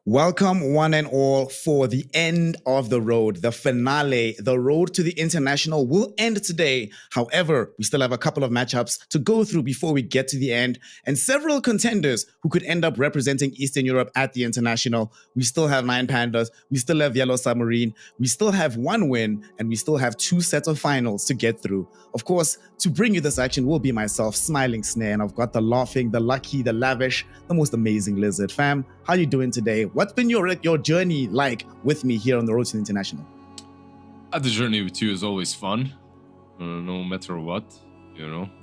Welcome, one and all, for the end of the road, the finale. The road to the international will end today. However, we still have a couple of matchups to go through before we get to the end, and several contenders who could end up representing Eastern Europe at the international. We still have Nine Pandas, we still have Yellow Submarine, we still have one win, and we still have two sets of finals to get through. Of course, to bring you this action will be myself, Smiling Snare, and I've got the laughing, the lucky, the lavish, the most amazing Lizard. Fam, how you doing today? What's been your journey like with me here on the road to the international? The journey with you is always fun, no matter what.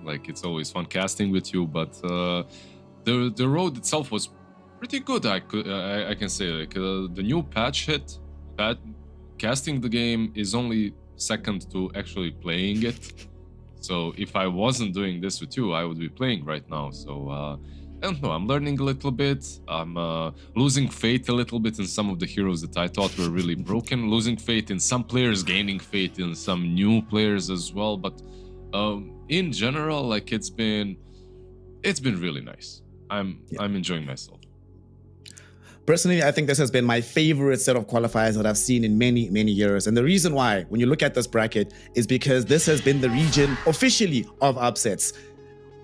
Like it's always fun casting with you. But the road itself was pretty good. I can say like the new patch hit. Casting the game is only second to actually playing it. So if I wasn't doing this with you, I would be playing right now. So. I don't know, I'm learning a little bit. I'm losing faith a little bit in some of the heroes that I thought were really broken. Losing faith in some players, gaining faith in some new players as well. But in general, like it's been really nice. I'm enjoying myself. Personally, I think this has been my favorite set of qualifiers that I've seen in many, many years. And the reason why, when you look at this bracket, is because this has been the region officially of upsets.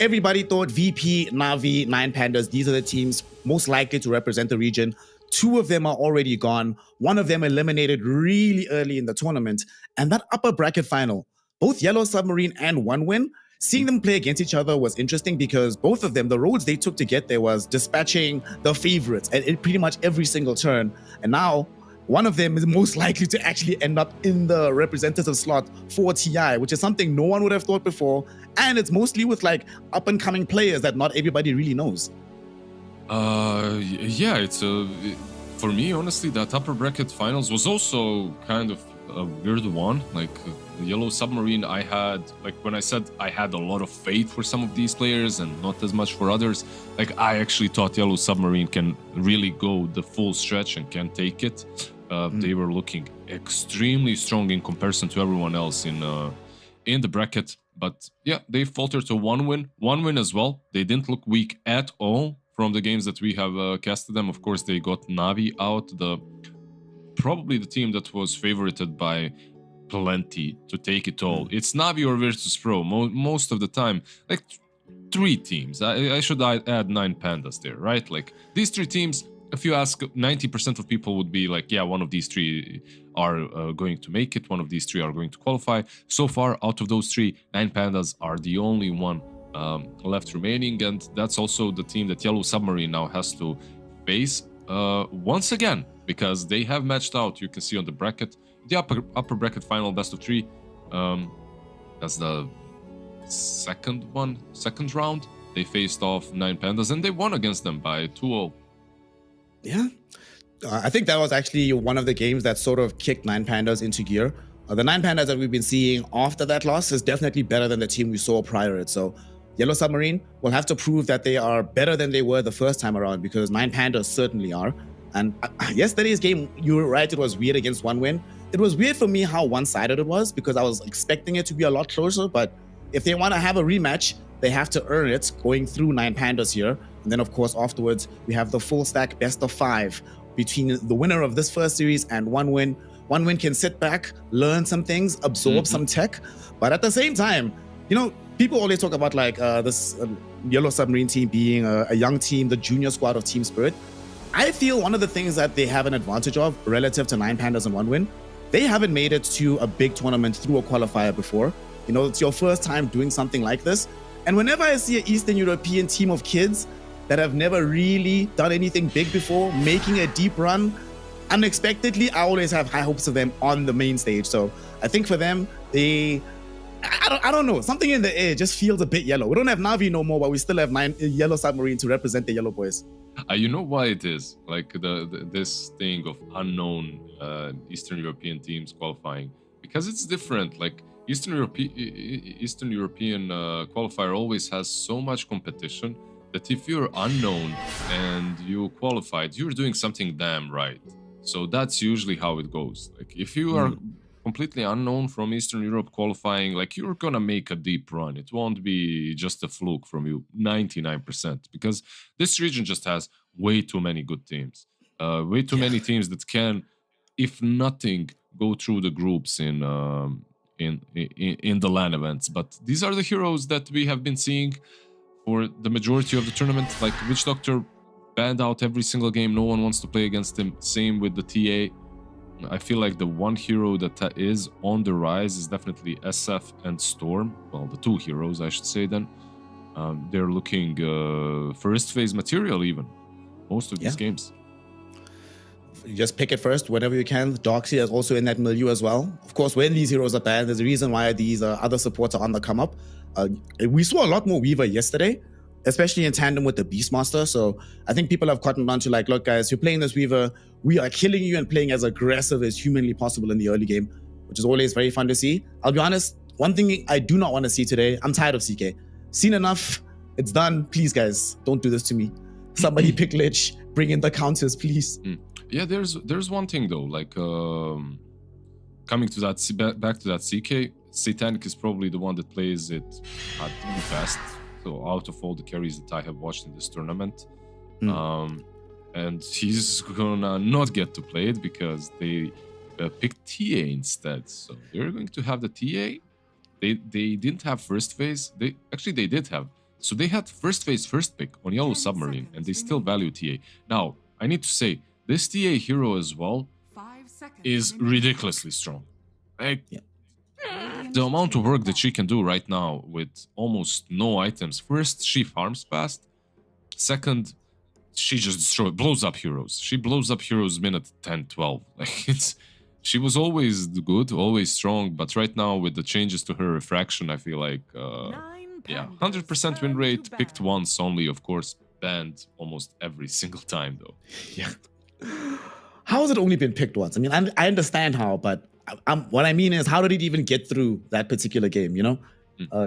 Everybody thought VP, Na'Vi, Nine Pandas, these are the teams most likely to represent the region. Two of them are already gone. One of them eliminated really early in the tournament. And that upper bracket final, both Yellow Submarine and One Win, seeing them play against each other was interesting because both of them, the roads they took to get there was dispatching the favorites at pretty much every single turn. And now, one of them is most likely to actually end up in the representative slot for TI, which is something no one would have thought before. And it's mostly with like up and coming players that not everybody really knows. Yeah, it's for me, honestly, that upper bracket finals was also kind of a weird one. Like the Yellow Submarine, I had, like when I said I had a lot of faith for some of these players and not as much for others, like I actually thought Yellow Submarine can really go the full stretch and can take it. They were looking extremely strong in comparison to everyone else in the bracket. But yeah, they faltered to one win as well. They didn't look weak at all from the games that we have casted them. Of course, they got Navi out, probably the team that was favorited by plenty to take it all. It's Navi or Virtus Pro most of the time. Like three teams. I should add Nine Pandas there, right? Like these three teams. If you ask, 90% of people would be like, yeah, one of these three are going to make it. One of these three are going to qualify. So far, out of those three, Nine Pandas are the only one left remaining. And that's also the team that Yellow Submarine now has to face once again, because they have matched out, you can see on the bracket, the upper bracket final best of three. That's the second round. They faced off Nine Pandas and they won against them by 2-0. Yeah, I think that was actually one of the games that sort of kicked Nine Pandas into gear. The Nine Pandas that we've been seeing after that loss is definitely better than the team we saw prior to it. So Yellow Submarine will have to prove that they are better than they were the first time around, because Nine Pandas certainly are. And yesterday's game, you were right, it was weird against One Win. It was weird for me how one-sided it was, because I was expecting it to be a lot closer. But if they want to have a rematch, they have to earn it going through Nine Pandas here. And then, of course, afterwards, we have the full stack best of 5 between the winner of this first series and One Win. One Win can sit back, learn some things, absorb some tech. But at the same time, people always talk about like this Yellow Submarine team being a young team, the junior squad of Team Spirit. I feel one of the things that they have an advantage of relative to Nine Pandas and One Win, they haven't made it to a big tournament through a qualifier before. It's your first time doing something like this. And whenever I see an Eastern European team of kids that have never really done anything big before, making a deep run, unexpectedly, I always have high hopes of them on the main stage. So I think for them, I don't know, something in the air just feels a bit yellow. We don't have Navi no more, but we still have Yellow Submarine to represent the Yellow Boys. You know why it is? Like this thing of unknown Eastern European teams qualifying, because it's different. Like Eastern European qualifier always has so much competition that if you're unknown and you qualified, you're doing something damn right. So that's usually how it goes. Like if you are completely unknown from Eastern Europe qualifying, like you're gonna make a deep run. It won't be just a fluke from you, 99%, because this region just has way too many good teams. Way too many teams that can, if nothing, go through the groups in the LAN events. But these are the heroes that we have been seeing for the majority of the tournament. Like Witch Doctor banned out every single game. No one wants to play against him. Same with the TA. I feel like the one hero that is on the rise is definitely SF and Storm. Well, the two heroes, I should say then. They're looking first phase material even. Most of these games. You just pick it first whenever you can. Darkseid is also in that milieu as well. Of course, when these heroes are banned, there's a reason why these other supports are on the come up. We saw a lot more Weaver yesterday, especially in tandem with the Beastmaster. So I think people have gotten on to like, look, guys, you're playing this Weaver. We are killing you and playing as aggressive as humanly possible in the early game, which is always very fun to see. I'll be honest, one thing I do not want to see today, I'm tired of CK. Seen enough. It's done. Please, guys, don't do this to me. Somebody pick Lich. Bring in the counters, please. Yeah, there's one thing though, like coming to that, back to that CK, Satanic is probably the one that plays it at the best. So out of all the carries that I have watched in this tournament, and he's gonna not get to play it because they picked TA instead. So they're going to have the TA. They didn't have first phase. They did have. So they had first phase first pick on Yellow Submarine, and they still value TA. Now I need to say, this TA hero as well is ridiculously strong. Like, the amount of work that she can do right now with almost no items. First, she farms fast. Second, she just blows up heroes. She blows up heroes minute 10, 12. Like, she was always good, always strong, but right now with the changes to her refraction, I feel like, 100% win rate, picked once only, of course, banned almost every single time though. Yeah. How has it only been picked once? I mean, I understand how, but what I mean is, how did it even get through that particular game, you know?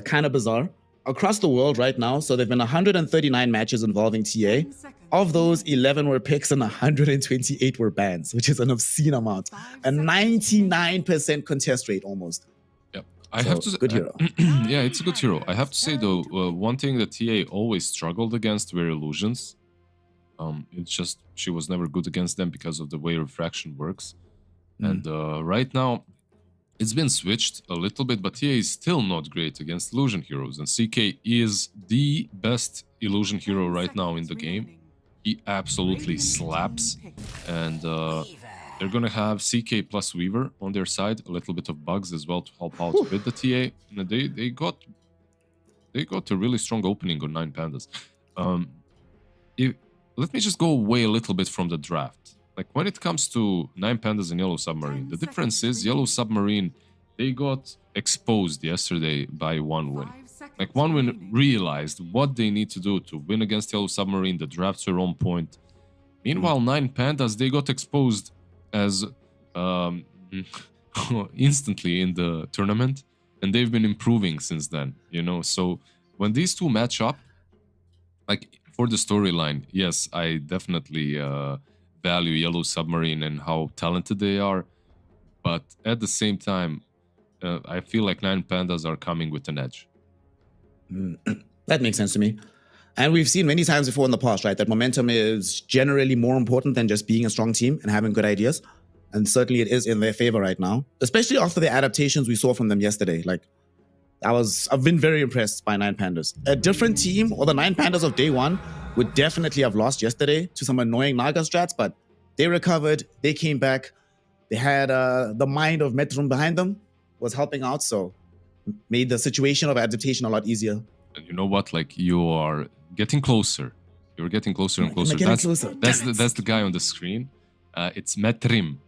Kind of bizarre. Across the world right now, so there have been 139 matches involving TA. Of those, 11 were picks and 128 were bans, which is an obscene amount. A 99% contest rate almost. Yep. I have to say, good hero. Yeah, it's a good hero. I have to say though, one thing that TA always struggled against were illusions. It's just she was never good against them because of the way refraction works. And right now, it's been switched a little bit, but TA is still not great against illusion heroes. And CK is the best illusion hero right now in the game. He absolutely slaps. And they're gonna have CK plus Weaver on their side, a little bit of bugs as well to help out with the TA. And they got a really strong opening on 9 Pandas. Let me just go away a little bit from the draft. Like, when it comes to 9 Pandas and Yellow Submarine, the difference is Yellow Submarine, they got exposed yesterday by 1win. Like, 1win realized what they need to do to win against Yellow Submarine. The drafts were on point. Meanwhile, 9 Pandas, they got exposed as instantly in the tournament, and they've been improving since then, you know? So when these two match up, like, for the storyline, yes, I definitely value Yellow Submarine and how talented they are. But at the same time, I feel like 9 Pandas are coming with an edge. That makes sense to me. And we've seen many times before in the past, right, that momentum is generally more important than just being a strong team and having good ideas. And certainly it is in their favor right now, especially after the adaptations we saw from them yesterday. Like, I've been very impressed by 9 Pandas. A different team, or the 9 Pandas of day one, would definitely have lost yesterday to some annoying Naga strats, but they recovered, they came back, they had the mind of Metrum behind them, was helping out, so made the situation of adaptation a lot easier. And you know what? Like, you are getting closer. You're getting closer and closer. That's the guy on the screen. It's Metrim.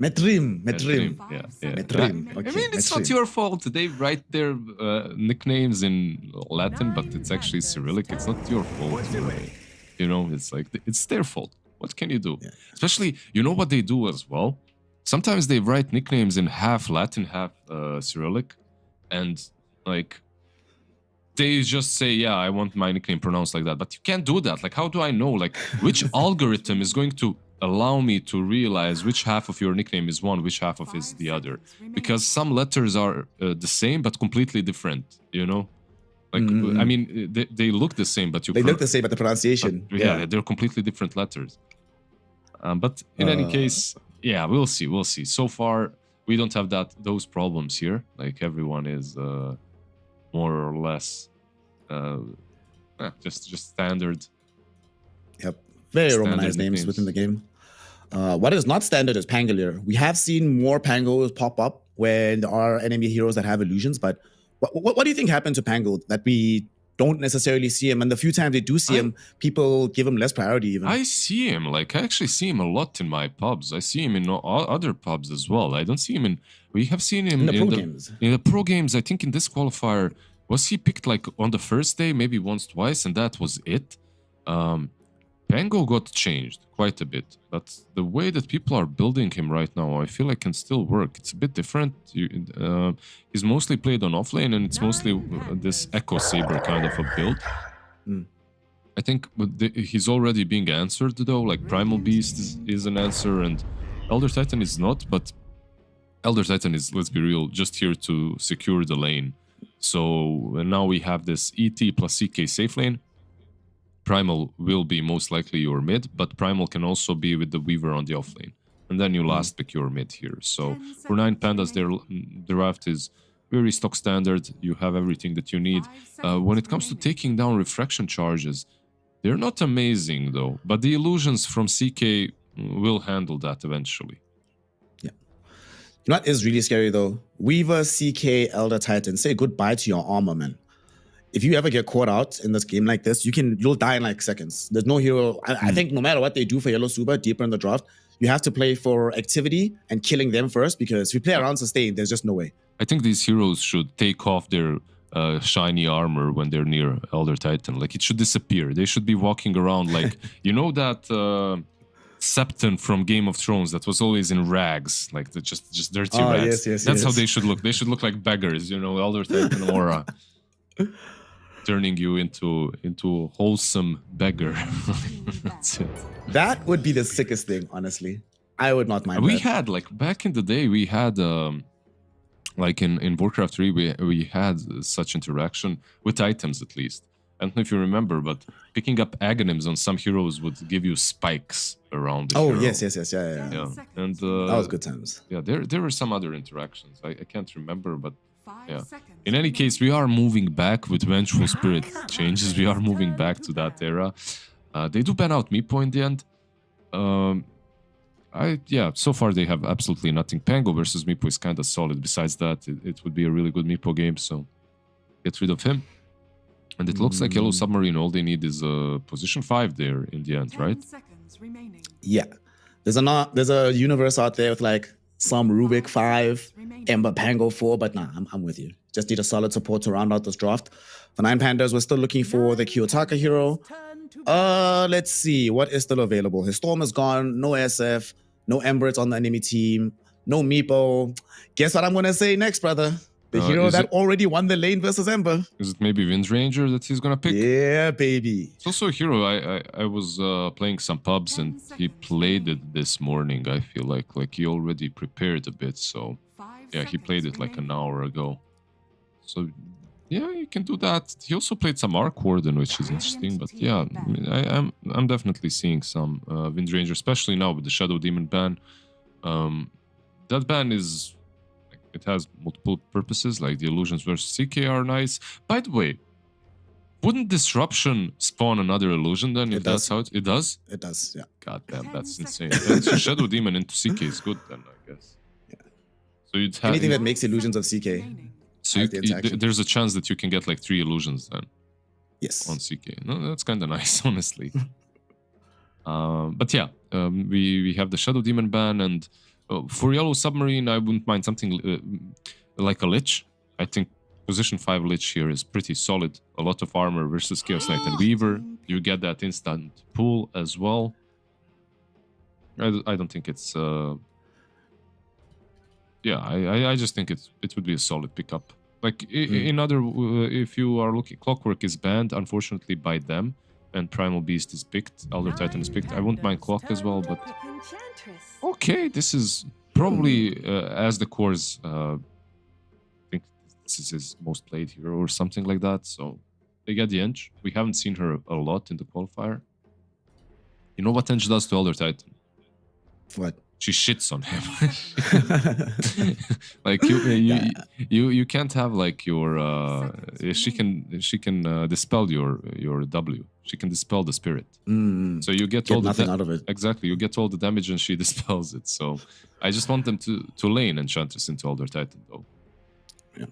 Metrim. Yeah. Metrim. Okay, I mean, it's Metrim. not your fault. They write their nicknames in Latin, but it's actually Cyrillic. It's not your fault. You know, it's like, it's their fault. What can you do? Yeah. Especially, you know what they do as well? Sometimes they write nicknames in half Latin, half Cyrillic. And, like, they just say, yeah, I want my nickname pronounced like that. But you can't do that. Like, how do I know? Like, which algorithm is going to allow me to realize which half of your nickname is one, which half of is the other? Because some letters are the same but completely different, you know? Like, I mean, they look the same, but they look the same, but the pronunciation. Yeah, they're completely different letters. But in any case, yeah, we'll see. We'll see. So far, we don't have those problems here. Like everyone is more or less just standard. Yep. Very Standard Romanized names nicknames. within the game. What is not standard is Pangolier. We have seen more Pangos pop up when there are enemy heroes that have illusions, but what do you think happened to Pango that we don't necessarily see him? And the few times they do see him, people give him less priority even. I see him. Like, I actually see him a lot in my pubs. I see him in other pubs as well. I don't see him in... We have seen him in the pro games. In the pro games, I think in this qualifier, was he picked like on the first day, maybe once, twice, and that was it? Pango got changed quite a bit, but the way that people are building him right now, I feel like can still work. It's a bit different. He's mostly played on offlane, and it's mostly this Echo Saber kind of a build. I think he's already being answered though, like Primal Beast is an answer, and Elder Titan is not, but Elder Titan is, let's be real, just here to secure the lane. So now we have this ET plus CK safe lane. Primal will be most likely your mid, but Primal can also be with the Weaver on the offlane. And then you last pick your mid here. So for 9 Pandas, the draft is very stock standard. You have everything that you need. When it comes to taking down refraction charges, they're not amazing though, but the illusions from CK will handle that eventually. Yeah. You know what is really scary though? Weaver, CK, Elder Titan, say goodbye to your armor, man. If you ever get caught out in this game like this, you'll die in like seconds. There's no hero. I think no matter what they do for Yellow Super deeper in the draft, you have to play for activity and killing them first, because if you play around sustain, there's just no way. I think these heroes should take off their shiny armor when they're near Elder Titan. Like, it should disappear. They should be walking around like, you know that Septon from Game of Thrones that was always in rags, like the just dirty rags. Yes, That's how they should look. They should look like beggars, you know, Elder Titan aura. Turning you into a wholesome beggar. That's it. That would be the sickest thing, honestly. I would not mind. We had, like, back in the day, we had like in Warcraft 3, we had such interaction with items, at least. I don't know if you remember, but picking up Aghanims on some heroes would give you spikes around the hero. Yes, yeah. And that was good times. Yeah, there were some other interactions. I can't remember, but yeah. In any case, we are moving back with Vengeful Spirit changes. We are moving back to that era. They do ban out Meepo in the end. So far they have absolutely nothing. Pango versus Meepo is kind of solid. Besides that, it would be a really good Meepo game, so get rid of him. And it looks like Yellow Submarine, all they need is position 5 there in the end, right? Yeah. There's a universe out there with like some Rubik 5, Ember Pango 4, but nah, I'm with you. Just need a solid support to round out this draft. For 9 Pandas, we're still looking for the Kiyotaka hero. Let's see, what is still available? His Storm is gone, no SF, no Embers on the enemy team, no Meepo. Guess what I'm gonna say next, brother? The hero that already won the lane versus Ember. Is it maybe Wind Ranger that he's gonna pick? Yeah, baby. It's also a hero. I was playing some pubs and he played it this morning. I feel like he already prepared a bit. So yeah, he played it like an hour ago. So yeah, you can do that. He also played some Arc Warden, which is interesting. But yeah, I'm definitely seeing some Wind Ranger, especially now with the Shadow Demon ban. That ban is. It has multiple purposes, like the illusions versus CK are nice. By the way, wouldn't Disruption spawn another illusion then? If that's how it does? It does, yeah. God damn, that's insane. Shadow Demon into CK is good then, I guess. Yeah. So you'd have anything that makes illusions of CK. So there's a chance that you can get like 3 illusions then. Yes. On CK. No, that's kind of nice, honestly. But yeah, we have the Shadow Demon ban, and for Yellow Submarine, I wouldn't mind something like a Lich. I think position 5 Lich here is pretty solid. A lot of armor versus Chaos Knight and Weaver. You get that instant pull as well. I don't think it's... yeah, I just think it would be a solid pickup. Like, in other... if you are looking... Clockwork is banned, unfortunately, by them. And Primal Beast is picked. Elder Titan is picked. I wouldn't mind Clock as well, but... Okay, this is probably as the core's. I think this is his most played hero or something like that. So they get the Eng. We haven't seen her a lot in the qualifier. You know what Eng does to Elder Titan? What? She shits on him. Like you can't have like your she can dispel your W. She can dispel the spirit. So you get all nothing out of it. Exactly, you get all the damage and she dispels it. So I just want them to lane Enchantress into Elder Titan though. Yeah.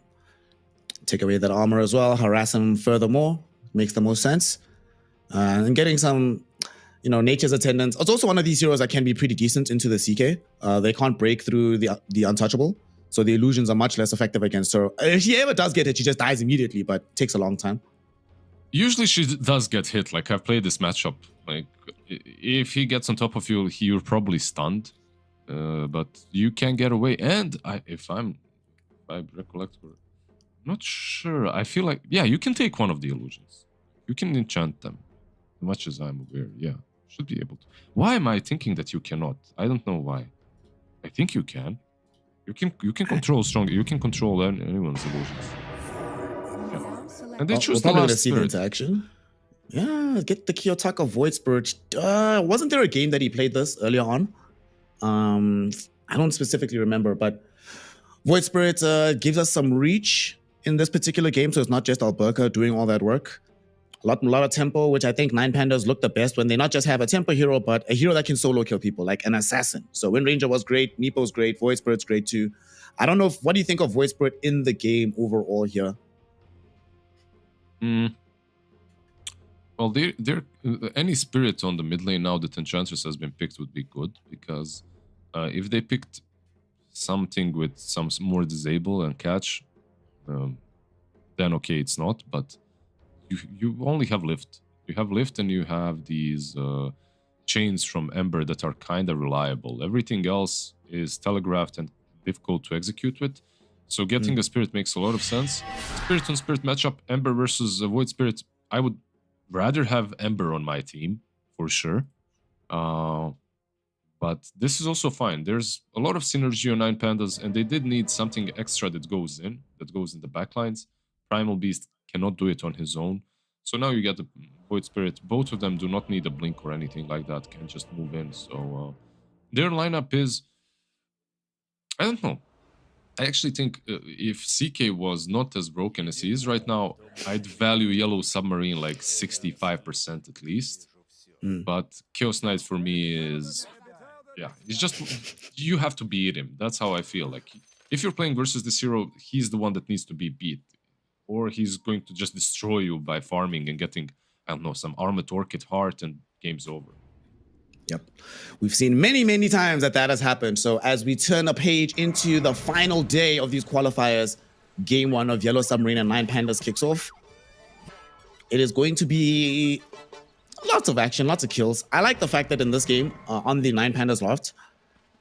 Take away that armor as well, harass him furthermore, makes the most sense. And getting some, nature's attendance. It's also one of these heroes that can be pretty decent into the CK. They can't break through the untouchable, so the illusions are much less effective against her. If she ever does get hit, she just dies immediately, but takes a long time. Usually she does get hit. Like I've played this matchup. Like if he gets on top of you, you're probably stunned, but you can get away. And if I recollect, not sure. I feel like you can take one of the illusions. You can enchant them. As much as I'm aware, should be able to. Why am I thinking that you cannot? I don't know why. I think you can. You can control strong. You can control anyone's illusions. And they choose the last spirit into action. Yeah, get the Kiyotaka Void Spirit. Wasn't there a game that he played this earlier on? I don't specifically remember, but Void Spirit gives us some reach in this particular game, so it's not just Alberca doing all that work. A lot of tempo, which I think Nine Pandas look the best when they not just have a tempo hero, but a hero that can solo kill people, like an assassin. So Wind Ranger was great, Meepo's great, Void Spirit's great too. I don't know, what do you think of Void Spirit in the game overall here? Well, any spirit on the mid lane now that Enchantress has been picked would be good, because if they picked something with some more disable and catch, then okay, it's not, but you only have lift. You have lift and you have these chains from Ember that are kind of reliable. Everything else is telegraphed and difficult to execute with. So getting a spirit makes a lot of sense. Spirit on spirit matchup, Ember versus Void Spirit. I would rather have Ember on my team for sure. But this is also fine. There's a lot of synergy on Nine Pandas, and they did need something extra that goes in the backlines. Primal Beast cannot do it on his own. So now you get the Void Spirit. Both of them do not need a blink or anything like that. Can just move in. So their lineup is, I don't know. I actually think if CK was not as broken as he is right now, I'd value Yellow Submarine like 65% at least. But Chaos Knight for me is, it's just, you have to beat him. That's how I feel. Like if you're playing versus this hero, he's the one that needs to be beat. Or he's going to just destroy you by farming and getting, I don't know, some Armored Orchid Heart and game's over. Yep. We've seen many, many times that has happened. So as we turn a page into the final day of these qualifiers, game 1 of Yellow Submarine and Nine Pandas kicks off. It is going to be lots of action, lots of kills. I like the fact that in this game, on the Nine Pandas loft,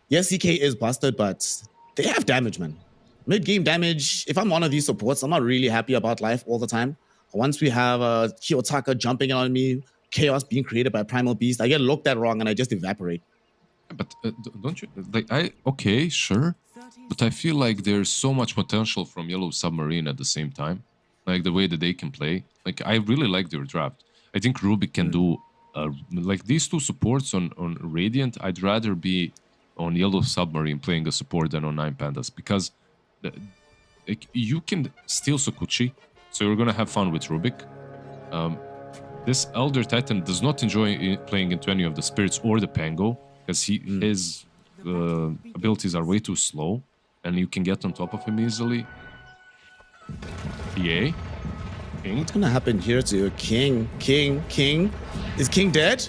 yes, CK is busted, but they have damage, man. Mid-game damage, if I'm one of these supports, I'm not really happy about life all the time. Once we have Kiyotaka jumping on me, chaos being created by Primal Beast, I get looked at wrong and I just evaporate. But don't you, like, okay, sure, but I feel like there's so much potential from Yellow Submarine at the same time. Like the way that they can play. Like, I really like their draft. I think Rubik can do, like these two supports on Radiant, I'd rather be on Yellow Submarine playing a support than on Nine Pandas, because like, you can steal Sokuchi, so you're gonna have fun with Rubik. This Elder Titan does not enjoy playing into any of the spirits or the Pango, because his abilities are way too slow, and you can get on top of him easily. King. What's gonna happen here to King? Is King dead?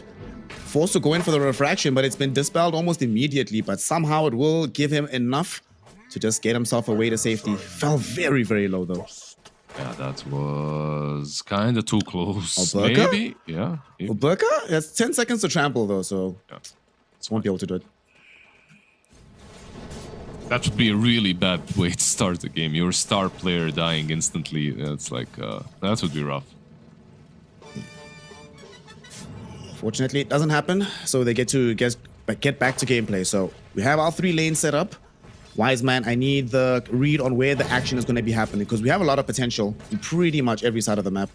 Forced to go in for the refraction, but it's been dispelled almost immediately, but somehow it will give him enough to just get himself away to safety. Fell very, very low though. Yeah, that was kind of too close. Alberca? Maybe, yeah. Alberca? It's 10 seconds to trample though, so won't be able to do it. That would be a really bad way to start the game. Your star player dying instantly. It's like, that would be rough. Fortunately, it doesn't happen, so they get to get back to gameplay. So we have our 3 lanes set up. Wise Man, I need the read on where the action is going to be happening, because we have a lot of potential in pretty much every side of the map.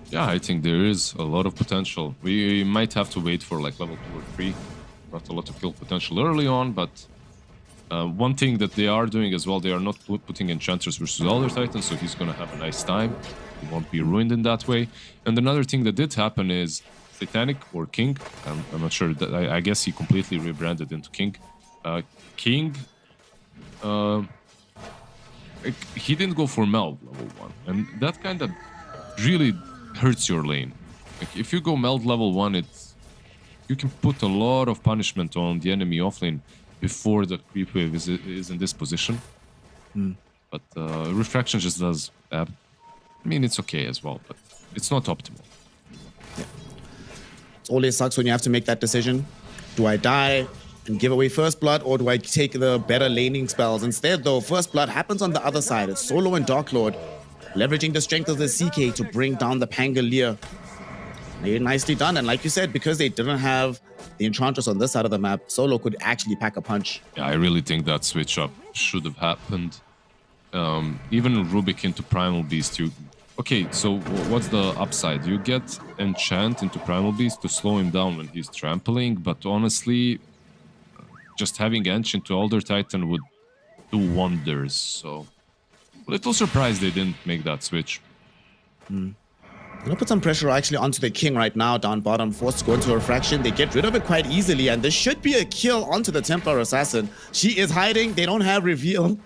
Yeah, I think there is a lot of potential. We might have to wait for like level 2 or 3 not a lot of kill potential early on, but one thing that they are doing as well, they are not putting Enchanters versus Elder Titans, so he's gonna have a nice time. He won't be ruined in that way. And another thing that did happen is Satanic or King, I'm not sure, that I guess he completely rebranded into King. King, he didn't go for Meld level 1, and that kind of really hurts your lane. Like, if you go Meld level 1, you can put a lot of punishment on the enemy offlane before the creep wave is in this position. But Refraction just does... I mean, it's okay as well, but it's not optimal. Yeah. It always sucks when you have to make that decision. Do I die and give away First Blood, or do I take the better laning spells? Instead, though, First Blood happens on the other side. It's Solo and Dark Lord, leveraging the strength of the CK to bring down the Pangolier. Very nicely done, and like you said, because they didn't have the Enchantress on this side of the map, Solo could actually pack a punch. Yeah, I really think that switch up should have happened. Even Rubik into Primal Beast, okay, so what's the upside? You get Enchant into Primal Beast to slow him down when he's trampling, but honestly, just having Ench into Elder Titan would do wonders, so... A little surprised they didn't make that switch. Gonna put some pressure actually onto the King right now, down bottom, forced to go into Refraction. They get rid of it quite easily, and this should be a kill onto the Templar Assassin. She is hiding, they don't have reveal.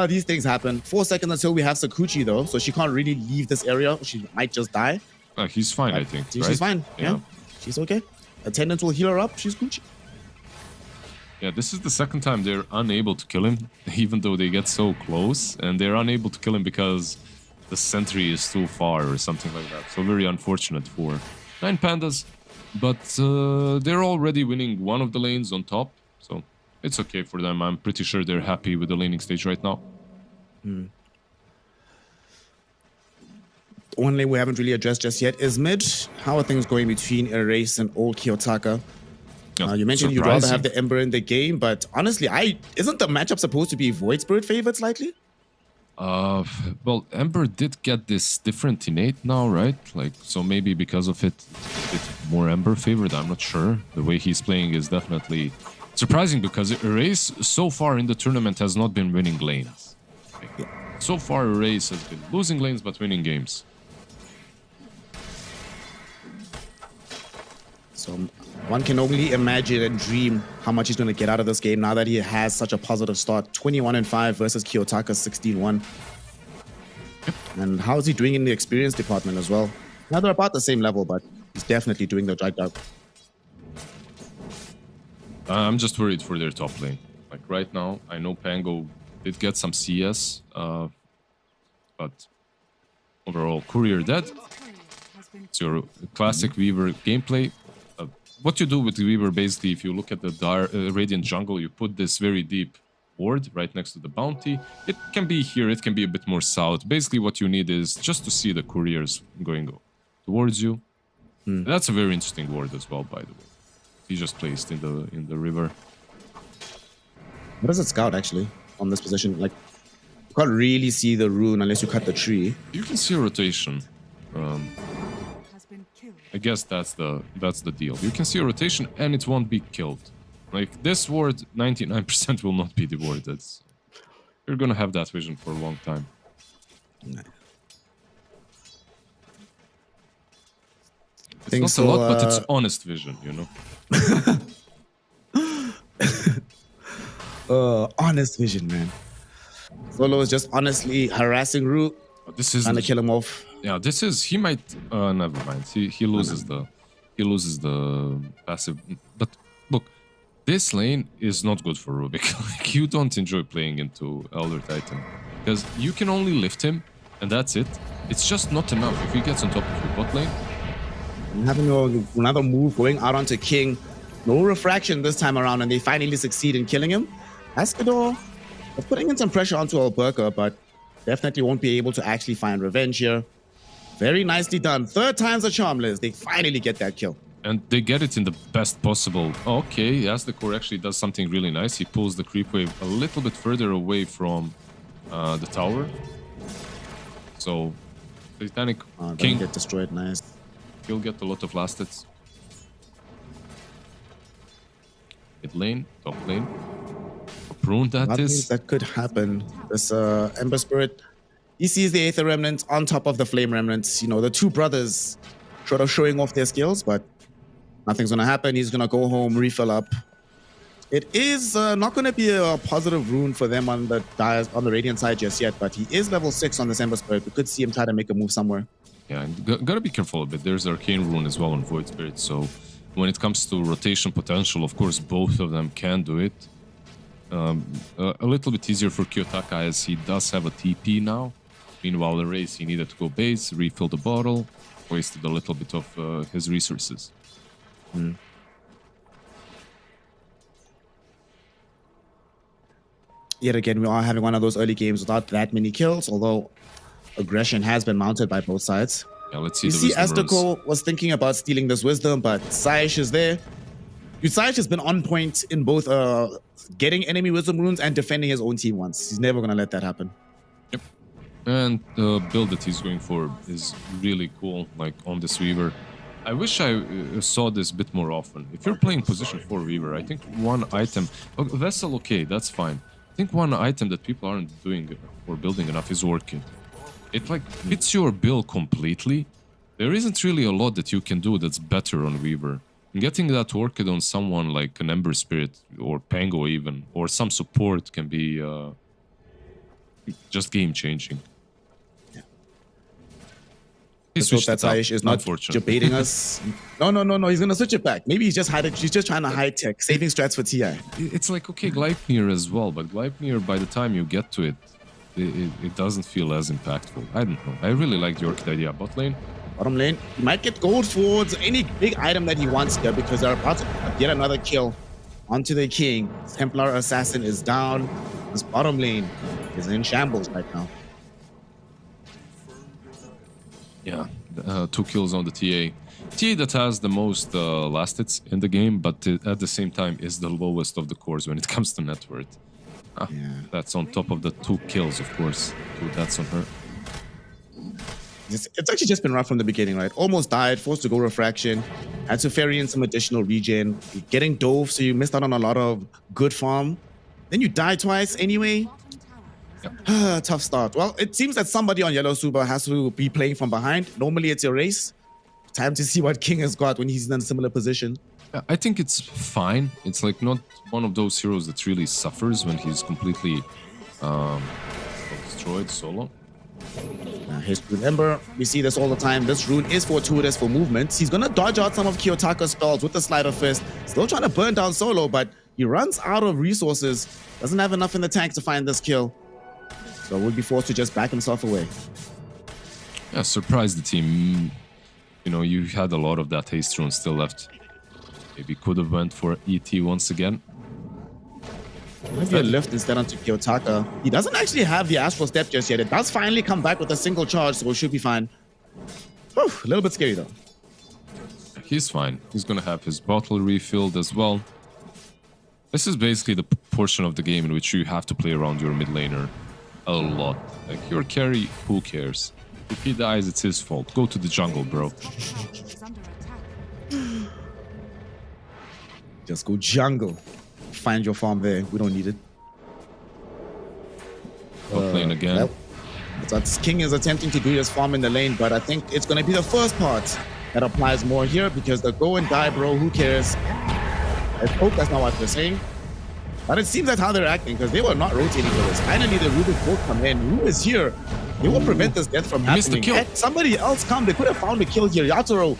These things happen. 4 seconds until we have Sakuchi though, so she can't really leave this area. She might just die. He's fine, I think. She's right? fine, yeah. She's okay. Attendants will heal her up, she's Gucci. Yeah, this is the second time they're unable to kill him, even though they get so close, and they're unable to kill him because the sentry is too far or something like that. So very unfortunate for 9 Pandas, but they're already winning one of the lanes on top, so it's okay for them. I'm pretty sure they're happy with the laning stage right now. One lane we haven't really addressed just yet is mid. How are things going between Erase and Old Kiyotaka? You mentioned you'd rather have the Ember in the game, but honestly, isn't the matchup supposed to be Void Spirit favorites likely? Well, Ember did get this different innate now, right? Like, so maybe because of it, it's more Ember favored. I'm not sure. The way he's playing is definitely surprising because Erase so far in the tournament has not been winning lanes. Like, so far, Erase has been losing lanes but winning games. So one can only imagine and dream how much he's going to get out of this game now that he has such a positive start. 21-5 versus Kiyotaka 16-1. And how is he doing in the experience department as well? Now they're about the same level, but he's definitely doing the right job. I'm just worried for their top lane. Like right now, I know Pango did get some CS, but overall, Courier dead. It's your classic Weaver gameplay. What you do with Weaver, basically, if you look at the Radiant jungle, you put this very deep ward right next to the bounty. It can be here, it can be a bit more south. Basically, what you need is just to see the couriers going towards you. That's a very interesting ward as well, by the way. He just placed in the river. What does it scout, actually, on this position? Like, you can't really see the rune unless you cut the tree. You can see a rotation. I guess that's the deal. You can see a rotation and it won't be killed. Like this ward, 99% will not be dewarded. You're gonna have that vision for a long time. It's not a lot, but it's honest vision, you know? Honest vision, man. Solo is just honestly harassing Root. This is trying to kill him off. Yeah, this is he might never mind. He loses the passive. But look, this lane is not good for Rubik. Like, you don't enjoy playing into Elder Titan because you can only lift him and that's it. It's just not enough. If he gets on top of your bot lane, having another move going out onto King, no refraction this time around, and they finally succeed in killing him. Escador putting in some pressure onto Alberca, but definitely won't be able to actually find revenge here. Very nicely done. Third time's a charm, Liz. They finally get that kill. And they get it in the best possible. Okay, as the core actually does something really nice. He pulls the creep wave a little bit further away from the tower. So, Titanic King get destroyed. Nice. He'll get a lot of last hits. Mid lane, top lane. Prune that Lot of things is. that could happen. This Ember Spirit, he sees the Aether Remnant on top of the Flame Remnants. You know, the two brothers sort of showing off their skills, but nothing's gonna happen. He's gonna go home, refill up. It is not gonna be a positive rune for them on the Radiant side just yet, but he is level 6 on this Ember Spirit. We could see him try to make a move somewhere. Yeah, and gotta be careful a bit. There's Arcane Rune as well on Void Spirit, so when it comes to rotation potential, of course, both of them can do it. A little bit easier for Kiyotaka as he does have a TP now. Meanwhile, the race, he needed to go base, refill the bottle, wasted a little bit of his resources. Yet again, we are having one of those early games without that many kills, although aggression has been mounted by both sides. Yeah, let's see. You see, Astako was thinking about stealing this wisdom, but Saish is there. Saish has been on point in both getting enemy wisdom runes and defending his own team once. He's never going to let that happen. Yep. And the build that he's going for is really cool, like on this Weaver. I wish I saw this a bit more often. If you're playing position 4 Weaver, I think one item... Oh, Vessel, okay, that's fine. I think one item that people aren't doing or building enough is Orchid. It like fits your build completely. There isn't really a lot that you can do that's better on Weaver. Getting that Orchid on someone like an Ember Spirit or Pango even, or some support can be just game-changing. Yeah. He Let's hope switched that it up, Saish is not debating us. No. He's gonna switch it back. Maybe he's just trying to high tech, saving strats for TI. It's like, okay, Gleipnir as well, but Gleipnir, by the time you get to it, it doesn't feel as impactful. I don't know. I really like the Orchid idea. Bot lane. Bottom lane, he might get gold towards any big item that he wants here because they're about to get another kill onto the king. Templar Assassin is down. This bottom lane is in shambles right now. Yeah, 2 kills on the TA. TA that has the most last hits in the game, but at the same time is the lowest of the cores when it comes to net worth. Yeah. That's on top of the 2 kills, of course. 2 deaths on her. It's actually just been rough from the beginning, right? Almost died, forced to go refraction, had to ferry in some additional regen, getting dove, so you missed out on a lot of good farm. Then you die twice anyway. Yep. Tough start. Well, it seems that somebody on Yellow Super has to be playing from behind. Normally it's your race. Time to see what King has got when he's in a similar position. I think it's fine. It's like not one of those heroes that really suffers when he's completely destroyed solo. His rune Ember, we see this all the time. This rune is fortuitous for movements. He's gonna dodge out some of Kiyotaka's spells with the Sleight of Fist. Still trying to burn down solo, but he runs out of resources. Doesn't have enough in the tank to find this kill. So would be forced to just back himself away. Yeah, surprised the team. You know, you had a lot of that haste rune still left. Maybe could have went for ET once again. Maybe a lift instead onto Kiyotaka. He doesn't actually have the Astral Step just yet. It does finally come back with a single charge, so it should be fine. Whew, a little bit scary though. He's fine. He's gonna have his bottle refilled as well. This is basically the portion of the game in which you have to play around your mid laner a lot. Like your carry, who cares? If he dies, it's his fault. Go to the jungle, bro. Just go jungle. Find your farm there. We don't need it. Lane again. That King is attempting to do his farm in the lane, but I think it's going to be the first part that applies more here because the go and die, bro. Who cares? I hope that's not what they're saying. But it seems that's how they're acting because they were not rotating for this. Finally, the Rubik both come in. Who is here? They will prevent this death from happening. Had somebody else come, they could have found a kill here. Yatoro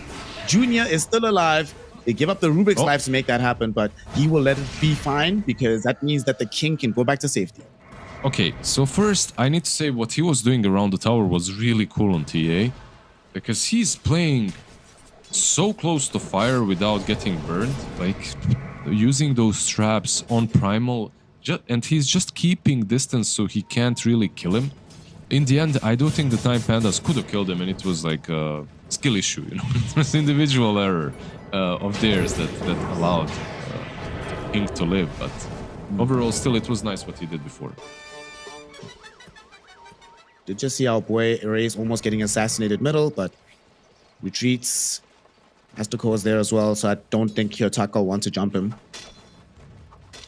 Jr. is still alive. They give up the Rubik's life to make that happen, but he will let it be fine because that means that the king can go back to safety. Okay, so first I need to say what he was doing around the tower was really cool on TA because he's playing so close to fire without getting burned, like using those traps on Primal, and he's just keeping distance so he can't really kill him. In the end, I do think the Time Pandas could have killed him and it was like a skill issue, you know, it was individual error. Of theirs that allowed King to live, but overall still it was nice what he did before. Did just see our boy Erase almost getting assassinated middle, but retreats. Astako is there as well, so I don't think Kiyotaka will want to jump him.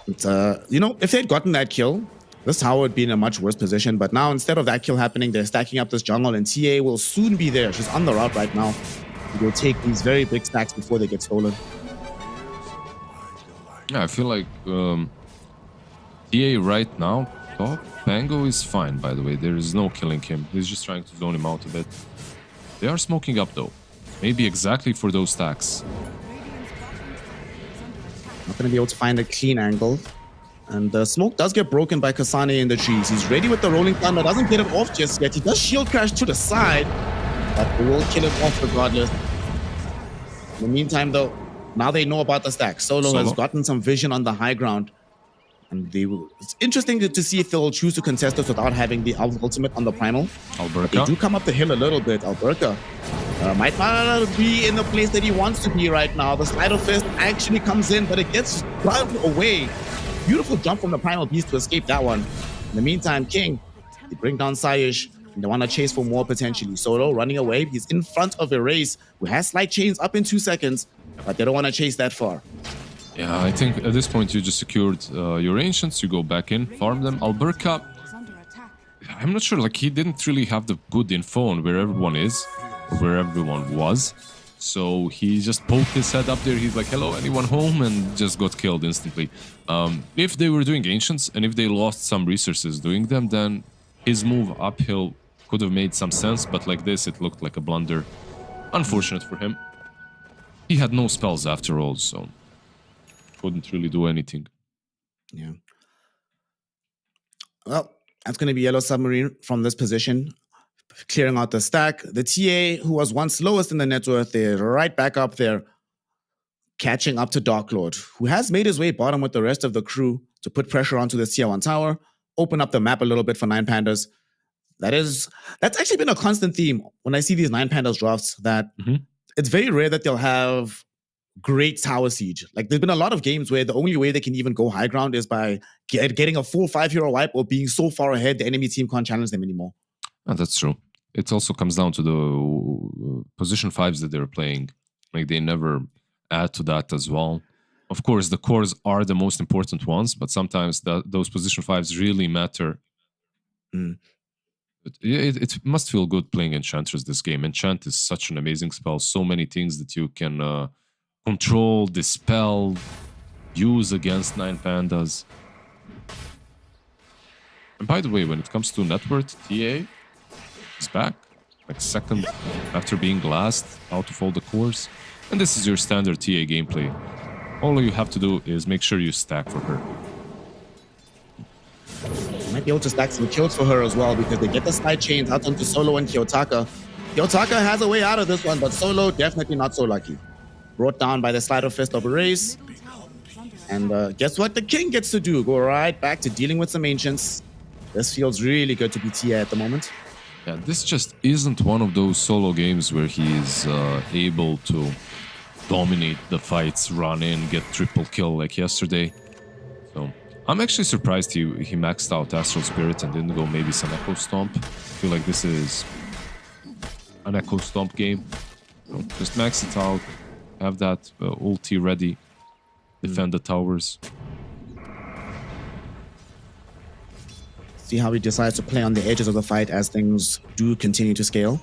You know, if they'd gotten that kill, this tower would be in a much worse position. But now, instead of that kill happening, they're stacking up this jungle, and TA will soon be there. She's on the route right now. They'll take these very big stacks before they get stolen. Yeah, I feel like TA right now, top. Pango is fine, by the way. There is no killing him. He's just trying to zone him out a bit. They are smoking up, though. Maybe exactly for those stacks. Not going to be able to find a clean angle. And the smoke does get broken by Kasane in the trees. He's ready with the Rolling Thunder. Doesn't get him off just yet. He does shield crash to the side, but they will kill him off regardless. In the meantime, though, now they know about the stack. Solo has gotten some vision on the high ground. And they will. It's interesting to see if they'll choose to contest this without having the ultimate on the primal. Alberca. They do come up the hill a little bit. Alberca might not be in the place that he wants to be right now. The Slider Fist actually comes in, but it gets run away. Beautiful jump from the Primal Beast to escape that one. In the meantime, King, they bring down Sayish, and they want to chase for more potentially. Solo running away. He's in front of Erase, who has slight chains up in 2 seconds, but they don't want to chase that far. Yeah, I think at this point you just secured your Ancients, you go back in, farm them. Alberca, I'm not sure, like he didn't really have the good info on where everyone is, or where everyone was. So he just poked his head up there, he's like, hello, anyone home? And just got killed instantly. If they were doing Ancients, and if they lost some resources doing them, then his move uphill could have made some sense, but like this, it looked like a blunder. Unfortunate for him. He had no spells after all, so couldn't really do anything. Yeah. Well, that's going to be Yellow Submarine from this position, clearing out the stack. The TA, who was once lowest in the net worth, they're right back up there, catching up to Dark Lord, who has made his way bottom with the rest of the crew to put pressure onto the Tier 1 tower, open up the map a little bit for Nine Pandas. That's actually been a constant theme when I see these Nine Pandas drafts, that it's very rare that they'll have great tower siege. Like, there's been a lot of games where the only way they can even go high ground is by getting a full 5-hero wipe or being so far ahead the enemy team can't challenge them anymore. That's true. It also comes down to the position 5s that they're playing. Like, they never add to that as well. Of course, the cores are the most important ones, but sometimes those position 5s really matter. It must feel good playing Enchantress this game. Enchant is such an amazing spell. So many things that you can control, dispel, use against Nine Pandas. And by the way, when it comes to net worth, TA is back. Like second after being last out of all the cores. And this is your standard TA gameplay. All you have to do is make sure you stack for her. Might be able to stack some kills for her as well, because they get the side chains out onto Solo and Kiyotaka. Kiyotaka has a way out of this one, but Solo definitely not so lucky. Brought down by the Slider Fist of Erase. And guess what the King gets to do? Go right back to dealing with some Ancients. This feels really good to be Tia at the moment. Yeah, this just isn't one of those solo games where he's able to dominate the fights, run in, get triple kill like yesterday. So I'm actually surprised he maxed out Astral Spirit and didn't go maybe some Echo Stomp. I feel like this is an Echo Stomp game. So just max it out, have that ulti ready, defend the towers. See how he decides to play on the edges of the fight as things do continue to scale.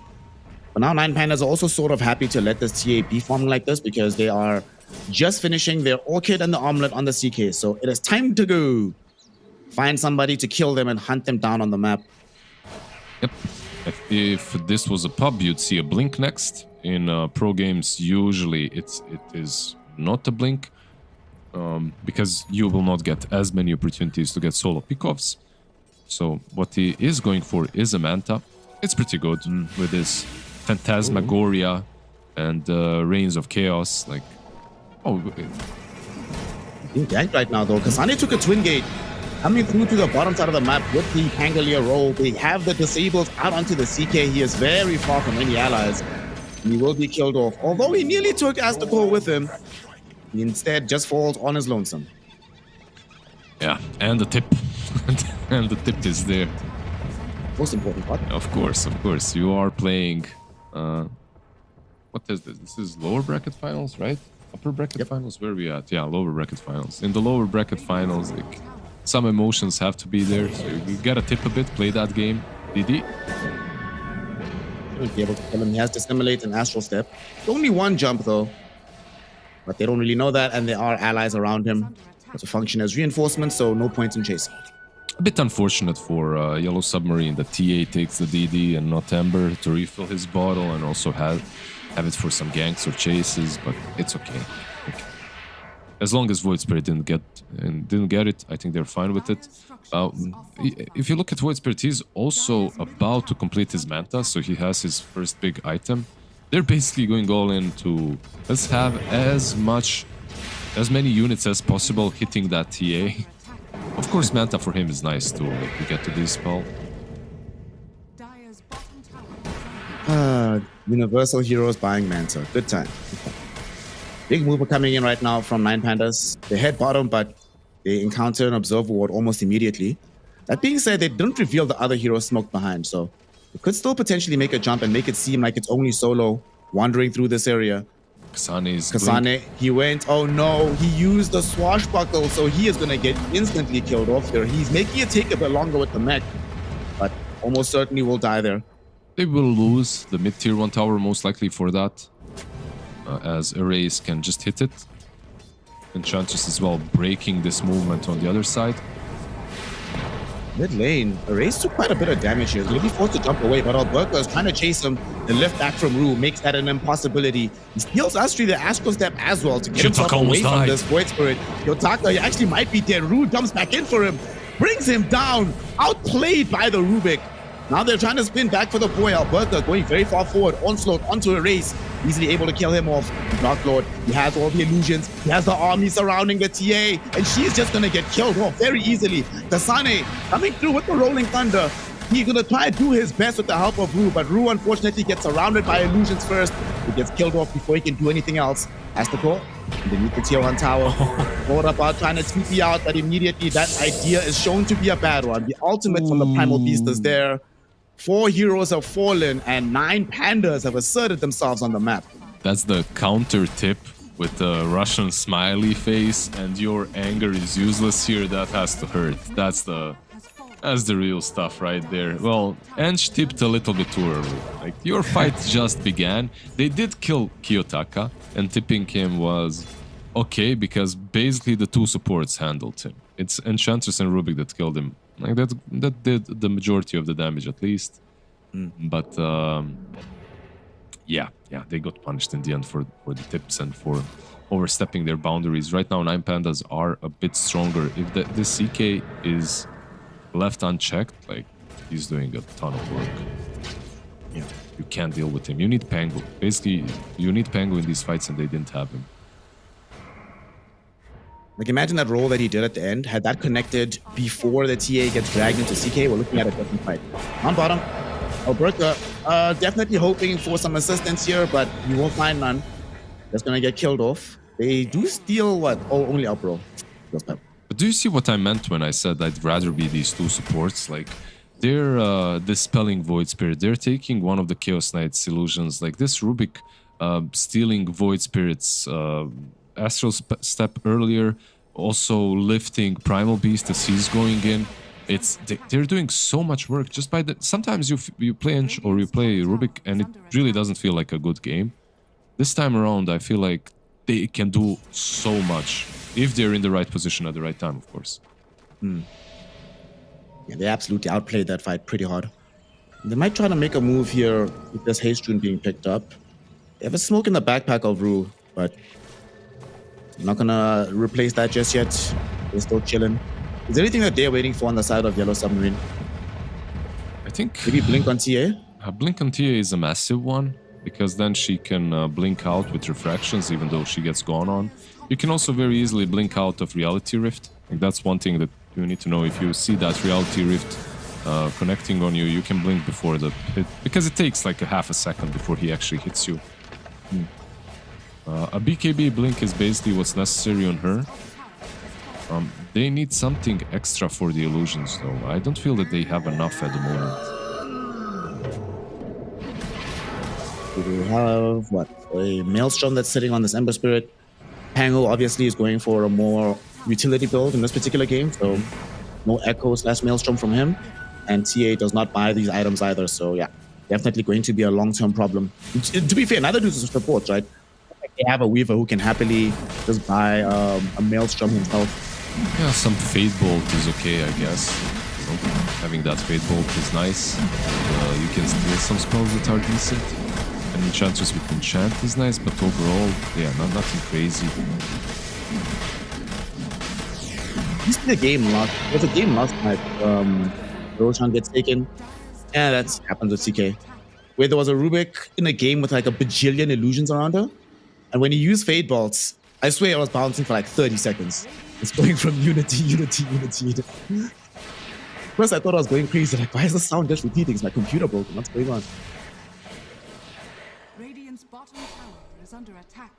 But now Nine Pandas are also sort of happy to let this TA be forming like this, because they are just finishing their Orchid and the Omelet on the CK. So it is time to go find somebody to kill them and hunt them down on the map. Yep. If this was a pub, you'd see a Blink next. In pro games, usually it is not a Blink, because you will not get as many opportunities to get solo pickoffs. So what he is going for is a Manta. It's pretty good with this Phantasmagoria and Reigns of Chaos. Like, Being ganked right now though. Kasane took a Twin Gate, coming through to the bottom side of the map with the Pangolier roll. They have the disables out onto the CK. He is very far from any allies. And he will be killed off. Although he nearly took Astapor with him, he instead just falls on his lonesome. Yeah, and the tip. And the tip is there. Most important part. Of course. You are playing... what is this? This is lower bracket finals, right? Upper bracket finals, where are we at? Yeah, lower bracket finals. In the lower bracket finals, like, some emotions have to be there. So you gotta tip a bit, play that game. DD. Be able to kill him. He has Dissimulate and Astral Step. Only one jump though, but they don't really know that, and there are allies around him to function as reinforcements, so no point in chasing. A bit unfortunate for Yellow Submarine that TA takes the DD and not Ember to refill his bottle and also have it for some ganks or chases, but it's okay. As long as Void Spirit didn't get it, I think they're fine with it. If you look at Void Spirit, he's also about to complete his Manta, so he has his first big item. They're basically going all in to let's have as many units as possible hitting that TA. Of course, Manta for him is nice too, like we get to dispel. Universal Heroes buying Manta. Good time. Big mover coming in right now from 9 Pandas. They head bottom, but they encounter an Observer Ward almost immediately. That being said, they didn't reveal the other hero smoked behind, so they could still potentially make a jump and make it seem like it's only Solo wandering through this area. Kasane, he went, oh no, he used the swashbuckle, so he is going to get instantly killed off here. He's making it take a bit longer with the mech, but almost certainly will die there. They will lose the mid-tier 1 tower most likely for that, as Erase can just hit it. Enchantress as well breaking this movement on the other side. Mid lane, Erase took quite a bit of damage here. He's going to be forced to jump away, but Alberto is trying to chase him. The lift back from Rue makes that an impossibility. He steals Astri the Astral Step as well to get himself away from this Void Spirit. Yotaka actually might be dead. Rue jumps back in for him, brings him down, outplayed by the Rubik. Now they're trying to spin back for the boy. Alberta going very far forward. Onslaught onto Erase. Easily able to kill him off. Dark Lord, he has all the illusions. He has the army surrounding the TA. And she's just going to get killed off very easily. Tasane coming through with the Rolling Thunder. He's going to try to do his best with the help of Rue. But Rue unfortunately gets surrounded by illusions first. He gets killed off before he can do anything else. Has to go underneath the tier 1 tower. Thought about trying to TP out, but immediately that idea is shown to be a bad one. The ultimate from the Primal Beast is there. 4 heroes have fallen and 9 pandas have asserted themselves on the map. That's the counter tip with the Russian smiley face, and your anger is useless here. That has to hurt. That's the real stuff right there. Well, Ench tipped a little bit too early. Like, your fight just began. They did kill Kiyotaka, and tipping him was okay because basically the 2 supports handled him. It's Enchantress and Rubik that killed him. Like that did the majority of the damage at least. But yeah, they got punished in the end for the tips and for overstepping their boundaries. Right now, 9 Pandas are a bit stronger. If the CK is left unchecked, like, he's doing a ton of work. Yeah, you can't deal with him. You need Pango. Basically, you need Pango in these fights, and they didn't have him. Like, imagine that roll that he did at the end. Had that connected before the TA gets dragged into CK, we're looking at a different fight. On bottom, Alberta definitely hoping for some assistance here, but he won't find none. Just gonna get killed off. They do steal what? Oh, only Upro. But do you see what I meant when I said I'd rather be these 2 supports? Like, they're dispelling Void Spirit. They're taking one of the Chaos Knight's illusions. Like this Rubik stealing Void Spirit's Astral Step earlier, also lifting Primal Beast as he's going in. They're doing so much work just by the. Sometimes you play Ench or you play Rubik and it really doesn't feel like a good game. This time around, I feel like they can do so much if they're in the right position at the right time, of course. Yeah, they absolutely outplayed that fight pretty hard. They might try to make a move here with this Haste Rune being picked up. They have a smoke in the backpack of Rue, but I'm not gonna replace that just yet. They're still chilling. Is there anything that they're waiting for on the side of Yellow Submarine? I think maybe Blink on TA? Blink on TA is a massive one, because then she can blink out with refractions even though she gets gone on. You can also very easily blink out of Reality Rift. Like, that's one thing that you need to know. If you see that Reality Rift connecting on you, you can blink before the hit, because it takes like a half a second before he actually hits you. A BKB blink is basically what's necessary on her. They need something extra for the illusions though. I don't feel that they have enough at the moment. We have what? A Maelstrom that's sitting on this Ember Spirit. Pango obviously is going for a more utility build in this particular game, so no Echo / Maelstrom from him. And TA does not buy these items either, so yeah, definitely going to be a long-term problem. To be fair, neither do the supports, right? They have a Weaver who can happily just buy a Maelstrom himself. Yeah, some Fade Bolt is okay, I guess. You know, having that Fade Bolt is nice. You can steal some spells that are decent. And Enchantress with Enchant is nice, but overall, yeah, nothing crazy. This is a game last. There's a game last night. Roshan gets taken. Yeah, that's happened with CK. Where there was a Rubik in a game with like a bajillion illusions around her. And when he used Fade Bolts, I swear I was bouncing for like 30 seconds. It's going from unity. First I thought I was going crazy. Like, why is the sound just repeating? Is my computer broken? What's going on? Radiant's bottom tower is under attack.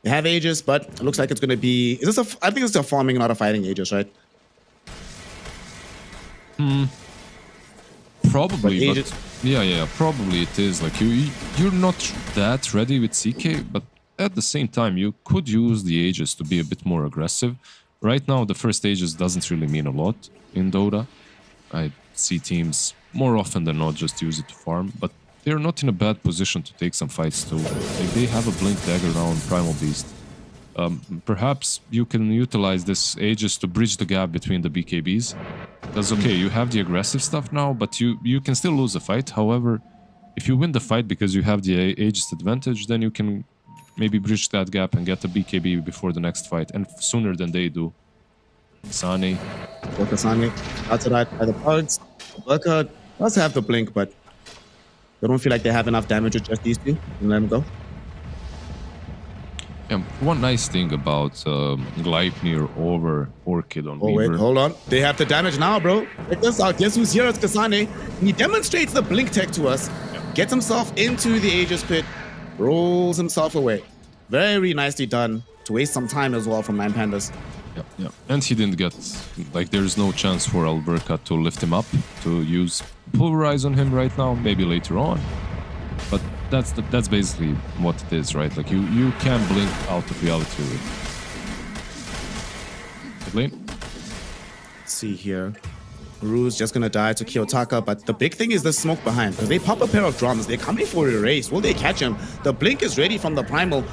They have Aegis, but it looks like it's going to be... Is this a... I think it's a farming, not a fighting Aegis, right? Probably, But but yeah, probably it is. Like you're not that ready with CK, but at the same time, you could use the Aegis to be a bit more aggressive. Right now, the first Aegis doesn't really mean a lot in Dota. I see teams more often than not just use it to farm, but they're not in a bad position to take some fights too. Like they have a Blink Dagger now on Primal Beast. Perhaps you can utilize this Aegis to bridge the gap between the BKBs. That's okay, you have the aggressive stuff now, but you can still lose the fight. However, if you win the fight because you have the Aegis advantage, then you can maybe bridge that gap and get the BKB before the next fight, and sooner than they do. Sane. Sane, outside by the bugs. Burka does have the blink, but I don't feel like they have enough damage with just these two. And let him go. Yeah, one nice thing about Gleipnir over Orchid on Oh, Weaver. wait, hold on. They have the damage now, bro. Check this out. Guess who's here? It's Kasane. He demonstrates the blink tech to us. Gets himself into the Aegis pit. Rolls himself away. Very nicely done. To waste some time as well from Nine Pandas. Yeah. And he didn't get... Like, there's no chance for Alberca to lift him up, to use Pulverize on him right now, maybe later on. But that's basically what it is, right? Like, you can blink out of reality with it. Lane? Let's see here. Ru's just gonna die to Kiyotaka, but the big thing is the smoke behind, because they pop a pair of drums. They're coming for a race. Will they catch him? The blink is ready from the primal,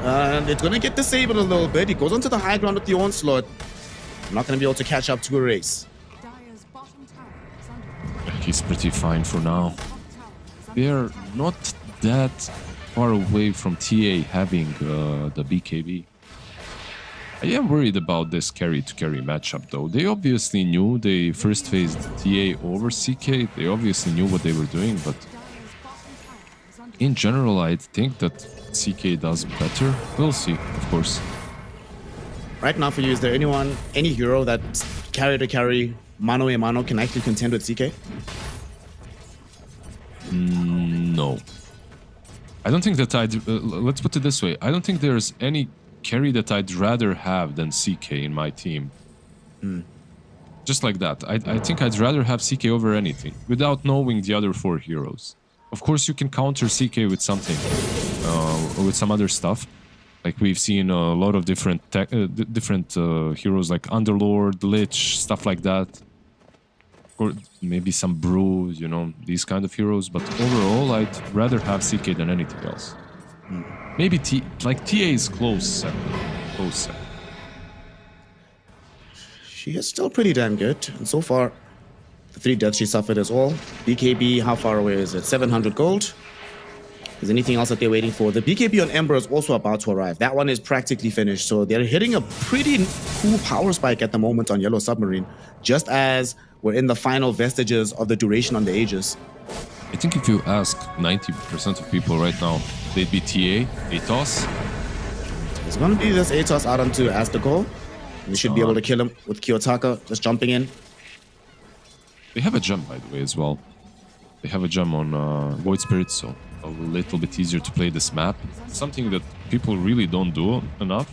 and it's gonna get disabled a little bit. He goes onto the high ground with the onslaught. Not gonna be able to catch up to a race. Dire's bottom tower is under attack. He's pretty fine for now. Top tower is under They're not that far away from TA having the BKB. I am worried about this carry-to-carry matchup, though. They obviously knew they first faced TA over CK. They obviously knew what they were doing, but Dire's bottom tower is under in general, I think that CK does better. We'll see, of course. Right now for you, is there any hero that carry to carry, mano a mano can actually contend with CK? No. I don't think that let's put it this way. I don't think there's any carry that I'd rather have than CK in my team. Just like that. I think I'd rather have CK over anything, without knowing the other four heroes. Of course, you can counter CK with something, with some other stuff. Like we've seen a lot of different heroes like Underlord, Lich, stuff like that. Or maybe some Brew, you know, these kind of heroes. But overall, I'd rather have CK than anything else. Maybe TA is close second. Close second. She is still pretty damn good. And so far, the 3 deaths she suffered as well. BKB, how far away is it? 700 gold. Is anything else that they're waiting for? The BKB on Ember is also about to arrive. That one is practically finished. So they're hitting a pretty cool power spike at the moment on Yellow Submarine. Just as we're in the final vestiges of the duration on the Aegis. I think if you ask 90% of people right now, they'd be TA, Atos. It's going to be this Atos out onto Azteko. You should be able to kill him with Kiyotaka just jumping in. They have a gem, by the way, as well. They have a gem on Void Spirit, so a little bit easier to play this map. Something that people really don't do enough.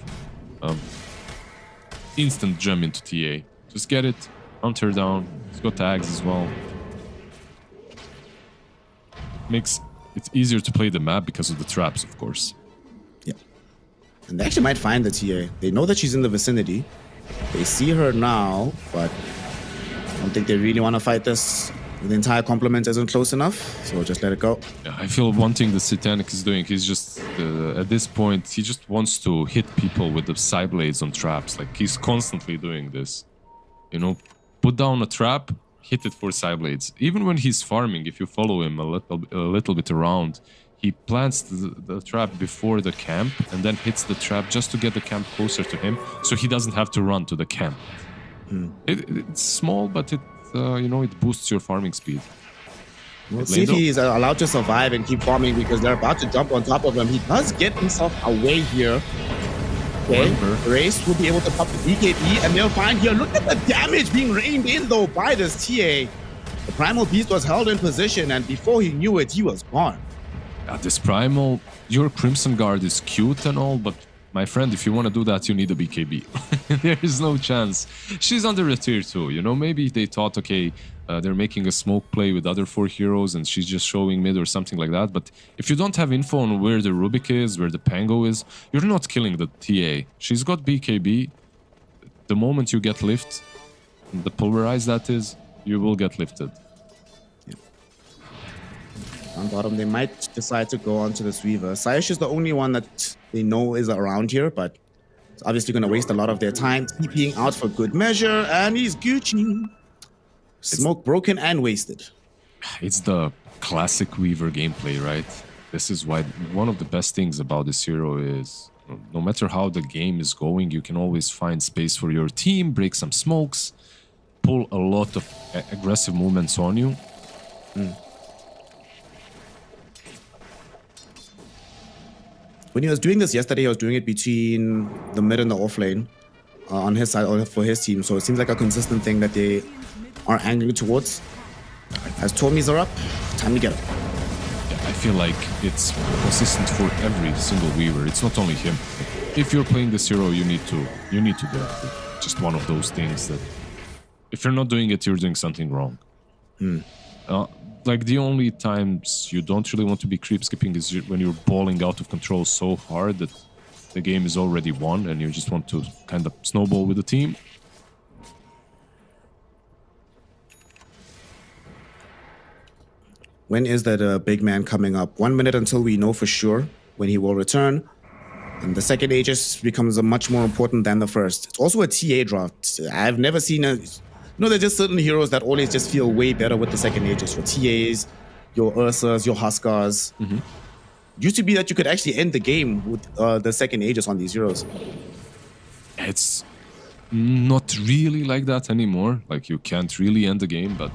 Instant gem into TA. Just get it, counter down. It's got tags as well. Makes it easier to play the map because of the traps, of course. Yeah. And they actually might find the TA. They know that she's in the vicinity. They see her now, but I don't think they really want to fight this. The entire complement isn't close enough, so just let it go. Yeah, I feel one thing the Satanic is doing, he's just, at this point, he just wants to hit people with the side blades on traps. Like, he's constantly doing this. You know, put down a trap, hit it for side blades. Even when he's farming, if you follow him a little bit around, he plants the trap before the camp and then hits the trap just to get the camp closer to him, so he doesn't have to run to the camp. It's small, but it you know, it boosts your farming speed. We'll see if he's allowed to survive and keep farming because they're about to jump on top of him. He does get himself away here. Okay, Race will be able to pop the BKB and they'll find here. Look at the damage being rained in though by this TA. The Primal Beast was held in position and before he knew it, he was gone. This Primal, your Crimson Guard is cute and all, but my friend, if you want to do that, you need a BKB. There is no chance. She's under a tier 2, you know? Maybe they thought, okay, they're making a smoke play with other 4 heroes and she's just showing mid or something like that. But if you don't have info on where the Rubik is, where the Pango is, you're not killing the TA. She's got BKB. The moment you get lift, the pulverized that is, you will get lifted. On bottom, they might decide to go onto the Weaver. Sayash is the only one that they know is around here, but it's obviously going to waste a lot of their time TPing out for good measure, and he's Gucci. Smoke broken and wasted. It's the classic Weaver gameplay, right? This is why one of the best things about this hero is no matter how the game is going, you can always find space for your team, break some smokes, pull a lot of aggressive movements on you. When he was doing this yesterday, he was doing it between the mid and the off lane on his side or for his team. So it seems like a consistent thing that they are angling towards. As Tomies are up, time to get up. Yeah, I feel like it's consistent for every single Weaver. It's not only him. If you're playing this hero, you need to get up. Just one of those things that if you're not doing it, you're doing something wrong. Like the only times you don't really want to be creep skipping is when you're balling out of control so hard that the game is already won and you just want to kind of snowball with the team. When is that big man coming up? 1 minute until we know for sure when he will return. And the second Aegis becomes much more important than the first. It's also a TA draft. I've never seen a... You know, there's just certain heroes that always just feel way better with the second Aegis. Your TAs, your Ursas, your Huskars. Used to be that you could actually end the game with the second Aegis on these heroes. It's not really like that anymore. Like, you can't really end the game, but...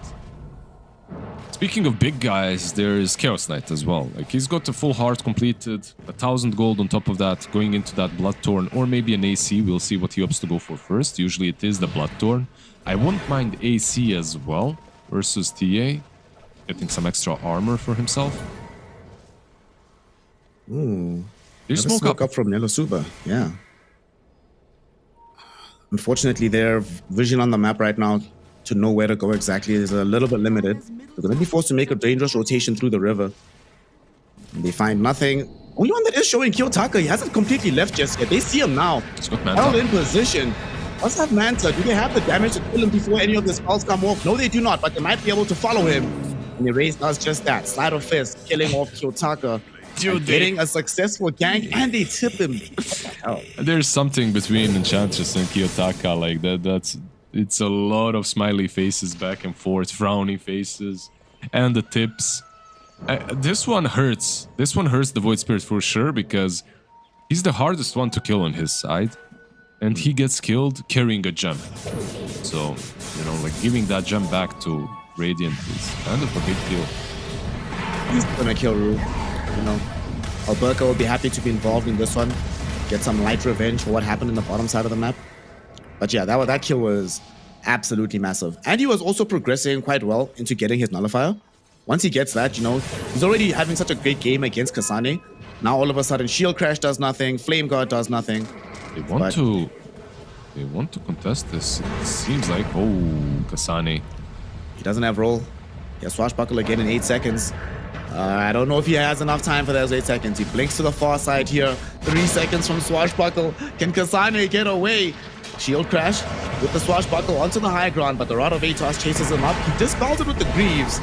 Speaking of big guys, there's Chaos Knight as well. Like, he's got a full heart completed, 1,000 gold on top of that, going into that Bloodthorn, or maybe an AC. We'll see what he opts to go for first. Usually it is the Bloodthorn. I wouldn't mind AC as well versus TA, getting some extra armor for himself. Ooh. There's smoke up from Yellow Suba, yeah. Unfortunately, their vision on the map right now to know where to go exactly is a little bit limited. They're going to be forced to make a dangerous rotation through the river. And they find nothing. Only one that is showing Kiyotaka. He hasn't completely left just yet. They see him now. Held in position. Must have Manta. Do they have the damage to kill him before any of the spells come off? No, they do not, but they might be able to follow him. And the race does just that. Slide of fist, killing off Kiyotaka. Getting a successful gank, and they tip him. What the hell? There's something between Enchantress and Kiyotaka like that. It's a lot of smiley faces back and forth, frowny faces, and the tips. This one hurts. This one hurts the Void Spirit for sure because he's the hardest one to kill on his side. And he gets killed carrying a gem. So, you know, like giving that gem back to Radiant is kind of a big deal. He's gonna kill Rue. You know, Alberca will be happy to be involved in this one. Get some light revenge for what happened in the bottom side of the map. But yeah, that kill was absolutely massive. And he was also progressing quite well into getting his nullifier. Once he gets that, you know, he's already having such a great game against Kasane. Now all of a sudden, Shield Crash does nothing, Flame Guard does nothing. They want to contest this. It seems like, oh, Kasane. He doesn't have roll. He has Swashbuckle again in 8 seconds. I don't know if he has enough time for those 8 seconds. He blinks to the far side here. 3 seconds from Swashbuckle. Can Kasane get away? Shield crash with the Swashbuckle onto the high ground, but the Rod of Atos chases him up. He dispels it with the Greaves.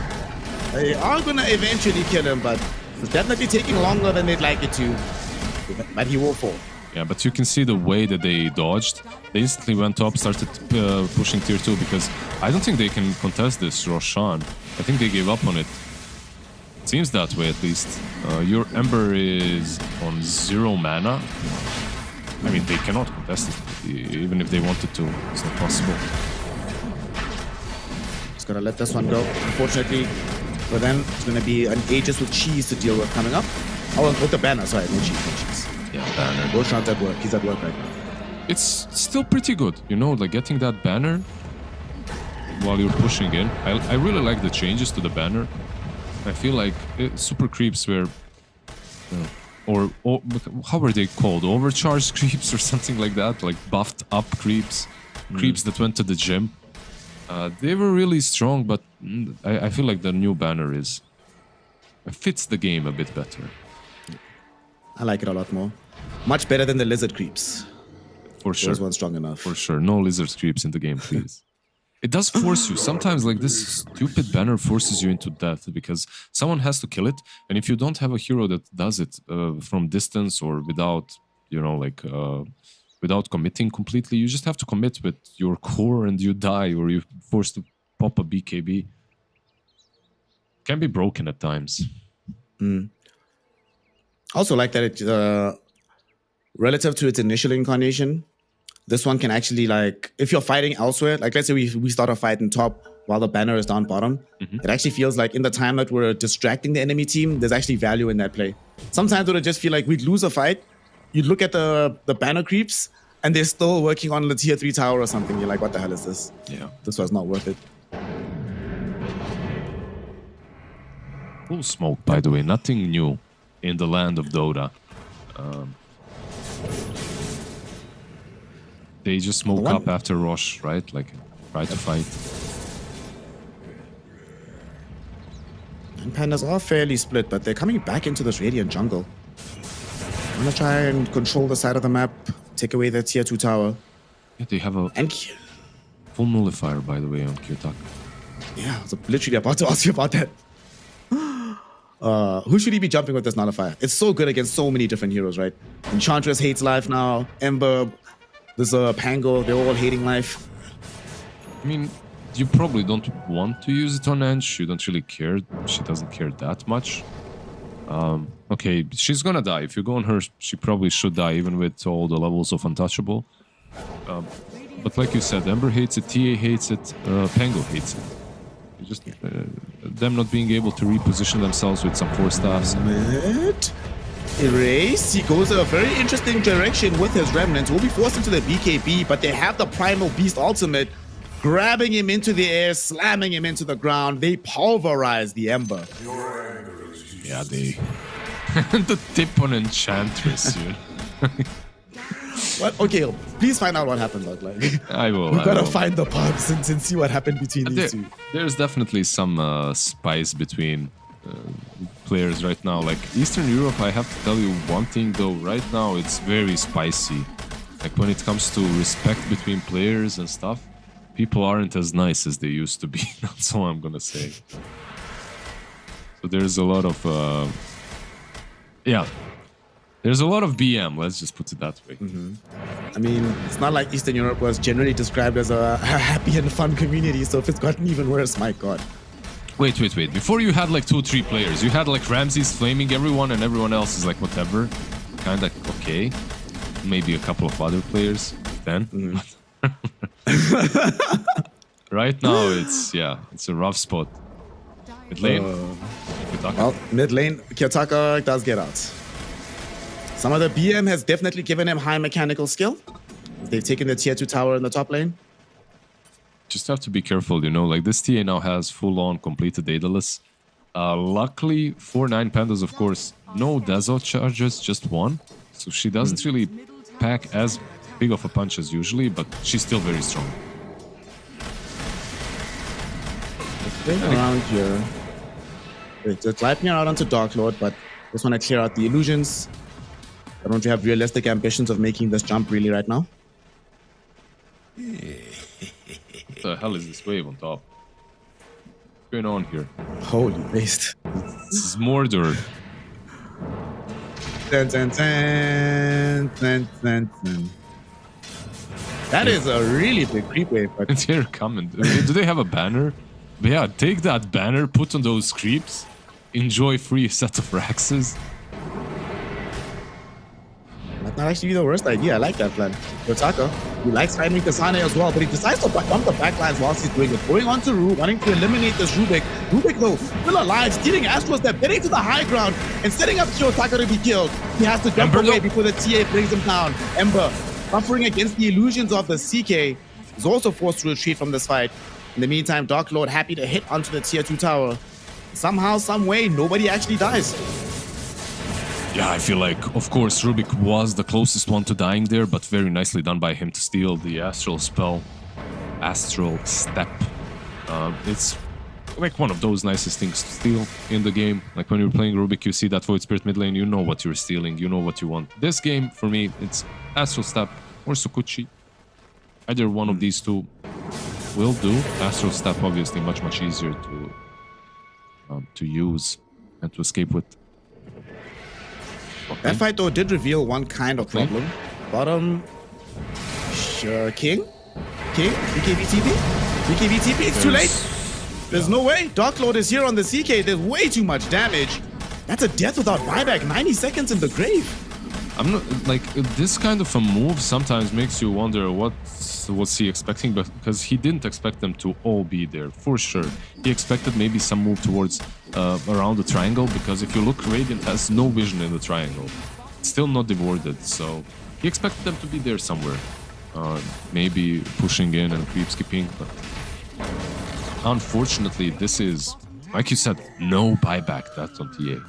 They are going to eventually kill him, but it's definitely taking longer than they'd like it to. But he will fall. Yeah, but you can see the way that they dodged. They instantly went up, started pushing tier 2 because I don't think they can contest this Roshan. I think they gave up on it. Seems that way at least. Your Ember is on 0 mana. I mean, they cannot contest it, even if they wanted to. It's not possible. Just gonna let this one go. Unfortunately, for them, it's gonna be an Aegis with cheese to deal with coming up. Oh, with the banner, sorry, no cheese. Yeah, banner. Roshan's at work. He's at work right now. It's still pretty good, you know, like getting that banner while you're pushing in. I really like the changes to the banner. I feel like super creeps were, or how were they called? Overcharged creeps or something like that, like buffed up creeps, creeps that went to the gym. They were really strong, but I feel like the new banner fits the game a bit better. I like it a lot more. Much better than the lizard creeps. For sure. Those ones strong enough. For sure. No lizard creeps in the game, please. It does force you. Sometimes, like, this stupid banner forces you into death because someone has to kill it. And if you don't have a hero that does it from distance or without, you know, like, without committing completely, you just have to commit with your core and you die or you're forced to pop a BKB. Can be broken at times. Also like that it, relative to its initial incarnation, this one can actually, like, if you're fighting elsewhere, like let's say we start a fight in top while the banner is down bottom, it actually feels like in the time that we're distracting the enemy team, there's actually value in that play. Sometimes it would just feel like we'd lose a fight, you'd look at the banner creeps, and they're still working on the tier 3 tower or something. You're like, what the hell is this? Yeah. This was not worth it. Full smoke, by the way. Nothing new in the land of Dota. They just smoke up after Rosh, right? Like, try to fight. And pandas are fairly split, but they're coming back into this Radiant jungle. I'm gonna try and control the side of the map, take away the tier 2 tower. Yeah, they have a full nullifier, by the way, on Kyotaka. Yeah, I was literally about to ask you about that. Who should he be jumping with this nullifier? It's so good against so many different heroes, right? Enchantress hates life now. Ember, there's Pango, they're all hating life. I mean, you probably don't want to use it on Ange. You don't really care. She doesn't care that much. Okay, she's gonna die. If you go on her, she probably should die, even with all the levels of Untouchable. But like you said, Ember hates it, TA hates it, Pango hates it. You just them not being able to reposition themselves with some 4 staffs. Erase. He goes a very interesting direction with his remnants. Will be forced into the BKB, but they have the Primal Beast ultimate, grabbing him into the air, slamming him into the ground. They pulverize the Ember. Yeah, they the tip on Enchantress, dude. What? Okay, please find out what happened, Doug. Like, I will. We gotta find the pubs and see what happened between these two. There's definitely some spice between players right now. Like Eastern Europe, I have to tell you one thing though. Right now, it's very spicy. Like when it comes to respect between players and stuff, people aren't as nice as they used to be. That's all I'm gonna say. So there's a lot of there's a lot of BM, let's just put it that way. I mean, it's not like Eastern Europe was generally described as a happy and fun community, so if it's gotten even worse, my god. Wait. Before you had like 2-3 players. You had like Ramses flaming everyone and everyone else is like whatever. Kinda okay. Maybe a couple of other players then. Right now, it's a rough spot. Mid lane. Well, mid lane, Kyotaka does get out. Some of the BM has definitely given him high mechanical skill. They've taken the tier 2 tower in the top lane. Just have to be careful, you know, like this TA now has full-on completed Daedalus. Luckily for 9 Pandas, of course, no Dazzle charges, just 1. So she doesn't really pack as big of a punch as usually, but she's still very strong. Around here. Just wipe me out onto Dark Lord, but just want to clear out the illusions. I don't have realistic ambitions of making this jump really right now. What the hell is this wave on top? What's going on here? Holy beast. This is Mordor. Dun, dun, dun, dun, dun, dun. That is a really big creep wave, but They're coming. Do they have a banner? Yeah, take that banner, put on those creeps, enjoy free set of Raxes. might not actually be the worst idea. I like that plan. Yotaka, he likes fighting Kasane as well, but he decides to bump the backlines whilst he's doing it. Going on to Ru, wanting to eliminate this Rubik. Rubik, though, still alive, stealing Astro Step, getting to the high ground, and setting up Yotaka to be killed. He has to jump Ember, away no. before the TA brings him down. Ember, buffering against the illusions of the CK, is also forced to retreat from this fight. In the meantime, Dark Lord happy to hit onto the tier 2 tower. Somehow, some way, nobody actually dies. Yeah, I feel like, of course, Rubik was the closest one to dying there, but very nicely done by him to steal the Astral Spell. Astral Step. It's like one of those nicest things to steal in the game. Like when you're playing Rubik, you see that Void Spirit mid lane, you know what you're stealing, you know what you want. This game, for me, it's Astral Step or Sukuchi. Either one of these two will do. Astral Step, obviously, much easier to use and to escape with. Okay. That fight, though, did reveal one kind of problem. Bottom... Sure, King? BKB TP? BKB TP? It's too late! There's no way. Dark Lord is here on the CK. There's way too much damage. That's a death without buyback. 90 seconds in the grave. I'm not like this kind of a move sometimes makes you wonder what's he expecting, but because he didn't expect them to all be there for sure. He expected maybe some move towards around the triangle, because if you look, Radiant has no vision in the triangle. It's still not dewarded, so he expected them to be there somewhere. Maybe pushing in and creep skipping, but unfortunately this is, like you said, no buyback. That's on TA.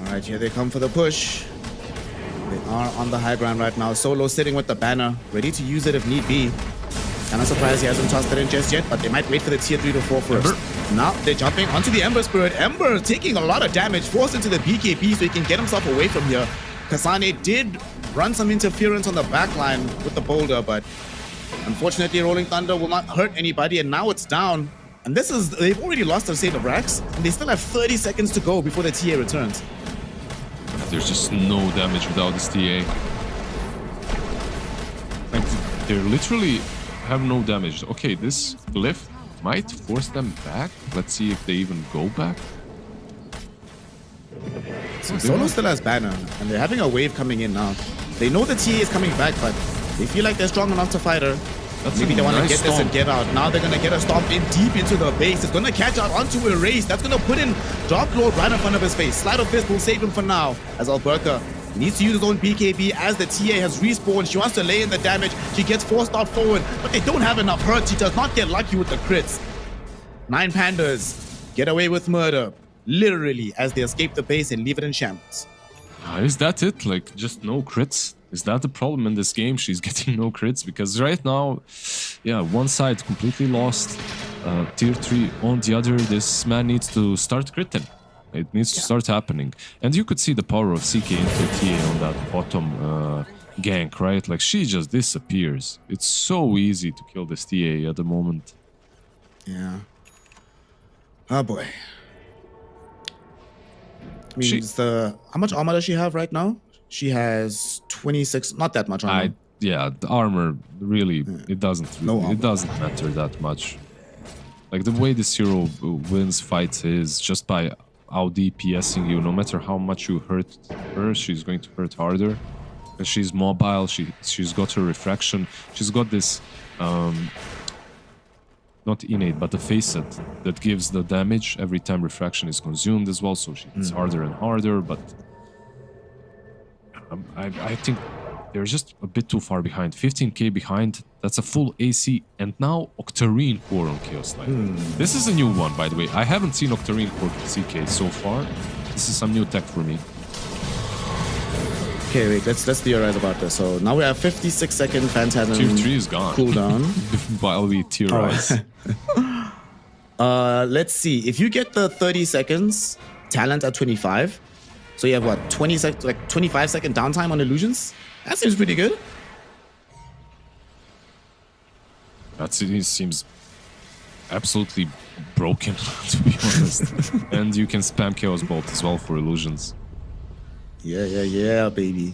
Alright, here they come for the push. They are on the high ground right now. Solo sitting with the banner, ready to use it if need be. Kinda surprised he hasn't tossed it in just yet, but they might wait for the tier 3 to 4 first. Ember. Now they're jumping onto the Ember Spirit. Ember taking a lot of damage, forced into the BKB so he can get himself away from here. Kasane did run some interference on the backline with the boulder, but unfortunately Rolling Thunder will not hurt anybody, and now it's down. And this is, they've already lost their state of Rax, and they still have 30 seconds to go before the TA returns. There's just no damage without this TA. Like, they literally have no damage. Okay, this glyph might force them back. Let's see if they even go back. Solo still has banner, and they're having a wave coming in now. They know the TA is coming back, but they feel like they're strong enough to fight her. Maybe they want to get this and get out. Now they're going to get a stomp in deep into the base. It's going to catch out onto Erase. That's going to put in Dark Lord right in front of his face. Slide of Fist will save him for now, as Alberca needs to use his own BKB as the TA has respawned. She wants to lay in the damage. She gets forced out forward, but they don't have enough hurt. She does not get lucky with the crits. 9 Pandas get away with murder, literally, as they escape the base and leave it in shambles. Is that it? Like, just no crits? Is that the problem in this game? She's getting no crits? Because right now, yeah, one side completely lost. Tier 3 on the other. This man needs to start critting. It needs to start happening. And you could see the power of CK into TA on that bottom gank, right? Like, she just disappears. It's so easy to kill this TA at the moment. Yeah. Oh boy. Means how much armor does she have right now? She has 26, not that much armor. Yeah, the armor really, it doesn't matter that much. Like, the way this hero wins fights is just by out DPSing you. No matter how much you hurt her, she's going to hurt harder. And she's mobile, she's got her refraction, she's got this not innate, but the facet that gives the damage every time refraction is consumed as well, so she hits harder and harder, but I think they're just a bit too far behind. 15k behind, that's a full AC, and now Octarine core on Chaos Line. This is a new one, by the way. I haven't seen Octarine core CK so far. This is some new tech for me. Okay, wait, let's theorize about this. So now we have 56-second Phantasm Tier 3 is gone. cooldown. While we theorize. Let's see. If you get the 30 seconds, talent at 25. So you have what, 25-second downtime on illusions? That seems pretty good. That seems absolutely broken, to be honest. And you can spam Chaos Bolt as well for illusions. Yeah, baby.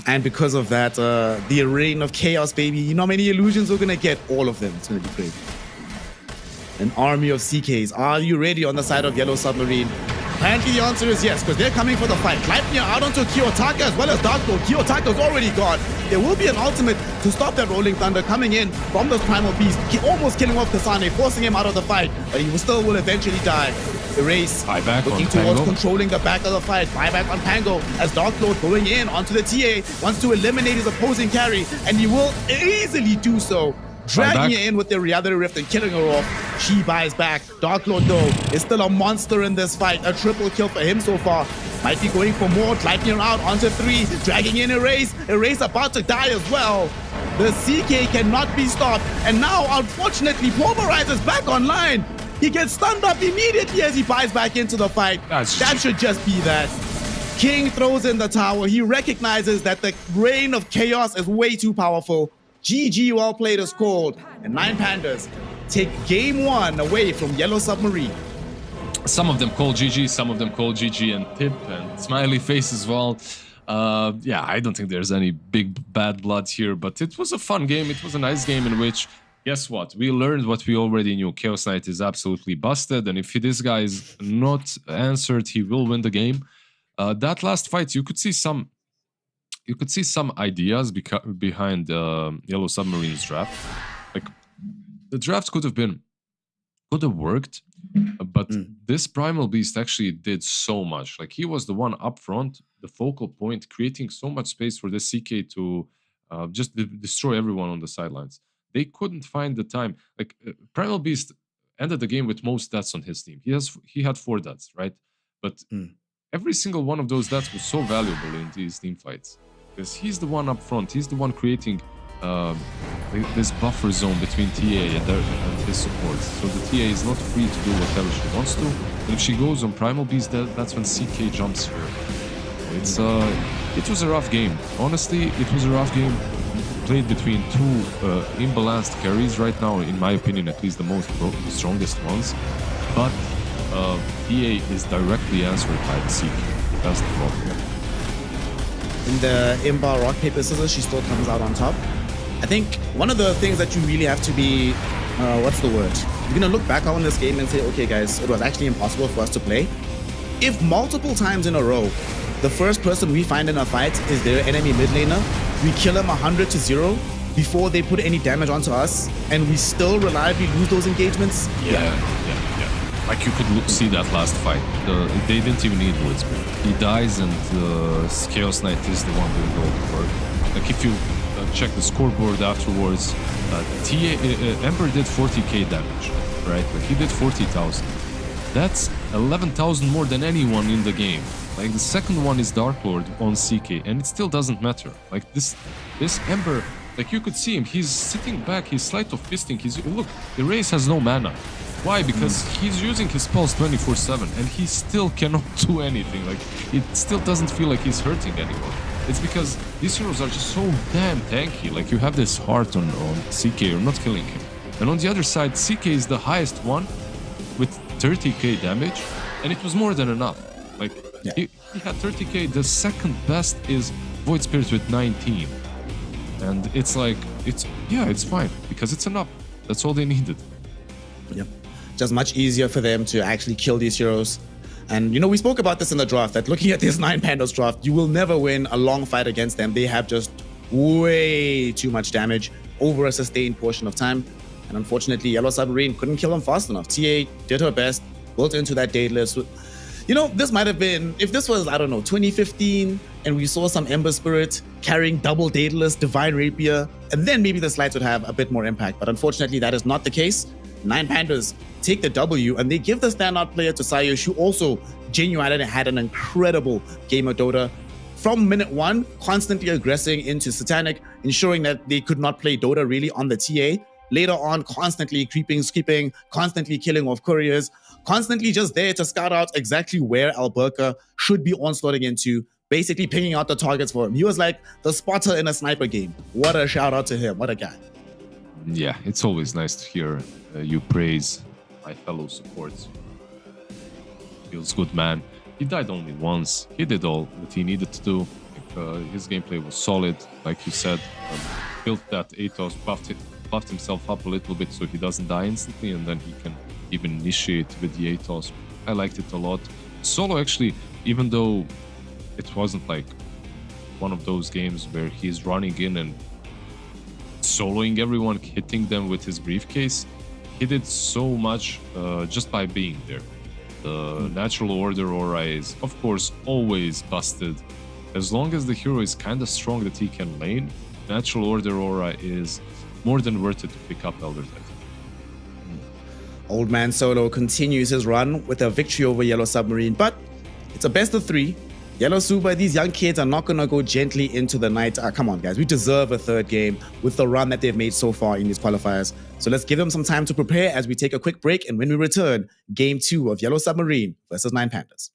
And because of that, the reign of chaos, baby. You know how many illusions we're gonna get? All of them. It's gonna be crazy. An army of CKs. Are you ready on the side of Yellow Submarine? Apparently the answer is yes, because they're coming for the fight. Lightning out onto Kiyotaka as well as Darkblow. Kiyotaka's already gone. There will be an ultimate to stop that Rolling Thunder coming in from those Primal Beasts, almost killing off Kasane, forcing him out of the fight, but he still will eventually die. Erase, Buyback looking on towards Pango. controlling the back of the fight. Buyback on Pango as Darkblow going in onto the TA, wants to eliminate his opposing carry, and he will easily do so. Dragging her in with the Reality Rift and killing her off. She buys back. Darklord, though, is still a monster in this fight. A triple kill for him so far. Might be going for more. Lightning out onto 3. Dragging in Erase. Erase about to die as well. The CK cannot be stopped. And now, unfortunately, Pulverize is back online. He gets stunned up immediately as he buys back into the fight. That should just be that. King throws in the towel. He recognizes that the reign of chaos is way too powerful. GG, well played is called, and 9 Pandas take game 1 away from Yellow Submarine. Some of them call GG, some of them call GG and Tip and Smiley Face as well. Yeah, I don't think there's any big bad blood here, but it was a fun game. It was a nice game in which, guess what? We learned what we already knew. Chaos Knight is absolutely busted, and if this guy is not answered, he will win the game. That last fight, you could see some ideas behind Yellow Submarine's draft. Like, the draft could have worked, but this Primal Beast actually did so much. Like, he was the one up front, the focal point, creating so much space for the CK to just destroy everyone on the sidelines. They couldn't find the time. Like, Primal Beast ended the game with most deaths on his team. He had 4 deaths, right? But every single one of those deaths was so valuable in these team fights. Because he's the one up front, he's the one creating this buffer zone between TA and his support. So the TA is not free to do whatever she wants to. And if she goes on Primal Beast, that's when CK jumps her. It was a rough game. Honestly, it was a rough game played between 2 imbalanced carries right now, in my opinion, at least the strongest ones. But TA is directly answered by the CK. That's the problem. In the Imba Rock, Paper, Scissors, she still comes out on top. I think one of the things that you really have to be, what's the word? You're going to look back on this game and say, okay, guys, it was actually impossible for us to play. If multiple times in a row, the first person we find in a fight is their enemy mid laner, we kill them 100-0 before they put any damage onto us, and we still reliably lose those engagements. Yeah. Like, you could see that last fight. They didn't even need Blitzball. He dies and Chaos Knight is the one doing all the work. Like, if you check the scoreboard afterwards, Ember did 40k damage, right? Like, he did 40,000. That's 11,000 more than anyone in the game. Like, the second one is Darklord on CK, and it still doesn't matter. Like, this Ember, like, you could see him. He's sitting back, he's sleight of fisting. Look, Erase has no mana. Why? Because he's using his spells 24/7 and he still cannot do anything. Like, it still doesn't feel like he's hurting anyone. It's because these heroes are just so damn tanky. Like, you have this heart on CK, you're not killing him. And on the other side, CK is the highest one with 30k damage, and it was more than enough. Like, he had 30k. The second best is Void Spirit with 19. And it's like, it's fine, because it's enough. That's all they needed. Yep. Just much easier for them to actually kill these heroes. And, you know, we spoke about this in the draft, that looking at this 9 Pandas draft, you will never win a long fight against them. They have just way too much damage over a sustained portion of time. And unfortunately, Yellow Submarine couldn't kill them fast enough. TA did her best, built into that Daedalus. You know, this might have been, if this was, I don't know, 2015, and we saw some Ember Spirit carrying double Daedalus, Divine Rapier, and then maybe the slides would have a bit more impact. But unfortunately, that is not the case. 9 Pandas take the W, and they give the standout player to Sayush, who also genuinely had an incredible game of Dota. From minute 1, constantly aggressing into Satanic, ensuring that they could not play Dota really on the TA. later on constantly creeping, constantly killing off couriers, constantly just there to scout out exactly where Alberca should be onslaughting into, basically picking out the targets for him. He was like the spotter in a sniper game. What a shout out to him. What a guy. Yeah, it's always nice to hear you praise my fellow supports. Feels good, man. He died only once. He did all that he needed to do. His gameplay was solid, like you said. Built that Atos, buffed himself up a little bit so he doesn't die instantly, and then he can even initiate with the Atos. I liked it a lot. Solo, actually, even though it wasn't like one of those games where he's running in and soloing everyone, hitting them with his briefcase, he did so much just by being there. The natural order aura is, of course, always busted. As long as the hero is kind of strong that he can lane, natural order aura is more than worth it to pick up Elder Titan. Old Man Solo continues his run with a victory over Yellow Submarine, but it's a best of 3. Yellow Super, these young kids are not going to go gently into the night. Come on, guys. We deserve a third game with the run that they've made so far in these qualifiers. So let's give them some time to prepare as we take a quick break. And when we return, Game 2 of Yellow Submarine versus Nine Pandas.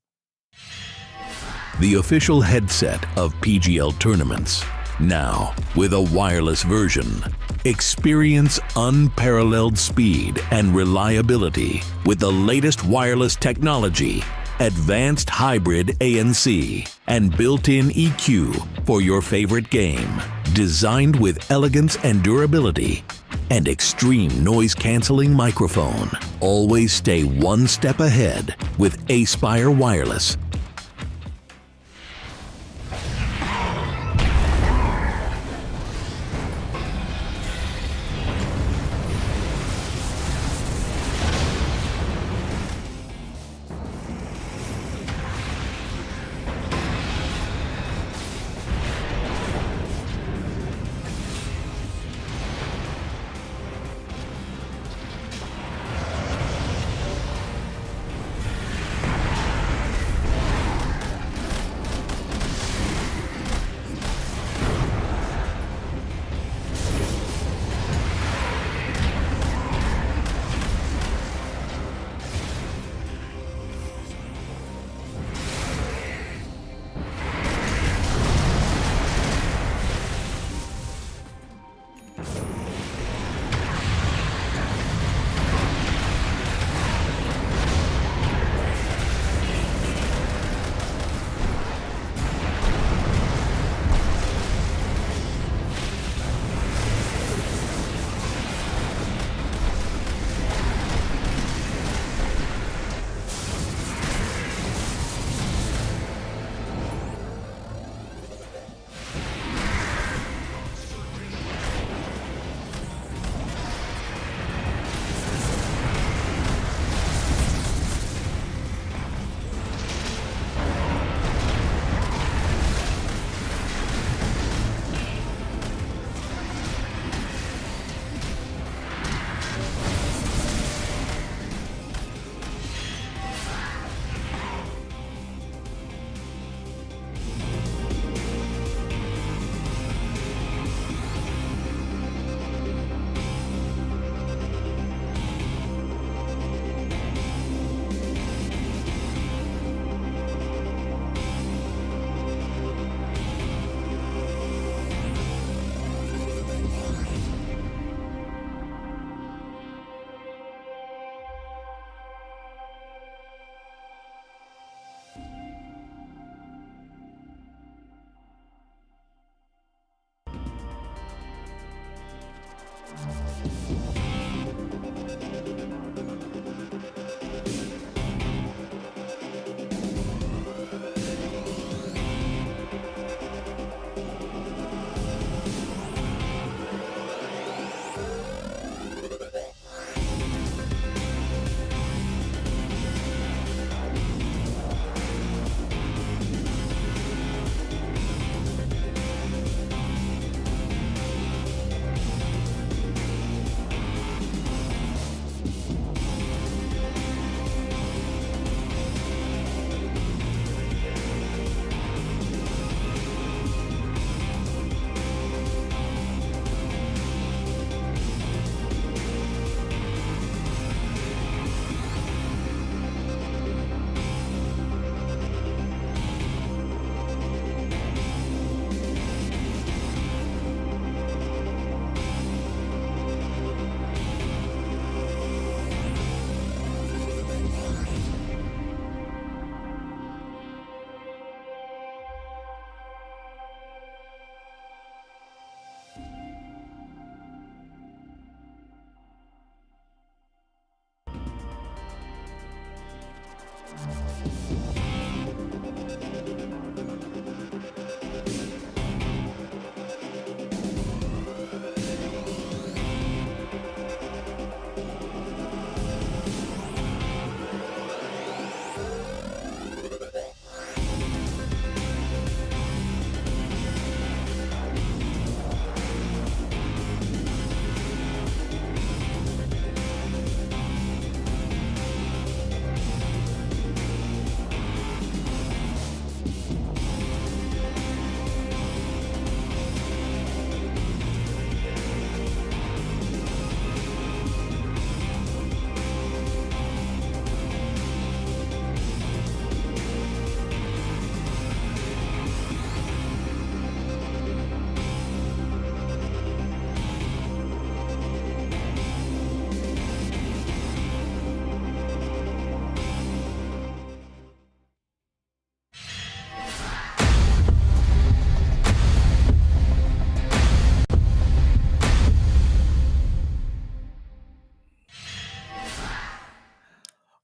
The official headset of PGL tournaments. Now, with a wireless version. Experience unparalleled speed and reliability with the latest wireless technology, advanced hybrid ANC, and built-in EQ for your favorite game. Designed with elegance and durability, and extreme noise-canceling microphone. Always stay one step ahead with Aspire Wireless.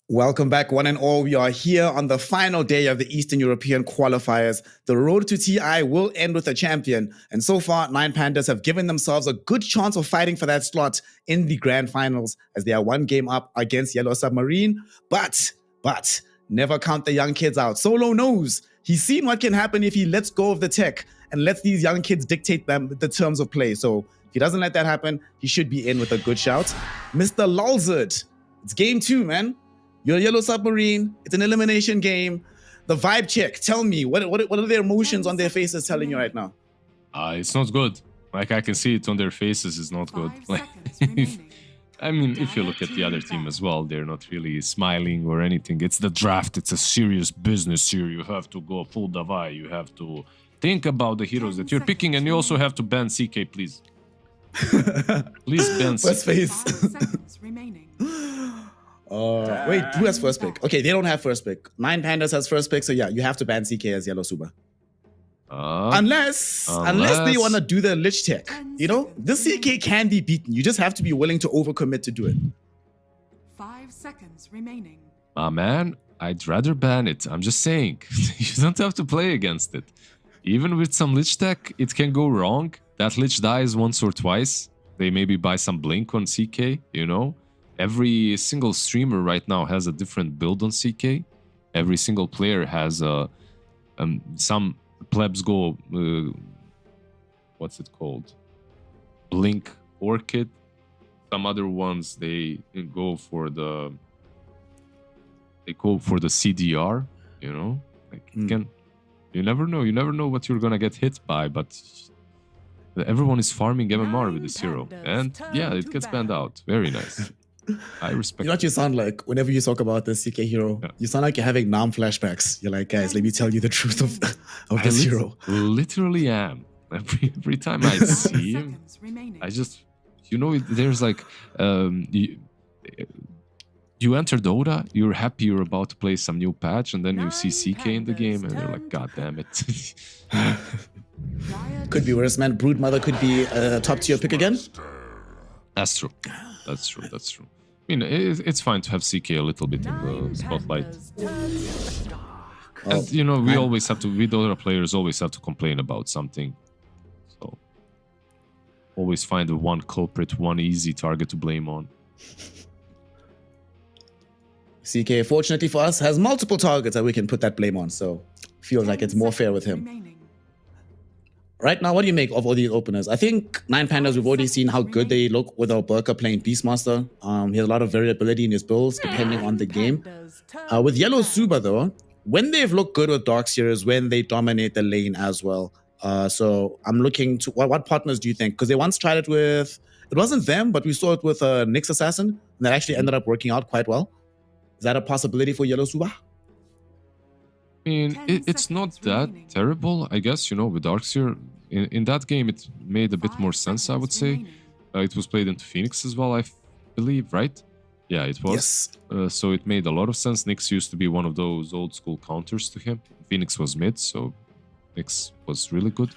Welcome back, one and all. We are here on the final day of the Eastern European qualifiers. The road to TI will end with a champion. And so far, Nine Pandas have given themselves a good chance of fighting for that slot in the grand finals as they are one game up against Yellow Submarine. But, never count the young kids out. Solo knows. He's seen what can happen if he lets go of the tech and lets these young kids dictate them the terms of play. So if he doesn't let that happen, he should be in with a good shout. Mr. Lulzard, it's game 2, man. You're a Yellow Submarine. It's an elimination game. The vibe check. Tell me, what are their emotions on their faces telling you right now? It's not good. Like, I can see it on their faces. It's not good. 5 seconds remaining. I mean, if you look at the other team as well, they're not really smiling or anything. It's the draft. It's a serious business here. You have to go full davai. You have to think about the heroes that you're picking, and you also have to ban CK, please. Please ban First CK. face. 5 seconds remaining. Wait, who has first pick? Okay, they don't have first pick. Nine Pandas has first pick, so yeah, you have to ban CK as Yellow Suba. Unless they want to do the Lich tech. You know, this CK can be beaten. You just have to be willing to overcommit to do it. 5 seconds remaining. Man, I'd rather ban it. I'm just saying. You don't have to play against it. Even with some Lich tech, it can go wrong. That Lich dies once or twice. They maybe buy some Blink on CK, you know? Every single streamer right now has a different build on CK. Every single player has some plebs go, what's it called? Blink Orchid. Some other ones, they go for the CDR, you know? Like, you never know what you're gonna get hit by, but everyone is farming MMR with this hero. And yeah, it gets banned out. Very nice. I respect. You know what you sound like whenever you talk about this CK hero? Yeah. You sound like you're having Nam flashbacks. You're like, guys, let me tell you the truth of this hero. Literally am. Every time I see him, I just, you know, there's like, you enter Dota, you're happy you're about to play some new patch, and then you see CK in the game, and you're like, God damn it. Could be worse, man. Broodmother could be a top tier pick again. That's true. That's true. I mean, it's fine to have CK a little bit in the spotlight. And, you know, we Dota players always have to complain about something. So, always find one culprit, one easy target to blame on. CK, fortunately for us, has multiple targets that we can put that blame on. So, feels like it's more fair with him. Right now, what do you make of all these openers? I think Nine Pandas, we've already seen how good they look with Alberca playing Beastmaster. He has a lot of variability in his builds depending on the game. With Yellow Suba, though, when they've looked good with Darkseer is when they dominate the lane as well. So I'm looking to what partners do you think? Because they once tried it with, it wasn't them, but we saw it with Nyx Assassin, and that actually ended up working out quite well. Is that a possibility for Yellow Suba? I mean, it's not that terrible, I guess, you know, with Darkseer. In that game, it made a bit more sense, I would say. It was played into Phoenix as well, I believe, right? Yeah, it was. Yes. So it made a lot of sense. Nyx used to be one of those old school counters to him. Phoenix was mid, so Nyx was really good.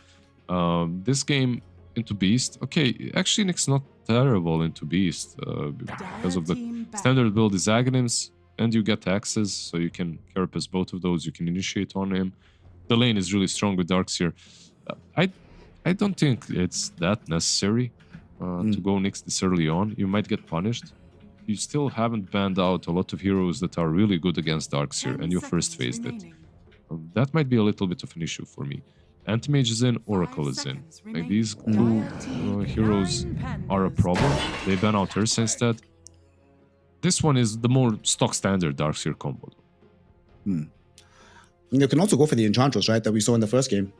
This game into Beast, okay, actually Nyx not terrible into Beast because of the standard build is Aghanims, and you get axes, so you can carapace both of those, you can initiate on him. The lane is really strong with Darkseer. I don't think it's that necessary to go Nyx this early on. You might get punished. You still haven't banned out a lot of heroes that are really good against Darkseer, and you first faced it. That might be a little bit of an issue for me. Anti-Mage is in, Oracle is in. Like, these two heroes are a problem. They ban out Ursa instead. This one is the more stock standard Darkseer combo. You can also go for the Enchantress, right, that we saw in the first game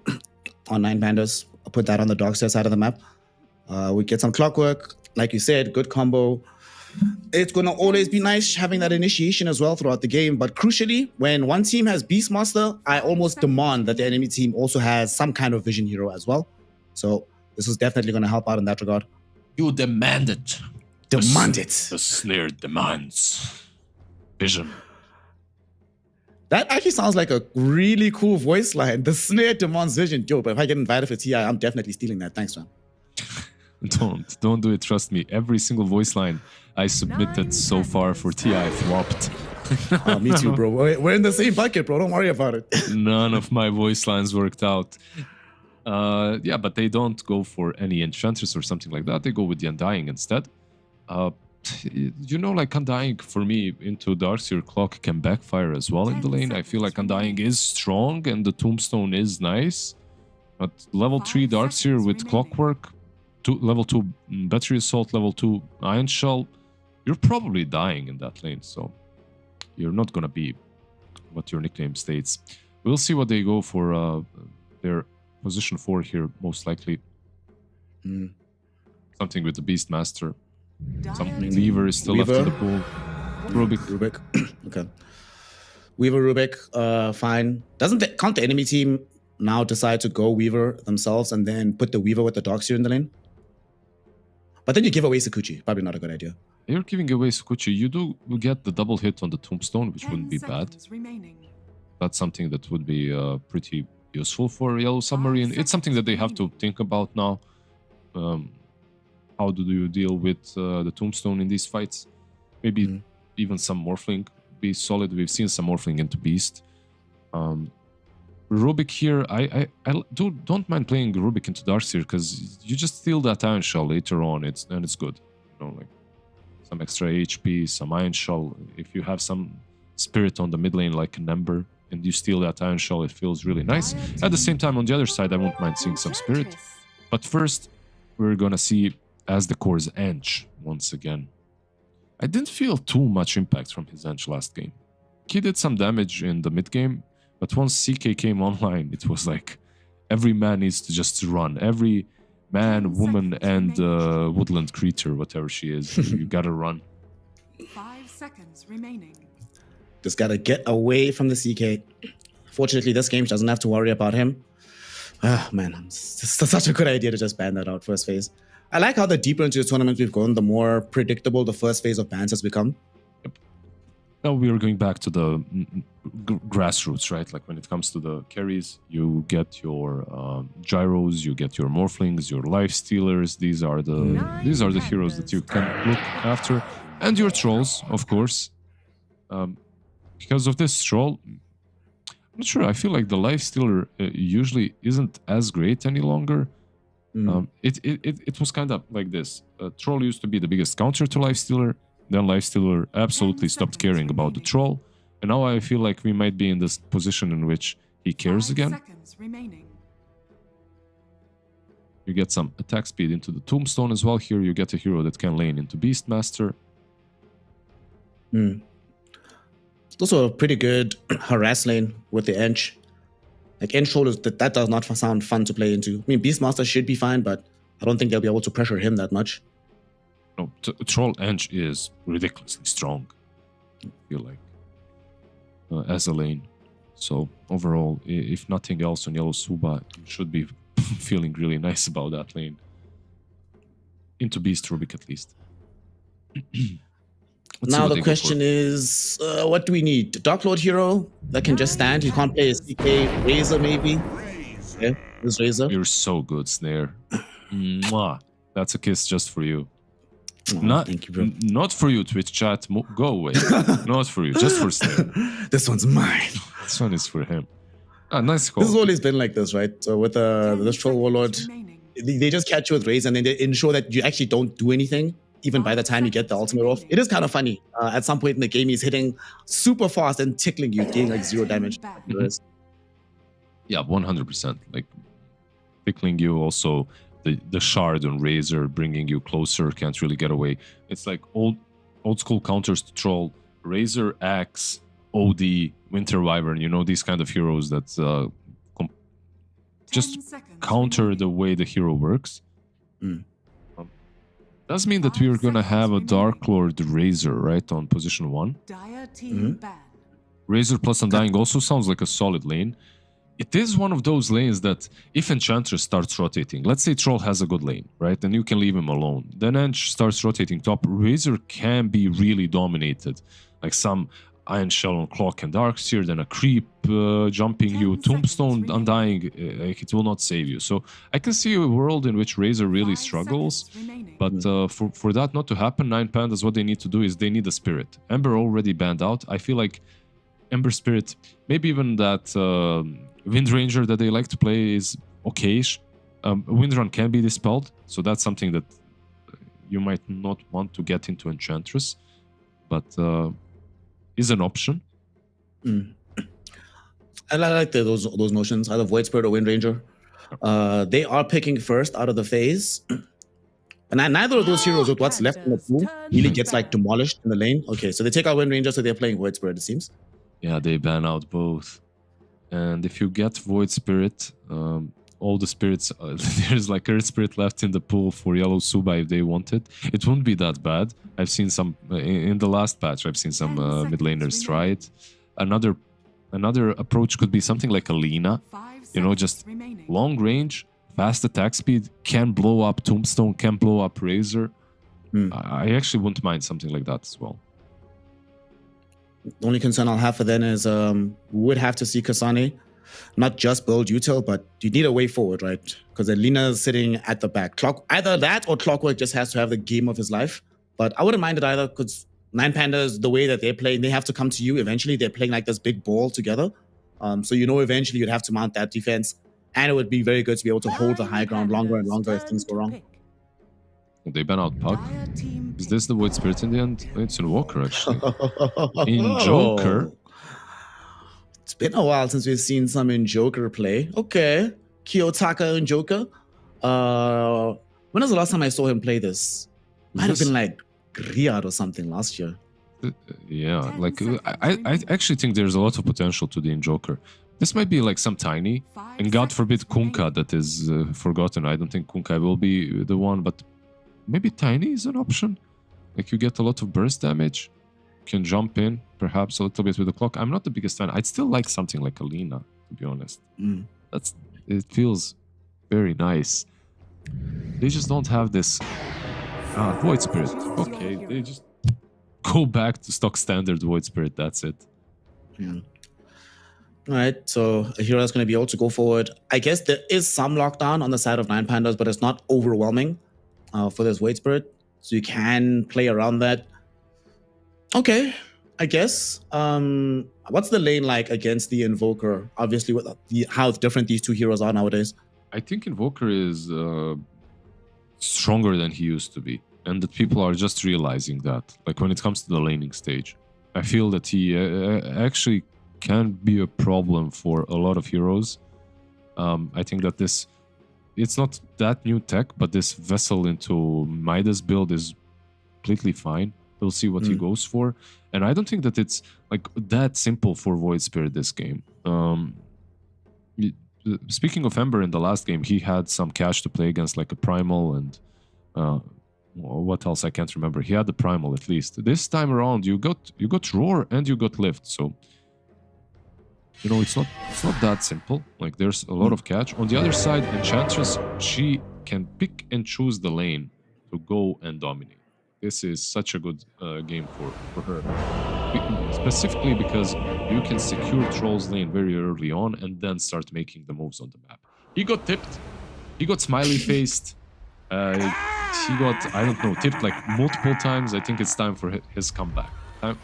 on Nine Pandas. I'll put that on the Darkseer side of the map. We get some clockwork. Like you said, good combo. It's going to always be nice having that initiation as well throughout the game. But crucially, when one team has Beastmaster, I almost demand that the enemy team also has some kind of vision hero as well. So this is definitely going to help out in that regard. You demand it. Demand it. The snare demands vision. That actually sounds like a really cool voice line. The snare demands vision. Yo, but if I get invited for TI, I'm definitely stealing that. Thanks, man. Don't do it. Trust me. Every single voice line I submitted so far for TI flopped. Me too, bro. We're in the same bucket, bro. Don't worry about it. None of my voice lines worked out. Yeah, but they don't go for any Enchantress or something like that. They go with the Undying instead. You know, like Undying for me into Darkseer Clock can backfire as well in the lane. I feel like Undying is strong and the Tombstone is nice. But level 3 Darkseer with Clockwork, level 2 Battery Assault, level 2 Iron Shell, you're probably dying in that lane. So you're not gonna be what your nickname states. We'll see what they go for their position 4 here, most likely. Something with the Beastmaster. Some Weaver is still left in the pool. Rubik. Okay. Weaver, Rubik, fine. Can't the enemy team now decide to go Weaver themselves and then put the Weaver with the Darkseer in the lane? But then you give away Sakuchi. Probably not a good idea. You're giving away Sakuchi. You do get the double hit on the Tombstone, which wouldn't be bad. That's something that would be pretty useful for Yellow Submarine. It's something that they have to think about now. How do you deal with the Tombstone in these fights? Maybe even some Morphling be solid. We've seen some Morphling into Beast. Rubik here, I don't mind playing Rubik into Darkseer because you just steal that Iron Shell later on. It's good. You know, like some extra HP, some Iron Shell. If you have some Spirit on the mid lane like an Ember and you steal that Iron Shell, it feels really nice. At the same time, on the other side, I won't mind seeing some Spirit. But first, we're gonna see as the core's Ench once again. I didn't feel too much impact from his Ench last game. He did some damage in the mid game, but once CK came online, it was like every man needs to just run. Every man, woman, and woodland creature, whatever she is, you gotta run. 5 seconds remaining. Just gotta get away from the CK. Fortunately, this game doesn't have to worry about him. Ah, man, it's such a good idea to just ban that out first phase. I like how the deeper into the tournament we've gone, the more predictable the first phase of bans has become. Yep. Now we are going back to the grassroots, right? Like when it comes to the carries, you get your gyros, you get your morphlings, your life stealers. These are the heroes that you can look after, and your trolls, of course. Because of this troll, I'm not sure. I feel like the life stealer usually isn't as great any longer. It was kind of like this. Troll used to be the biggest counter to Lifestealer. Then Lifestealer absolutely stopped caring about the troll. And now I feel like we might be in this position in which he cares again. You get some attack speed into the Tombstone as well. Here you get a hero that can lane into Beastmaster. It's also a pretty good harass lane with the Ench. Like, Ench Troll, that does not sound fun to play into. I mean, Beastmaster should be fine, but I don't think they'll be able to pressure him that much. No, Troll Ench is ridiculously strong, I feel like, as a lane. So, overall, if nothing else on Yellow Suba, you should be feeling really nice about that lane. Into Beast Rubik, at least. Now the question is, what do we need? Dark Lord hero that can just stand? You can't play a CK Razor, maybe? Yeah, this Razor. You're so good, Snare. Mwah. That's a kiss just for you. Oh, thank you, bro. Not for you, Twitch chat. Go away. Not for you, just for Snare. This one's mine. This one is for him. Ah, nice call. This has always been like this, right? So with this Troll Warlord, they just catch you with Razor and then they ensure that you actually don't do anything. Even by the time you get the ultimate off. It is kind of funny. At some point in the game, he's hitting super fast and tickling you, getting like 0 damage. Yeah, 100%. Like, tickling you, also the shard on Razor, bringing you closer, can't really get away. It's like old school counters to Troll. Razor, Axe, OD, Winter Wyvern, you know, these kind of heroes that just counter the way the hero works. Does mean that we are gonna have a Dark Lord Razor, right, on position 1. Razor plus Undying also sounds like a solid lane. It is one of those lanes that if Enchantress starts rotating, let's say Troll has a good lane, right, and you can leave him alone. Then Ench starts rotating top, Razor can be really dominated. Like some Iron Shell on Clock and Darkseer, then a creep jumping 10 you, seconds Tombstone remaining. undying, like it will not save you. So I can see a world in which Razor really 5 struggles, seconds remaining. but for that not to happen, 9 Pandas, what they need to do is they need a Spirit. Ember already banned out. I feel like Ember Spirit, maybe even that Wind Ranger that they like to play is okayish. Windrun can be dispelled, so that's something that you might not want to get into Enchantress, but is an option. And I like those notions, either Void Spirit or Wind Ranger. They are picking first out of the phase. And neither of those heroes with what's left in the pool really gets like demolished in the lane. Okay, so they take out Wind Ranger, so they're playing Void Spirit, it seems. Yeah, they ban out both. And if you get Void Spirit, all the spirits, there's like Earth Spirit left in the pool for Yellow Suba if they want it. It wouldn't be that bad. I've seen some, in the last patch, I've seen some mid laners try it. Another approach could be something like a Lina. 5 You know, seconds just remaining. long range, fast attack speed, can blow up Tombstone, can blow up Razor. I actually wouldn't mind something like that as well. The only concern I'll have for then is we would have to see Kasane not just build util, but you need a way forward, right? Because Lina's sitting at the back. Either that or Clockwork just has to have the game of his life. But I wouldn't mind it either, because 9 Pandas, the way that they're playing, they have to come to you eventually. They're playing like this big ball together. So you know eventually you'd have to mount that defense. And it would be very good to be able to hold the high ground longer and longer if things go wrong. They ban out Pug. Dire team Is this the Void Spirit in the end? It's in Walker, actually. In Joker. It's been a while since we've seen some in Joker play. Okay. Kiyotaka in Joker. When was the last time I saw him play this? Might have been like Riyadh or something last year. Yeah, like I actually think there's a lot of potential to the Joker. This might be like some tiny, and God forbid Kunkka that is forgotten. I don't think Kunkka will be the one, but maybe tiny is an option. Like you get a lot of burst damage, can jump in perhaps a little bit with the clock. I'm not the biggest fan. I'd still like something like Alina, to be honest. It feels very nice. They just don't have this Void Spirit. Okay, they just go back to stock standard Void Spirit. That's it. Yeah. All right, so a hero that's going to be able to go forward. I guess there is some lockdown on the side of 9 Pandas, but it's not overwhelming for this Void Spirit. So you can play around that. Okay, I guess. What's the lane like against the Invoker? Obviously, with how different these two heroes are nowadays. I think Invoker is stronger than he used to be, and that people are just realizing that. Like when it comes to the laning stage, I feel that he actually can be a problem for a lot of heroes. I think that it's not that new tech, but this Vessel into Midas build is completely fine. We'll see what he goes for. And I don't think that it's like that simple for Void Spirit this game. Speaking of Ember, in the last game, he had some cash to play against like a Primal and what else I can't remember. He had the Primal at least. This time around, you got Roar and you got Lift. So you know, it's not that simple. Like there's a lot of catch. On the other side, Enchantress, she can pick and choose the lane to go and dominate. This is such a good game for her. Specifically because you can secure Troll's lane very early on and then start making the moves on the map. He got tipped. He got smiley faced. He got, I don't know, tipped like multiple times. I think it's time for his comeback.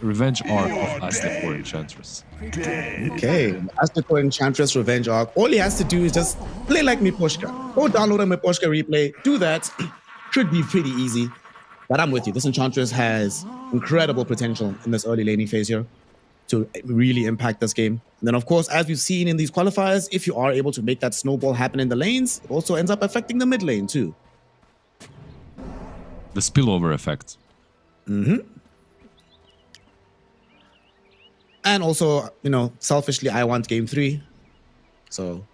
Revenge arc of Aztec or Enchantress. Okay, Aztec or Enchantress Revenge arc. All he has to do is just play like Miposhka. Go download a Miposhka replay. Do that. Should be pretty easy. But I'm with you. This Enchantress has incredible potential in this early laning phase here to really impact this game. And then, of course, as we've seen in these qualifiers, if you are able to make that snowball happen in the lanes, it also ends up affecting the mid lane too. The spillover effect. And also, you know, selfishly, I want game 3. So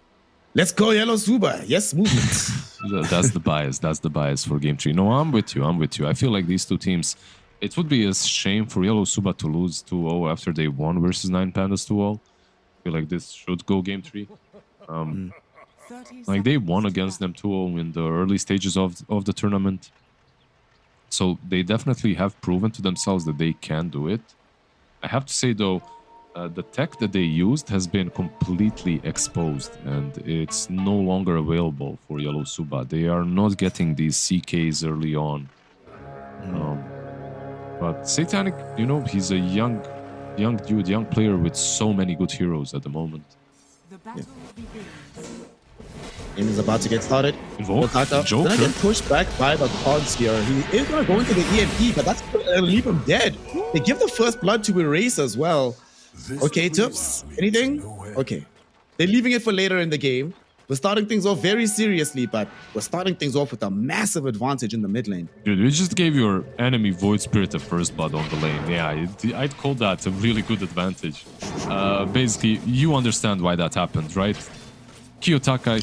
let's go, Yellow Suba. Yes, movement. That's the bias. That's the bias for game 3. No, I'm with you. I feel like these two teams, it would be a shame for Yellow Suba to lose 2-0 after they won versus 9 Pandas 2-0. I feel like this should go game 3. Like they won against them 2-0 in the early stages of the tournament. So they definitely have proven to themselves that they can do it. I have to say though, the tech that they used has been completely exposed and it's no longer available for Yellow Suba. They are not getting these CKs early on. But Satanic, you know, he's a young dude, young player with so many good heroes at the moment. The battle begins. Game is about to get started. Invoke, Otaka Joker. gonna get pushed back by the Cogs here. He is gonna go into the EMP, but that's gonna leave him dead. They give the first blood to Erase as well. Okay, Tips, anything? Okay. They're leaving it for later in the game. We're starting things off very seriously, but we're starting things off with a massive advantage in the mid lane. Dude, you just gave your enemy Void Spirit a first blood on the lane. Yeah, I'd call that a really good advantage. Basically, you understand why that happened, right? Kiyotaka,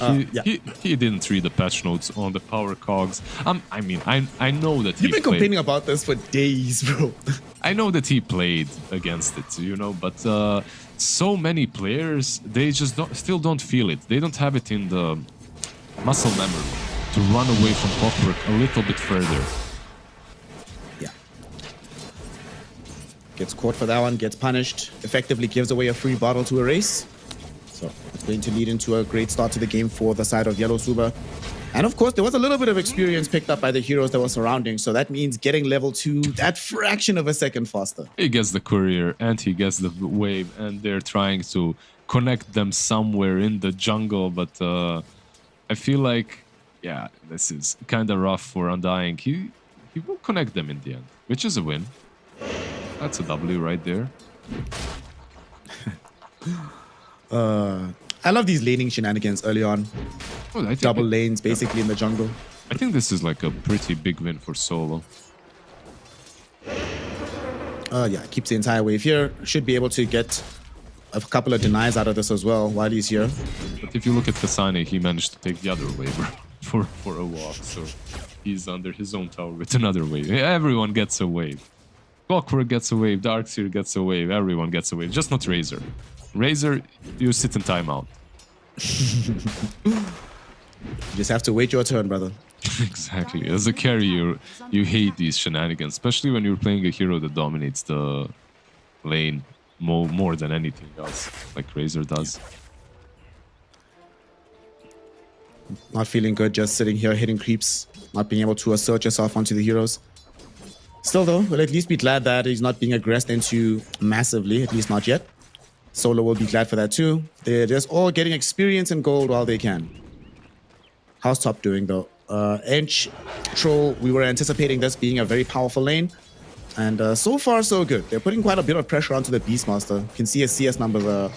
he didn't read the patch notes on the power cogs. I mean, I know that You've been complaining about this for days, bro. I know that he played against it, you know, but so many players, they just still don't feel it. They don't have it in the muscle memory to run away from Clockwork a little bit further. Yeah. Gets caught for that one, gets punished, effectively gives away a free bottle to Erase. So it's going to lead into a great start to the game for the side of Yellow Suba. And of course, there was a little bit of experience picked up by the heroes that were surrounding. So that means getting level 2 that fraction of a second faster. He gets the courier and he gets the wave, and they're trying to connect them somewhere in the jungle. But I feel like, yeah, this is kind of rough for Undying. He will connect them in the end, which is a win. That's a W right there. I love these laning shenanigans early on. Well, I think Double lanes basically in the jungle. I think this is like a pretty big win for Solo. Yeah, keeps the entire wave here. Should be able to get a couple of denies out of this as well while he's here. But if you look at Kasane, he managed to take the other wave for a walk. So he's under his own tower with another wave. Everyone gets a wave. Clockwork gets a wave, Darkseer gets a wave, everyone gets a wave. Just not Razor. Razor, you sit in timeout. You just have to wait your turn, brother. Exactly. As a carrier, you hate these shenanigans, especially when you're playing a hero that dominates the lane more than anything else, like Razor does. Not feeling good, just sitting here hitting creeps, not being able to assert yourself onto the heroes. Still though, we'll at least be glad that he's not being aggressed into massively, at least not yet. Solo will be glad for that too. They're just all getting experience and gold while they can. How's top doing though? Ench, Troll, we were anticipating this being a very powerful lane. And so far so good. They're putting quite a bit of pressure onto the Beastmaster. You can see his CS numbers are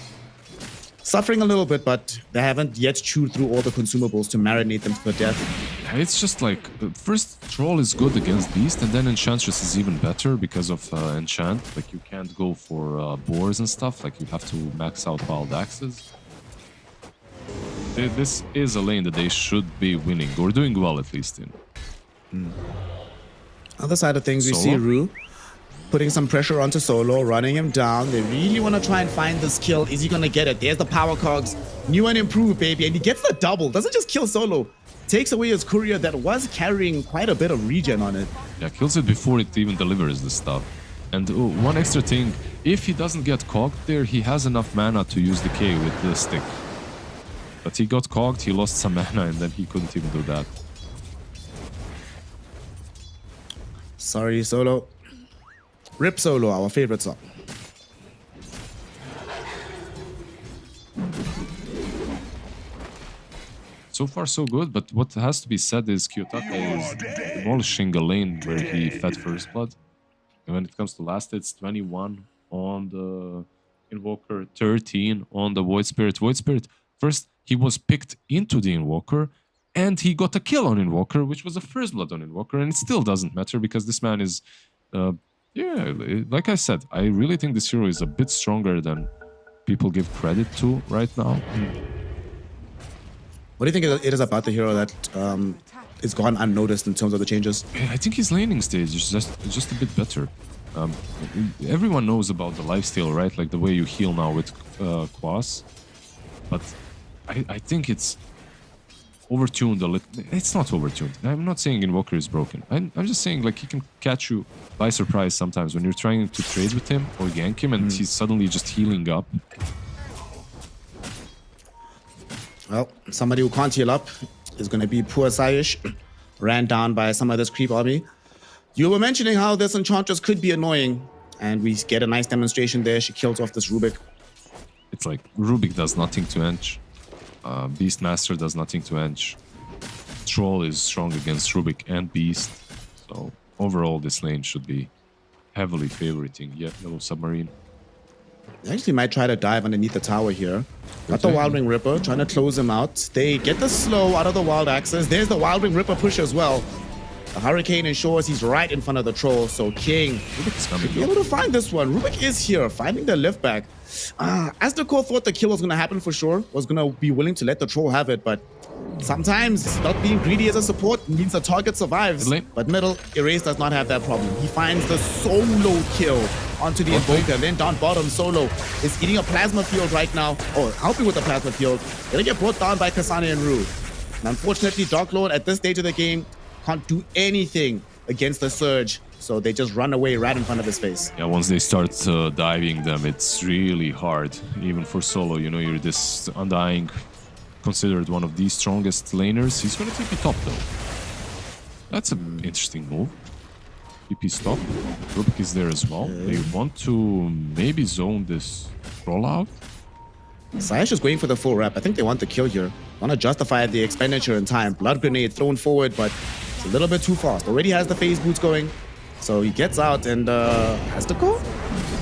suffering a little bit, but they haven't yet chewed through all the consumables to marinate them to death. Yeah, it's just like, first Troll is good against Beast, and then Enchantress is even better because of Enchant. Like, you can't go for boars and stuff, like you have to max out Wild Axes. This is a lane that they should be winning, or doing well at least in. Other side of things, we Solo? see Rue putting some pressure onto Solo, running him down. They really want to try and find this kill. Is he going to get it? There's the power cogs. New and improved, baby. And he gets the double. Doesn't just kill Solo. Takes away his courier that was carrying quite a bit of regen on it. Yeah, kills it before it even delivers the stuff. And one extra thing, if he doesn't get cogged there, he has enough mana to use the K with the stick. But he got cogged, he lost some mana, and then he couldn't even do that. Sorry, Solo. Rip Solo, our favorite song. So far, so good, but what has to be said is Kiyotaka is demolishing a lane where he fed first blood. And when it comes to last hits, 21 on the Invoker, 13 on the Void Spirit. Void Spirit, first, he was picked into the Invoker, and he got a kill on Invoker, which was a first blood on Invoker, and it still doesn't matter because this man is... yeah, like I said, I really think this hero is a bit stronger than people give credit to right now. What do you think it is about the hero that is gone unnoticed in terms of the changes? I think his laning stage is just a bit better. Everyone knows about the lifesteal, right? Like the way you heal now with Quas. But I think it's overtuned a little. It's not overtuned. I'm not saying Invoker is broken. I'm just saying like he can catch you by surprise sometimes when you're trying to trade with him or gank him and he's suddenly just healing up. Well, somebody who can't heal up is going to be poor Sayish. Ran down by some of this creep army. You were mentioning how this Enchantress could be annoying, and we get a nice demonstration there. She kills off this Rubik. It's like Rubik does nothing to Ench. Beastmaster does nothing to Ench. Troll is strong against Rubik and Beast. So overall, this lane should be heavily favoriting Yellow Submarine. They actually might try to dive underneath the tower here. Got the Wild Ring Ripper, trying to close him out. They get the slow out of the Wild Axes. There's the Wild Ring Ripper push as well. The Hurricane ensures he's right in front of the Troll, so King should be able to find this one. Rubik is here, finding the lift back. As the core thought the kill was going to happen for sure, was going to be willing to let the Troll have it, but sometimes not being greedy as a support means the target survives. But middle, Erase does not have that problem. He finds the solo kill onto the Invoker. Then down bottom, Solo is eating a Plasma Field right now, or helping with the Plasma Field. Gonna get brought down by Kasane and Ru. And unfortunately, Dark Lord at this stage of the game can't do anything against the Surge, so they just run away right in front of his face. Yeah, once they start diving them, it's really hard. Even for Solo, you know, you're this Undying, considered one of the strongest laners. He's gonna TP top though. That's an interesting move. TP stop. Rubik is there as well. They want to maybe zone this rollout. Sayash is going for the full rep. I think they want the kill here. Want to justify the expenditure in time. Blood Grenade thrown forward, but it's a little bit too fast. Already has the phase boots going. So he gets out and has to go.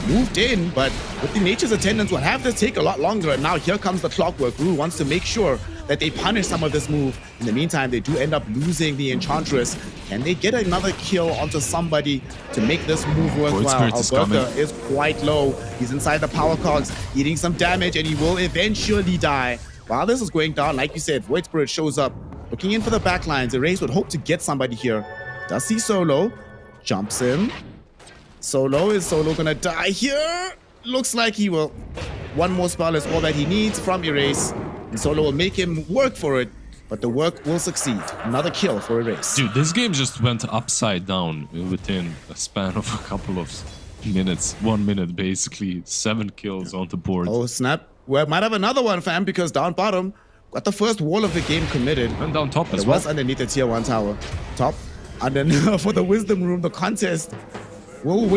Moved in, but with the Nature's Attendants will have this take a lot longer. And now here comes the Clockwork. Ru wants to make sure that they punish some of this move. In the meantime, they do end up losing the Enchantress. Can they get another kill onto somebody to make this move worthwhile? Alberta is quite low. He's inside the power cogs, eating some damage, and he will eventually die. While this is going down, like you said, Void Spirit shows up, looking in for the backlines. Erase would hope to get somebody here. Does see Solo, jumps in. Is Solo gonna die here? Looks like he will. One more spell is all that he needs from Erase. And Solo will make him work for it, but the work will succeed. Another kill for Erase. Dude, this game just went upside down within a span of a couple of minutes. 1 minute, basically. 7 kills on the board. Oh, snap. We might have another one, fam, because down bottom, got the first wall of the game committed. And down top as it well. was underneath the tier 1 tower. Top. And then for the Wisdom Room, the contest will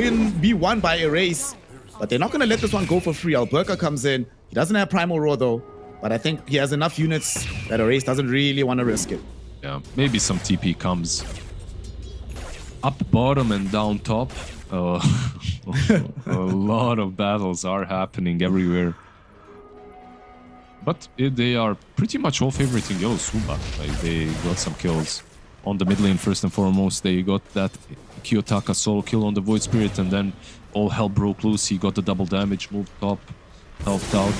be won by Erase. But they're not going to let this one go for free. Alberca comes in. He doesn't have Primal Roar, though. But I think he has enough units that Erase doesn't really want to risk it. Yeah, maybe some TP comes. Up bottom and down top. A lot of battles are happening everywhere. But they are pretty much all favoriting Yellow Suba. Like, they got some kills on the mid lane first and foremost. They got that Kiyotaka solo kill on the Void Spirit, and then all hell broke loose. He got the double damage, moved top, helped out.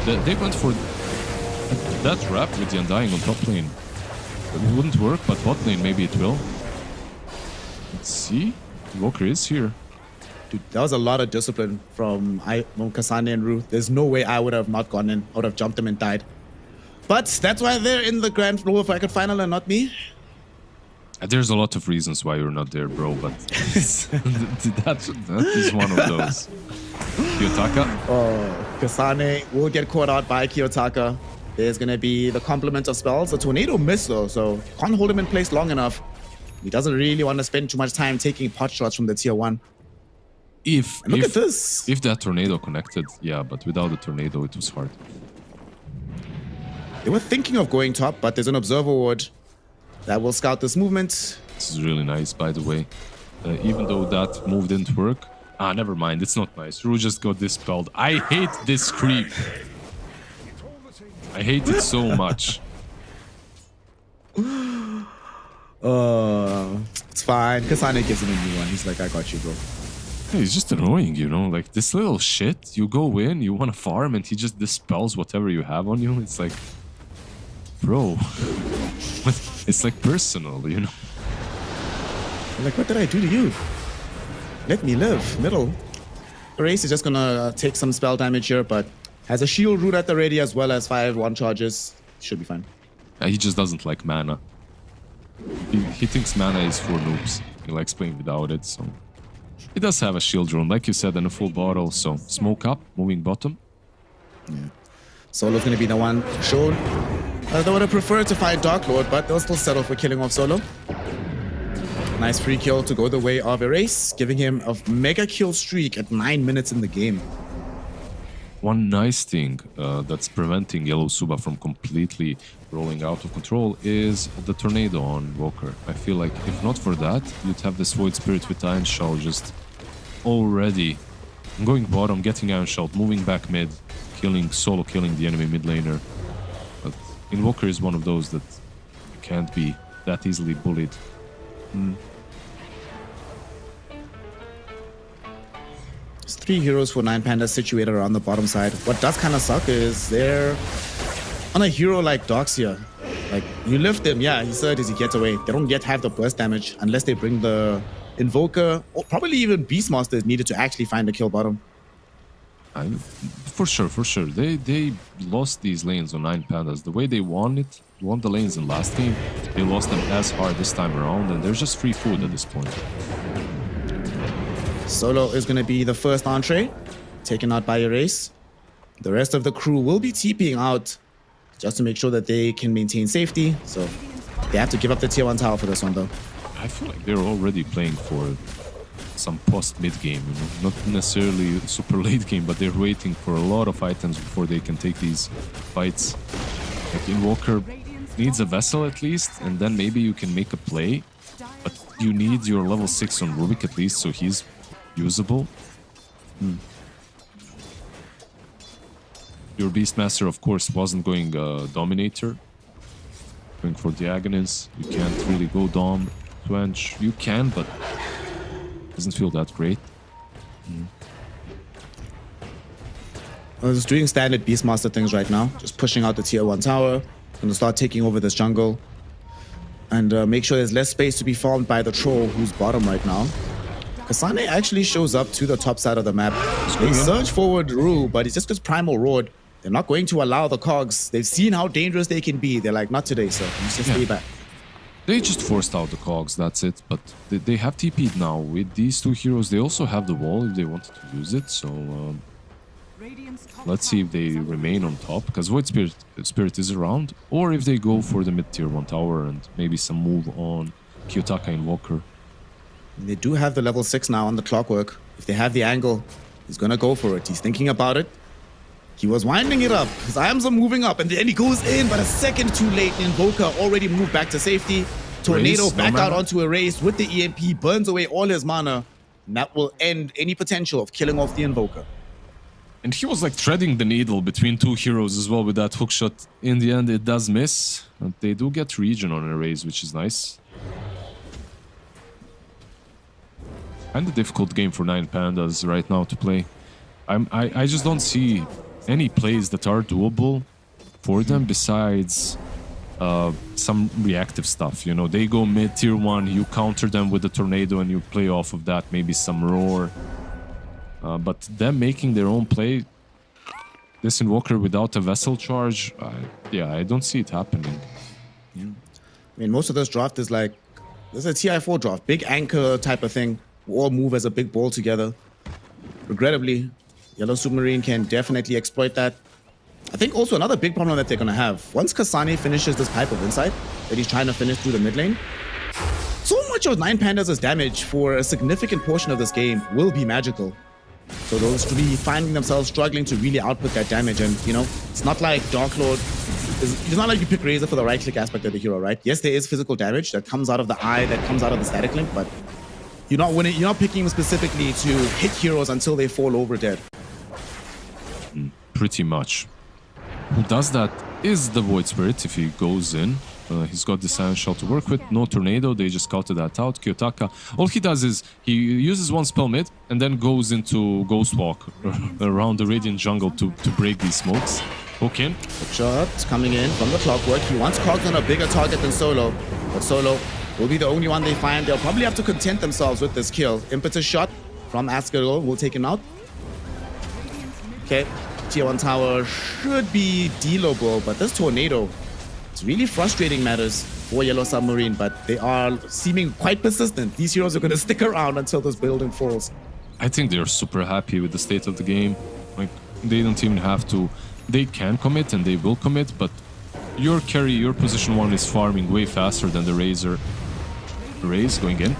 They went for that trap with the Undying on top lane. It wouldn't work, but bot lane maybe it will. Let's see. Walker is here. Dude, that was a lot of discipline from Kasane and Ru. There's no way I would have not gone in. I would have jumped him and died. But that's why they're in the Grand Floor Bracket Final and not me. There's a lot of reasons why you're not there, bro, but that is one of those. Kiyotaka. Oh, Kasane will get caught out by Kiyotaka. There's going to be the complement of spells. The Tornado missed, though, so can't hold him in place long enough. He doesn't really want to spend too much time taking pot shots from the tier 1. Look at this. If that tornado connected, yeah, but without the tornado, it was hard. They were thinking of going top, but there's an observer ward that will scout this movement. This is really nice, by the way. Even though that move didn't work. Ah, never mind. It's not nice. Ru just got dispelled. I hate this creep. I hate it so much. It's fine. Kasane gives him a new one. He's like, I got you, bro. Yeah, he's just annoying, you know? Like, this little shit, you go in, you want to farm, and he just dispels whatever you have on you. It's like, bro. It's like personal, you know? Like, what did I do to you? Let me live. Middle. Erase is just gonna take some spell damage here, but has a shield root at the ready as well as 5 1 charges. Should be fine. He just doesn't like mana. He thinks mana is for noobs. He likes playing without it, so... He does have a shield drone, like you said, and a full bottle, so smoke up, moving bottom. Yeah. Solo's going to be the one shown. They would have preferred to find Dark Lord, but they'll still settle for killing off Solo. Nice free kill to go the way of Erase, giving him a mega kill streak at 9 minutes in the game. One nice thing that's preventing Yellow Suba from completely rolling out of control is the tornado on Walker. I feel like if not for that, you'd have this Void Spirit with Iron Shell just already going bottom, getting Iron Shell, moving back mid, solo killing the enemy mid laner. But Invoker is one of those that can't be that easily bullied. There's 3 heroes for 9 Pandas situated around the bottom side. What does kind of suck is they're on a hero like Doxia. Like, you lift them, yeah, he's third as he gets away. They don't yet have the burst damage unless they bring the Invoker, or probably even Beastmaster is needed to actually find the kill bottom. For sure. They lost these lanes on 9 Pandas. The way they won the lanes in last game, they lost them as hard this time around, and they're just free food at this point. Solo is going to be the first entree, taken out by Erase. The rest of the crew will be TPing out just to make sure that they can maintain safety. So they have to give up the tier 1 tower for this one, though. I feel like they're already playing for some post-mid game, you know? Not necessarily super late game, but they're waiting for a lot of items before they can take these fights. Like Invoker needs a vessel at least, and then maybe you can make a play. But you need your level 6 on Rubik at least, so he's usable. Your Beastmaster, of course, wasn't going Dominator. Going for Diagonals. You can't really go Dom. Twench. You can, but doesn't feel that great. I was doing standard Beastmaster things right now. Just pushing out the tier 1 tower. Gonna start taking over this jungle. And make sure there's less space to be farmed by the troll who's bottom right now. Kasane actually shows up to the top side of the map. They search forward Rue, but it's just because Primal roared. They're not going to allow the cogs. They've seen how dangerous they can be. They're like, not today, sir. You just stay back. They just forced out the cogs, that's it. But they have TP'd now. With these 2 heroes, they also have the wall if they wanted to use it. So let's see if they remain on top, because Void Spirit is around. Or if they go for the mid-tier 1 tower and maybe some move on Kiyotaka Invoker. They do have the level 6 now on the clockwork. If they have the angle, he's gonna go for it. He's thinking about it. He was winding it up. His arms are moving up, and then he goes in, but a second too late. Invoker already moved back to safety. Tornado back out onto Erase with the EMP, burns away all his mana. And that will end any potential of killing off the Invoker. And he was like threading the needle between 2 heroes as well with that hookshot. In the end, it does miss. And they do get regen on Erase, which is nice. Kind of difficult game for 9 Pandas right now to play. I just don't see any plays that are doable for them besides some reactive stuff. You know, they go mid tier 1, you counter them with the tornado and you play off of that, maybe some roar. But them making their own play, this Invoker without a vessel charge, I don't see it happening. Yeah. I mean, most of this draft is like, this is a TI4 draft, big anchor type of thing. We all move as a big ball together. Regrettably, Yellow Submarine can definitely exploit that. I think also another big problem that they're going to have, once Kasane finishes this Pipe of Insight that he's trying to finish through the mid lane, so much of 9 Pandas' damage for a significant portion of this game will be magical. So those to be finding themselves struggling to really output that damage. And, you know, it's not like Dark Lord, it's not like you pick Razor for the right-click aspect of the hero, right? Yes, there is physical damage that comes out of the eye, that comes out of the static link, but you're not picking them specifically to hit heroes until they fall over dead. Pretty much. Who does that is the Void Spirit if he goes in. He's got the Silent Shell to work with. No Tornado, they just scouted that out. Kiyotaka, all he does is he uses one spell mid and then goes into Ghost Walk around the Radiant Jungle to break these smokes. Hook in. Shot coming in from the clockwork. He wants Cogs on a bigger target than Solo, but Solo will be the only one they find. They'll probably have to content themselves with this kill. Impetus shot from Askarol will take him out. Okay, tier 1 tower should be dealable, but this Tornado It's really frustrating matters for Yellow Submarine, but they are seeming quite persistent. These heroes are going to stick around until this building falls. I think they're super happy with the state of the game. Like, they don't even have to. They can commit and they will commit, but your carry, your position 1 is farming way faster than the Razor. Raze going in.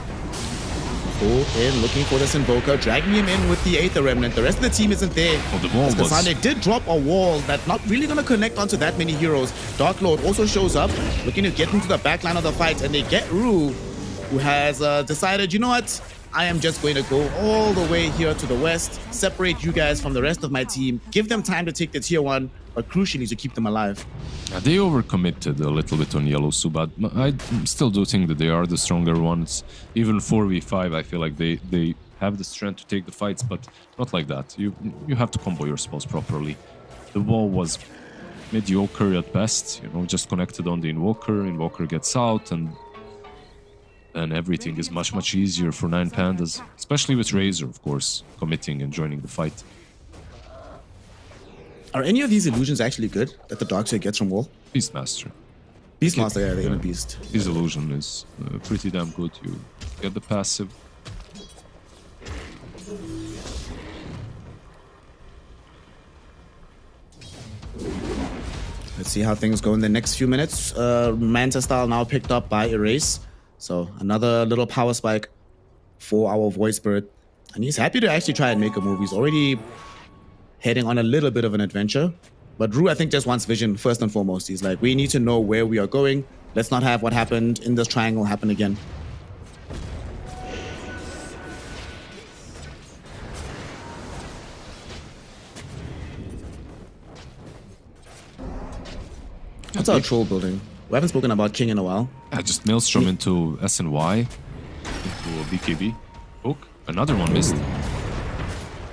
Pull in, looking for this Invoker, dragging him in with the Aether Remnant. The rest of the team isn't there. Oh, the wall was... Kasane did drop a wall that's not really going to connect onto that many heroes. Dark Lord also shows up, looking to get into the back line of the fight, and they get Rue, who has decided, you know what? I am just going to go all the way here to the west, separate you guys from the rest of my team, give them time to take the tier 1, but crucially to keep them alive. They overcommitted a little bit on Yellow Subat. I still do think that they are the stronger ones. Even 4v5, I feel like they have the strength to take the fights, but not like that. You have to combo your spells properly. The wall was mediocre at best, you know, just connected on the Invoker. Invoker gets out, and everything is much easier for 9 Pandas, especially with Razor, of course, committing and joining the fight. Are any of these illusions actually good that the Darkseid gets from wall? Beastmaster. Beastmaster, yeah, they're gonna Beast. His illusion is pretty damn good. You get the passive. Let's see how things go in the next few minutes. Manta style now picked up by Erase. So another little power spike for our Voice Bird. And he's happy to actually try and make a move. He's already heading on a little bit of an adventure. But Rue, I think, just wants vision first and foremost. He's like, we need to know where we are going. Let's not have what happened in this triangle happen again. What's our troll building? We haven't spoken about King in a while. Yeah, just Maelstrom into SNY, into a BKB. Hook, another one missed.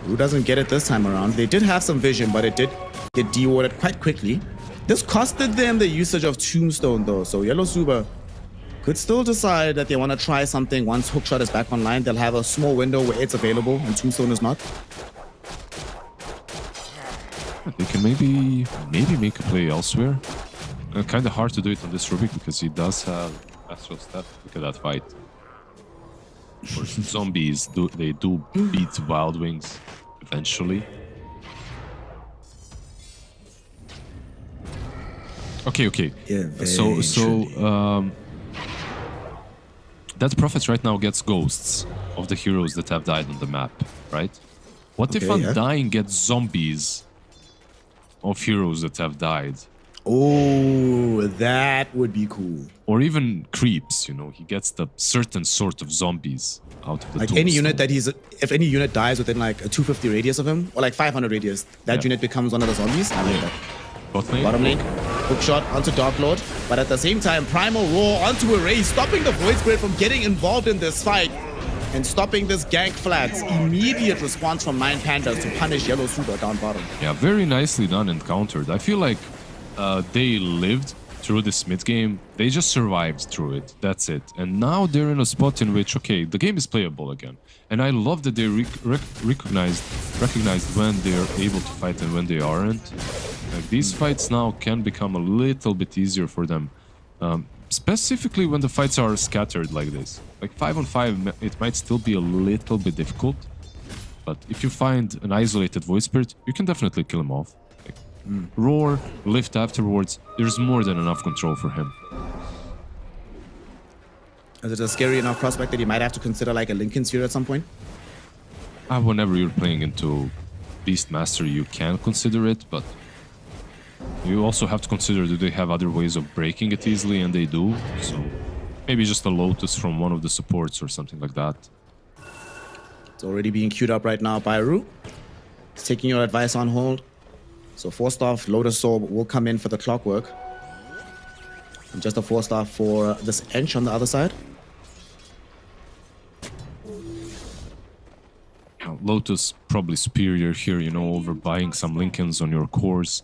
Rue doesn't get it this time around. They did have some vision, but it did get de-warded quite quickly. This costed them the usage of Tombstone though, so Yellow Suba could still decide that they want to try something once Hookshot is back online. They'll have a small window where it's available and Tombstone is not. They can maybe make a play elsewhere. Kind of hard to do it on this Rubik because he does have Astral Step. Look at that fight. Of course, zombies they do beat Wild Wings eventually. Okay. Yeah, that Prophet right now gets ghosts of the heroes that have died on the map, right? What if Undying gets zombies of heroes that have died? Oh, that would be cool. Or even creeps, you know, he gets the certain sort of zombies out of the like tombstone. any unit that if any unit dies within like a 250 radius of him, or like 500 radius, that unit becomes one of the zombies. I like that. Bottom lane, Hookshot onto Dark Lord, but at the same time, Primal Roar onto Erase, stopping the Void Spirit from getting involved in this fight and stopping this gank flats. Immediate response from 9 Pandas to punish Yellow Suba down bottom. Yeah, very nicely done and countered. I feel like they lived through this mid game. They just survived through it. That's it. And now they're in a spot in which, okay, the game is playable again. And I love that they recognized when they're able to fight and when they aren't. Like, these fights now can become a little bit easier for them. Specifically when the fights are scattered like this. Like 5-on-5, it might still be a little bit difficult. But if you find an isolated Void Spirit, you can definitely kill him off. Roar, lift afterwards, there's more than enough control for him. Is it a scary enough prospect that you might have to consider like a Linken's here at some point? Whenever you're playing into Beastmaster, you can consider it, but you also have to consider, do they have other ways of breaking it easily, and they do. So maybe just a Lotus from one of the supports or something like that. It's already being queued up right now by Rue. It's taking your advice on hold. So 4-star Lotus Soul will come in for the clockwork. And just a 4-star for this Ench on the other side. Lotus probably superior here, you know, over buying some Lincolns on your cores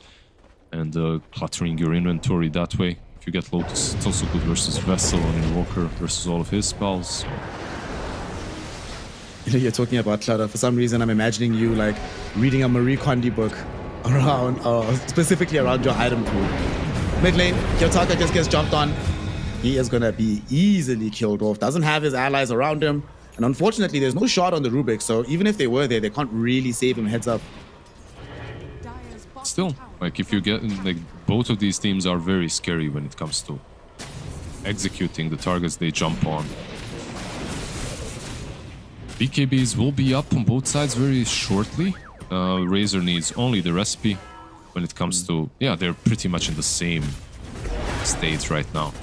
and cluttering your inventory that way. If you get Lotus, it's also good versus Vessel and Invoker versus all of his spells. You know, you're talking about clutter. For some reason, I'm imagining you like reading a Marie Kondo book around, specifically around your item pool. Mid lane, Kiyotaka just gets jumped on. He is gonna be easily killed off. Doesn't have his allies around him. And unfortunately, there's no shot on the Rubik. So even if they were there, they can't really save him. Heads up. Dire's bottom Still, tower like if you get like both of these teams are very scary when it comes to executing the targets they jump on. BKBs will be up on both sides very shortly. Razor needs only the recipe when it comes to... Yeah, they're pretty much in the same state right now.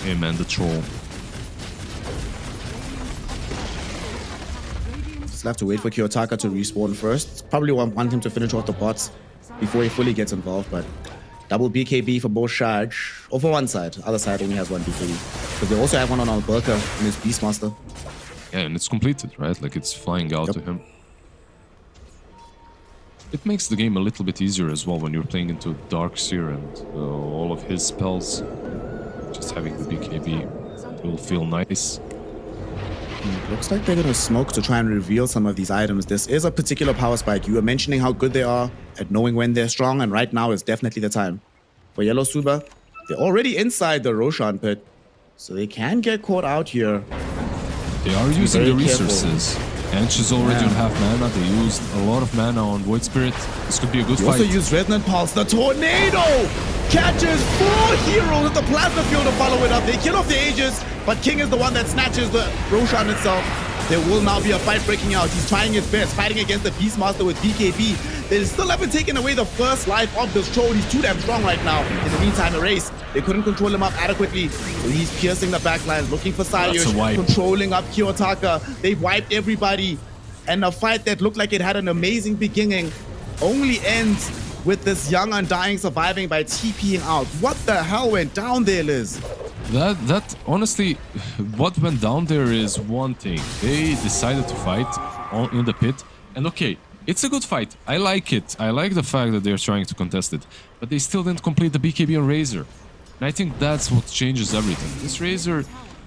Him and the troll. Just have to wait for Kiyotaka to respawn first. Probably want him to finish off the bots before he fully gets involved, but double BKB for both charge. Or for one side. Other side only has one BKB. Because they also have one on Alberca in his Beastmaster. Yeah, and it's completed, right? Like it's flying out to him. It makes the game a little bit easier as well when you're playing into Darkseer and all of his spells. Just having the BKB will feel nice. Looks like they're gonna smoke to try and reveal some of these items. This is a particular power spike. You were mentioning how good they are at knowing when they're strong, and right now is definitely the time. For Yellow Suba, they're already inside the Roshan pit, so they can get caught out here. They are using very the careful. resources. Ench is already on half mana. They used a lot of mana on Void Spirit. This could be a good You fight. also use Resonant Pulse. The Tornado catches 4 heroes with the Plasma Field to follow it up. They kill off the Aegis, but King is the one that snatches the Roshan itself. There will now be a fight breaking out. He's trying his best, fighting against the Beastmaster with BKB. They still haven't taken away the first life of this troll. He's too damn strong right now. In the meantime, Erase, they couldn't control him up adequately. So he's piercing the backlines, looking for That's a Sayush, wipe. controlling up Kiyotaka. They've wiped everybody. And a fight that looked like it had an amazing beginning only ends with this young Undying surviving by TPing out. What the hell went down there, Liz? That honestly, what went down there is one thing. They decided to fight in the pit, and okay, it's a good fight. I like it. I like the fact that they're trying to contest it, but they still didn't complete the BKB on Razor. And I think that's what changes everything. This Razor,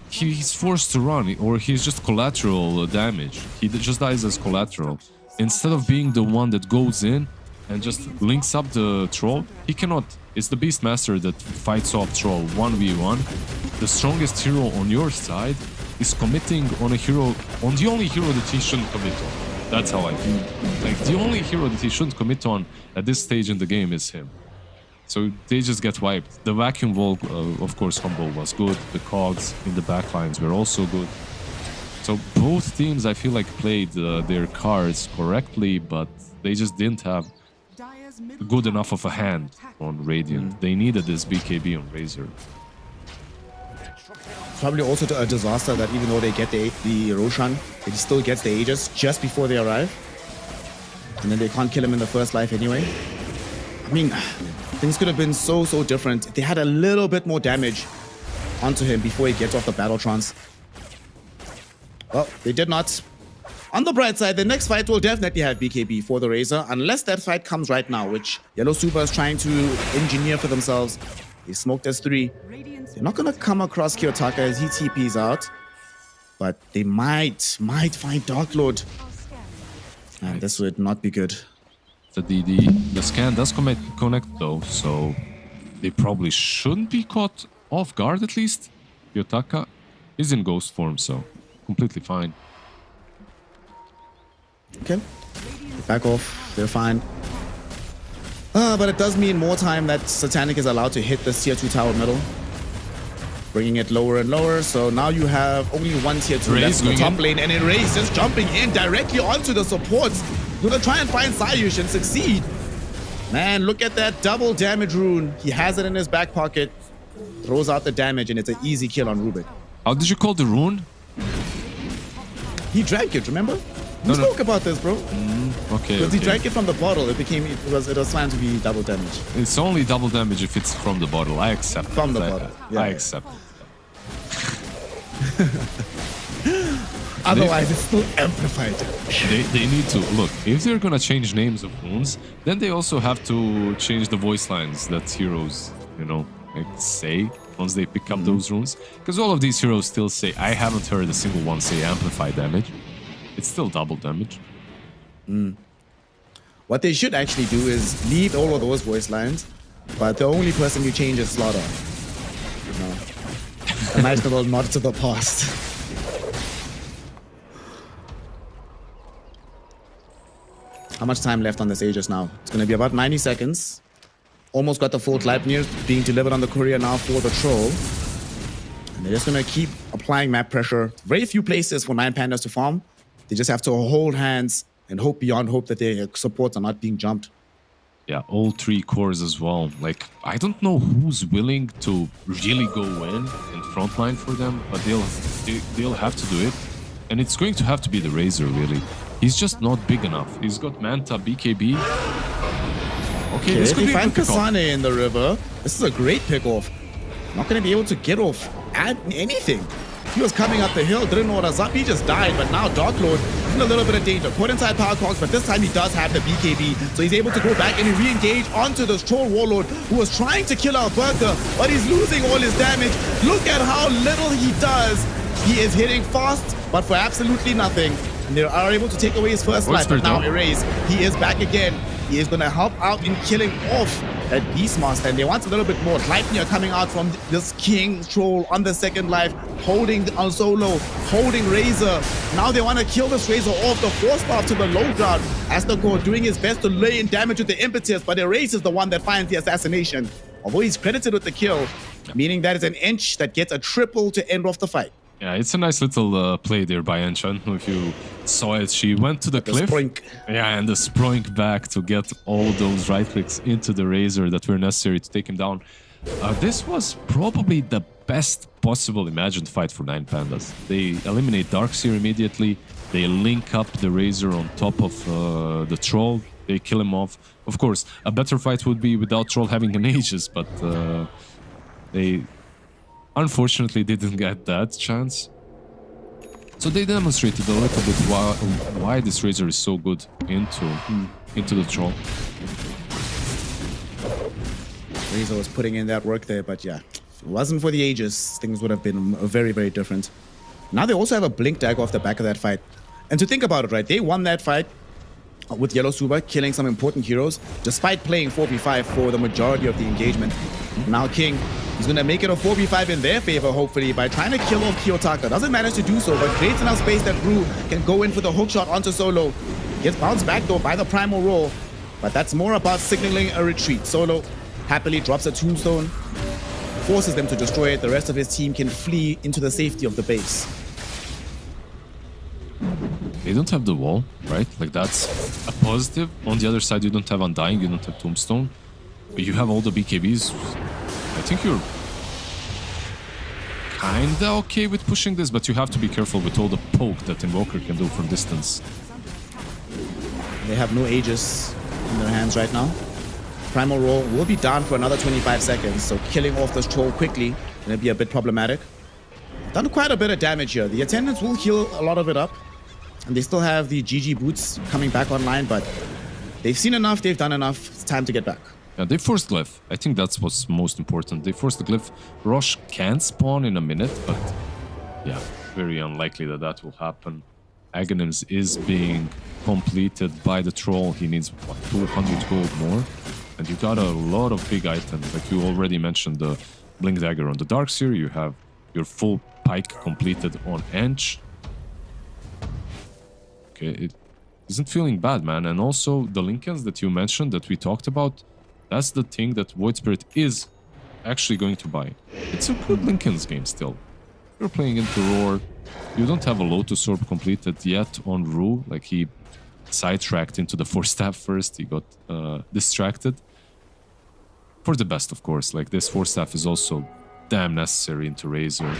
he's forced to run, or he's just collateral damage. He just dies as collateral. Instead of being the one that goes in and just links up the troll, he cannot. It's the Beastmaster that fights off troll 1v1. The strongest hero on your side is committing on a hero, on the only hero that he shouldn't commit on. That's how I feel. Like, the only hero that he shouldn't commit on at this stage in the game is him. So they just get wiped. The vacuum wall, of course, combo was good. The cogs in the backlines were also good. So both teams, I feel like, played their cards correctly, but they just didn't have Dire's middle good tower enough of a hand on Radiant. They needed this BKB on Razor. Probably also a disaster that even though they get the Roshan, it still gets the Aegis just before they arrive. And then they can't kill him in the first life anyway. I mean, things could have been so different if they had a little bit more damage onto him before he gets off the battle trance. Well, they did not. On the bright side, the next fight will definitely have BKB for the Razor, unless that fight comes right now, which Yellow Super is trying to engineer for themselves. They smoked S3. Radiant's They're not gonna come across Kiyotaka as he TPs out, but they might find Dark Lord. And this would not be good. The scan does connect though, so they probably shouldn't be caught off guard at least. Kiyotaka is in ghost form, so completely fine. Okay, back off. They're fine. But it does mean more time that Satanic is allowed to hit this tier 2 tower middle, bringing it lower and lower. So now you have only one tier 2 left in the top lane, and Erase just jumping in directly onto the supports. Gonna try and find Sayush and succeed. Man, look at that double damage rune. He has it in his back pocket. Throws out the damage, and it's an easy kill on Rubik. How did you call the rune? He drank it, remember? We No. spoke about this, bro. Okay. Because he drank it from the bottle. It was planned to be double damage. It's only double damage if it's from the bottle. I accept. From the that. bottle, I yeah. accept. Otherwise, it's still amplified. They need to look. If they're gonna change names of runes, then they also have to change the voice lines that heroes, like say once they pick up those runes. Because all of these heroes still say, I haven't heard a single one say amplify damage. It's still double damage. What they should actually do is leave all of those voice lines, but the only person you change is Slaughter. You know, a nice little nod to the past. How much time left on this Aegis now? It's going to be about 90 seconds. Almost got the full Gleipnir being delivered on the courier now for the troll. And they're just going to keep applying map pressure. Very few places for 9 Pandas to farm. They just have to hold hands and hope beyond hope that their supports are not being jumped. Yeah, all 3 cores as well. Like, I don't know who's willing to really go in frontline for them, but they'll have to do it. And it's going to have to be the Razor, really. He's just not big enough. He's got Manta, BKB. Okay, this could they be a find good pickoff. Kasane in the river. This is a great pickoff. Not going to be able to get off at anything. He was coming up the hill, didn't know what was up. He just died, but now Dark Lord is in a little bit of danger. Caught inside Power Cogs, but this time he does have the BKB. So he's able to go back and re-engage onto this Troll Warlord who was trying to kill our Bertha, but he's losing all his damage. Look at how little he does. He is hitting fast, but for absolutely nothing. And they are able to take away his first life, but now Erase, he is back again. He is going to help out in killing off that Beastmaster, and they want a little bit more. Gleipnir coming out from this King Troll on the second life, holding on solo, holding Razor. Now they want to kill this Razor off, the 4-star to the low ground. Astagor doing his best to lay in damage with the impetus, but Erase is the one that finds the assassination. Although he's credited with the kill, meaning that is an Inch that gets a triple to end off the fight. Yeah, it's a nice little play there by Ench. I don't know if you saw it. She went to the cliff. Sproink. Yeah, and the Sproink back to get all those right clicks into the Razor that were necessary to take him down. This was probably the best possible imagined fight for 9 Pandas. They eliminate Darkseer immediately. They link up the Razor on top of the Troll. They kill him off. Of course, a better fight would be without Troll having an Aegis, but they... unfortunately, they didn't get that chance. So they demonstrated a little bit why this Razor is so good into the Troll. Razor was putting in that work there, but yeah, if it wasn't for the Aegis, things would have been very, very different. Now they also have a Blink Dagger off the back of that fight. And to think about it, right, they won that fight with Yellow Suba, killing some important heroes, despite playing 4v5 for the majority of the engagement. Now King is going to make it a 4v5 in their favor, hopefully, by trying to kill off Kiyotaka. Doesn't manage to do so, but creates enough space that Brew can go in for the hook shot onto Solo. Gets bounced back, though, by the Primal Roll, but that's more about signaling a retreat. Solo happily drops a tombstone, forces them to destroy it. The rest of his team can flee into the safety of the base. They don't have the wall, right? Like, that's a positive. On the other side, you don't have Undying, you don't have Tombstone, but you have all the BKBs. I think you're kinda okay with pushing this, but you have to be careful with all the poke that Invoker can do from distance. They have no Aegis in their hands right now. Primal Roll will be down for another 25 seconds, so killing off this troll quickly gonna be a bit problematic. Done quite a bit of damage here. The attendants will heal a lot of it up, and they still have the GG boots coming back online, but they've seen enough, they've done enough. It's time to get back. Yeah, they forced Glyph. I think that's what's most important. They forced the Glyph. Rosh can spawn in a minute, but yeah, very unlikely that that will happen. Aghanims is being completed by the troll. He needs, what, 200 gold more? And you got a lot of big items. Like you already mentioned the Blink Dagger on the Darkseer. You have your full pike completed on Ench. Okay, it isn't feeling bad, man. And also the Linkens that you mentioned that we talked about, that's the thing that Void Spirit is actually going to buy. It's a good Linkens game still. You're playing into Roar. You don't have a Lotus Orb completed yet on Rue. Like he sidetracked into the 4-staff first. He got distracted. For the best, of course. Like this 4-staff is also damn necessary into Razor.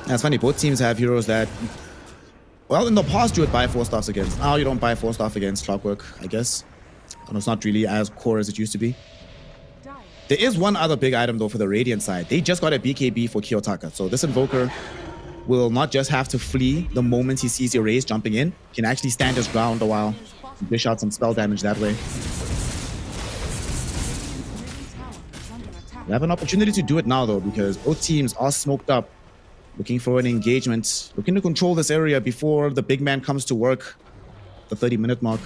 That's funny. Both teams have heroes that, well, in the past you would buy 4-staffs against. Now you don't buy 4-staff against Clockwork, I guess. And it's not really as core as it used to be. There is one other big item, though, for the Radiant side. They just got a BKB for Kiyotaka. So this Invoker will not just have to flee the moment he sees Erase jumping in. He can actually stand his ground a while and dish out some spell damage that way. They have an opportunity to do it now, though, because both teams are smoked up, looking for an engagement, looking to control this area before the big man comes to work, the 30-minute mark.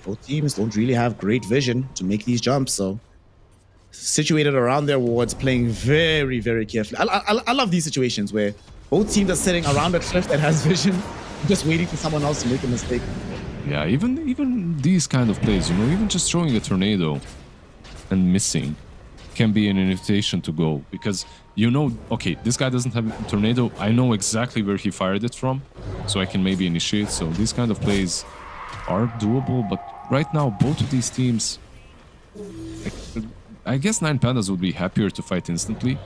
both teams don't really have great vision to make these jumps, so situated around their wards, playing very, very carefully. I love these situations where both teams are sitting around a cliff that has vision, just waiting for someone else to make a mistake. Yeah, even these kind of plays, you know, even just throwing a tornado and missing can be an invitation to go, because you know, okay, this guy doesn't have a tornado. I know exactly where he fired it from, so I can maybe initiate. So these kind of plays are doable, but right now both of these teams, I guess Nine Pandas would be happier to fight instantly,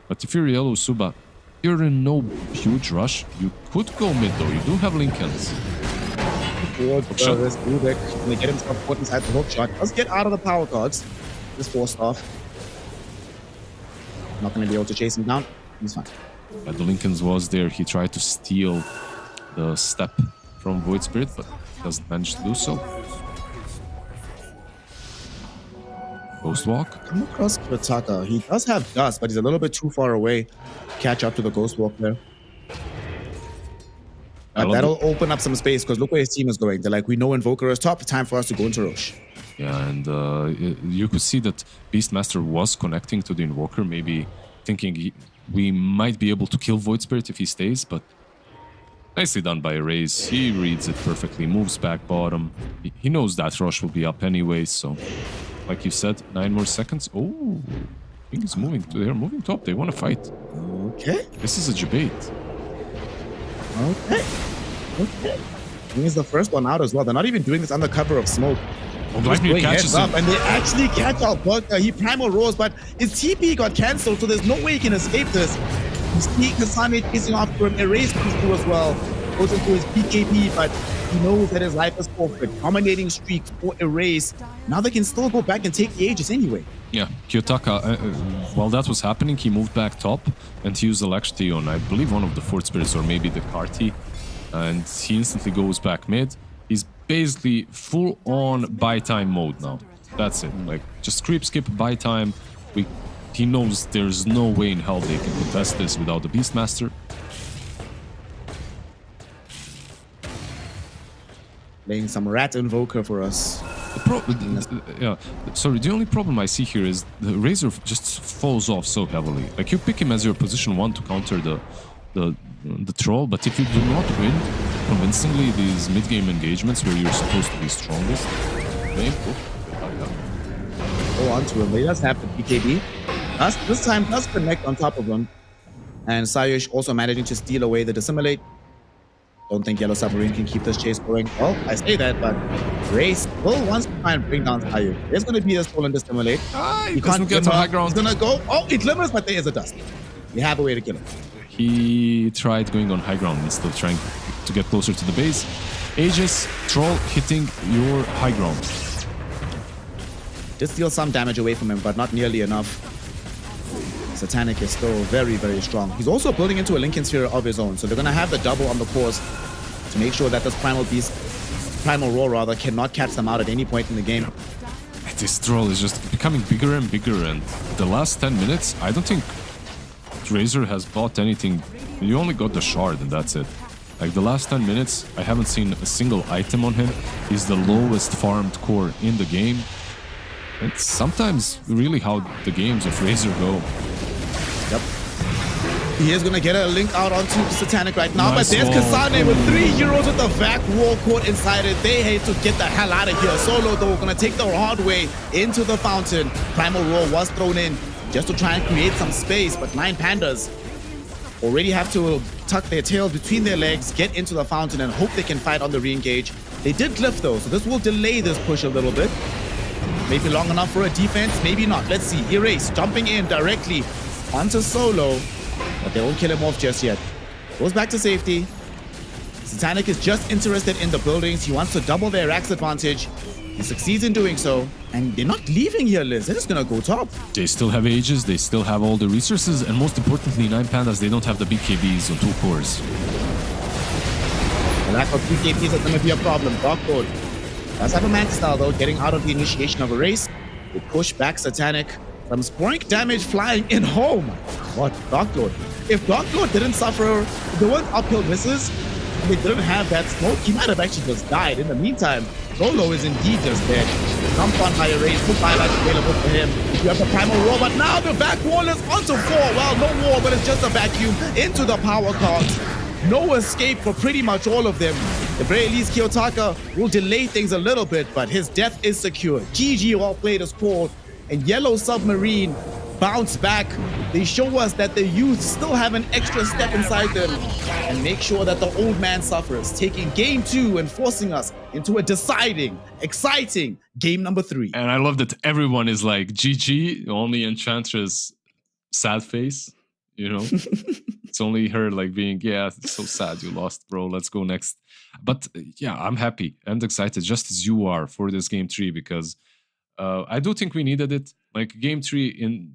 but if you're Yellow Suba, you're in no huge rush. You could go mid though, you do have Lincolns. Shot. Rubik gonna get himself caught inside the hook shot. Let's get out of the power cards. Just forced off. Not gonna be able to chase him down. He's fine. The Lincolns was there. He tried to steal the step from Void Spirit, but doesn't manage to do so. Ghost Walk. Come across Kritaka. He does have dust, but he's a little bit too far away. Catch up to the Ghost Walk there. That'll open up some space, because look where his team is going. They're like, we know Invoker is top. Time for us to go into Roche. Yeah, and you could see that Beastmaster was connecting to the Invoker, maybe thinking we might be able to kill Void Spirit if he stays, but nicely done by Erase. He reads it perfectly, moves back bottom. He knows that Roche will be up anyway, so like you said, 9 more seconds. Oh, I think it's moving. They're moving top. They want to fight. Okay. This is a debate. Okay. Okay. He's the first one out as well. They're not even doing this under cover of smoke. Oh, Blackbeard catches him. And they actually catch Alberta. He primal roars, but his TP got cancelled, so there's no way he can escape this. You see Kasane chasing after him. Erase comes through as well. Goes into his PKP, but he knows that his life is forfeit. Dominating streak for Erase. Now they can still go back and take the Aegis anyway. Yeah, Kiyotaka, while that was happening, he moved back top and he used Electricity on, I believe, one of the Fort Spirits or maybe the Karti. And he instantly goes back mid. He's basically full on buy time mode now. That's it. Like, just creep skip buy time. He knows there's no way in hell they can contest this without the Beastmaster. Playing some Rat Invoker for us. The only problem I see here is the Razor just falls off so heavily. Like, you pick him as your position 1 to counter the troll, but if you do not win convincingly these mid-game engagements where you're supposed to be strongest, Go on to him. He does have the BKB. This time does connect on top of him. And Sayush also managing to steal away the Dissimulate. Don't think Yellow Submarine can keep this chase going. Well, I say that, but Race will wants to try and bring down Sayush. There's going to be a stolen Dissimulate. He can't get to high ground. He's going to go. Oh, it glimmers, but there is a dust. We have a way to kill him. He tried going on high ground and still trying to get closer to the base. Aegis, Troll hitting your high ground. Just steal some damage away from him, but not nearly enough. Satanic is still very, very strong. He's also building into a Lincoln Sphere of his own, so they're going to have the double on the course to make sure that this Primal Roar rather, cannot catch them out at any point in the game. This Troll is just becoming bigger and bigger, and the last 10 minutes, I don't think Razor has bought anything. You only got the shard and that's it. Like, the last 10 minutes, I haven't seen a single item on him. He's the lowest farmed core in the game. It's sometimes really how the games of Razor go. Yep. He is going to get a link out onto Satanic right now, Nice but there's wall. Kasane with 3 heroes with the vac wall caught inside it. They hate to get the hell out of here. Solo, though, going to take the hard way into the fountain. Primal Roar was thrown in just to try and create some space, but Nine Pandas already have to tuck their tails between their legs, get into the fountain, and hope they can fight on the re-engage. They did glyph, though, so this will delay this push a little bit. Maybe long enough for a defense, maybe not. Let's see. Erase jumping in directly onto Solo, but they won't kill him off just yet. Goes back to safety. Satanic is just interested in the buildings. He wants to double their Rax advantage. He succeeds in doing so, and they're not leaving here, Liz. They're just gonna go top. They still have Aegis, they still have all the resources, and most importantly, Nine Pandas, they don't have the BKBs on 2 cores. The lack of PKPs is gonna be a problem. Dark Lord does have a Mantis style, though, getting out of the initiation of a race. They push back Satanic. Some Spoink damage flying in home. What? Dark Lord. If Dark Lord didn't suffer, if there weren't uphill misses, and they didn't have that smoke, he might have actually just died. In the meantime, Rolo is indeed just dead. Jumped on by a raise, put highlights available for him. You have the primal roar, but now the back wall is onto 4. Well, no war, but it's just a vacuum into the power cards. No escape for pretty much all of them. The very least, Kiyotaka will delay things a little bit, but his death is secure. GG, well played is called. And Yellow Submarine bounce back. They show us that the youth still have an extra step inside them and make sure that the old man suffers, taking game 2 and forcing us into a deciding, exciting game number 3. And I love that everyone is like, GG, only Enchantress sad face, you know? It's only her like being, yeah, it's so sad you lost, bro. Let's go next. But yeah, I'm happy and excited, just as you are, for this game 3, because I do think we needed it. Like game 3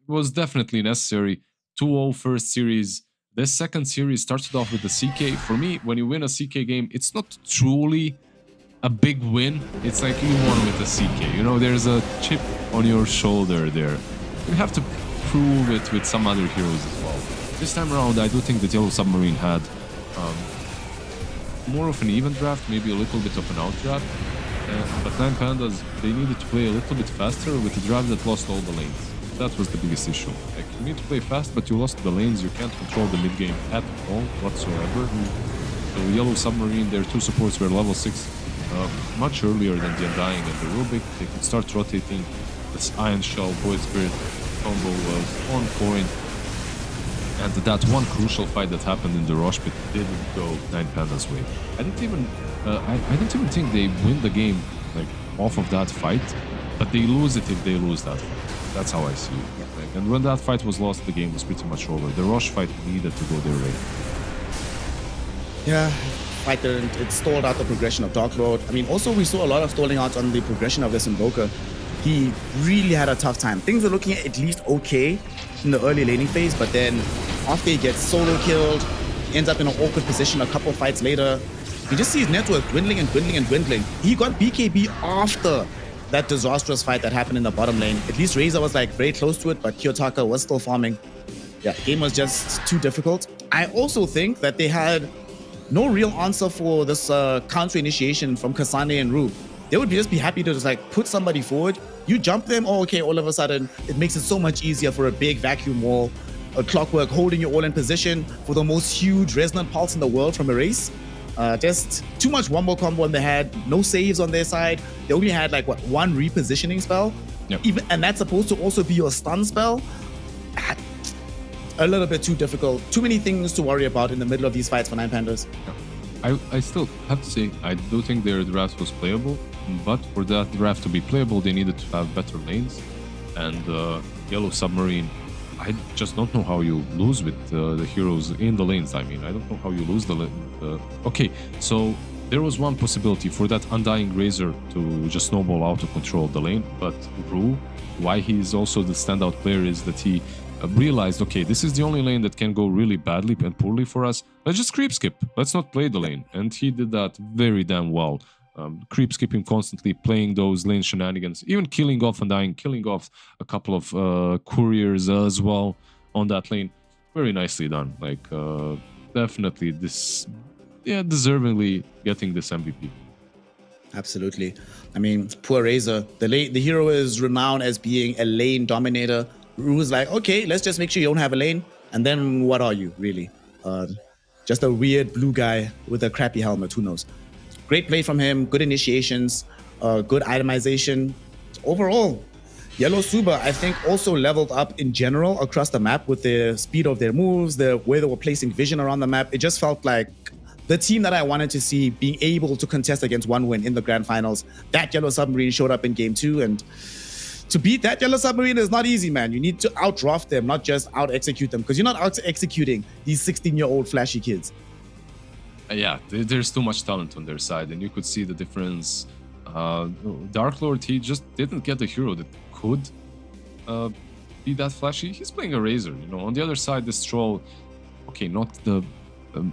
was definitely necessary. 2-0 first series. This second series started off with the CK. For me, when you win a CK game, it's not truly a big win. It's like you won with a CK. You know, there's a chip on your shoulder there. You have to prove it with some other heroes as well. This time around, I do think that Yellow Submarine had more of an even draft, maybe a little bit of an out draft. But Nine Pandas, they needed to play a little bit faster with a draft that lost all the lanes. That was the biggest issue. Like, you need to play fast, but you lost the lanes. You can't control the mid game at all whatsoever. So Yellow Submarine, their 2 supports were level 6 much earlier than the Undying and the Rubik. They could start rotating. This Iron Shell Void Spirit combo was on point. And that one crucial fight that happened in the Rosh pit didn't go Nine Pandas' way. I didn't even think they win the game like off of that fight, but they lose it if they lose that fight. That's how I see it. Like, and when that fight was lost, the game was pretty much over. The Rosh fight needed to go their way. Yeah, fight didn't. It stalled out the progression of Dark Lord. I mean, also we saw a lot of stalling out on the progression of this Invoker. He really had a tough time. Things were looking at least okay in the early laning phase, but then after he gets solo killed, ends up in an awkward position a couple fights later. You just see his network dwindling and dwindling and dwindling. He got BKB after that disastrous fight that happened in the bottom lane. At least Razor was like very close to it, but Kiyotaka was still farming. Yeah, game was just too difficult. I also think that they had no real answer for this counter initiation from Kasane and Rube. They would just be happy to just like put somebody forward. You jump them, oh, okay, all of a sudden, it makes it so much easier for a big vacuum wall, a Clockwork holding you all in position for the most huge resonant pulse in the world from Erase. Just too much wombo combo, and they had no saves on their side. They only had like, what, 1 repositioning spell? Yep. And that's supposed to also be your stun spell? A little bit too difficult. Too many things to worry about in the middle of these fights for Nine Pandas. I still have to say, I do think their draft was playable, but for that draft to be playable, they needed to have better lanes. And Yellow Submarine, I just don't know how you lose with the heroes in the lanes. I mean, I don't know how you lose the lane. Okay, so there was one possibility for that Undying Razor to just snowball out to control the lane, but Rue, why he's also the standout player is that he realized, okay, this is the only lane that can go really badly and poorly for us. Let's just creep skip. Let's not play the lane. And he did that very damn well. Creep skipping constantly, playing those lane shenanigans, even killing off Undying, killing off a couple of couriers as well on that lane. Very nicely done. Like, definitely this, yeah, deservingly getting this MVP. Absolutely. I mean, poor Razor. The hero is renowned as being a lane dominator. Rue's like, okay, let's just make sure you don't have a lane. And then what are you, really? Just a weird blue guy with a crappy helmet, who knows? Great play from him, good initiations, good itemization. Overall, Yellow Suba, I think, also leveled up in general across the map with the speed of their moves, the way they were placing vision around the map. It just felt like the team that I wanted to see being able to contest against one win in the grand finals. That Yellow Submarine showed up in game 2, and to beat that Yellow Submarine is not easy, man. You need to out-draft them, not just out-execute them, because you're not out-executing these 16-year-old flashy kids. Yeah, there's too much talent on their side, and you could see the difference. Dark Lord, he just didn't get a hero that could be that flashy. He's playing a Razor, you know. On the other side, this Troll, okay, not the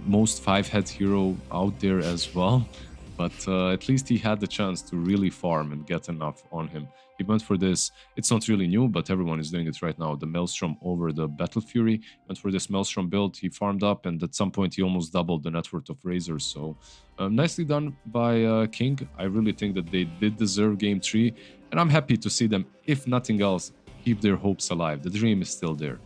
most 5-head hero out there as well, but at least he had the chance to really farm and get enough on him. He went for this. It's not really new, but everyone is doing it right now. The Maelstrom over the Battle Fury. Went for this Maelstrom build. He farmed up, and at some point he almost doubled the net worth of Razor. So nicely done by King. I really think that they did deserve Game 3, and I'm happy to see them, if nothing else, keep their hopes alive. The dream is still there.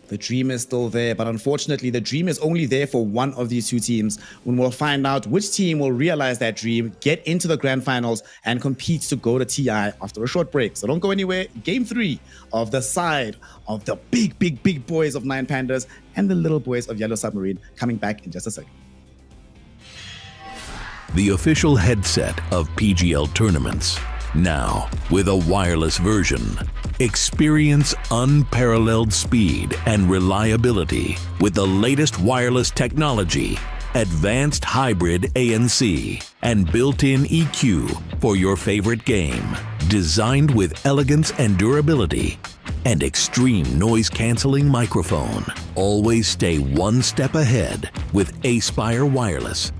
The dream is still there, but unfortunately, the dream is only there for one of these two teams. When we'll find out which team will realize that dream, get into the grand finals, and compete to go to TI after a short break. So don't go anywhere. Game 3 of the side of the big boys of Nine Pandas and the little boys of Yellow Submarine coming back in just a second. The official headset of PGL tournaments. Now, with a wireless version. Experience unparalleled speed and reliability with the latest wireless technology, advanced hybrid ANC, and built-in EQ for your favorite game. Designed with elegance and durability, and extreme noise-canceling microphone. Always stay one step ahead with Aspire Wireless.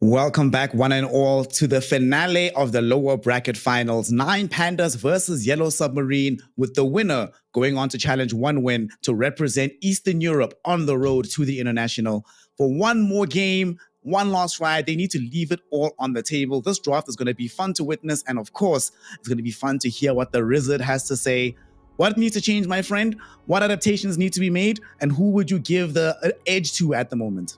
Welcome back, one and all, to the finale of the lower bracket finals. 9 Pandas versus Yellow Submarine, with the winner going on to challenge 1win to represent Eastern Europe on the road to the International. For one more game, one last ride, they need to leave it all on the table. This draft is going to be fun to witness, and of course, it's going to be fun to hear what the Rizzard has to say. What needs to change, my friend? What adaptations need to be made? And who would you give the edge to at the moment?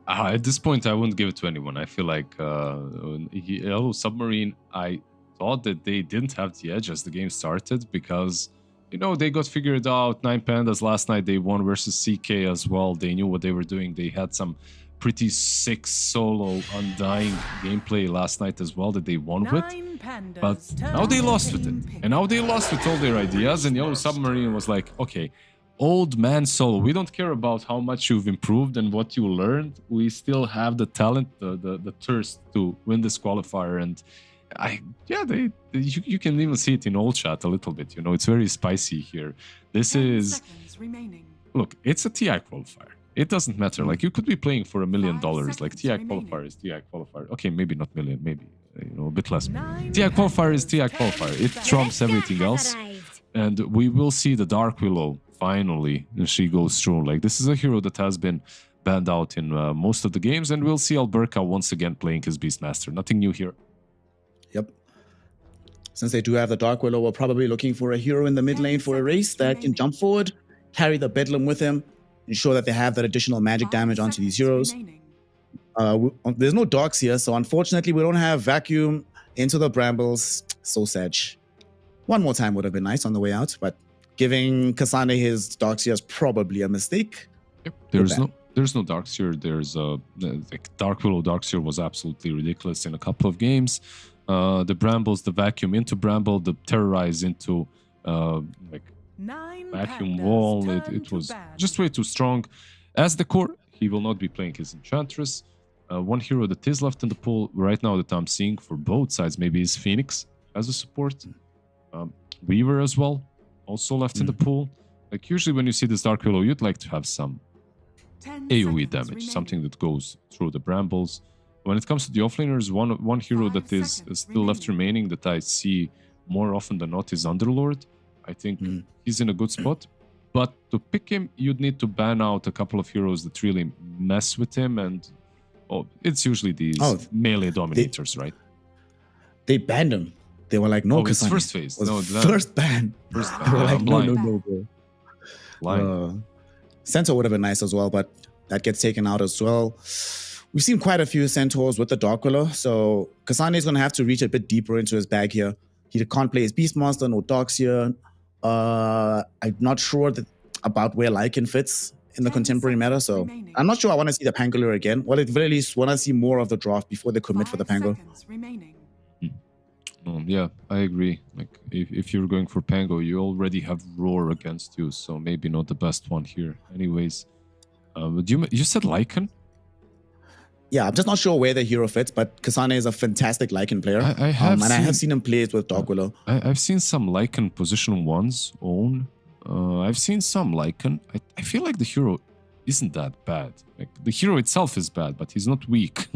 At this point, I wouldn't give it to anyone. I feel like Yellow Submarine, I thought that they didn't have the edge as the game started because, you know, they got figured out. 9 Pandas last night, they won versus CK as well. They knew what they were doing. They had some pretty sick solo undying gameplay last night as well that they won with. But now they lost with it. And now they lost with all their ideas. And Yellow Submarine was like, okay, old man solo, we don't care about how much you've improved and what you learned. We still have the talent, the thirst to win this qualifier. And you can even see it in old chat a little bit. You know, it's very spicy here. This is, look, it's a TI qualifier. It doesn't matter. Like, you could be playing for $1 million. Like, TI qualifier is TI qualifier. Okay, maybe not million, maybe, you know, a bit less. TI qualifier is TI qualifier. It trumps everything else. And we will see the Dark Willow finally, she goes through. Like, this is a hero that has been banned out in most of the games, and we'll see Alberca once again playing his Beastmaster. Nothing new here. Yep. Since they do have the Dark Willow, we're probably looking for a hero in the mid lane for a race that can jump forward, carry the Bedlam with him, ensure that they have that additional magic damage onto these heroes. There's no Darks here, so unfortunately we don't have Vacuum into the Brambles. So sad. One more time would have been nice on the way out, but giving Kasane his Darkseer is probably a mistake. Yep. There's no Darkseer. There's like Dark Willow Darkseer was absolutely ridiculous in a couple of games. The Brambles, the Vacuum into Bramble, the Terrorize into like Vacuum Wall. It was just way too strong. As the core, he will not be playing his Enchantress. One hero that is left in the pool right now that I'm seeing for both sides maybe is Phoenix as a support. Weaver as well, also left in the pool. Like, usually when you see this Dark Willow, you'd like to have some AoE damage, something that goes through the Brambles. When it comes to the offlaners, one hero that is still left remaining that I see more often than not is Underlord. I think he's in a good spot. But to pick him, you'd need to ban out a couple of heroes that really mess with him. And it's usually these melee dominators, right? They banned him. They were like, no, it's first phase. No, first ban. First ban. They were like, no, bro. Centaur would have been nice as well, but that gets taken out as well. We've seen quite a few Centaurs with the Dark Willow, so Kasane is going to have to reach a bit deeper into his bag here. He can't play his Beastmaster, no Darkseer. I'm not sure about where Lycan fits in the contemporary meta, so I'm not sure I want to see the Pangolier again. Well, at the very least, want to see more of the draft before they commit for the Pango. Yeah, I agree. Like, if you're going for Pango, you already have Roar against you, so maybe not the best one here. Anyways, you said Lycan? Yeah, I'm just not sure where the hero fits, but Kasane is a fantastic Lycan player. I have seen him play it with Dark Willow. I've seen some Lycan position 1's own. I've seen some Lycan. I feel like the hero isn't that bad. Like, the hero itself is bad, but he's not weak.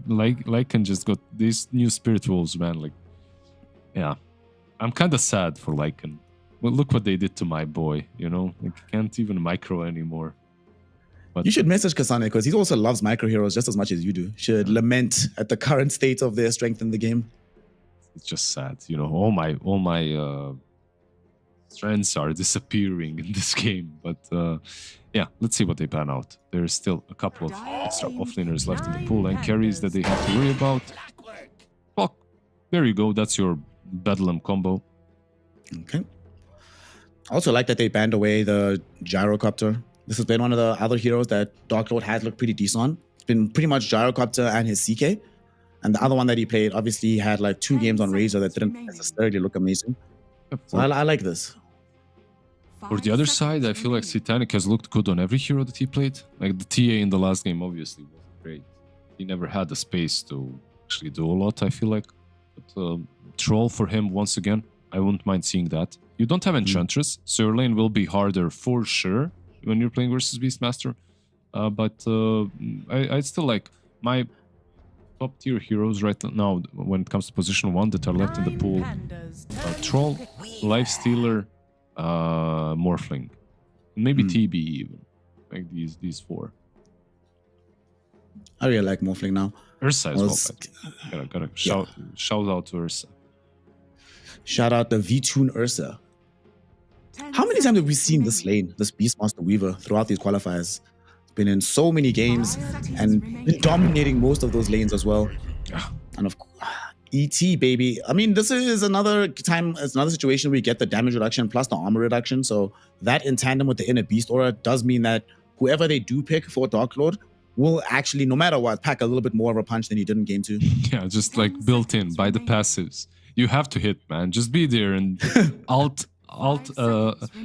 Lycan just got these new spirit wolves, man. Like, yeah, I'm kind of sad for Lycan. Well, look what they did to my boy. You know, like, can't even micro anymore. But you should message Kasane because he also loves micro heroes just as much as you do. Should lament at the current state of their strength in the game. It's just sad, you know. All my strengths are disappearing in this game, but. Yeah, let's see what they pan out. There's still a couple of extra offlaners left in the pool and carries that they have to worry about. Well, there you go. That's your Bedlam combo. Okay. I also like that they banned away the Gyrocopter. This has been one of the other heroes that Dark Lord has looked pretty decent on. It's been pretty much Gyrocopter and his CK. And the other one that he played, obviously, he had like 2 games on Razor that didn't necessarily look amazing. So I like this. For the other side, I feel like Satanic has looked good on every hero that he played. Like, the TA in the last game obviously wasn't great. He never had the space to actually do a lot, I feel like. But Troll for him, once again, I wouldn't mind seeing that. You don't have Enchantress, so your lane will be harder for sure when you're playing versus Beastmaster. I still like my top tier heroes right now when it comes to position 1 that are left in the pool. Troll, Lifestealer, Morphling, maybe TB even. Like these 4. I really like Morphling now. Ursa as Was- well. Gotta shout out to Ursa. Shout out the V-Tune Ursa. How many times have we seen this lane, this Beastmaster Weaver, throughout these qualifiers? It's been in so many games and been dominating most of those lanes as well. And of course, ET, baby. I mean, this is another time, it's another situation where we get the damage reduction plus the armor reduction. So that in tandem with the inner beast aura does mean that whoever they do pick for Dark Lord will actually, no matter what, pack a little bit more of a punch than he did in game 2. Yeah, just like built in by the passives. You have to hit, man. Just be there and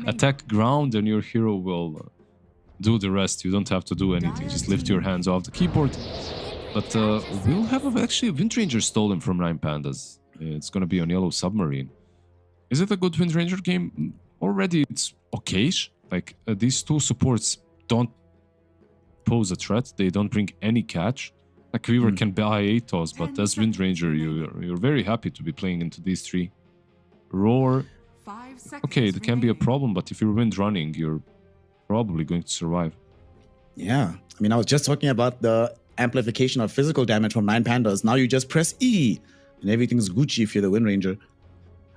attack ground, and your hero will do the rest. You don't have to do anything. Just lift your hands off the keyboard. But we'll have actually a Wind Ranger stolen from 9 Pandas. It's going to be on Yellow Submarine. Is it a good Wind Ranger game? Already it's okayish. Like these 2 supports don't pose a threat. They don't bring any catch. Like Weaver can buy Atos, but as Wind Ranger, you're very happy to be playing into these 3. Roar, okay, that can be a problem, but if you're wind running, you're probably going to survive. Yeah. I mean, I was just talking about the amplification of physical damage from 9 Pandas. Now you just press E and everything's Gucci if you're the Wind Ranger.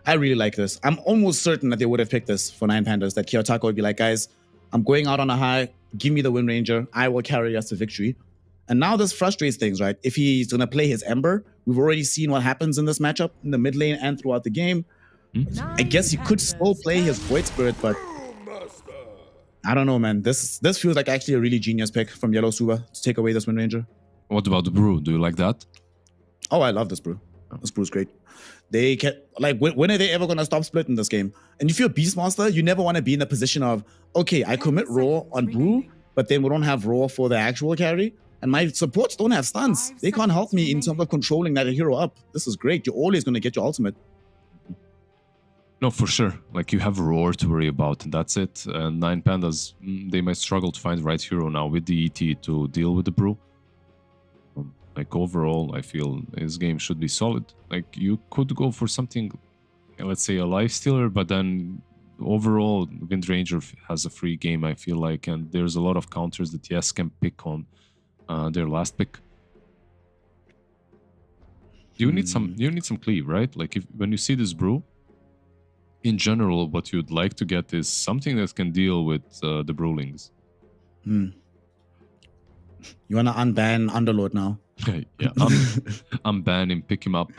I really like this. I'm almost certain that they would have picked this for 9 Pandas, that Kiyotaka would be like, guys, I'm going out on a high. Give me the Wind Ranger. I will carry us to victory. And now this frustrates things, right? If he's going to play his Ember, we've already seen what happens in this matchup in the mid lane and throughout the game. I guess he could still play his Void Spirit, but I don't know, man. This feels like actually a really genius pick from Yellow Suba to take away this Wind Ranger. What about the brew? Do you like that? Oh, I love this brew. This brew's great. They can, like, when are they ever going to stop splitting this game? And if you're a Beastmaster, you never want to be in the position of, okay, I commit Raw on brew, but then we don't have Raw for the actual carry. And my supports don't have stuns. They can't help me in terms of controlling that hero up. This is great. You're always going to get your ultimate. No, for sure. Like, you have Roar to worry about, and that's it. And 9 Pandas, they might struggle to find the right hero now with the ET to deal with the brew. Like, overall, I feel this game should be solid. Like, you could go for something, let's say, a Lifestealer, but then overall, Wind Ranger has a free game, I feel like, and there's a lot of counters that Yes can pick on their last pick. You need some cleave, right? Like, when you see this brew, in general, what you'd like to get is something that can deal with the Brewlings. You want to unban Underlord now? Yeah, unban him, pick him up.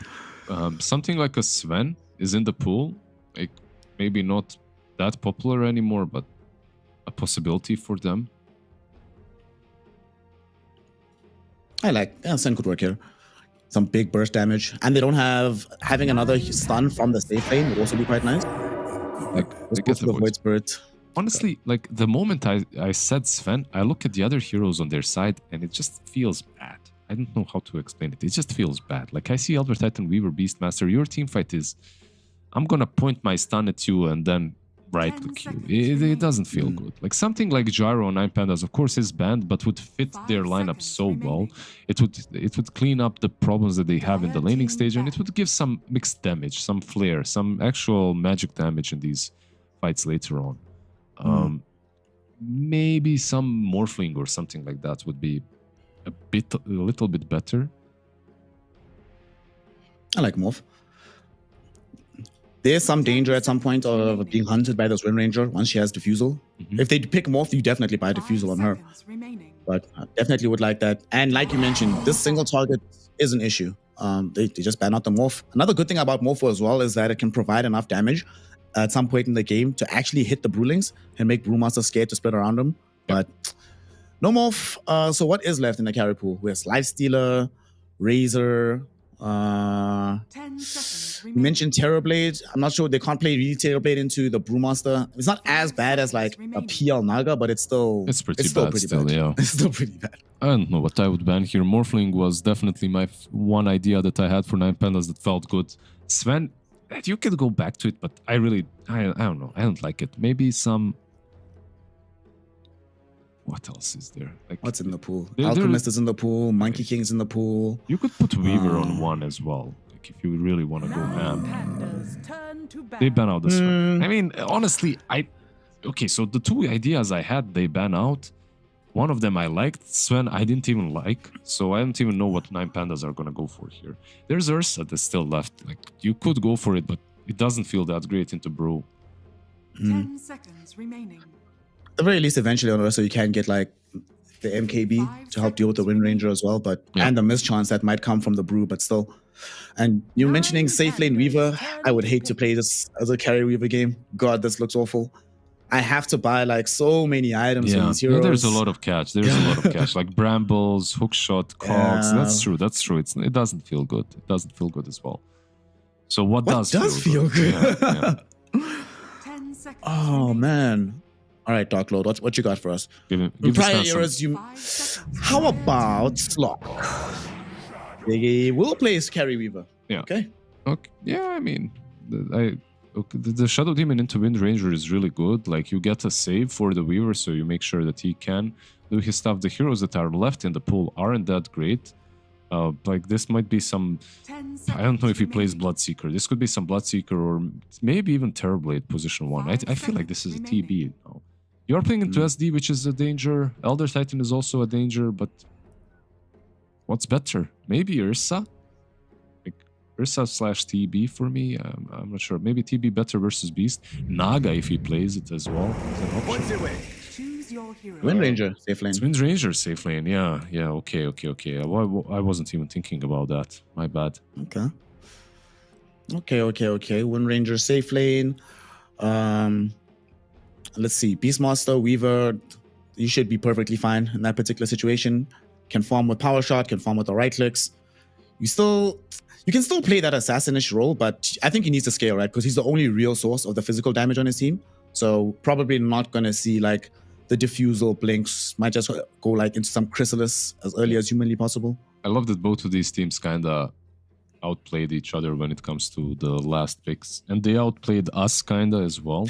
Something like a Sven is in the pool. Like, maybe not that popular anymore, but a possibility for them. I like, yeah, Sen could work here. Some big burst damage, and they don't having another stun from the safe lane would also be quite nice. Like, Let's go to the Void Spirit. Honestly, like, the moment I said Sven, I look at the other heroes on their side, and it just feels bad. I don't know how to explain it. It just feels bad. Like, I see Albert Titan, Weaver, Beastmaster. Your team fight is, I'm gonna point my stun at you and then right-click you. It doesn't feel good. Like, something like Gyro on 9 Pandas, of course, is banned, but would fit their lineup so well. It would clean up the problems that they have in the laning stage, and it would give some mixed damage, some flair, some actual magic damage in these fights later on. Maybe some Morphling or something like that would be a little bit better. I like Morph. There's some danger at some point of being hunted by this Wind Ranger once she has Diffusal. If they pick Morph, you definitely buy Diffusal on her. But I definitely would like that. And like you mentioned, this single target is an issue. They just ban out the Morph. Another good thing about Morph as well is that it can provide enough damage at some point in the game to actually hit the Brewlings and make Brewmaster scared to split around them. But no Morph. So what is left in the carry pool? We have Lifestealer, Razor. 10 seconds You mentioned Terrorblade. I'm not sure they can't play really Terrorblade into the Brewmaster. It's not as bad as like a PL Naga, but it's still pretty bad. Yeah. It's still pretty bad. I don't know what I would ban here. Morphling was definitely my one idea that I had for 9 Pandas that felt good. Sven, you could go back to it, but I don't know. I don't like it. Maybe some What else is there? Like, What's in the pool? There- Alchemist is in the pool. Monkey King's in the pool. you could put Weaver on one as well. Like, if you really want to go ham. Pandas turn to They battle. ban out this one. I mean, honestly, okay, so the two ideas I had, they ban out. One of them I liked, Sven I didn't even like, so I don't even know what 9 pandas are gonna go for here. There's Ursa that's still left. Like, you could go for it, but it doesn't feel that great into Brew. 10 seconds remaining. At the very least, eventually on Ursa, you can get like the MKB to help deal with the Wind Ranger as well, but Yeah. and the mischance that might come from the Brew, but still. And you mentioning safe lane Weaver, I would hate to play this as a carry Weaver game. God, this looks awful. I have to buy like so many items for Yeah. these heroes. There's a lot of catch. There's a lot of catch, like brambles, hookshot, cogs. Yeah. That's true. That's true. It doesn't feel good. It doesn't feel good as well. So what does feel good? Yeah. 10 seconds. Oh remaining. man. All right, Dark Lord, what you got for us? Give In this prior man some- eras, you 5 seconds. how about Slock? They will play carry Weaver. Yeah. Okay. Okay. Yeah, I mean, the Shadow Demon into Wind Ranger is really good. Like, you get a save for the Weaver, so you make sure that he can do his stuff. The heroes that are left in the pool aren't that great. Like, this might be some... 10 I don't know if he seconds plays remaining. Bloodseeker. This could be some Bloodseeker or maybe even Terrorblade position 1. I feel like this is a TB now. You're playing into SD, which is a danger. Elder Titan is also a danger, but what's better? Maybe Ursa? Like, Ursa slash TB for me? I'm not sure. Maybe TB better versus Beast. Naga, if he plays it as well, is an option. Choose your hero. Wind Ranger, safe lane. It's Wind Ranger safe lane. Yeah. Okay. I wasn't even thinking about that. My bad. Okay. Wind Ranger, safe lane. Let's see. Beastmaster, Weaver, you should be perfectly fine in that particular situation. Can farm with Power Shot, can farm with the right clicks. You can still play that assassinish role, but I think he needs to scale, right? Because he's the only real source of the physical damage on his team. So probably not gonna see like the diffusal blinks. Might just go like into some chrysalis as early as humanly possible. I love that both of these teams kind of outplayed each other when it comes to the last picks. And they outplayed us kind of as well.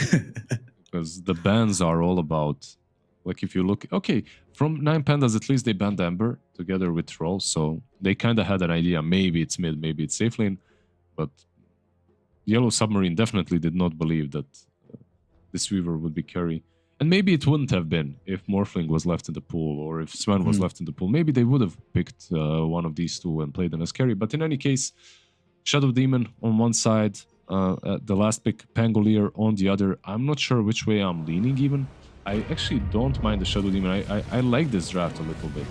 Because the bans are all about, like, if you look, okay, from 9 pandas, at least they banned Ember together with Troll. So they kind of had an idea. Maybe it's mid, maybe it's safe lane. But Yellow Submarine definitely did not believe that this Weaver would be carry. And maybe it wouldn't have been if Morphling was left in the pool or if Sven was left in the pool. Maybe they would have picked one of these two and played them as carry. But in any case, Shadow Demon on one side, the last pick, Pangolier on the other. I'm not sure which way I'm leaning even. I actually don't mind the Shadow Demon. I like this draft a little bit.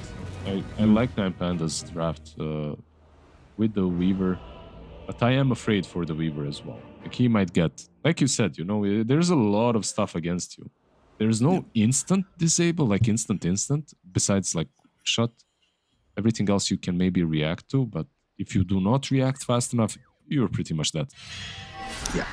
I like 9 Pandas draft with the Weaver. But I am afraid for the Weaver as well. Like, he might get, like you said, there's a lot of stuff against you. There's no instant disable, like instant, besides like shot. Everything else you can maybe react to, but if you do not react fast enough, you're pretty much dead. Yeah.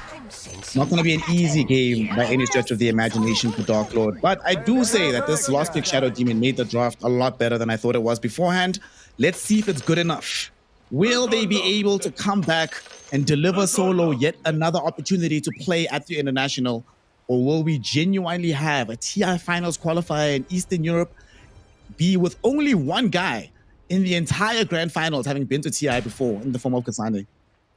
Not going to be an easy game by any stretch of the imagination for Dark Lord, but I do say that this last pick Shadow Demon made the draft a lot better than I thought it was beforehand. Let's see if it's good enough. Will they be able to come back and deliver Solo yet another opportunity to play at the International? Or will we genuinely have a TI Finals qualifier in Eastern Europe be with only one guy in the entire Grand Finals having been to TI before in the form of Kasane?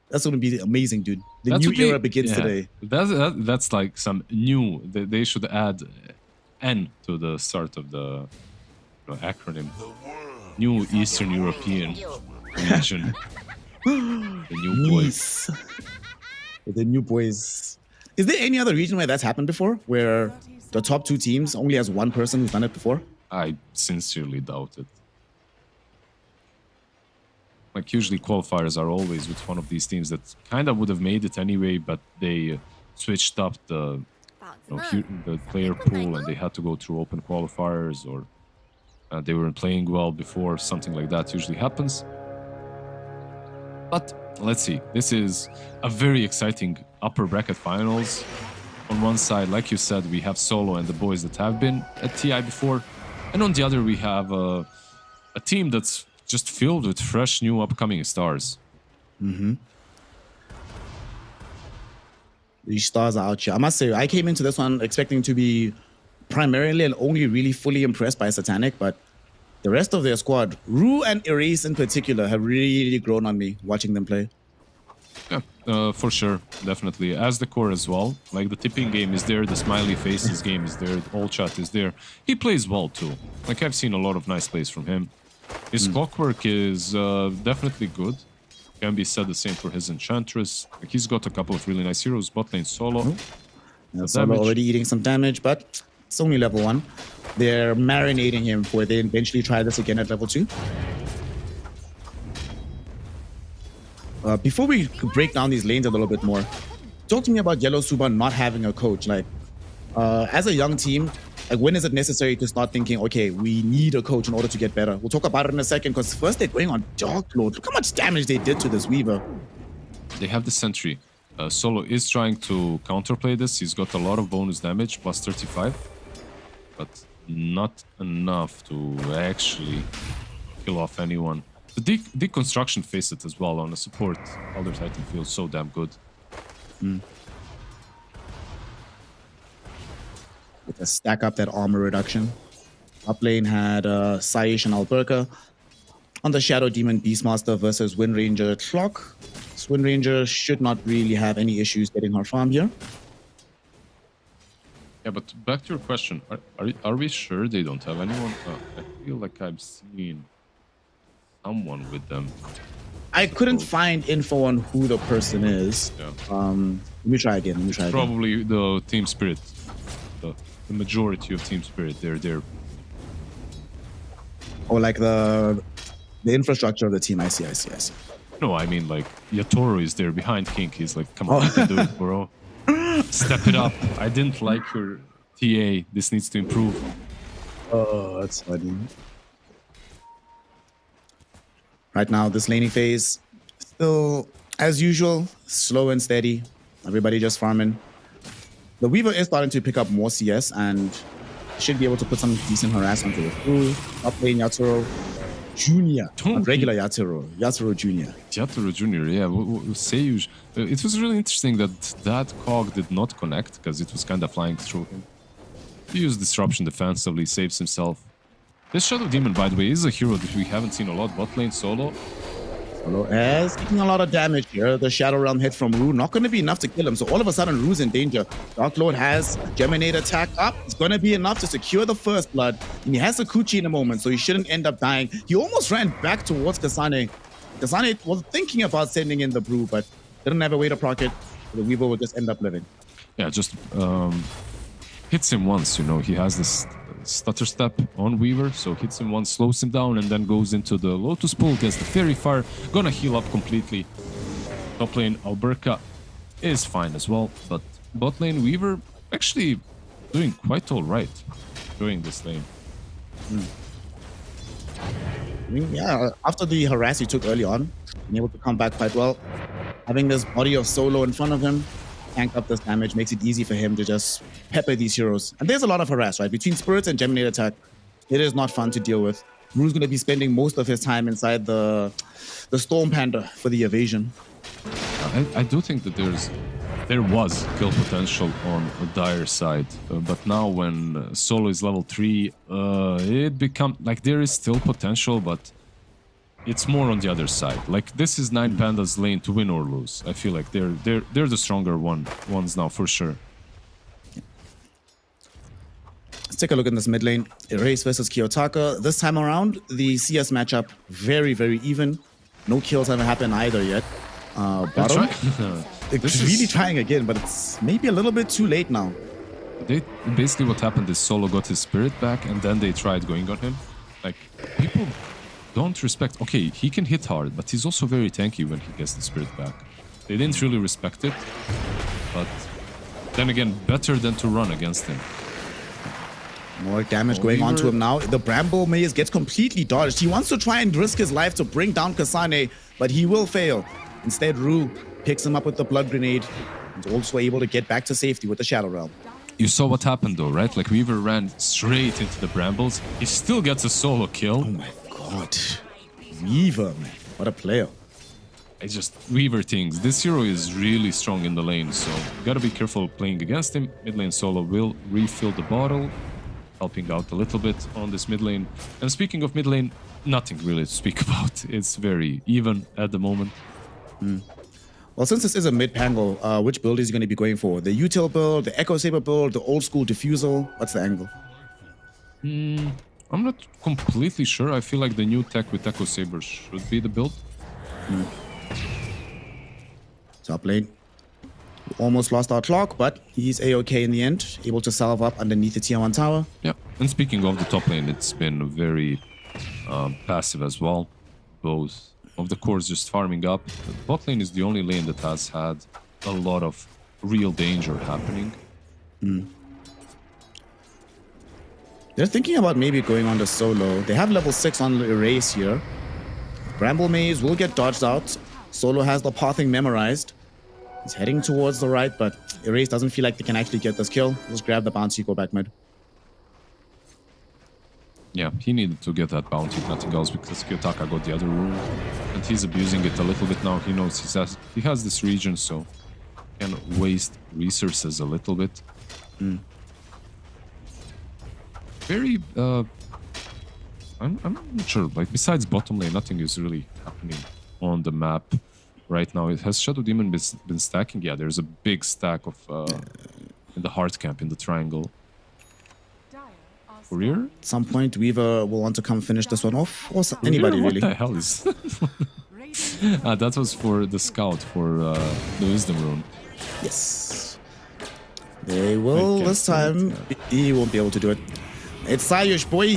That's going to be amazing, dude. The new era begins today. That's like some new. They should add N to the start of the acronym. New Eastern European region. The new boys. Nice. The new boys. Is there any other region where that's happened before? Where the top 2 teams only has one person who's done it before? I sincerely doubt it. Like, usually qualifiers are always with one of these teams that kind of would have made it anyway, but they switched up the player pool and they had to go through open qualifiers, or they weren't playing well before. Something like that usually happens. But let's see. This is a very exciting upper bracket finals. On one side, like you said, we have Solo and the boys that have been at TI before. And on the other, we have a team that's just filled with fresh, new, upcoming stars. These stars are out here. I must say, I came into this one expecting to be primarily and only really fully impressed by Satanic, but the rest of their squad, Rue and Erase in particular, have really grown on me watching them play. Yeah, for sure, definitely. As the core as well. Like the tipping game is there, the smiley faces game is there, all chat is there. He plays well too. Like I've seen a lot of nice plays from him. His clockwork is definitely good. Can be said the same for his Enchantress. Like he's got a couple of really nice heroes. Bot lane solo. Solo already eating some damage, but it's only level 1. They're marinating him for they eventually try this again at level 2. Before we break down these lanes a little bit more, talk to me about Yellow Suba not having a coach. Like, as a young team, like when is it necessary to start thinking, okay, we need a coach in order to get better? We'll talk about it in a second, because first they're going on Dark Lord. Look how much damage they did to this Weaver. They have the sentry. Solo is trying to counterplay this. He's got a lot of bonus damage, plus 35. But not enough to actually kill off anyone. The deconstruction facet as well on the support. Elder Titan feels so damn good. With a stack up that armor reduction. Up lane had Saish and Alberca. On the Shadow Demon Beastmaster versus Wind Ranger Clock. This Wind Ranger should not really have any issues getting her farm here. Yeah, but back to your question. Are we sure they don't have anyone? I feel like I've seen someone with them. I couldn't find info on who the person is. Yeah. Let me try again. Probably the Team Spirit. The majority of Team Spirit. They're Or like the infrastructure of the team. I see. No, I mean like Yatoro is there behind King. He's like, come on, you can do it, bro. Step it up. I didn't like your TA. This needs to improve. Oh, that's funny. Right now, this laning phase, still, as usual, slow and steady. Everybody just farming. The Weaver is starting to pick up more CS and should be able to put some decent harass onto it. Ooh, up lane Yatoro Jr. Not regular Yatoro. Yatoro Jr. Yatoro Jr., yeah. Seiyu. It was really interesting that cog did not connect because it was kind of flying through him. He used Disruption defensively, saves himself. This Shadow Demon, by the way, is a hero that we haven't seen a lot. Bot lane solo. Solo is taking a lot of damage here. The Shadow Realm hit from Rue, not going to be enough to kill him. So all of a sudden, Rue's in danger. Dark Lord has Geminate attack up. It's going to be enough to secure the first blood. And he has a Kuchi in a moment, so he shouldn't end up dying. He almost ran back towards Kasane. Kasane was thinking about sending in the Brew, but didn't have a way to proc it. The Weaver would just end up living. Yeah, just hits him once, you know. He has this stutter step on Weaver, so hits him once, slows him down, and then goes into the Lotus Pool, gets the Fairy Fire, gonna heal up completely. Top lane Alberca is fine as well, but bot lane Weaver actually doing quite alright during this lane. I mean, yeah, after the harass he took early on, being able to come back quite well. Having this body of Solo in front of him, tank up this damage, makes it easy for him to just pepper these heroes. And there's a lot of harass, right? Between Spirits and Geminate attack, it is not fun to deal with. Rue's going to be spending most of his time inside the Storm Panda for the evasion. I do think that there was kill potential on a Dire side, but now when Solo is level 3, it becomes like there is still potential, but it's more on the other side. Like this is 9 Panda's lane to win or lose. I feel like they're the stronger ones now for sure. Let's take a look in this mid lane. Erase versus Kiyotaka. This time around, the CS matchup very, very even. No kills haven't happened either yet. Bottom, it's really trying again, but it's maybe a little bit too late now. Basically what happened is Solo got his spirit back and then they tried going on him. Like people don't respect. Okay, he can hit hard, but he's also very tanky when he gets the spirit back. They didn't really respect it, but then again, better than to run against him. More damage going on to him now. The Bramble Maze gets completely dodged. He wants to try and risk his life to bring down Kasane, but he will fail. Instead, Rue picks him up with the Blood Grenade. He's also able to get back to safety with the Shadow Realm. You saw what happened though, right? Like Weaver ran straight into the Brambles. He still gets a solo kill. Oh my god. Weaver, man. What a player. It's just Weaver things. This hero is really strong in the lane, so you gotta be careful playing against him. Mid lane Solo will refill the bottle. helping out a little bit on this mid lane. And speaking of mid lane, nothing really to speak about. It's very even at the moment. Well, since this is a mid-pangle, which build is he going to be going for? The util build, the Echo Saber build, the old school diffusal? What's the angle? I'm not completely sure. I feel like the new tech with Echo Saber should be the build. Top lane. We almost lost our clock, but he's A-okay in the end. Able to salve up underneath the tier 1 tower. Yeah, and speaking of the top lane, it's been very passive as well. Both of the cores just farming up. The bot lane is the only lane that has had a lot of real danger happening. They're thinking about maybe going on to solo. They have level 6 on Erase here. Bramble Maze will get dodged out. Solo has the pathing memorized. He's heading towards the right, but Erase doesn't feel like they can actually get this kill. Just grab the bounty, go back mid. Yeah, he needed to get that bounty, if nothing else, because Kiyotaka got the other rune. And he's abusing it a little bit now. He knows he has this region, so he can waste resources a little bit. Very, I'm not sure. Like, besides bottom lane, nothing is really happening on the map right now. It has Shadow Demon been stacking? Yeah, there's a big stack of in the hard camp in the triangle. Courier? At some point, Weaver will want to come finish this one off. Or anybody, What really. the hell is... that was for the scout, for the Wisdom Rune. Yes. They will I this can't time. He won't be able to do it. It's Sayush, boy.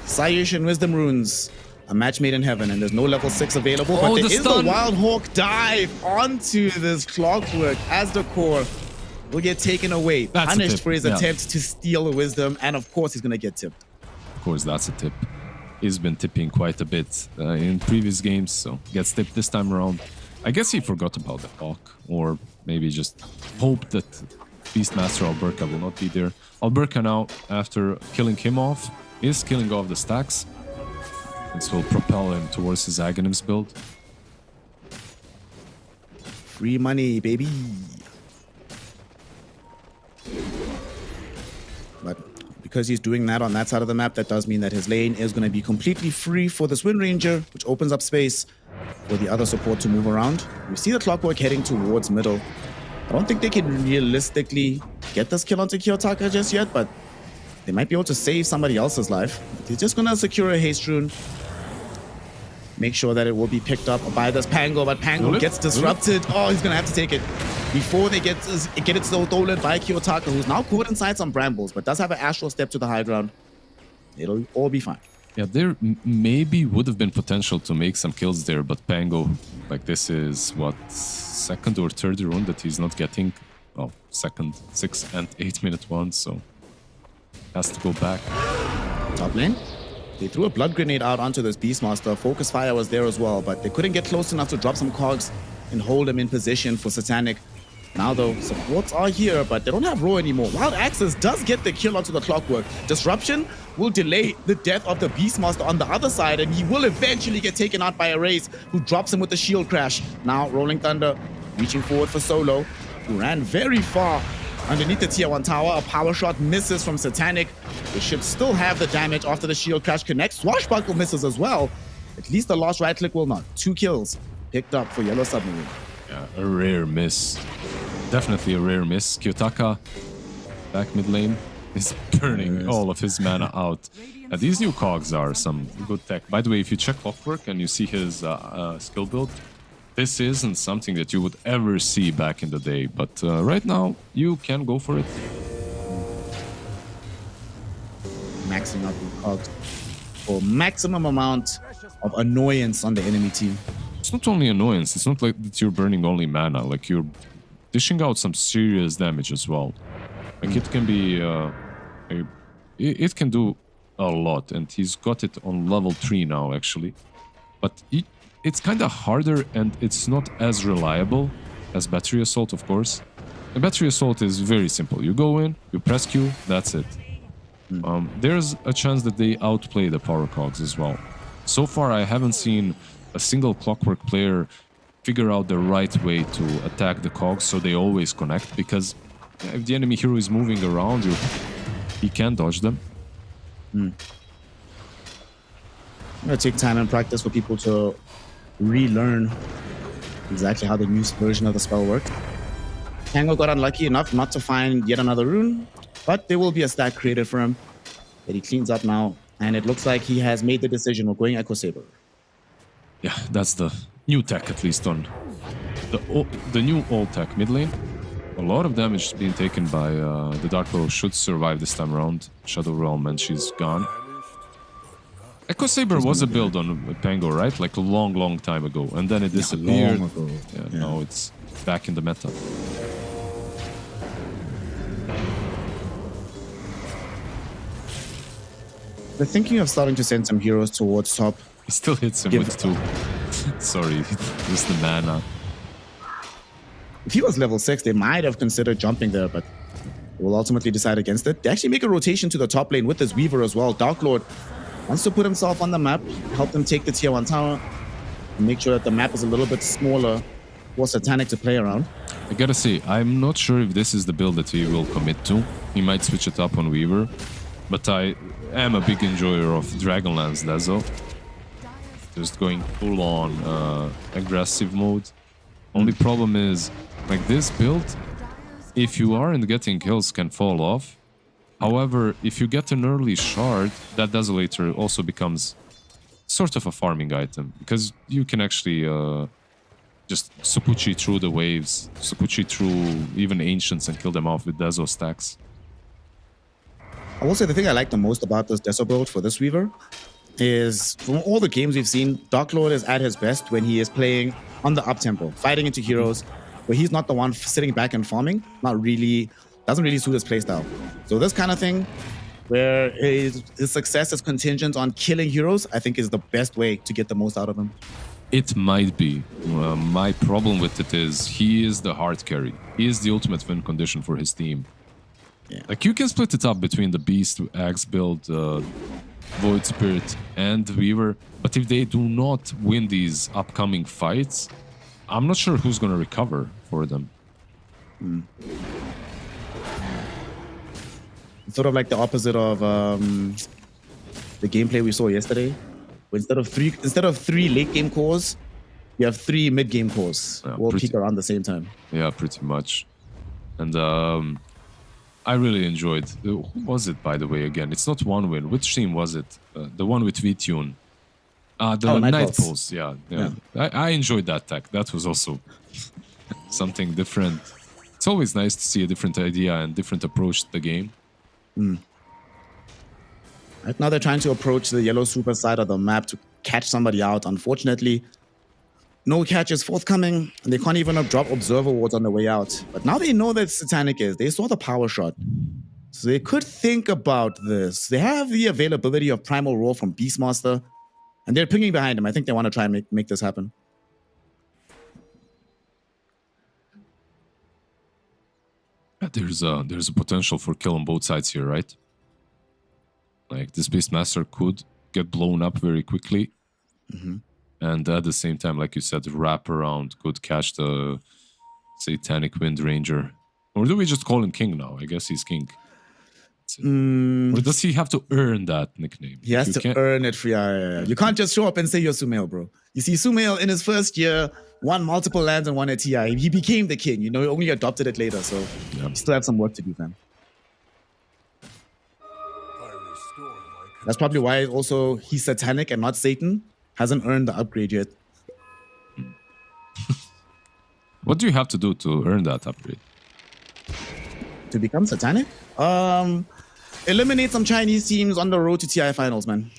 Sayush and Wisdom Runes. A match made in heaven, and there's no level 6 available. But there is the Wild Hawk dive onto this Clockwork as the core will get taken away. That's a punished tip, for his yeah. attempt to steal the Wisdom, and of course he's going to get tipped. Of course, that's a tip. He's been tipping quite a bit in previous games, so gets tipped this time around. I guess he forgot about the Hawk, or maybe just hoped that Beastmaster Alberca will not be there. Alberca now, after killing him off, is killing off the stacks. This will propel him towards his Aghanims build. Free money, baby. But because he's doing that on that side of the map, that does mean that his lane is going to be completely free for this Wind Ranger, which opens up space for the other support to move around. We see the Clockwork heading towards middle. I don't think they can realistically get this kill onto Kiyotaka just yet, but they might be able to save somebody else's life. They're just going to secure a haste rune. Make sure that it will be picked up by this Pango, but Pango gets disrupted. Oh, he's going to have to take it before they get it stolen by Kiyotaka, who's now caught inside some brambles, but does have an astral step to the high ground. It'll all be fine. Yeah, there maybe would have been potential to make some kills there, but Pango, like this is what, second or third rune that he's not getting. Well, second, 6 and 8 minute one, so has to go back. Top lane. They threw a blood grenade out onto this Beastmaster. Focus fire was there as well, but they couldn't get close enough to drop some cogs and hold him in position for Satanic. Now though, supports are here, but they don't have Row anymore. Wild Access does get the kill onto the Clockwork. Disruption will delay the death of the Beastmaster on the other side, and he will eventually get taken out by Erase, who drops him with the shield crash. Now Rolling Thunder reaching forward for Solo, who ran very far underneath the tier 1 tower. A power shot misses from Satanic. They should still have the damage after the shield crash connects. Swashbuckle misses as well. At least the last right click will not. 2 kills picked up for Yellow Submarine. Yeah, a rare miss. Definitely a rare miss. Kiyotaka, back mid lane, is burning all of his mana out. These new cogs are some good tech. By the way, if you check Clockwork and you see his skill build, this isn't something that you would ever see back in the day, but right now you can go for it. Maxing out the cogs for maximum amount of annoyance on the enemy team. It's not only annoyance, it's not like that you're burning only mana, like you're dishing out some serious damage as well. Like it can be, it can do a lot, and he's got it on level 3 now actually. But it's kind of harder and it's not as reliable as Battery Assault, of course. The Battery Assault is very simple. You go in, you press Q, that's it. There's a chance that they outplay the power cogs as well. So far, I haven't seen a single Clockwork player figure out the right way to attack the cogs so they always connect, because if the enemy hero is moving around you, he can dodge them. It'll take time and practice for people to relearn exactly how the new version of the spell works. Tango got unlucky enough not to find yet another rune, but there will be a stack created for him that he cleans up now, and it looks like he has made the decision of going Echo Saber. Yeah, that's the new tech, at least on the new old tech mid lane. A lot of damage being taken by the Dark Willow should survive this time around. Shadow Realm, and she's gone. Echo Saber was a build on Pango, right? Like a long, long time ago, and then it disappeared. long ago. Yeah, now it's back in the meta. They're thinking of starting to send some heroes towards top. He still hits him with 2. Sorry, just the mana. If he was level 6, they might have considered jumping there, but they will ultimately decide against it. They actually make a rotation to the top lane with this Weaver as well. Dark Lord wants to put himself on the map, help them take the tier 1 tower, and make sure that the map is a little bit smaller for Satanic to play around. I gotta say, I'm not sure if this is the build that he will commit to. He might switch it up on Weaver, but I am a big enjoyer of Dragonlance Dazzle. Just going full on aggressive mode. Only problem is, like this build, if you aren't getting kills, can fall off. However, if you get an early shard, that Desolator also becomes sort of a farming item, because you can actually just Supuchi through the waves, Supuchi through even Ancients and kill them off with Deso stacks. I will say the thing I like the most about this Deso build for this Weaver is, from all the games we've seen, Dark Lord is at his best when he is playing on the up-tempo, fighting into heroes, where he's not the one sitting back and farming, doesn't really suit his playstyle. So this kind of thing, where his success is contingent on killing heroes, I think is the best way to get the most out of him. It might be. My problem with it is he is the hard carry. He is the ultimate win condition for his team. Yeah. Like, you can split it up between the Beast, Axe build, Void Spirit, and Weaver, but if they do not win these upcoming fights, I'm not sure who's going to recover for them. It's sort of like the opposite of the gameplay we saw yesterday. Where instead of three late game cores, you have 3 mid game cores. Yeah, all peak around the same time. Yeah, pretty much. And I really enjoyed. Who was it, by the way? Again, it's not one win. Which team was it? The one with VTune. The Night Pulse. Yeah. I enjoyed that tech. That was also something different. It's always nice to see a different idea and different approach to the game. Right now they're trying to approach the yellow super side of the map to catch somebody out. Unfortunately, no catch is forthcoming, and they can't even drop observer wards on the way out. But now they know that Satanic is. They saw the power shot. So they could think about this. They have the availability of Primal Roar from Beastmaster, and they're pinging behind him. I think they want to try and make this happen. Yeah, there's a potential for kill on both sides here, right? Like, this Beastmaster could get blown up very quickly. And at the same time, like you said, wrap around could catch the Satanic Wind Ranger. Or do we just call him King now? I guess he's King. Or does he have to earn that nickname? He has to earn it for you. You can't just show up and say you're Sumail, bro. You see, Sumail in his first year won multiple lands and won a TI. He became the king. You know, he only adopted it later, so you still have some work to do, fam. That's probably why also he's Satanic and not Satan. Hasn't earned the upgrade yet. What do you have to do to earn that upgrade? To become Satanic? Eliminate some Chinese teams on the road to TI finals, man.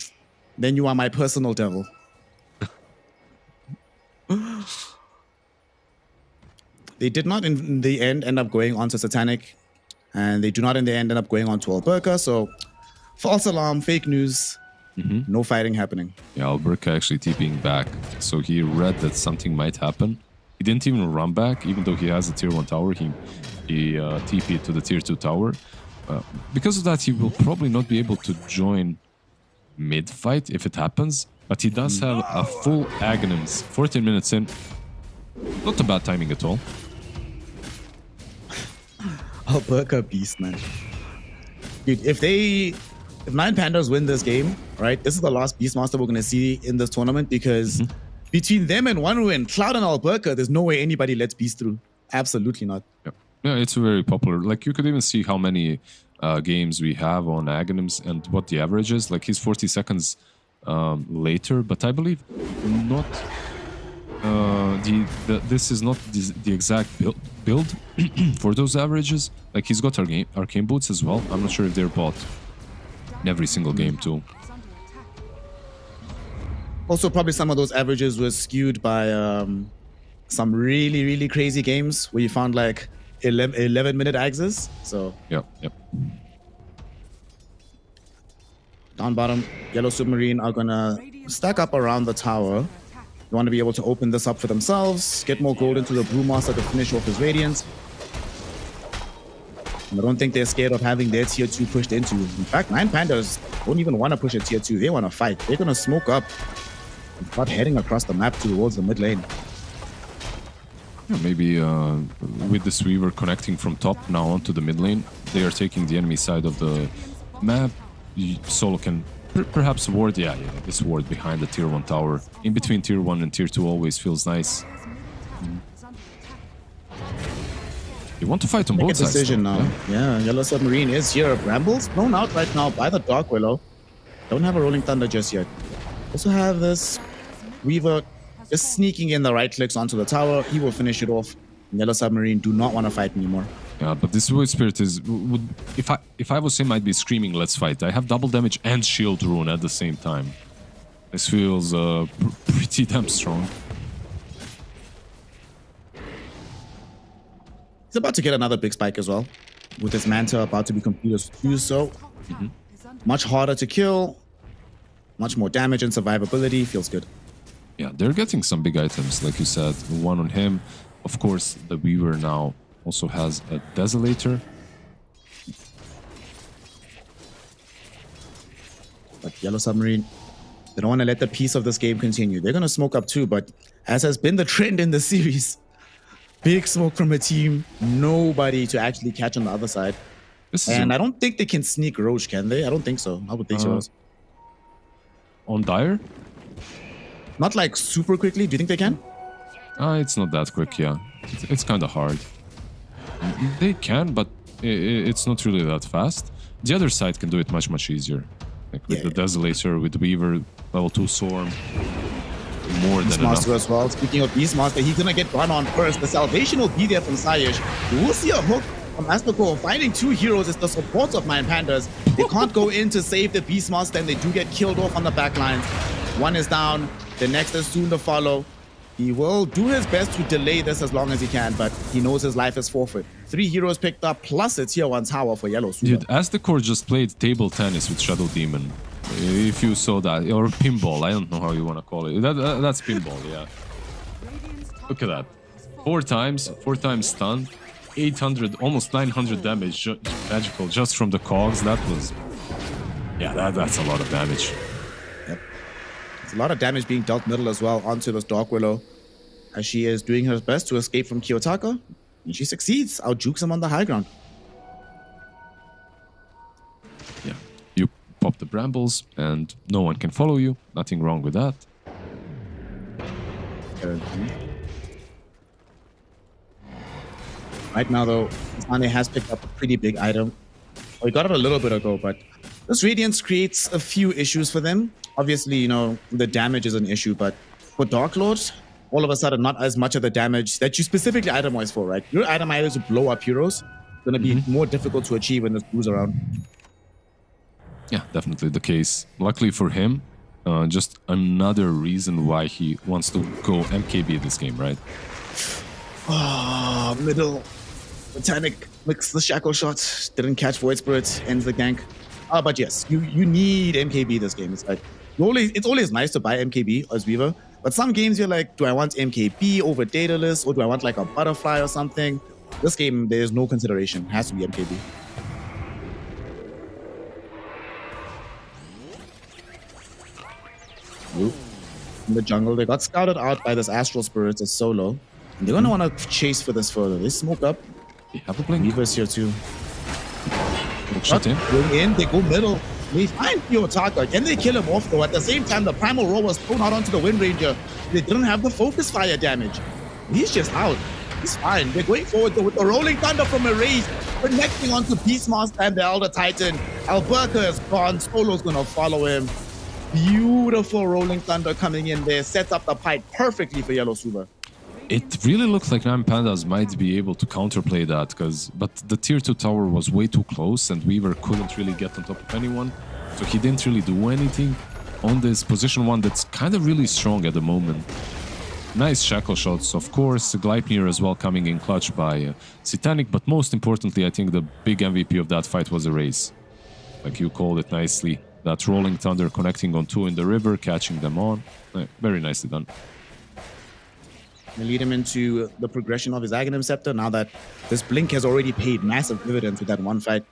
Then you are my personal devil. They did not in the end end up going on to Satanic, and they do not in the end end up going on to Alberca, so false alarm, fake news, no fighting happening. Yeah, Alberca actually TPing back, so he read that something might happen. He didn't even run back, even though he has a tier 1 tower, he TP'd to the tier 2 tower. Because of that, he will probably not be able to join mid-fight if it happens, but he does have a full Aghanims 14 minutes in. Not a bad timing at all. Alberca beast, man. Dude, if they if Nine Pandas win this game, right, this is the last Beastmaster we're going to see in this tournament because between them and Wanru and Cloud and Alberca, there's no way anybody lets Beast through. Absolutely not. Yeah. Yeah, it's very popular. Like, you could even see how many games we have on Aghanims and what the average is. Like, he's 40 seconds later, but I believe not. This is not the exact build for those averages. Like, he's got arcane boots as well. I'm not sure if they're bought in every single game too. Also, probably some of those averages were skewed by some really, really crazy games where you found like 11-minute axes. So Yeah. down bottom, Yellow Submarine are gonna stack up around the tower. They want to be able to open this up for themselves, get more gold into the Brewmaster to finish off his Radiance. And I don't think they're scared of having their tier 2 pushed into. In fact, Nine Pandas don't even want to push a tier 2. They want to fight. They're going to smoke up and start heading across the map towards the mid lane. Yeah, maybe with this Weaver connecting from top now onto the mid lane, they are taking the enemy side of the map. Solo can perhaps ward, yeah, this ward behind the tier 1 tower. In between tier 1 and tier 2 always feels nice. You want to fight on Make a both sides. decision though, now. Yeah, Yellow Submarine is here. Brambles blown out right now by the Dark Willow. Don't have a Rolling Thunder just yet. Also have this Weaver just sneaking in the right clicks onto the tower. He will finish it off. Yellow Submarine do not want to fight anymore. Yeah, but this Void Spirit is... If I was him, I'd be screaming, let's fight. I have double damage and shield rune at the same time. This feels pretty damn strong. He's about to get another big spike as well. With his Manta about to be completed too, so much harder to kill. Much more damage and survivability. Feels good. Yeah, they're getting some big items, like you said. One on him. Of course, the Weaver now also has a Desolator. But Yellow Submarine, they don't want to let the peace of this game continue. They're going to smoke up too, but as has been the trend in the series, big smoke from a team, nobody to actually catch on the other side. And I don't think they can sneak Roche, can they? I don't think so. How would they show us? On Dire? Not like super quickly. Do you think they can? It's not that quick, yeah. It's kind of hard. They can, but it's not really that fast. The other side can do it much, much easier. Like with the Desolator, with Weaver, level 2 Storm. More than enough. Beastmaster as well. Speaking of Beastmaster, he's gonna get gone on first. The salvation will be there from Sayesh. We'll see a hook from Astako. Finding 2 heroes is the support of Nine Pandas. They can't go in to save the Beastmaster, and they do get killed off on the back lines. One is down. The next is soon to follow. He will do his best to delay this as long as he can, but he knows his life is forfeit. 3 heroes picked up, plus a tier 1 tower for Yellow Super. Dude, Astako just played table tennis with Shadow Demon. If you saw that, or pinball, I don't know how you want to call it. That's pinball, yeah. Look at that. 4 times stun, 800, almost 900 damage, magical, just from the cogs. That was, yeah, that's a lot of damage. Yep. There's a lot of damage being dealt middle as well onto this Dark Willow, as she is doing her best to escape from Kiyotaka, and she succeeds. Out-jukes him on the high ground. Yeah, you pop the brambles and no one can follow you. Nothing wrong with that. Right now, though, Sane has picked up a pretty big item. Oh, he got it a little bit ago, but this Radiance creates a few issues for them. Obviously, you know, the damage is an issue, but for Dark Lord, all of a sudden, not as much of the damage that you specifically itemize for, right? Your itemize to blow up heroes going to be more difficult to achieve when this blues around. Yeah, definitely the case. Luckily for him, just another reason why he wants to go MKB this game, right? Oh, middle. Botanic mixed the shackle shot. Didn't catch Void Spirit. Ends the gank. But yes, you need MKB this game. It's like it's always nice to buy MKB as Weaver. But some games you're like, do I want MKB over Daedalus, or do I want like a Butterfly or something? This game, there's no consideration. It has to be MKB. Ooh. In the jungle, they got scouted out by this Astral Spirit as solo. And they're gonna want to chase for this further. They smoke up. They have a blink. Weaver's here too. Shut in. Going in, they go middle. They find Kiyotaka. Can they kill him off though? At the same time, the Primal Roar was thrown out onto the Wind Ranger. They didn't have the focus fire damage. He's just out. He's fine. They're going forward though with the Rolling Thunder from Erase, connecting onto Beastmaster and the Elder Titan. Alberca is gone. Solo's gonna follow him. Beautiful Rolling Thunder coming in there. Sets up the pipe perfectly for Yellow Suba. It really looks like Nine Pandas might be able to counterplay that, but the tier 2 tower was way too close and Weaver couldn't really get on top of anyone. So he didn't really do anything on this position 1 that's kind of really strong at the moment. Nice shackle shots, of course. Gleipnir as well coming in clutch by Satanic, but most importantly, I think the big MVP of that fight was Erase. Like you called it nicely. That Rolling Thunder connecting on 2 in the river, catching them on. Very nicely done. And lead him into the progression of his Aghanim Scepter now that this Blink has already paid massive dividends with that one fight.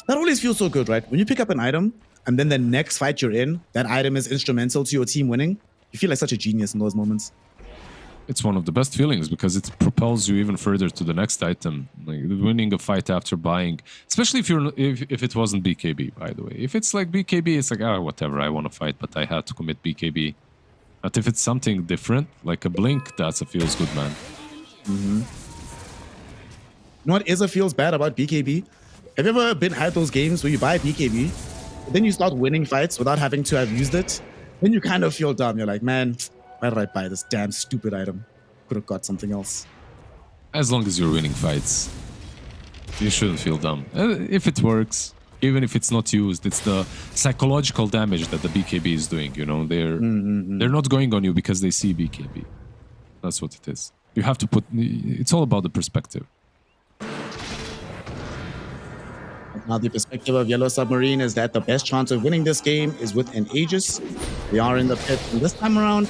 That always feels so good, right? When you pick up an item and then the next fight you're in, that item is instrumental to your team winning, you feel like such a genius in those moments. It's one of the best feelings because it propels you even further to the next item. Like winning a fight after buying, especially if it wasn't BKB, by the way. If it's like BKB, it's like, oh, whatever, I want to fight, but I had to commit BKB. But if it's something different, like a Blink, that's a feels good, man. Mm-hmm. You know what is a feels bad about BKB? Have you ever had those games where you buy BKB, then you start winning fights without having to have used it? Then you kind of feel dumb. You're like, man, why did I buy this damn stupid item? Could have got something else. As long as you're winning fights, you shouldn't feel dumb. If it works, even if it's not used, it's the psychological damage that the BKB is doing, you know? They're not going on you because they see BKB. That's what it is. You have to put... It's all about the perspective. Now the perspective of Yellow Submarine is that the best chance of winning this game is with an Aegis. They are in the pit, and this time around,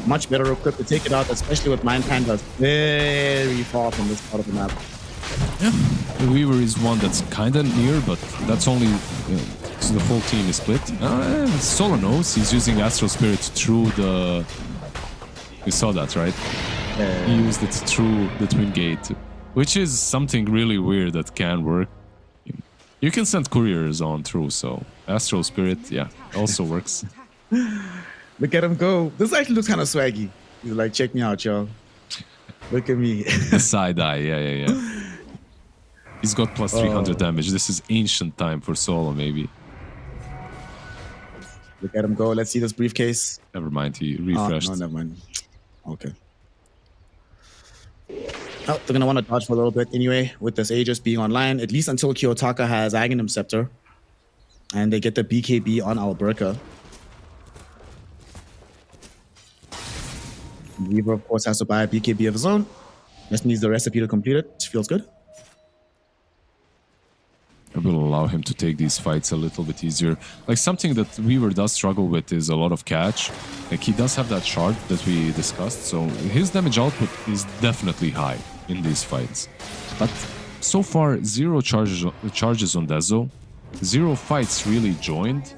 much better equipped to take it out, especially with Nine Pandas very far from this part of the map. Yeah, the Weaver is one that's kind of near, but that's only... so the whole team is split. Solo knows he's using Astral Spirit through the... You saw that, right? He used it through the Twin Gate, which is something really weird that can work. You can send couriers on through, so Astral Spirit, yeah, also works. Look at him go. This actually looks kind of swaggy. He's like, check me out, y'all. Look at me. The side eye, yeah. He's got plus 300 damage. This is ancient time for solo, maybe. Look at him go. Let's see this briefcase. Never mind, he refreshed. No, never mind. Okay. Oh, they're going to want to dodge for a little bit anyway, with this Aegis being online, at least until Kiyotaka has Aghanim Scepter. And they get the BKB on Alberca. Weaver, of course, has to buy a BKB of his own. Just needs the recipe to complete it. Feels good. It will allow him to take these fights a little bit easier. Like something that Weaver does struggle with is a lot of catch. Like he does have that shard that we discussed, so his damage output is definitely high in these fights. But so far, 0 charges on Dezo, 0 fights really joined.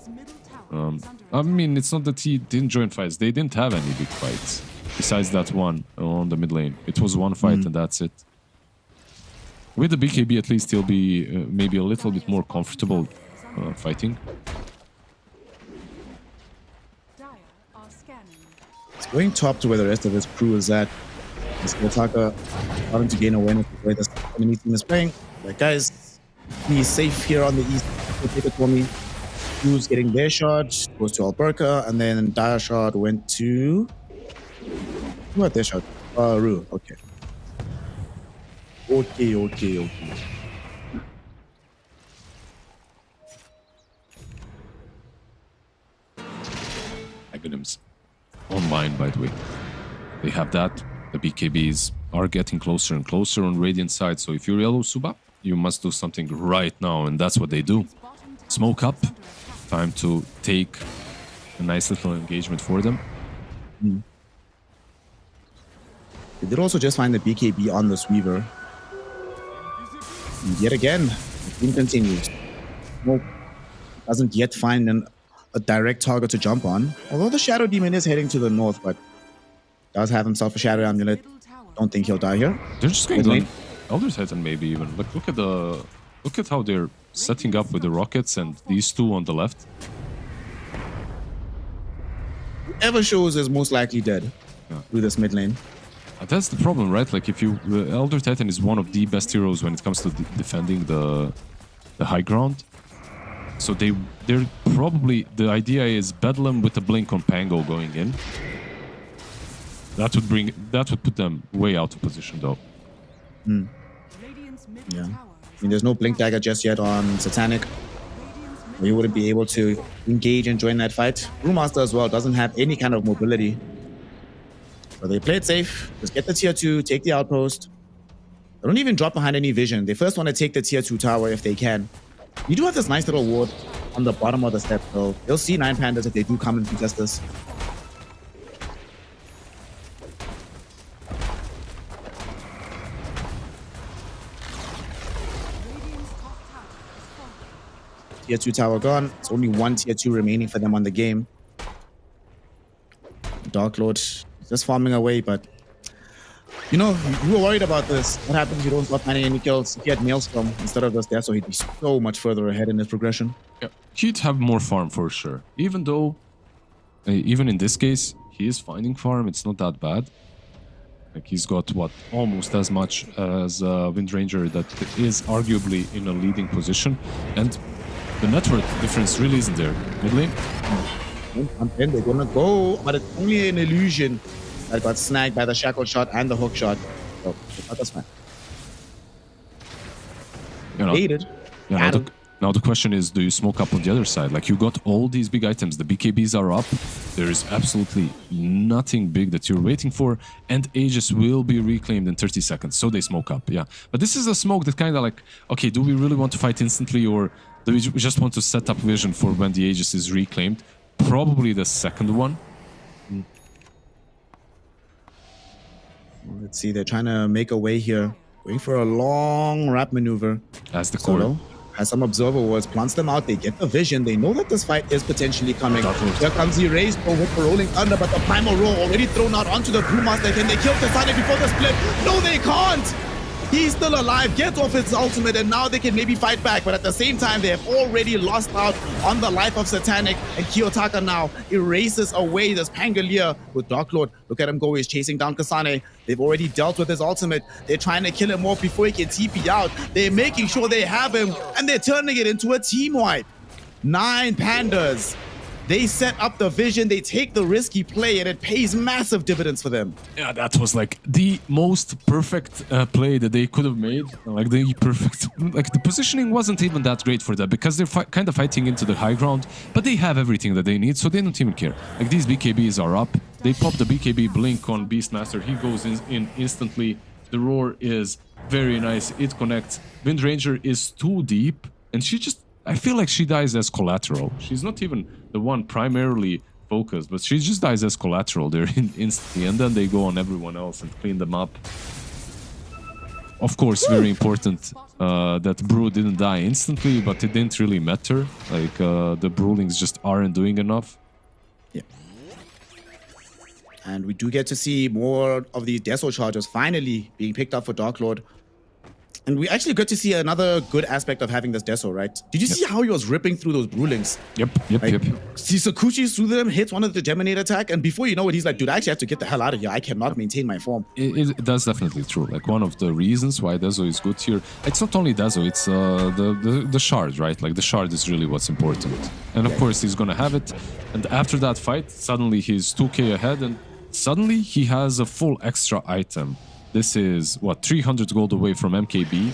I mean, it's not that he didn't join fights, they didn't have any big fights. Besides that one on the mid lane. It was one fight and that's it. With the BKB, at least he'll be maybe a little bit more comfortable fighting. It's going top to where the rest of his crew is at. This Kiyotaka starting to gain awareness of where the enemy team is playing. Like, guys, he's safe here on the east. Take it for me. Who's getting their shot? Goes to Alberca, and then Dire shot went to... Who had their shot? Ru. Okay. Okay. Aghanims online, by the way. They have that. The BKBs are getting closer and closer on Radiant side, so if you're Yellow Suba, you must do something right now, and that's what they do. Smoke up. Time to take a nice little engagement for them. They did also just find the BKB on this Weaver. And yet again, the team continues. Smoke doesn't yet find a direct target to jump on. Although the Shadow Demon is heading to the north, but does have himself a Shadow Amulet. Don't think he'll die here. They're just going to Elder Titan maybe even. Like look at how they're setting up with the rockets and these two on the left. Whoever shows is most likely dead through this mid lane. That's the problem, right? Like if you, Elder Titan is one of the best heroes when it comes to defending the high ground. So they're probably, the idea is Bedlam with a blink on Pango going in. That would put them way out of position though. Radiant's middle Yeah. tower I mean, there's no blink dagger just yet on Satanic. You wouldn't be able to engage and join that fight. Brewmaster as well doesn't have any kind of mobility. So they play it safe. Just get the tier 2, take the outpost. They don't even drop behind any vision. They first want to take the tier 2 tower if they can. You do have this nice little ward on the bottom of the step, though. They'll see 9 pandas if they do come and contest this. Radiant's top tower is falling. Tier 2 tower gone. It's only one tier 2 remaining for them on the game. Dark Lord is just farming away, but you know, you were worried about this. What happens if you don't start finding any kills? If he had Maelstrom instead of just there, so he'd be so much further ahead in his progression. Yeah, he'd have more farm for sure. Even though, even in this case, he is finding farm. It's not that bad. Like he's got what, almost as much as Windranger that is arguably in a leading position, and the network difference really isn't there. Mid lane, And then they're gonna go, but it's only an illusion that got snagged by the shackle shot and the hook shot. So that's fine. you know. Baited. Yeah, Got him. now the question is, do you smoke up on the other side? Like you got all these big items, the BKBs are up, there is absolutely nothing big that you're waiting for, and Aegis will be reclaimed in 30 seconds, so they smoke up, yeah. But this is a smoke that kind of like, okay, do we really want to fight instantly, or do we just want to set up vision for when the Aegis is reclaimed? Probably the second one. Let's see, they're trying to make a way here. Going for a long wrap maneuver. As the core. Solo has some observer wards, plants them out, they get the vision, they know that this fight is potentially coming. Here comes the Erase with the Rolling Thunder, but the Primal Roar already thrown out onto the Brewmaster. Can they kill Kasane before the split? No, they can't! He's still alive, gets off his ultimate, and now they can maybe fight back, but at the same time, they have already lost out on the life of Satanic, and Kiyotaka now erases away this Pangolier with Dark Lord. Look at him go, he's chasing down Kasane. They've already dealt with his ultimate. They're trying to kill him off before he can TP out. They're making sure they have him, and they're turning it into a team wipe. 9 pandas. They set up the vision, they take the risky play, and it pays massive dividends for them. Yeah, that was like the most perfect play that they could have made. Like the perfect, like the positioning wasn't even that great for them because they're kind of fighting into the high ground, but they have everything that they need, so they don't even care. Like these BKBs are up. They pop the BKB blink on Beastmaster. He goes in instantly. The roar is very nice. It connects. Windranger is too deep, and she just, I feel like she dies as collateral. She's not even the one primarily focused, but she just dies as collateral there instantly, and then they go on everyone else and clean them up. Of course, very important that Brew didn't die instantly, but it didn't really matter. Like the Brewlings just aren't doing enough. Yeah. And we do get to see more of these Deso charges finally being picked up for Dark Lord. And we actually get to see another good aspect of having this Deso, right? Did you see how he was ripping through those Brewlings? Yep. See Sakuchi through them, hits one of the Geminate attack, and before you know it, he's like, dude, I actually have to get the hell out of here. I cannot maintain my form. That's definitely true. Like one of the reasons why Deso is good here, it's not only Deso, it's the shard, right? Like the shard is really what's important. And of course he's gonna have it. And after that fight, suddenly he's 2k ahead, and suddenly he has a full extra item. This is, what, 300 gold away from MKB. They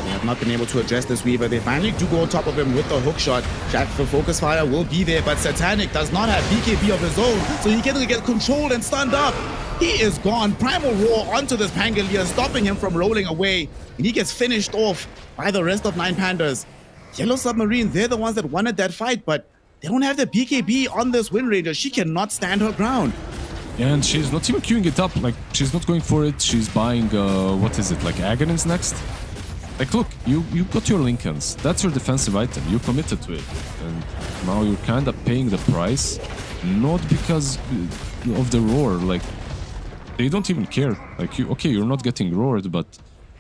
have not been able to address this Weaver. They finally do go on top of him with the hook shot. Jack for Focus Fire will be there, but Satanic does not have BKB of his own, so he can't get controlled and stunned up. He is gone. Primal Roar onto this Pangolier, stopping him from rolling away, and he gets finished off by the rest of 9 pandas. Yellow Submarine, they're the ones that wanted that fight, but they don't have the BKB on this Windranger. She cannot stand her ground. And she's not even queuing it up, like, she's not going for it, she's buying, what is it, like Aghanim's next? Like, look, you got your Lincolns, that's your defensive item, you committed to it, and now you're kind of paying the price, not because of the roar, like, they don't even care, like, okay, you're not getting roared, but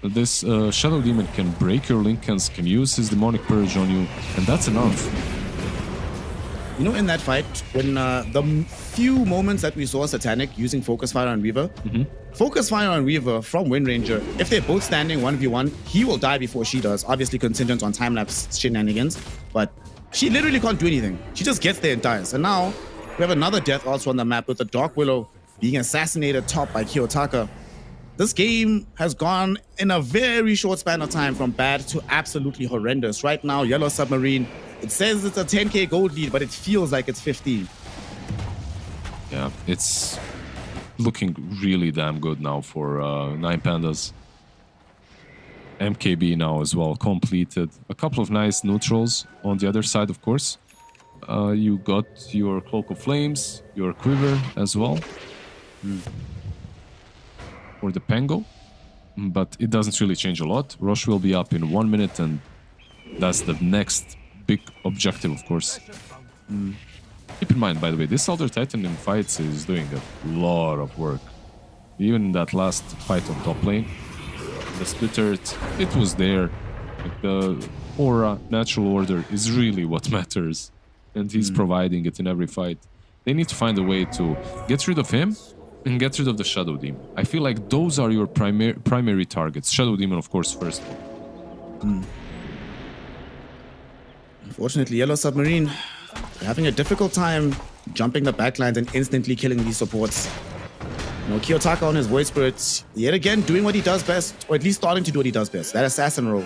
This Shadow Demon can break your Lincolns, can use his Demonic Purge on you, and that's enough. You know, in that fight, when the few moments that we saw Satanic using Focus Fire on Weaver, Focus Fire on Weaver from Wind Ranger, if they're both standing 1v1, he will die before she does, obviously contingent on time-lapse shenanigans, but she literally can't do anything. She just gets there and dies. And now, we have another death also on the map with the Dark Willow being assassinated top by Kiyotaka. This game has gone in a very short span of time from bad to absolutely horrendous. Right now, Yellow Submarine, it says it's a 10k gold lead, but it feels like it's 15. Yeah, it's looking really damn good now for Nine Pandas. MKB now as well, completed. A couple of nice neutrals on the other side, of course. You got your Cloak of Flames, your Quiver as well. For the Pango. But it doesn't really change a lot. Rosh will be up in 1 minute, and that's the next big objective, of course. Keep in mind, by the way, this Elder Titan in fights is doing a lot of work. Even in that last fight on top lane, the splitter, it was there. Like the aura, natural order is really what matters. And he's providing it in every fight. They need to find a way to get rid of him and get rid of the Shadow Demon. I feel like those are your primary targets. Shadow Demon, of course, first. Unfortunately, Yellow Submarine having a difficult time jumping the backlines and instantly killing these supports. You know, Kiyotaka on his Void Spirits, yet again doing what he does best, or at least starting to do what he does best, that assassin role.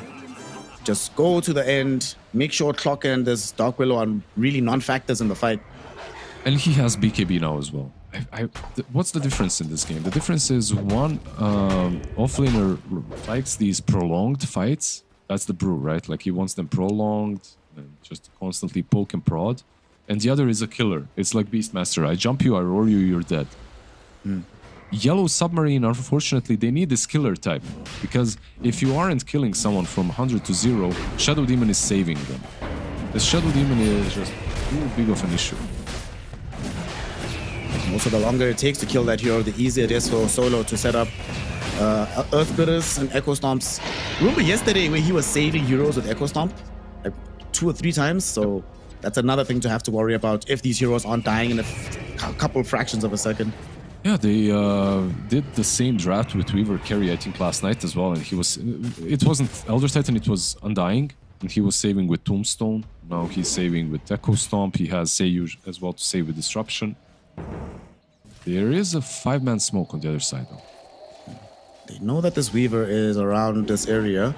Just go to the end, make sure Clock and this Dark Willow are really non-factors in the fight. And he has BKB now as well. What's the difference in this game? The difference is one, offlaner likes these prolonged fights. That's the brew, right? Like he wants them prolonged and just constantly poke and prod. And the other is a killer. It's like Beastmaster. I jump you, I roar you, you're dead. Yellow Submarine, unfortunately, they need this killer type. Because if you aren't killing someone from 100 to 0, Shadow Demon is saving them. The Shadow Demon is just too big of an issue. Also, the longer it takes to kill that hero, the easier it is for Solo to set up Earth Bitters and Echo Stomps. Remember yesterday when he was saving heroes with Echo Stomp? Like 2 or 3 times, so that's another thing to have to worry about if these heroes aren't dying in a couple fractions of a second. Yeah, they did the same draft with Weaver Carry, I think, last night as well, and he was... It wasn't Elder Titan, it was Undying, and he was saving with Tombstone. Now he's saving with Echo Stomp. He has Seiyu as well to save with Disruption. There is a 5-man smoke on the other side, though. They know that this Weaver is around this area.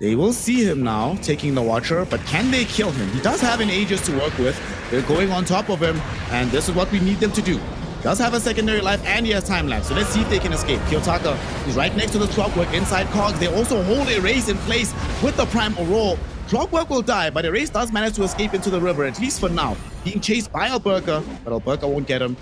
They will see him now, taking the Watcher, but can they kill him? He does have an Aegis to work with. They're going on top of him, and this is what we need them to do. Does have a secondary life, and he has time lapse. So let's see if they can escape. Kiyotaka is right next to the Clockwork inside Cogs. They also hold Erase in place with the Prime Aurora. Clockwork will die, but Erase does manage to escape into the river, at least for now. Being chased by Alberca, but Alberca won't get him.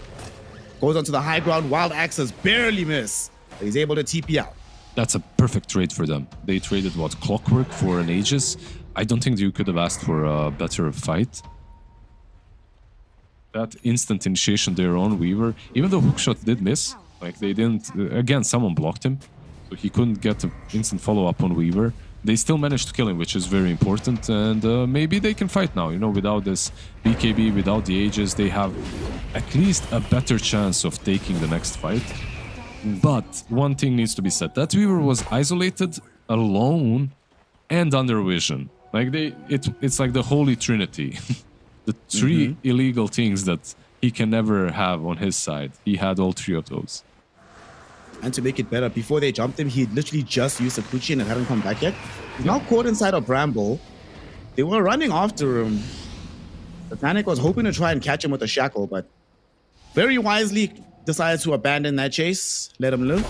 Goes onto the high ground. Wild Axes barely miss, but he's able to TP out. That's a perfect trade for them. They traded, what, Clockwork for an Aegis? I don't think you could have asked for a better fight. That instant initiation there on Weaver, even though Hookshot did miss, like they didn't, again, someone blocked him, so he couldn't get an instant follow-up on Weaver. They still managed to kill him, which is very important, and maybe they can fight now, you know, without this BKB, without the Aegis, they have at least a better chance of taking the next fight. But one thing needs to be said, that Weaver was isolated, alone, and under vision. Like it's like the Holy Trinity. The 3 illegal things that he can never have on his side. He had all 3 of those. And to make it better, before they jumped him, he literally just used a Kuchi and hadn't come back yet. He's now caught inside a bramble. They were running after him. Satanic was hoping to try and catch him with a shackle, but very wisely decided to abandon that chase, let him live.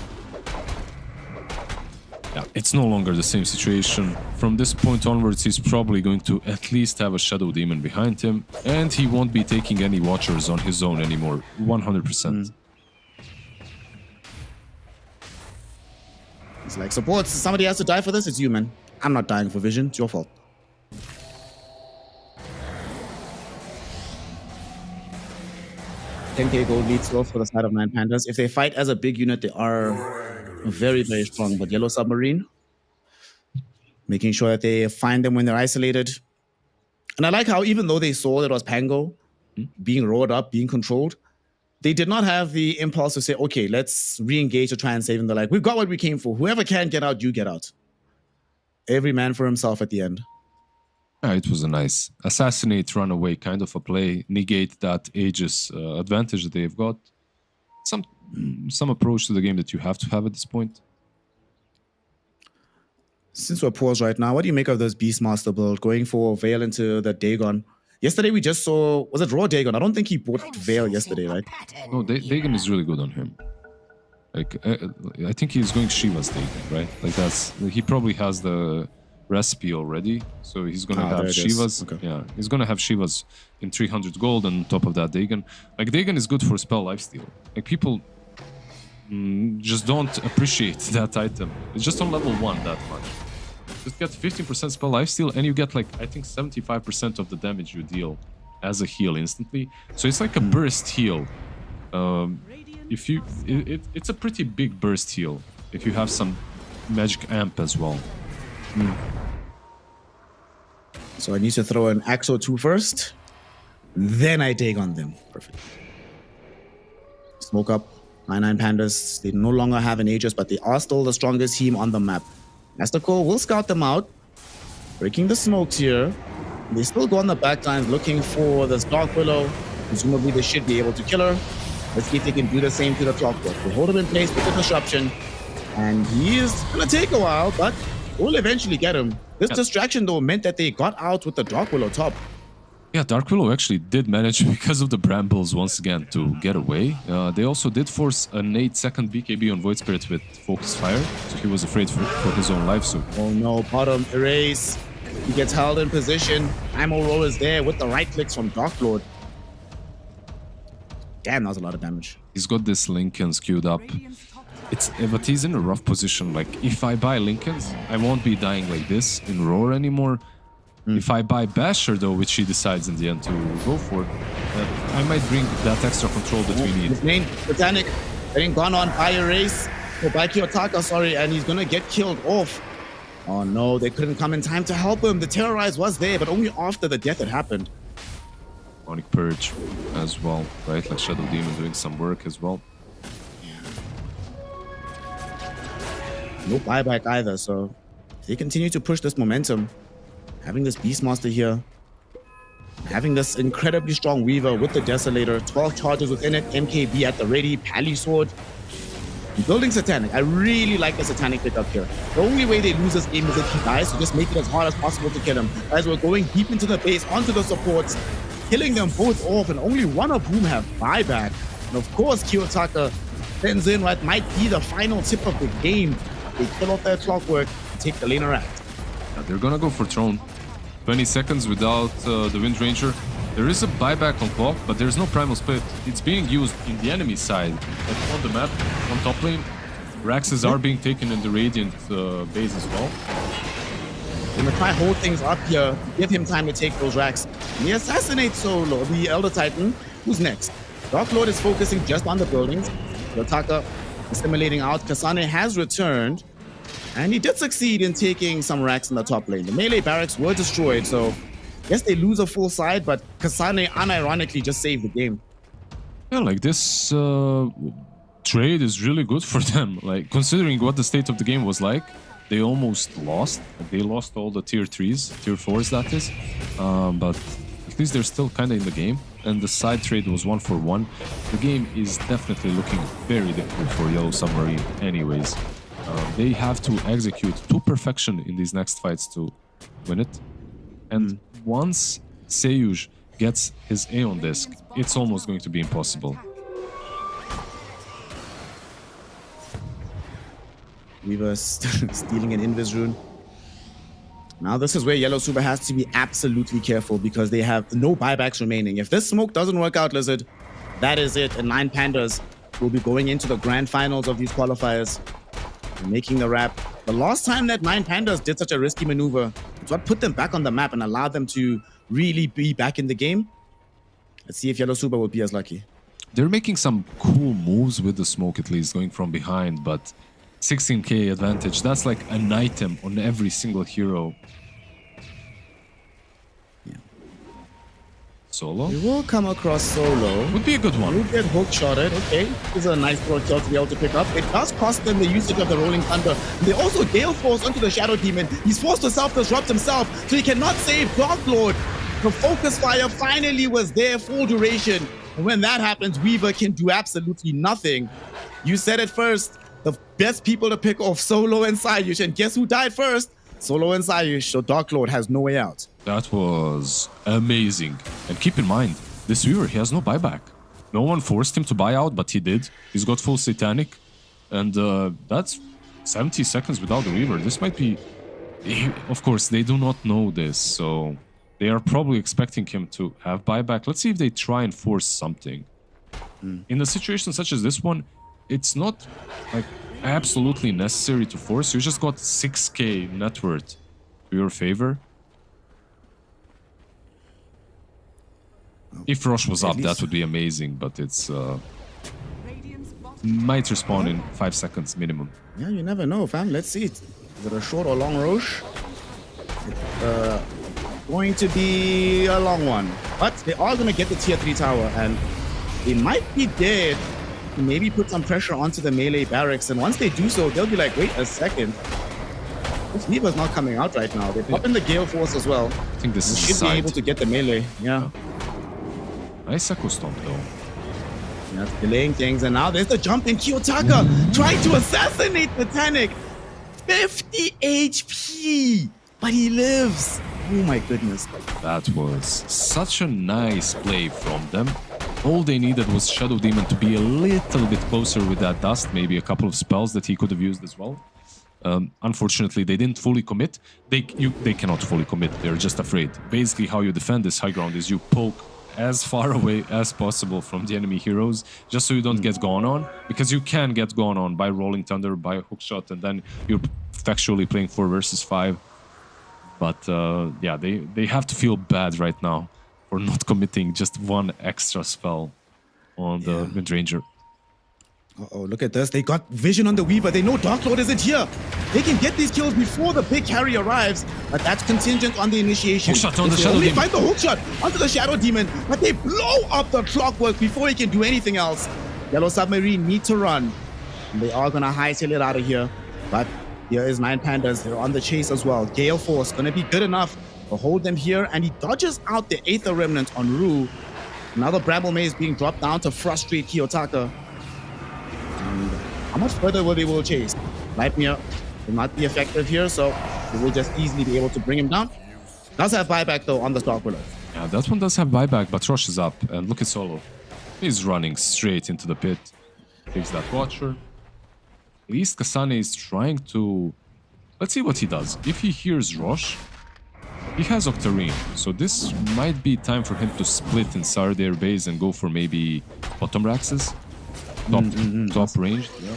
Yeah, it's no longer the same situation. From this point onwards, he's probably going to at least have a Shadow Demon behind him, and he won't be taking any Watchers on his own anymore, 100%. It's like, support, somebody has to die for this, it's you, man. I'm not dying for Vision, it's your fault. $10k gold lead still for the side of Nine Pandas. If they fight as a big unit, they are very, very strong. But Yellow Submarine, making sure that they find them when they're isolated. And I like how even though they saw that it was Pango being roared up, being controlled, they did not have the impulse to say, okay, let's re-engage to try and save them. They're like, we've got what we came for. Whoever can get out, you get out. Every man for himself at the end. Yeah, it was a nice assassinate, run away kind of a play, negate that Aegis advantage that they've got. Some approach to the game that you have to have at this point. Since we're paused right now, what do you make of this Beastmaster build going for Veil into the Dagon? Yesterday we just saw, was it Raw Dagon? I don't think he bought Veil yesterday, right? No, Dagon is really good on him. Like, I think he's going Shiva's Dagon, right? Like he probably has the recipe already, so he's gonna have Shiva's. Okay. Yeah, he's gonna have Shiva's in 300 gold, and on top of that Dagon. Like Dagon is good for spell lifesteal. Like people just don't appreciate that item. It's just on level 1 that much. Just get 15% spell lifesteal, and you get like I think 75% of the damage you deal as a heal instantly. So it's like a burst heal. It's a pretty big burst heal if you have some magic amp as well. So I need to throw an Axe or 2 first, then I dig on them. Perfect. Smoke up. 9-9 Pandas. They no longer have an Aegis, but they are still the strongest team on the map. Master Cole will scout them out, breaking the smokes here. They still go on the back lines looking for this Dark Willow. Presumably they should be able to kill her. Let's see if they can do the same to the Clockwork. They hold him in place with the disruption, and he is gonna take a while, but we'll eventually get him. This distraction though meant that they got out with the Dark Willow top. Yeah, Dark Willow actually did manage, because of the Brambles once again, to get away. They also did force an 8-second BKB on Void Spirit with Focus Fire, so he was afraid for his own life. So oh no, bottom erase. He gets held in position. Ammo roll is there with the right clicks from Dark Lord. Damn, that was a lot of damage. He's got this Linken's queued up. But he's in a rough position. Like, if I buy Linken's, I won't be dying like this in Roar anymore. If I buy Basher, though, which he decides in the end to go for, I might bring that extra control that we need. His main Botanic getting gone on by Erase, or by Kiyotaka, sorry, and he's gonna get killed off. Oh no, they couldn't come in time to help him. The Terrorize was there, but only after the death had happened. Demonic Purge as well, right? Like Shadow Demon doing some work as well. No buyback either, so they continue to push this momentum. Having this Beastmaster here, having this incredibly strong Weaver with the Desolator, 12 charges within it, MKB at the ready, Pally Sword. Building Satanic. I really like the Satanic pickup here. The only way they lose this game is if he dies, so just make it as hard as possible to kill him. As we're going deep into the base, onto the supports, killing them both off, and only one of whom have buyback. And of course, Kiyotaka sends in what might be the final tip of the game. They kill off their Clockwork and take the laner act. They're gonna go for Throne. 20 seconds without the Wind Ranger. There is a buyback on clock, but there's no Primal Split. It's being used in the enemy side, like on the map, on top lane. Raxes are being taken in the Radiant base as well. They're gonna try hold things up here, give him time to take those racks. And he assassinates Solo, the Elder Titan. Who's next? Dark Lord is focusing just on the buildings. Yotaka assimilating out. Kasane has returned, and he did succeed in taking some racks in the top lane. The melee barracks were destroyed, so yes, they lose a full side, but Kasane unironically just saved the game. Yeah, like this trade is really good for them. Like, considering what the state of the game was like, they almost lost. They lost all the tier 3s, tier 4s that is. But at least they're still kind of in the game. And the side trade was 1-for-1. The game is definitely looking very difficult for Yellow Submarine anyways. They have to execute to perfection in these next fights to win it. And once Seyuj gets his Aeon Disc, it's almost going to be impossible. Weaver stealing an Invis rune. Now this is where Yellow Super has to be absolutely careful because they have no buybacks remaining. If this smoke doesn't work out, Lizard, that is it. And 9 Pandas will be going into the grand finals of these qualifiers and making the wrap. The last time that 9 Pandas did such a risky maneuver, it's what put them back on the map and allowed them to really be back in the game. Let's see if Yellow Super will be as lucky. They're making some cool moves with the smoke, at least, going from behind, but 16k advantage. That's like an item on every single hero. Solo We will come across Solo. would be a good We'll one. get hook shotted. Okay, this is a nice throw kill to be able to pick up. It does cost them the usage of the Rolling Thunder. They also Gale Force onto the Shadow Demon. He's forced to self-disrupt himself, so he cannot save Dark Lord. The focus fire finally was there full duration. And when that happens, Weaver can do absolutely nothing. You said it first. The best people to pick off Solo and Sayush. And guess who died first? Solo and Sayush. So Dark Lord has no way out. That was amazing. And keep in mind, this Weaver, he has no buyback. No one forced him to buy out, but he did. He's got full Satanic. And that's 70 seconds without the Weaver. This might be... Of course, they do not know this, so... They are probably expecting him to have buyback. Let's see if they try and force something. In a situation such as this one, it's not like absolutely necessary to force. You just got 6k net worth to your favor. If Rosh was up, that would be amazing, but it's Radiant's bottom might respawn in 5 seconds minimum. Yeah, you never know, fam. Let's see. Is it a short or long Roche? It's going to be a long one. But they are going to get the tier 3 tower, and they might be dead to maybe put some pressure onto the melee barracks. And once they do so, they'll be like, wait a second. This Weaver's not coming out right now. They pop in the Gale Force as well. I think this They is should be side. able to get the melee. Yeah. Nice Echo Stomp though. Yeah, it's delaying things. And now there's the jump in. Kiyotaka trying to assassinate the Titanic. 50 HP. But he lives. Oh my goodness. That was such a nice play from them. All they needed was Shadow Demon to be a little bit closer with that dust, maybe a couple of spells that he could have used as well. Unfortunately, they didn't fully commit. They cannot fully commit. They're just afraid. Basically, how you defend this high ground is you poke as far away as possible from the enemy heroes, just so you don't get gone on, because you can get gone on by Rolling Thunder, by Hookshot, and then you're factually playing 4 versus 5. But yeah, they have to feel bad right now for not committing just one extra spell on the mid-ranger. Uh-oh, look at this. They got vision on the Weaver. They know Dark Lord isn't here. They can get these kills before the big carry arrives, but that's contingent on the initiation. Hookshot on the If they Shadow only Demon. find the hookshot onto the Shadow Demon, but they blow up the clockwork before he can do anything else. Yellow Submarine need to run. And they are going to hightail it out of here. But here is 9 Pandas. They're on the chase as well. Gale Force going to be good enough to hold them here. And he dodges out the Aether Remnant on Rue. Another Bramble Maze being dropped down to frustrate Kiyotaka. And how much further will they chase? Nightmare will not be effective here, so they will just easily be able to bring him down. Does have buyback though on the Stalk Willow. Yeah, that one does have buyback, but Rosh is up. And look at Solo. He's running straight into the pit. Takes that Watcher. At least Kasane is trying to... Let's see what he does. If he hears Rosh, he has Octarine. So this might be time for him to split inside their base and go for maybe bottom Raxes. Top range. Yeah.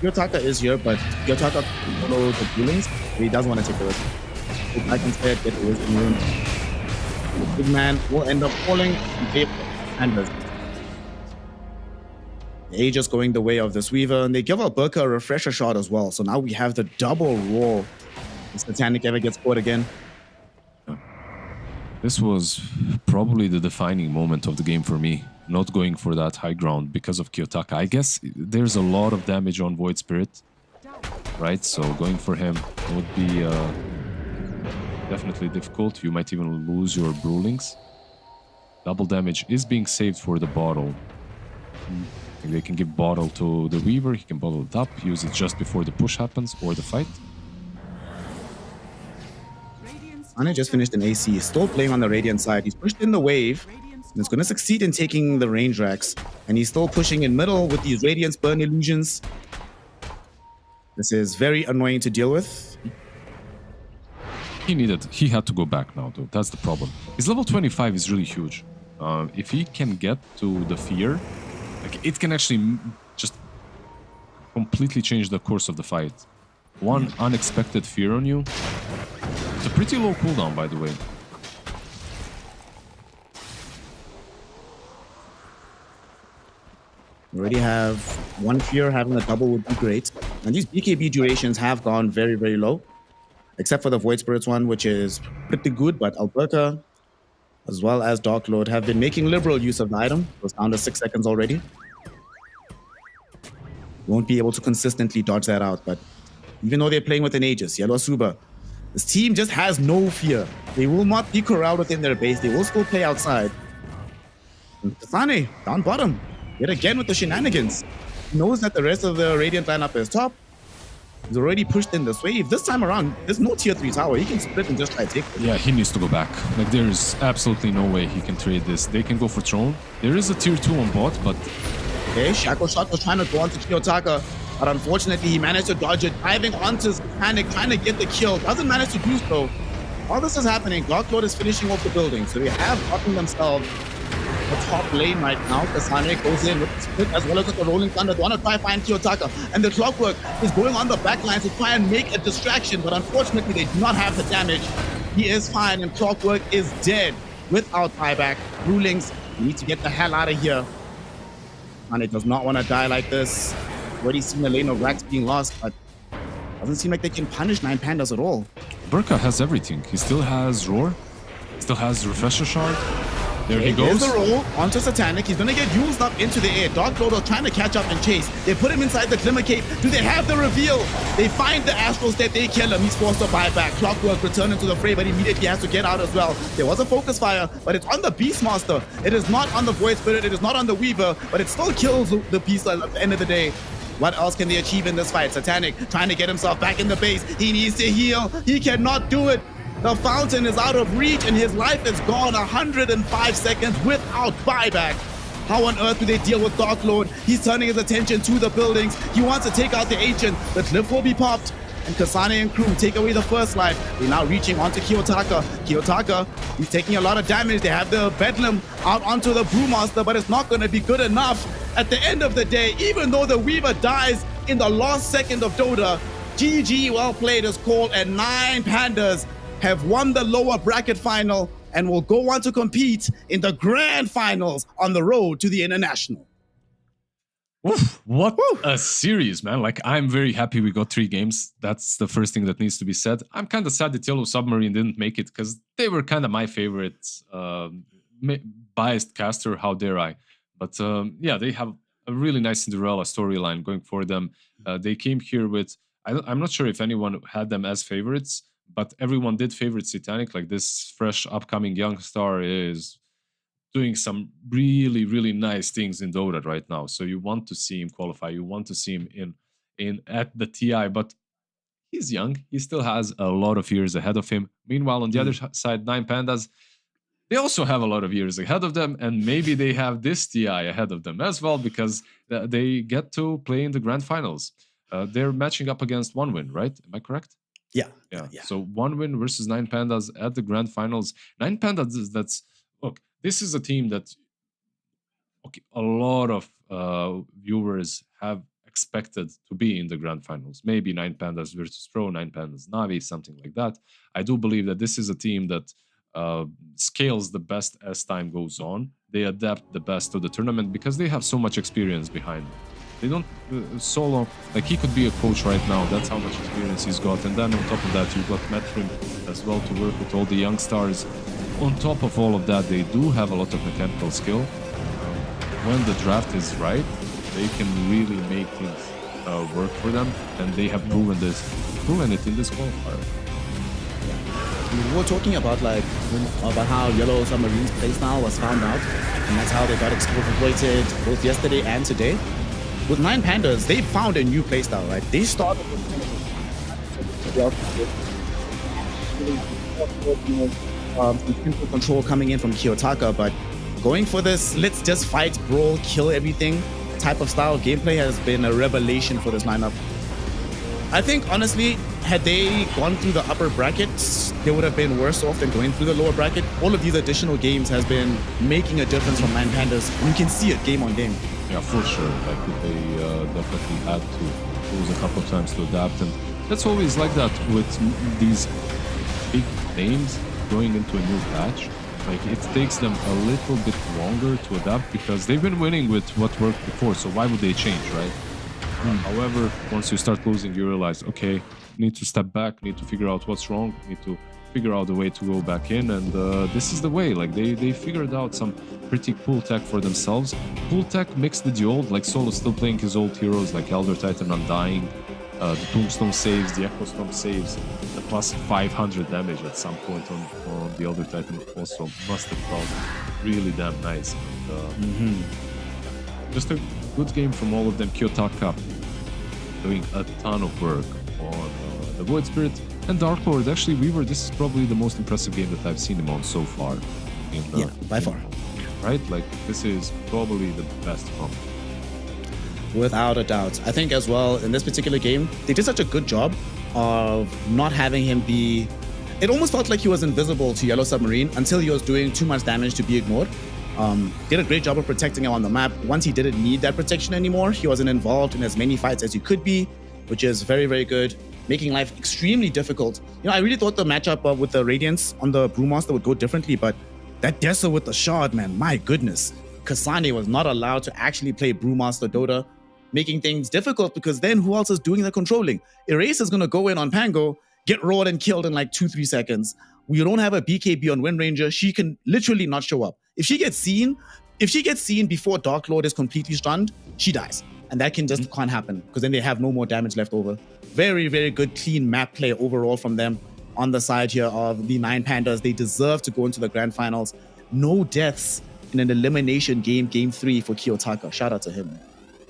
Kiyotaka is here, but Kiyotaka follow the Bulings. He doesn't want to take the risk. If I can instead get the wisdom rune. The big man will end up falling in favor of Pandas. The Aegis going the way of this Weaver, and they give our Burka a refresher shot as well. So now we have the double roar. If Satanic ever gets caught again. This was probably the defining moment of the game for me. Not going for that high ground because of Kiyotaka. I guess there's a lot of damage on Void Spirit, right? So going for him would be definitely difficult. You might even lose your Brewlings. Double damage is being saved for the bottle. They can give bottle to the Weaver. He can bottle it up, use it just before the push happens or the fight. Ane just finished an AC, still playing on the Radiant side. He's pushed in the wave, and it's going to succeed in taking the range racks. And he's still pushing in middle with these Radiance burn illusions. This is very annoying to deal with. He had to go back now, though. That's the problem. His level 25 is really huge. If he can get to the fear, like it can actually just completely change the course of the fight. One unexpected fear on you. It's a pretty low cooldown, by the way. We already have one fear, having a double would be great. And these BKB durations have gone very, very low, except for the Void Spirits one, which is pretty good. But Alberta, as well as Dark Lord, have been making liberal use of the item. It was down to 6 seconds already. Won't be able to consistently dodge that out, but even though they're playing with an Aegis, Yellow Suba, this team just has no fear. They will not be corralled within their base. They will still play outside. And Kasane, down bottom, yet again with the shenanigans. He knows that the rest of the Radiant lineup is top. He's already pushed in this wave. This time around, there's no tier 3 tower. He can split and just try to take it. Yeah, he needs to go back. Like, there's absolutely no way he can trade this. They can go for throne. There is a tier 2 on bot, but... Okay, Shackle Shot was trying to go onto Kiyotaka, but unfortunately he managed to dodge it, diving onto his Panic, trying to get the kill. Doesn't manage to do so. While this is happening, Dark Lord is finishing off the building, so they have gotten themselves the top lane right now. Kasane goes in with the split as well as with the Rolling Thunder. They want to try to find Kiyotaka, and the Clockwork is going on the back line to try and make a distraction, but unfortunately they do not have the damage. He is fine, and Clockwork is dead without buyback. Rulings, we need to get the hell out of here. And it does not want to die like this. Already seen the lane of Rax being lost, but doesn't seem like they can punish 9 Pandas at all. Burka has everything. He still has Roar, still has Refresher Shard. There he There's goes. the roll onto Satanic. He's going to get used up into the air. Dark Lord are trying to catch up and chase. They put him inside the Glimmer Cape. Do they have the reveal? They find the Astral Step. They kill him. He's forced to buy back. Clockwork return into the fray, but immediately has to get out as well. There was a Focus Fire, but it's on the Beastmaster. It is not on the Void Spirit. It is not on the Weaver, but it still kills the Beast at the end of the day. What else can they achieve in this fight? Satanic trying to get himself back in the base. He needs to heal. He cannot do it. The fountain is out of reach and his life is gone 105 seconds without buyback. How on earth do they deal with Dark Lord? He's turning his attention to the buildings. He wants to take out the Ancient. The cliff will be popped. And Kasane and crew take away the first life. They're now reaching onto Kiyotaka. Kiyotaka, he's taking a lot of damage. They have the Bedlam out onto the Brewmaster, but it's not going to be good enough. At the end of the day, even though the Weaver dies in the last second of Dota, GG, well played is called, and 9 Pandas have won the lower bracket final and will go on to compete in the grand finals on the road to the international. Oof, what a series, man. Like, I'm very happy we got 3 games. That's the first thing that needs to be said. I'm kind of sad that Yellow Submarine didn't make it because they were kind of my favorite biased caster, how dare I. But yeah, they have a really nice Cinderella storyline going for them. They came here with, I'm not sure if anyone had them as favorites, but everyone did favorite Satanic. Like, this fresh upcoming young star is doing some really, really nice things in Dota right now. So you want to see him qualify. You want to see him in at the TI, but he's young. He still has a lot of years ahead of him. Meanwhile, on the other side, 9 Pandas, they also have a lot of years ahead of them, and maybe they have this TI ahead of them as well, because they get to play in the grand finals. They're matching up against 1win, right? Am I correct? Yeah. So 1win versus 9 Pandas at the grand finals. 9 Pandas, that's, look, this is a team that, okay, a lot of viewers have expected to be in the grand finals. Maybe 9 Pandas versus Pro, 9 Pandas Navi, something like that. I do believe that this is a team that scales the best as time goes on. They adapt the best to the tournament because they have so much experience behind them. They don't solo, like, he could be a coach right now. That's how much experience he's got. And then on top of that, you've got Metrim as well to work with all the young stars. On top of all of that, they do have a lot of mechanical skill. When the draft is right, they can really make things work for them, and they have proven it in this qualifier. We were talking about about how Yellow Submarine's playstyle was found out, and that's how they got exploited both yesterday and today. With 9 Pandas, they found a new playstyle, right? They started with some simple control coming in from Kiyotaka, but going for this let's just fight, brawl, kill everything type of style gameplay has been a revelation for this lineup. I think, honestly, had they gone through the upper brackets, they would have been worse off than going through the lower bracket. All of these additional games has been making a difference from 9 Pandas, and you can see it game on game. Yeah, for sure. Like, they definitely had to lose a couple of times to adapt, and that's always like that with these big names going into a new patch. Like it takes them a little bit longer to adapt because they've been winning with what worked before. So why would they change, right? However, once you start losing, you realize, okay, need to step back, need to figure out what's wrong, need to figure out a way to go back in, and this is the way. Like they figured out some pretty cool tech for themselves. Cool tech mixed with the old, like Solo still playing his old heroes like Elder Titan Undying, the Tombstone saves, the Echo Storm saves, the plus 500 damage at some point on the Elder Titan also must have felt really damn nice. And, just a good game from all of them. Kiyotaka doing a ton of work on the Void Spirit and Dark Lord. Actually, this is probably the most impressive game that I've seen him on so far. Yeah, by far. Right? Like, this is probably the best from him. Without a doubt. I think as well, in this particular game, they did such a good job of not having him be... It almost felt like he was invisible to Yellow Submarine until he was doing too much damage to be ignored. Did a great job of protecting him on the map. Once he didn't need that protection anymore, he wasn't involved in as many fights as he could be, which is very, very good, making life extremely difficult. You know, I really thought the matchup with the Radiance on the Brewmaster would go differently, but that Dessa with the Shard, man, my goodness. Kasane was not allowed to actually play Brewmaster Dota, making things difficult because then who else is doing the controlling? Erase is going to go in on Pango, get roared and killed in like 2-3 seconds. We don't have a BKB on Wind Ranger. She can literally not show up. If she gets seen before Dark Lord is completely stunned, she dies. And that can just can't happen because then they have no more damage left over. Very, very good, clean map play overall from them on the side here of the 9 Pandas. They deserve to go into the grand finals. No deaths in an elimination game 3 for Kiyotaka. Shout out to him.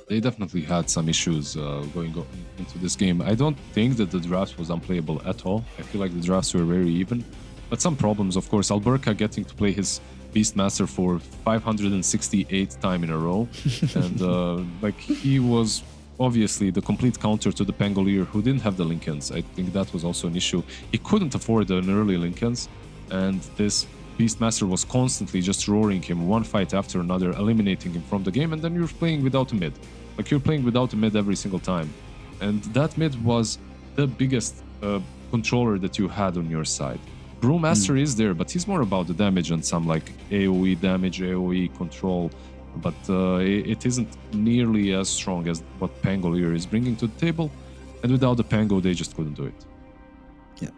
They definitely had some issues going into this game. I don't think that the draft was unplayable at all. I feel like the drafts were very even. But some problems, of course. Alberca getting to play his Beastmaster for 568th time in a row. And like he was obviously the complete counter to the Pangolier who didn't have the Lincolns. I think that was also an issue. He couldn't afford an early Lincolns. And this Beastmaster was constantly just roaring him one fight after another, eliminating him from the game. And then you're playing without a mid. Like you're playing without a mid every single time. And that mid was the biggest controller that you had on your side. Brewmaster is there, but he's more about the damage and some like AoE damage, AoE control. But it isn't nearly as strong as what Pangolier is bringing to the table. And without the Pango, they just couldn't do it. Yeah.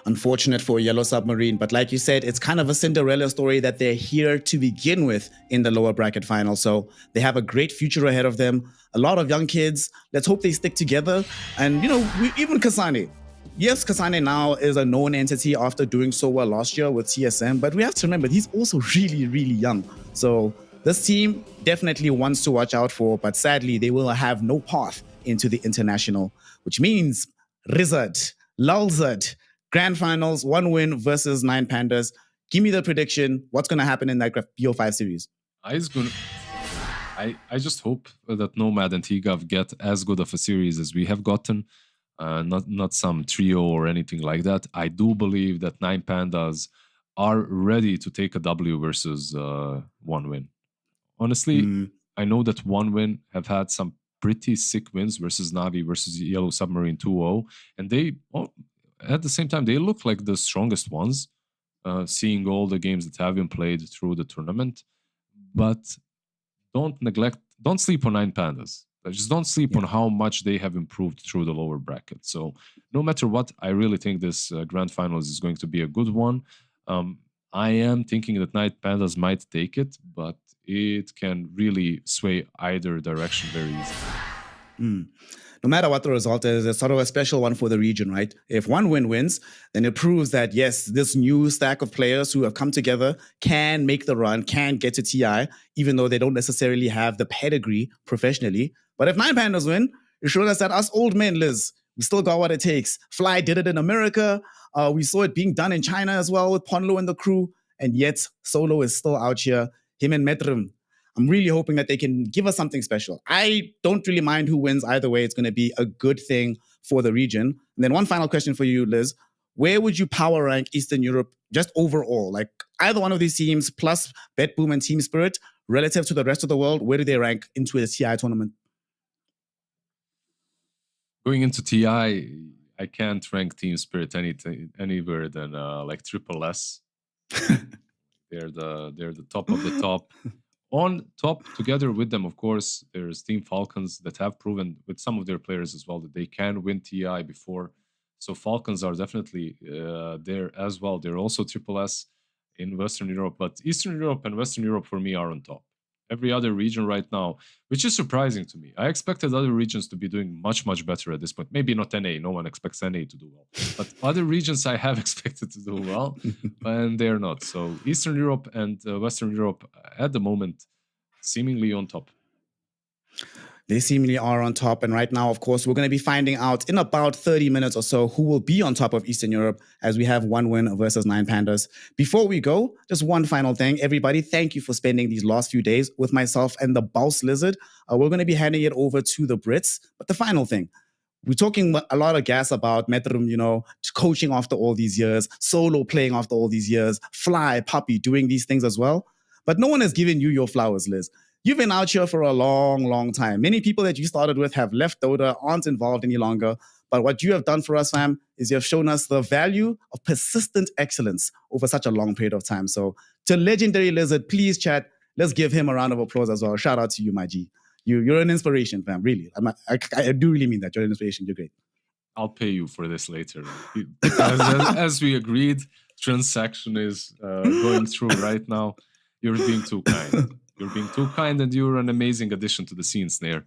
Unfortunate for Yellow Submarine, but like you said, it's kind of a Cinderella story that they're here to begin with in the lower bracket final. So they have a great future ahead of them. A lot of young kids. Let's hope they stick together. And, you know, even Kasane. Yes, Kasane now is a known entity after doing so well last year with TSM, but we have to remember he's also really, really young. So this team definitely wants to watch out for, but sadly, they will have no path into the international, which means Rizard, Lulzard, Grand Finals, 1 win versus 9 Pandas. Give me the prediction. What's going to happen in that BO5 series? I just hope that Nomad and Higav get as good of a series as we have gotten. Not some trio or anything like that. I do believe that 9 Pandas are ready to take a W versus 1 win. Honestly, I know that 1 win have had some pretty sick wins versus Navi versus Yellow Submarine 2-0. And they, at the same time, they look like the strongest ones, seeing all the games that have been played through the tournament. But don't sleep on 9 Pandas. Just don't sleep on how much they have improved through the lower bracket. So no matter what, I really think this grand finals is going to be a good one. I am thinking that 9 Pandas might take it, but it can really sway either direction very easily. No matter what the result is, it's sort of a special one for the region, right? If 1 win wins, then it proves that, yes, this new stack of players who have come together can make the run, can get to TI, even though they don't necessarily have the pedigree professionally. But if 9 Pandas win, it shows us that us old men, Liz, we still got what it takes. Fly did it in America. We saw it being done in China as well with Ponlo and the crew. And yet, Solo is still out here. Him and Metrim. I'm really hoping that they can give us something special. I don't really mind who wins either way. It's going to be a good thing for the region. And then one final question for you, Liz. Where would you power rank Eastern Europe just overall? Like either one of these teams plus BetBoom and Team Spirit relative to the rest of the world, where do they rank into the TI tournament? Going into TI, I can't rank Team Spirit anywhere than like triple S. They're the top of the top. On top, together with them, of course, there's Team Falcons that have proven with some of their players as well that they can win TI before. So Falcons are definitely there as well. They're also Triple S in Western Europe, but Eastern Europe and Western Europe for me are on top. Every other region right now, which is surprising to me. I expected other regions to be doing much, much better at this point. Maybe not NA. No one expects NA to do well. But other regions I have expected to do well, and they're not. So Eastern Europe and Western Europe at the moment seemingly on top. They seemingly are on top. And right now, of course, we're going to be finding out in about 30 minutes or so who will be on top of Eastern Europe as we have one win versus 9 Pandas. Before we go, just one final thing. Everybody, thank you for spending these last few days with myself and the Boss Lizard. We're going to be handing it over to the Brits. But the final thing, we're talking a lot of gas about Metrum, coaching after all these years, solo playing after all these years, Fly, Puppy, doing these things as well. But no one has given you your flowers, Liz. You've been out here for a long, long time. Many people that you started with have left Dota, aren't involved any longer. But what you have done for us, fam, is you have shown us the value of persistent excellence over such a long period of time. So to Legendary Lizard, please, chat, let's give him a round of applause as well. Shout out to you, my G. You're an inspiration, fam, really. I do really mean that. You're an inspiration. You're great. I'll pay you for this later. As we agreed, transaction is going through right now. You're being too kind. You're being too kind, and you're an amazing addition to the scene, Snare.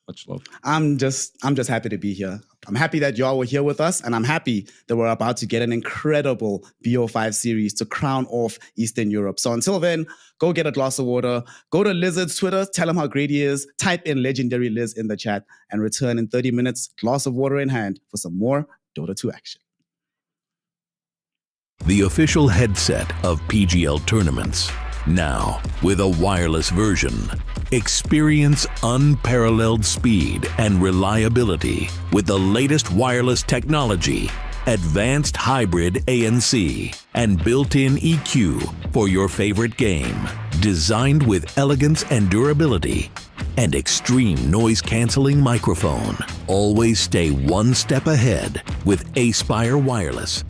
Much love. I'm just happy to be here. I'm happy that y'all were here with us, and I'm happy that we're about to get an incredible BO5 series to crown off Eastern Europe. So until then, go get a glass of water, go to Lizard's Twitter, tell him how great he is, type in Legendary Liz in the chat, and return in 30 minutes, glass of water in hand, for some more Dota 2 action. The official headset of PGL tournaments. Now, with a wireless version. Experience unparalleled speed and reliability with the latest wireless technology, advanced hybrid ANC, and built-in EQ for your favorite game. Designed with elegance and durability, and extreme noise-canceling microphone. Always stay one step ahead with Aspire Wireless.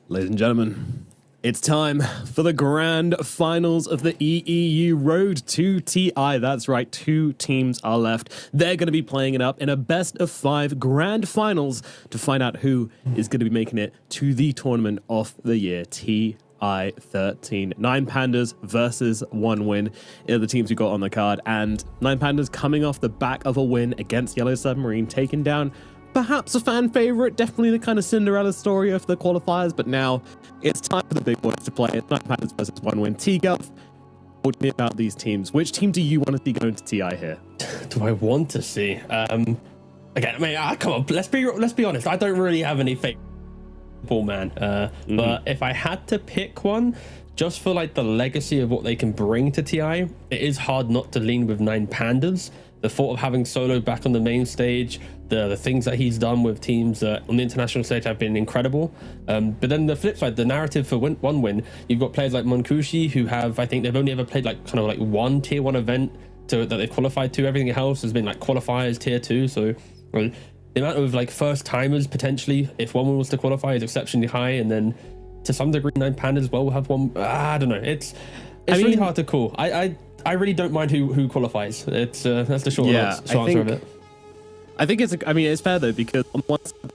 Ladies and gentlemen, it's time for the grand finals of the EEU Road to TI. That's right, 2 teams are left. They're going to be playing it up in a best of 5 grand finals to find out who is going to be making it to the tournament of the year, TI13. 9 Pandas versus 1 win are the teams we got on the card, and 9 Pandas coming off the back of a win against Yellow Submarine, taking down perhaps a fan favorite, definitely the kind of Cinderella story of the qualifiers, but now it's time for the big boys to play. It's 9 Pandas versus 1 win. T-Gov, talk to me about these teams. Which team do you want to see going to TI here? Do I want to see? Again, I mean, come on, let's be honest. I don't really have any favorite ball man, but if I had to pick one, just for like the legacy of what they can bring to TI, it is hard not to lean with 9 Pandas. The thought of having Solo back on the main stage, the things that he's done with teams on the international stage have been incredible. But then the flip side, the narrative for 1 win, you've got players like Monkushi who have, I think they've only ever played like kind of like 1 tier 1 event that they've qualified to. Everything else has been like qualifiers tier 2. So well, the amount of like first timers potentially, if 1 win was to qualify, is exceptionally high. And then to some degree, 9 Pandas as well will have 1. I don't know. It's really hard to call. I really don't mind who qualifies. It's that's the short answer of it. I think it's fair though, because on one side,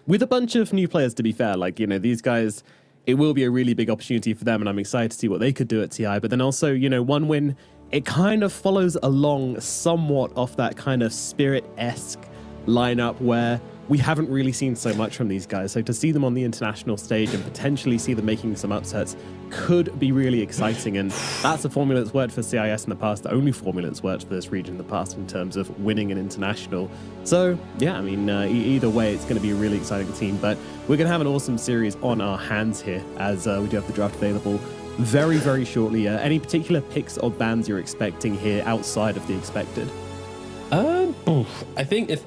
with a bunch of new players, to be fair, like, you know, these guys, it will be a really big opportunity for them, and I'm excited to see what they could do at TI. But then also, you know, 1 win, it kind of follows along somewhat off that kind of Spirit-esque lineup where we haven't really seen so much from these guys. So to see them on the international stage and potentially see them making some upsets could be really exciting. And that's a formula that's worked for CIS in the past, the only formula that's worked for this region in the past in terms of winning an international. So yeah, I mean, either way, it's going to be a really exciting team. But we're going to have an awesome series on our hands here, as we do have the draft available very, very shortly. Any particular picks or bans you're expecting here outside of the expected? I think if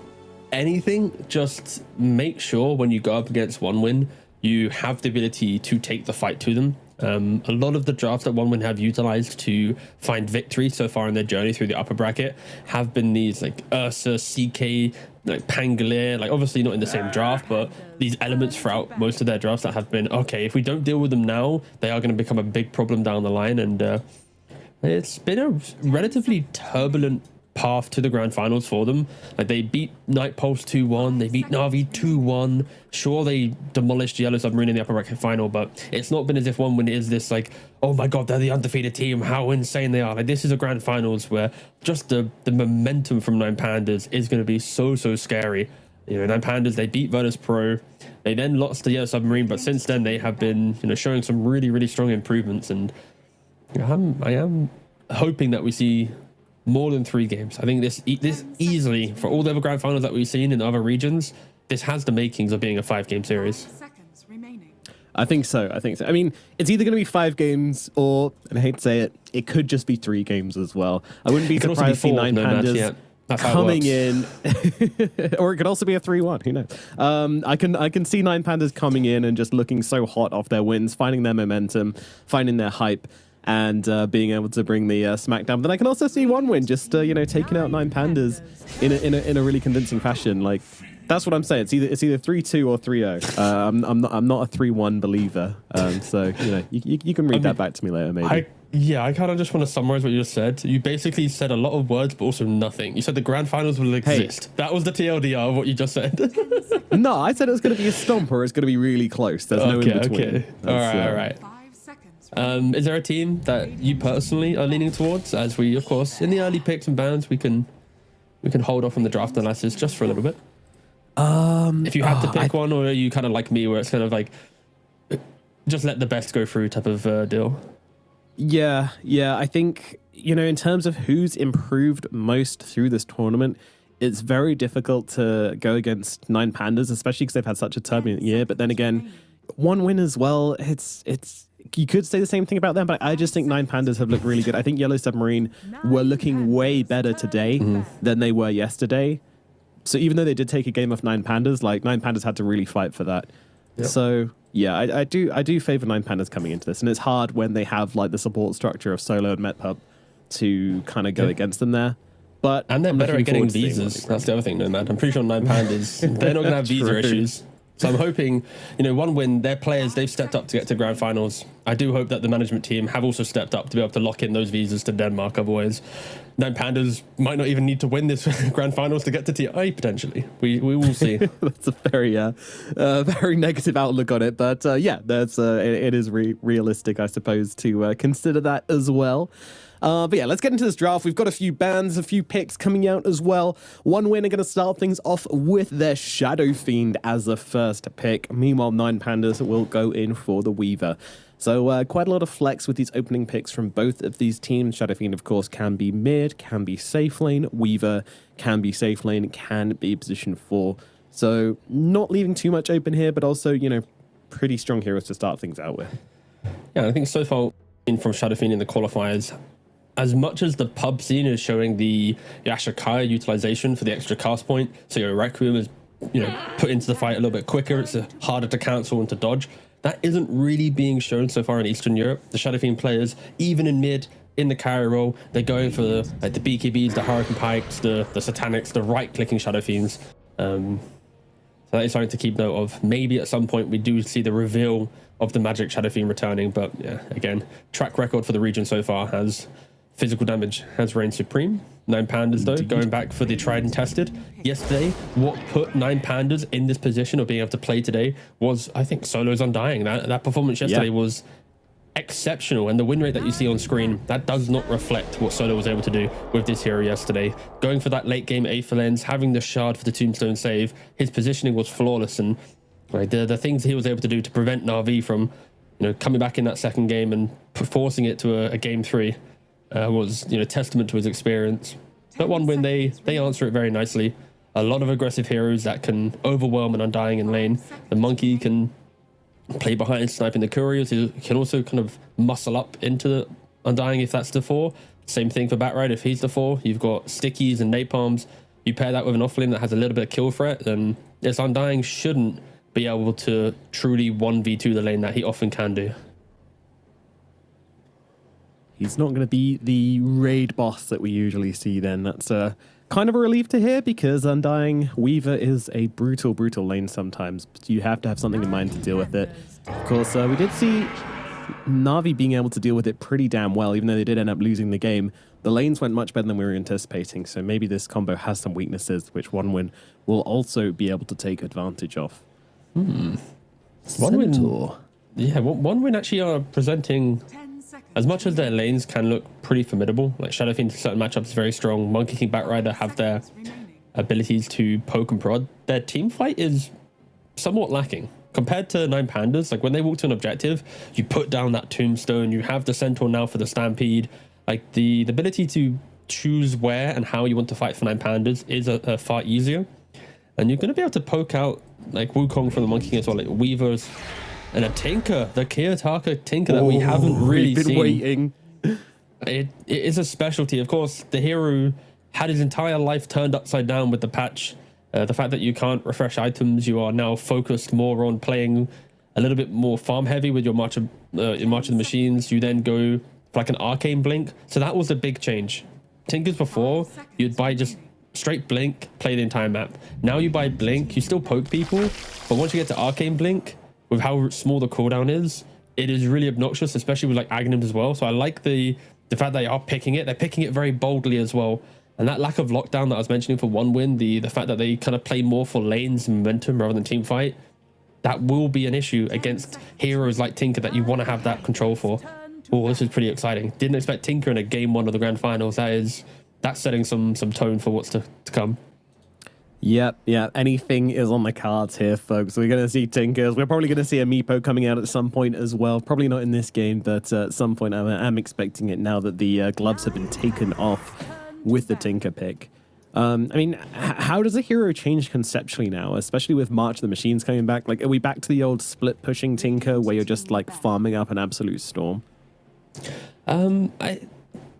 anything, just make sure when you go up against One Win, you have the ability to take the fight to them. A lot of the drafts that One Win have utilized to find victory so far in their journey through the upper bracket have been these like Ursa, CK, like Pangolier, like obviously not in the same draft, but these elements throughout most of their drafts that have been, okay, if we don't deal with them now, they are going to become a big problem down the line. And it's been a relatively turbulent path to the grand finals for them. Like they beat Night Pulse 2-1, they beat Na'Vi 2-1. Sure, they demolished Yellow Submarine in the upper bracket final, but it's not been as if One Win is this like, oh my god, they're the undefeated team, how insane they are. Like this is a grand finals where just the momentum from Nine Pandas is going to be so scary. You know, Nine Pandas, they beat Virtus Pro, they then lost to Yellow Submarine, but since then they have been, you know, showing some really strong improvements. And I am hoping that we see more than 3 games. I think this easily, for all the other grand finals that we've seen in other regions, this has the makings of being a 5-game series. Seconds remaining. I think so. I mean, it's either going to be 5 games or, and I hate to say it, it could just be 3 games as well. I wouldn't be It could also be surprised to see 4, Nine no match, Pandas yeah. That's how it coming works. in, or it could also be a 3-1. Who knows? I can see Nine Pandas coming in and just looking so hot off their wins, finding their momentum, finding their hype, and being able to bring the smackdown. But I can also see One Win just you know, taking out Nine Pandas in a really convincing fashion. Like that's what I'm saying. It's either 3-2 or 3-0. I'm not a 3-1 believer. So you know, you can read that back to me later, maybe. I kind of just want to summarize what you just said. You basically said a lot of words, but also nothing. You said the grand finals will exist. That was the TLDR of what you just said. No, I said it was going to be a stomp or it's going to be really close. There's no in between. Okay. All right. 5 seconds. Is there a team that you personally are leaning towards? As we, of course, in the early picks and bans, we can hold off on the draft analysis just for a little bit. If you had to pick one, or are you kind of like me, where it's kind of like just let the best go through type of deal? Yeah. I think, you know, in terms of who's improved most through this tournament, it's very difficult to go against Nine Pandas, especially because they've had such a turbulent year. But then again, One Win as well. It's you could say the same thing about them, but I just think Nine Pandas have looked really good. I think Yellow Submarine were looking way better today than they were yesterday. So even though they did take a game off Nine Pandas, like Nine Pandas had to really fight for that. Yep. So yeah, I do favor Nine Pandas coming into this, and it's hard when they have like the support structure of Solo and MetPub to kind of go against them there. But and they're better at getting visas. That's the other thing, Nomad. I'm pretty sure Nine Pandas, they're not going to have visa issues. So I'm hoping, you know, One Win, their players, they've stepped up to get to grand finals. I do hope that the management team have also stepped up to be able to lock in those visas to Denmark. Otherwise, Nine Pandas might not even need to win this grand finals to get to TI potentially. We will see. That's a very negative outlook on it. But yeah, that's it is realistic, I suppose, to consider that as well. But yeah, let's get into this draft. We've got a few bans, a few picks coming out as well. One Win are going to start things off with their Shadow Fiend as the first pick. Meanwhile, Nine Pandas will go in for the Weaver. So quite a lot of flex with these opening picks from both of these teams. Shadow Fiend, of course, can be mid, can be safe lane. Weaver can be safe lane, can be position 4. So not leaving too much open here, but also, you know, pretty strong heroes to start things out with. Yeah, I think so far from Shadow Fiend in the qualifiers, as much as the pub scene is showing the Ashakaya utilization for the extra cast point, so your Requiem is, you know, put into the fight a little bit quicker, it's harder to cancel and to dodge. That isn't really being shown so far in Eastern Europe. The Shadow Fiend players, even in mid, in the carry role, they're going for the BKBs, the Hurricane Pikes, the Satanics, the right-clicking Shadow Fiends. So that is something to keep note of. Maybe at some point we do see the reveal of the Magic Shadow Fiend returning, but yeah, again, track record for the region so far has physical damage has reigned supreme. Nine Pandas, though, going back for the tried and tested. Yesterday, what put Nine Pandas in this position of being able to play today was, I think, Solo's Undying. That performance yesterday was exceptional, and the win rate that you see on screen, that does not reflect what Solo was able to do with this hero yesterday. Going for that late game Aether Lens, having the shard for the Tombstone save, his positioning was flawless, and like, the things he was able to do to prevent Na'Vi from, you know, coming back in that second game and forcing it to a game 3 was, you know, testament to his experience. But One Win, they answer it very nicely. A lot of aggressive heroes that can overwhelm an Undying in lane. The Monkey can play behind, sniping the Couriers. He can also kind of muscle up into the Undying if that's the 4. Same thing for Batride if he's the 4. You've got Stickies and Napalms. You pair that with an offlane that has a little bit of kill threat, then this Undying shouldn't be able to truly 1v2 the lane that he often can do. He's not going to be the raid boss that we usually see then. That's kind of a relief to hear, because Undying Weaver is a brutal, brutal lane sometimes, but you have to have something in mind to deal with it. Of course, we did see Na'Vi being able to deal with it pretty damn well, even though they did end up losing the game. The lanes went much better than we were anticipating, so maybe this combo has some weaknesses, which OneWin will also be able to take advantage of. OneWin, yeah, OneWin actually are presenting, 10 seconds. as much as their lanes can look pretty formidable, like Shadow Fiend in certain matchups is very strong, Monkey King Batrider have their abilities to poke and prod, their team fight is somewhat lacking. Compared to Nine Pandas, like when they walk to an objective, you put down that tombstone, you have the Centaur now for the Stampede, like the ability to choose where and how you want to fight for Nine Pandas is a far easier. And you're going to be able to poke out like Wukong from the Monkey King as well, like Weavers, and a Tinker, the Kiyotaka Tinker that we haven't really been seen. waiting. It is a specialty. Of course, the hero had his entire life turned upside down with the patch. The fact that you can't refresh items, you are now focused more on playing a little bit more farm heavy with your March of the Machines. You then go for like an Arcane Blink. So that was a big change. Tinkers before, you'd buy just straight Blink, play the entire map. Now you buy Blink, you still poke people, but once you get to Arcane Blink, with how small the cooldown is, it is really obnoxious, especially with like Aghanims as well. So I like the fact that they are picking it. They're picking it very boldly as well. And that lack of lockdown that I was mentioning for OneWin, the fact that they kind of play more for lanes and momentum rather than team fight, that will be an issue against heroes like Tinker that you want to have that control for. Oh, this is pretty exciting. Didn't expect Tinker in a game 1 of the grand finals. That's setting some tone for what's to come. Yep, yeah, anything is on the cards here, folks. We're going to see Tinkers. We're probably going to see a Meepo coming out at some point as well. Probably not in this game, but at some point I'm expecting it now that the gloves have been taken off with the Tinker pick. I mean, how does a hero change conceptually now, especially with March of the Machines coming back? Like, are we back to the old split pushing Tinker where you're just like farming up an absolute storm?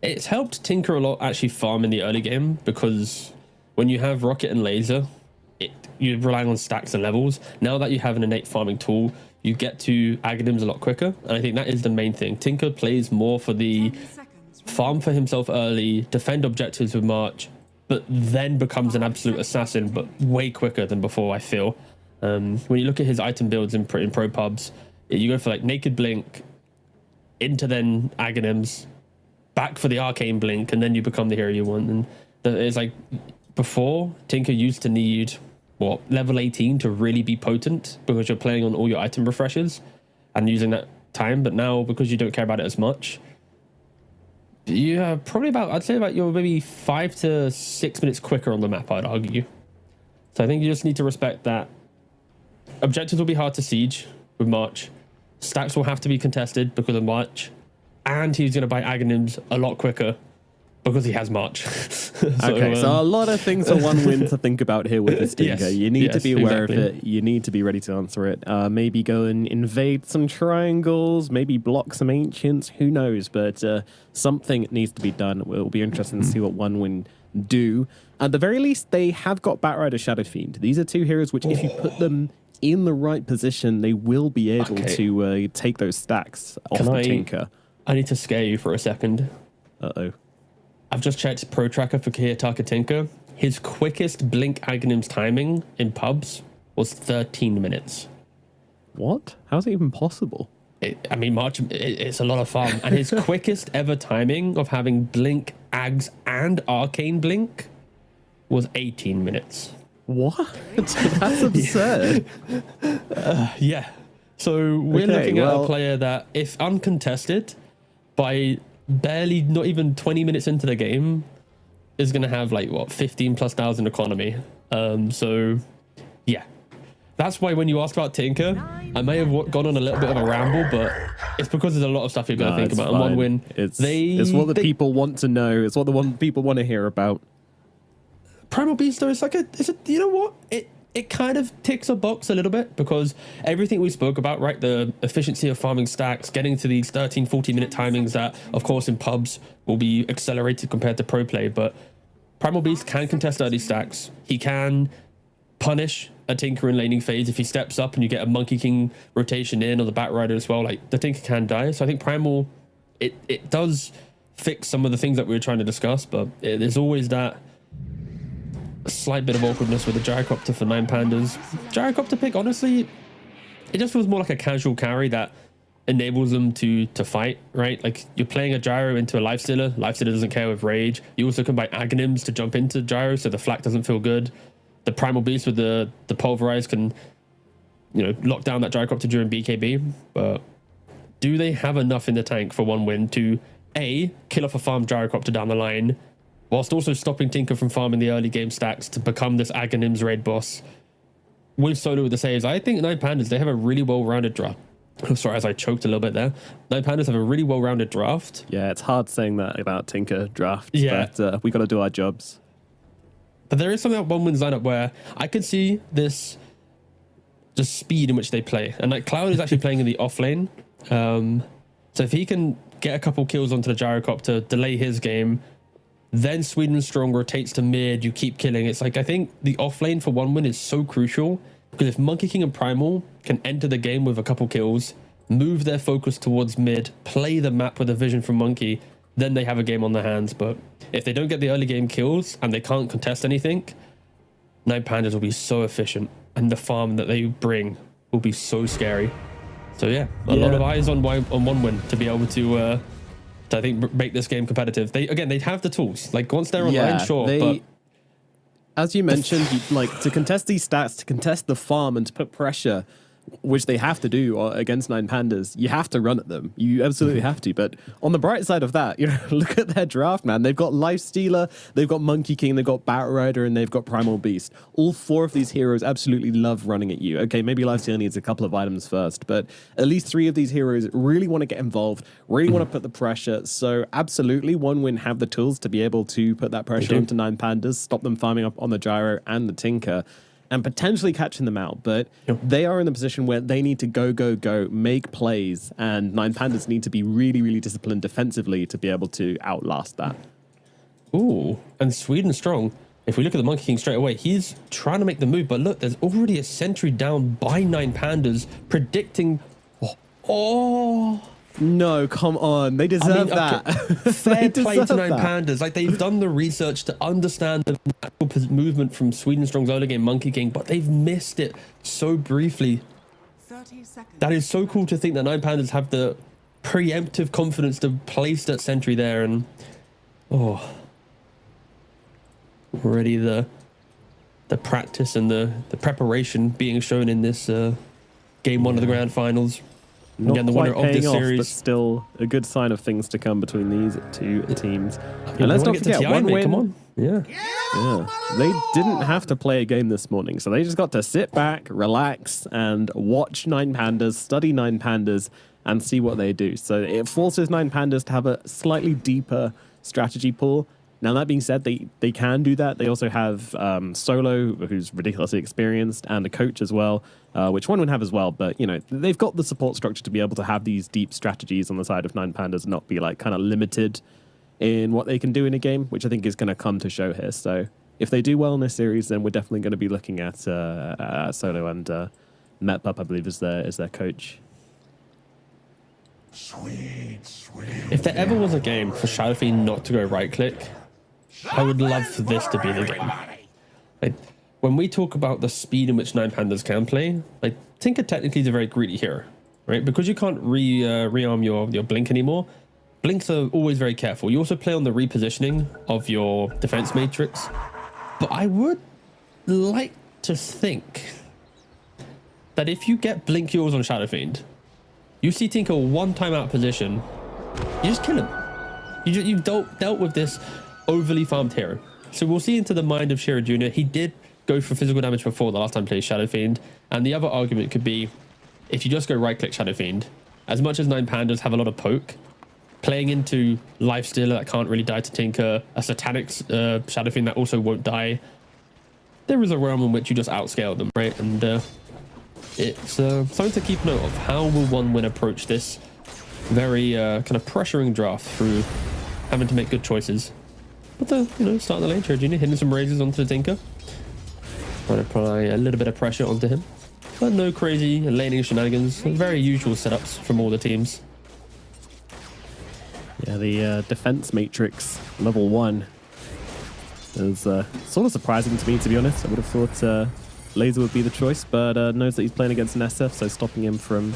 It's helped Tinker a lot actually farm in the early game, because when you have Rocket and Laser, you're relying on stacks and levels. Now that you have an innate farming tool, you get to Aghanims a lot quicker, and I think that is the main thing. Tinker plays more for the farm for himself early, defend objectives with March, but then becomes an absolute assassin, but way quicker than before, I feel. When you look at his item builds in pro pubs, you go for like Naked Blink, into then Aghanims, back for the Arcane Blink, and then you become the hero you want. And it's like, before, Tinker used to need, level 18 to really be potent, because you're playing on all your item refreshes and using that time. But now, because you don't care about it as much, you're probably I'd say you're maybe 5 to 6 minutes quicker on the map, I'd argue. So I think you just need to respect that. Objectives will be hard to siege with March. Stacks will have to be contested because of March. And he's going to buy Aghanims a lot quicker because he has March. So a lot of things for OneWin to think about here with this Tinker. Yes, You need to be aware exactly. of it. You need to be ready to answer it. Maybe go and invade some triangles, maybe block some ancients, who knows? But something needs to be done. It will be interesting to see what OneWin do. At the very least, they have got Batrider, Shadow Fiend. These are two heroes which, if you put them in the right position, they will be able to take those stacks off the Tinker. I need to scare you for a second. Uh-oh. I've just checked Pro Tracker for Kiyotaka Tinker. His quickest Blink Aghanims timing in pubs was 13 minutes. What? How's it even possible? March, it's a lot of fun. And his quickest ever timing of having Blink, Ags, and Arcane Blink was 18 minutes. What? That's absurd. Yeah. So we're looking at a player that, if uncontested, by barely not even 20 minutes into the game, is going to have 15,000+ economy. So yeah, that's why when you asked about Tinker, I may have gone on a little bit of a ramble, but it's because there's a lot of stuff you've got to think about. And OneWin, it's what the people want to know. It's what the people want to hear about. Primal Beast, though, you know what? It kind of ticks a box a little bit, because everything we spoke about, right? The efficiency of farming stacks, getting to these 13-14 minute timings that, of course, in pubs will be accelerated compared to pro play. But Primal Beast can contest early stacks. He can punish a Tinker in laning phase if he steps up and you get a Monkey King rotation in, or the Batrider as well. Like, the Tinker can die. So I think Primal, it does fix some of the things that we were trying to discuss, but there's always that slight bit of awkwardness with the Gyrocopter for 9 Pandas. Gyrocopter pick, honestly, it just feels more like a casual carry that enables them to fight, right? Like, you're playing a Gyro into a Lifestealer. Lifestealer doesn't care with Rage. You also can buy Aghanims to jump into Gyro, so the flak doesn't feel good. The Primal Beast with the Pulverize can, lock down that Gyrocopter during BKB. But do they have enough in the tank for one win to, A, kill off a farm Gyrocopter down the line, whilst also stopping Tinker from farming the early game stacks to become this Aghanims raid boss? With Solo with the saves, I think 9 Pandas, they have a really well-rounded draft. Oh, sorry, as I choked a little bit there. 9 Pandas have a really well-rounded draft. Yeah, it's hard saying that about Tinker drafts, Yeah. but we got to do our jobs. But there is something about one wins lineup where I could see this just speed in which they play. And like Cloud is actually playing in the off lane. So if he can get a couple kills onto the Gyrocopter, delay his game, then Sweden Strong rotates to mid, you keep killing. It's like, I think the off lane for one win is so crucial, because if Monkey King and Primal can enter the game with a couple kills, move their focus towards mid, play the map with a vision from Monkey, then they have a game on their hands. But if they don't get the early game kills and they can't contest anything, 9 Pandas will be so efficient, and the farm that they bring will be so scary. So yeah, a lot of eyes on one win to be able to I think make this game competitive. They have the tools. Like, once they're online, sure, but as you mentioned, to contest these stats, to contest the farm, and to put pressure, which they have to do against 9 Pandas, you have to run at them. You absolutely have to. But on the bright side of that, look at their draft, man. They've got Lifestealer, they've got Monkey King, they've got Batrider, and they've got Primal Beast. All 4 of these heroes absolutely love running at you. Okay, maybe Lifestealer needs a couple of items first, but at least 3 of these heroes really want to get involved, really want to put the pressure. So absolutely, one win have the tools to be able to put that pressure onto 9 Pandas, stop them farming up on the Gyro and the Tinker, and potentially catching them out. But they are in the position where they need to go, make plays, and 9 Pandas need to be really, really disciplined defensively to be able to outlast that. Ooh, and Sweden Strong, if we look at the Monkey King straight away, he's trying to make the move, but look, there's already a sentry down by 9 Pandas predicting... No, come on. They deserve that. Fair play to 9 Pandas. Like, they've done the research to understand the natural movement from Sweden Strong's early game Monkey King, but they've missed it so briefly. 30 seconds. That is so cool to think that 9 Pandas have the preemptive confidence to place that sentry there, and already the practice and the preparation being shown in this game 1 of the grand finals. Not Again, the quite winner of paying this off, series. but still a good sign of things to come between these 2 teams. And let's not forget, one win. Come on. Yeah. They didn't have to play a game this morning, so they just got to sit back, relax, and watch 9 Pandas, study 9 Pandas, and see what they do. So it forces 9 Pandas to have a slightly deeper strategy pool. Now, that being said, they can do that. They also have Solo, who's ridiculously experienced, and a coach as well, which one would have as well. But, they've got the support structure to be able to have these deep strategies on the side of 9 Pandas and not be, kind of limited in what they can do in a game, which I think is going to come to show here. So if they do well in this series, then we're definitely going to be looking at Solo and Metpup, I believe, is their coach. If there ever was a game for Shadowfiend not to go right-click, I would love for this to be the game. Like, when we talk about the speed in which 9 Pandas can play, like, Tinker technically is a very greedy hero, right? Because you can't rearm your Blink anymore, Blinks are always very careful. You also play on the repositioning of your defense matrix. But I would like to think that if you get Blink yours on Shadowfiend, you see Tinker one time out of position, you just kill him. You've dealt with this overly farmed hero. So we'll see into the mind of Shira Jr. He did go for physical damage before the last time he played Shadowfiend. And the other argument could be, if you just go right-click Shadowfiend, as much as 9 Pandas have a lot of poke, playing into Lifestealer that can't really die to Tinker, a Satanic Shadowfiend that also won't die, there is a realm in which you just outscale them, right? And it's something to keep note of. How will one win approach this very kind of pressuring draft through having to make good choices? at the start of the lane. Cherry Jr. hitting some raises onto the Tinker. Trying to apply a little bit of pressure onto him. But no crazy laning shenanigans. Very usual setups from all the teams. Yeah, the defense matrix level 1 is sort of surprising to me, to be honest. I would have thought Laser would be the choice, but knows that he's playing against an SF, so stopping him from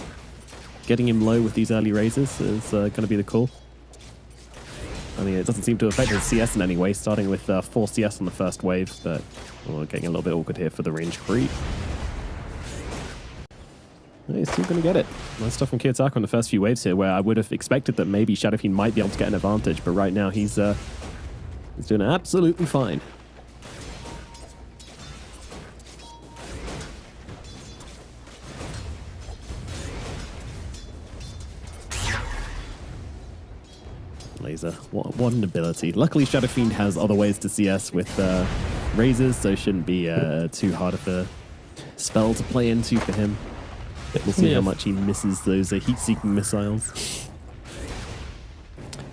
getting him low with these early raises is going to be the call. I mean, it doesn't seem to affect his CS in any way, starting with 4 CS on the first wave, but getting a little bit awkward here for the range creep. He's still going to get it. Nice stuff from Kiyotaka on the first few waves here, where I would have expected that maybe Shadow Fiend might be able to get an advantage, but right now he's doing absolutely fine. Laser, what an ability. Luckily, Shadow Fiend has other ways to CS with razors, so it shouldn't be too hard of a spell to play into for him. We'll see how much he misses those heat-seeking missiles.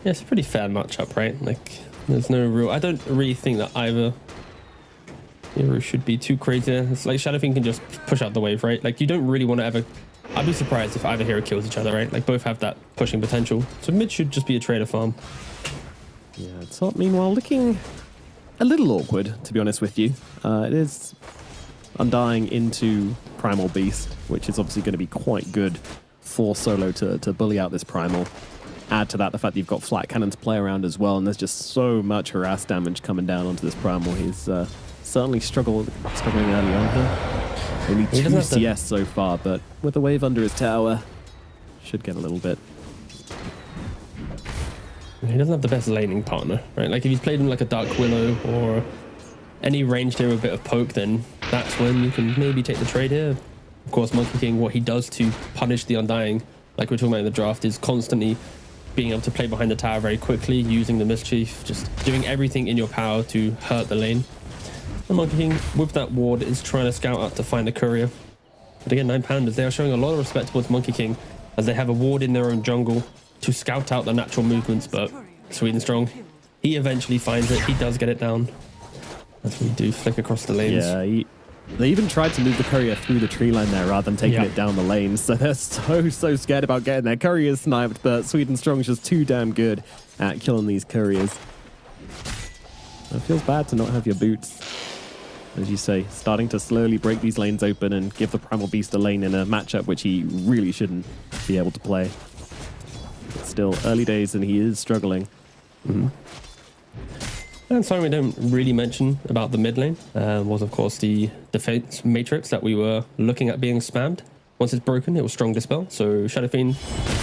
Yeah, it's a pretty fair matchup, right? Like, there's no real... I don't really think that either hero should be too crazy. It's like Shadow Fiend can just push out the wave, right? Like, you don't really want to ever... I'd be surprised if either hero kills each other, right? Like, both have that pushing potential. So mid should just be a trader farm. Yeah, top, meanwhile, looking a little awkward, to be honest with you. It is undying into Primal Beast, which is obviously going to be quite good for Solo to bully out this Primal. Add to that the fact that you've got flat cannon to play around as well, and there's just so much harass damage coming down onto this Primal. He's certainly struggling early on here. Only 2 CS so far, but with a wave under his tower, should get a little bit. He doesn't have the best laning partner, right? Like, if he's played him like a Dark Willow or any ranged hero, a bit of poke, then that's when you can maybe take the trade here. Of course, Monkey King, what he does to punish the Undying, like we're talking about in the draft, is constantly being able to play behind the tower very quickly, using the Mischief, just doing everything in your power to hurt the lane. And Monkey King, with that ward, is trying to scout out to find the courier. But again, 9 Pandas, they are showing a lot of respect towards Monkey King, as they have a ward in their own jungle to scout out the natural movements, but Sweden Strong, he eventually finds it, he does get it down. That's what you do, flick across the lanes. Yeah, they even tried to move the courier through the tree line there rather than taking it down the lane, so they're so scared about getting their couriers sniped, but Sweden Strong is just too damn good at killing these couriers. It feels bad to not have your boots. As you say, starting to slowly break these lanes open and give the Primal Beast a lane in a matchup which he really shouldn't be able to play. But still, early days and he is struggling. And something we don't really mention about the mid lane was, of course, the defense matrix that we were looking at being spammed. Once it's broken, it will strong dispel. So Shadow Fiend,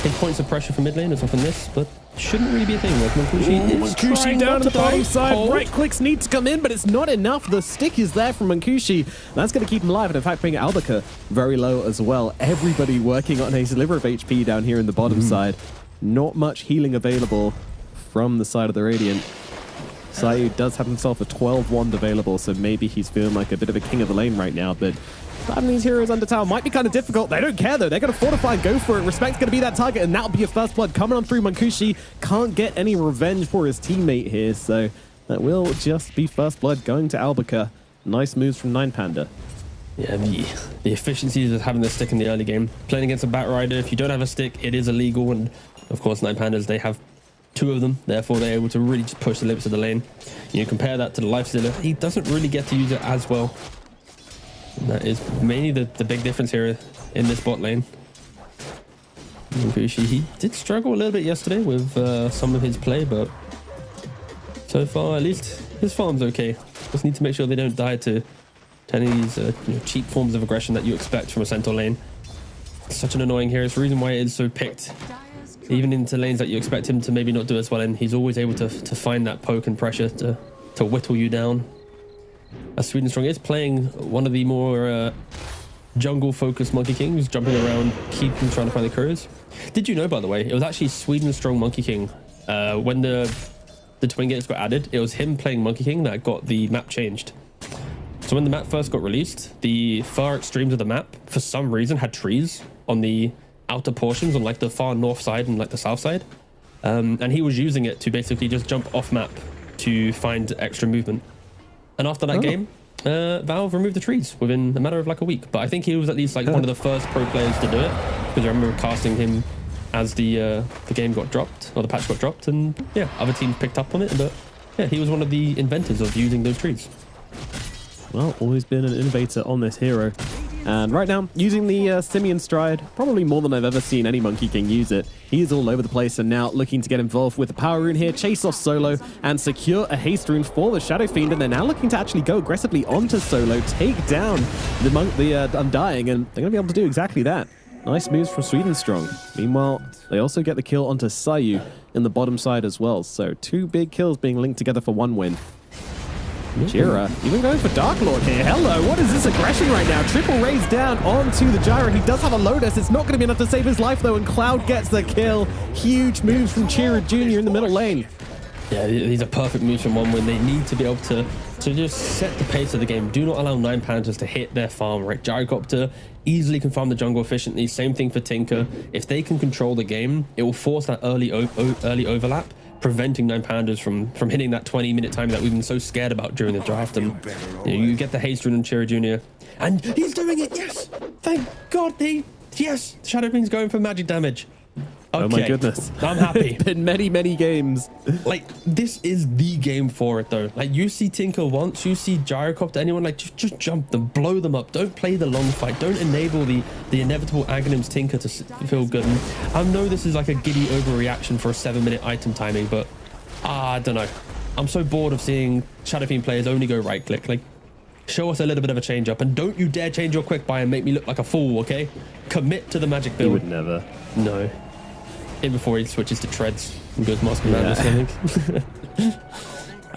big points of pressure for mid lane is often this, but shouldn't really be a thing. Like Mancushi down to the bottom side. Oh. Right clicks need to come in, but it's not enough. The stick is there from Mancushi. That's going to keep him alive, and in fact, bring Albaca very low as well. Everybody working on a sliver of HP down here in the bottom side. Not much healing available from the side of the Radiant. Sayu does have himself a 12 wand available, so maybe he's feeling like a bit of a king of the lane right now, but having these heroes under tower might be kind of difficult. They don't care though. They're going to fortify and go for it. Respect's going to be that target, and that'll be a first blood coming on through. Mancushi can't get any revenge for his teammate here, so that will just be first blood going to Albaca. Nice moves from 9 Panda. Yeah, the efficiencies of having the stick in the early game. Playing against a Bat Rider, if you don't have a stick, it is illegal, and of course 9 Pandas, they have 2 of them, therefore they're able to really just push the limits of the lane. You compare that to the Lifestealer, he doesn't really get to use it as well. And that is mainly the big difference here in this bot lane. Mancushi, he did struggle a little bit yesterday with some of his play, but so far at least his farm's okay. Just need to make sure they don't die to any of these cheap forms of aggression that you expect from a Centaur lane. It's such an annoying hero. It's the reason why it is so picked. Even into lanes that you expect him to maybe not do as well in, he's always able to find that poke and pressure to whittle you down. As Sweden Strong is playing one of the more jungle-focused Monkey Kings, jumping around, trying to find the couriers. Did you know, by the way, it was actually Sweden Strong Monkey King. When the Twin Gates got added, it was him playing Monkey King that got the map changed. So when the map first got released, the far extremes of the map, for some reason, had trees on the outer portions on like the far north side and like the south side. And he was using it to basically just jump off map to find extra movement. And after that game, Valve removed the trees within a matter of like a week. But I think he was at least like one of the first pro players to do it, because I remember casting him as the game got dropped, or the patch got dropped, and yeah, other teams picked up on it. But yeah, he was one of the inventors of using those trees. Well, always been an innovator on this hero. And right now, using the Simian Stride, probably more than I've ever seen any Monkey King use it. He is all over the place and now looking to get involved with the Power Rune here, chase off Solo, and secure a Haste Rune for the Shadow Fiend. And they're now looking to actually go aggressively onto Solo, take down the Undying, and they're going to be able to do exactly that. Nice moves from Swedenstrong. Meanwhile, they also get the kill onto Sayu in the bottom side as well. So 2 big kills being linked together for 1 win. Jira, even going for Dark Lord here. Hello, what is this aggression right now? Triple raise down onto the Gyro. He does have a Lotus. It's not going to be enough to save his life, though, and Cloud gets the kill. Huge moves from Chira Jr. in the middle lane. Yeah, these are perfect moves from 1 win. They need to be able to just set the pace of the game. Do not allow 9 Panthers to hit their farm, right? Gyrocopter easily can farm the jungle efficiently. Same thing for Tinker. If they can control the game, it will force that early overlap, preventing 9 Pandas from hitting that 20-minute time that we've been so scared about during the draft. And you get the Haste Rune on Chira Jr. And he's doing it, yes! Thank God, yes! Shadow Fiend's going for magic damage. Okay. Oh my goodness. I'm happy. It's been many, many games. Like, this is the game for it, though. Like, you see Tinker once, you see Gyrocopter, anyone, like, just jump them, blow them up. Don't play the long fight. Don't enable the inevitable Aghanim's Tinker to feel good. And I know this is like a giddy overreaction for a 7-minute item timing, but I don't know. I'm so bored of seeing Shadow Fiend players only go right-click. Like, show us a little bit of a change-up, and don't you dare change your quick buy and make me look like a fool, okay? Commit to the magic build. He would never. No. Before he switches to treads and goes Mask of Madness, I think.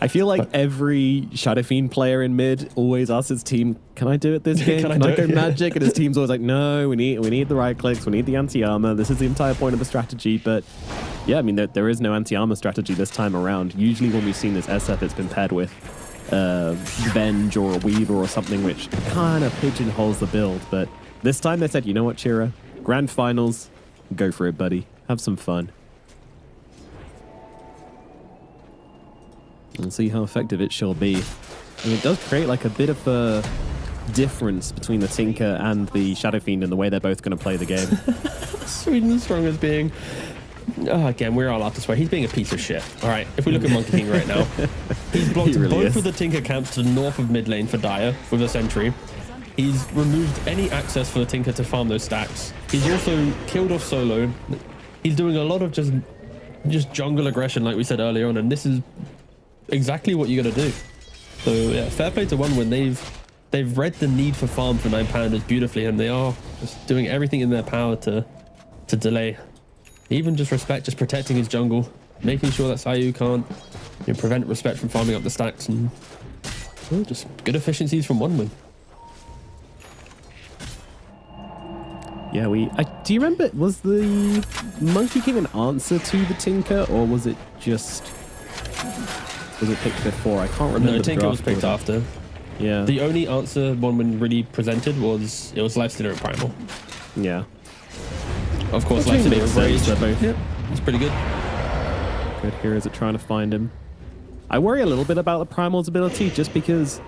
I feel like every Shadow Fiend player in mid always asks his team, can I do it this game? Can I go magic? And his team's always like, no, we need the right clicks, we need the anti-armor. This is the entire point of the strategy. But yeah, I mean, there is no anti-armor strategy this time around. Usually when we've seen this SF, it's been paired with Venge or a Weaver or something, which kind of pigeonholes the build. But this time they said, you know what, Chira? Grand Finals, go for it, buddy. Have some fun. And see how effective it shall be. And it does create like a bit of a difference between the Tinker and the Shadow Fiend in the way they're both going to play the game. Swedenstrong is being... Oh, again, we're all allowed to swear. He's being a piece of shit. All right, if we look at Monkey King right now, he's blocked both of the Tinker camps to the north of mid lane for Dire with a sentry. He's removed any access for the Tinker to farm those stacks. He's also killed off Solo. He's doing a lot of just jungle aggression, like we said earlier on, and this is exactly what you got to do. So yeah, fair play to 1 win. They've read the need for farm for 9 Pandas beautifully, and they are just doing everything in their power to delay. Even just Respect, just protecting his jungle, making sure that Sayu can't prevent Respect from farming up the stacks, and just good efficiencies from 1 win. Yeah, do you remember, was the Monkey King an answer to the Tinker, or was it picked before? I can't remember. No, Tinker was picked after. Yeah. The only answer 1 win really presented was Lifestealer and Primal. Yeah. Of course, Which Lifestealer makes and Rage. sense, they're both Yep, it's pretty good. Good heroes at trying to find him. I worry a little bit about the Primal's ability, just because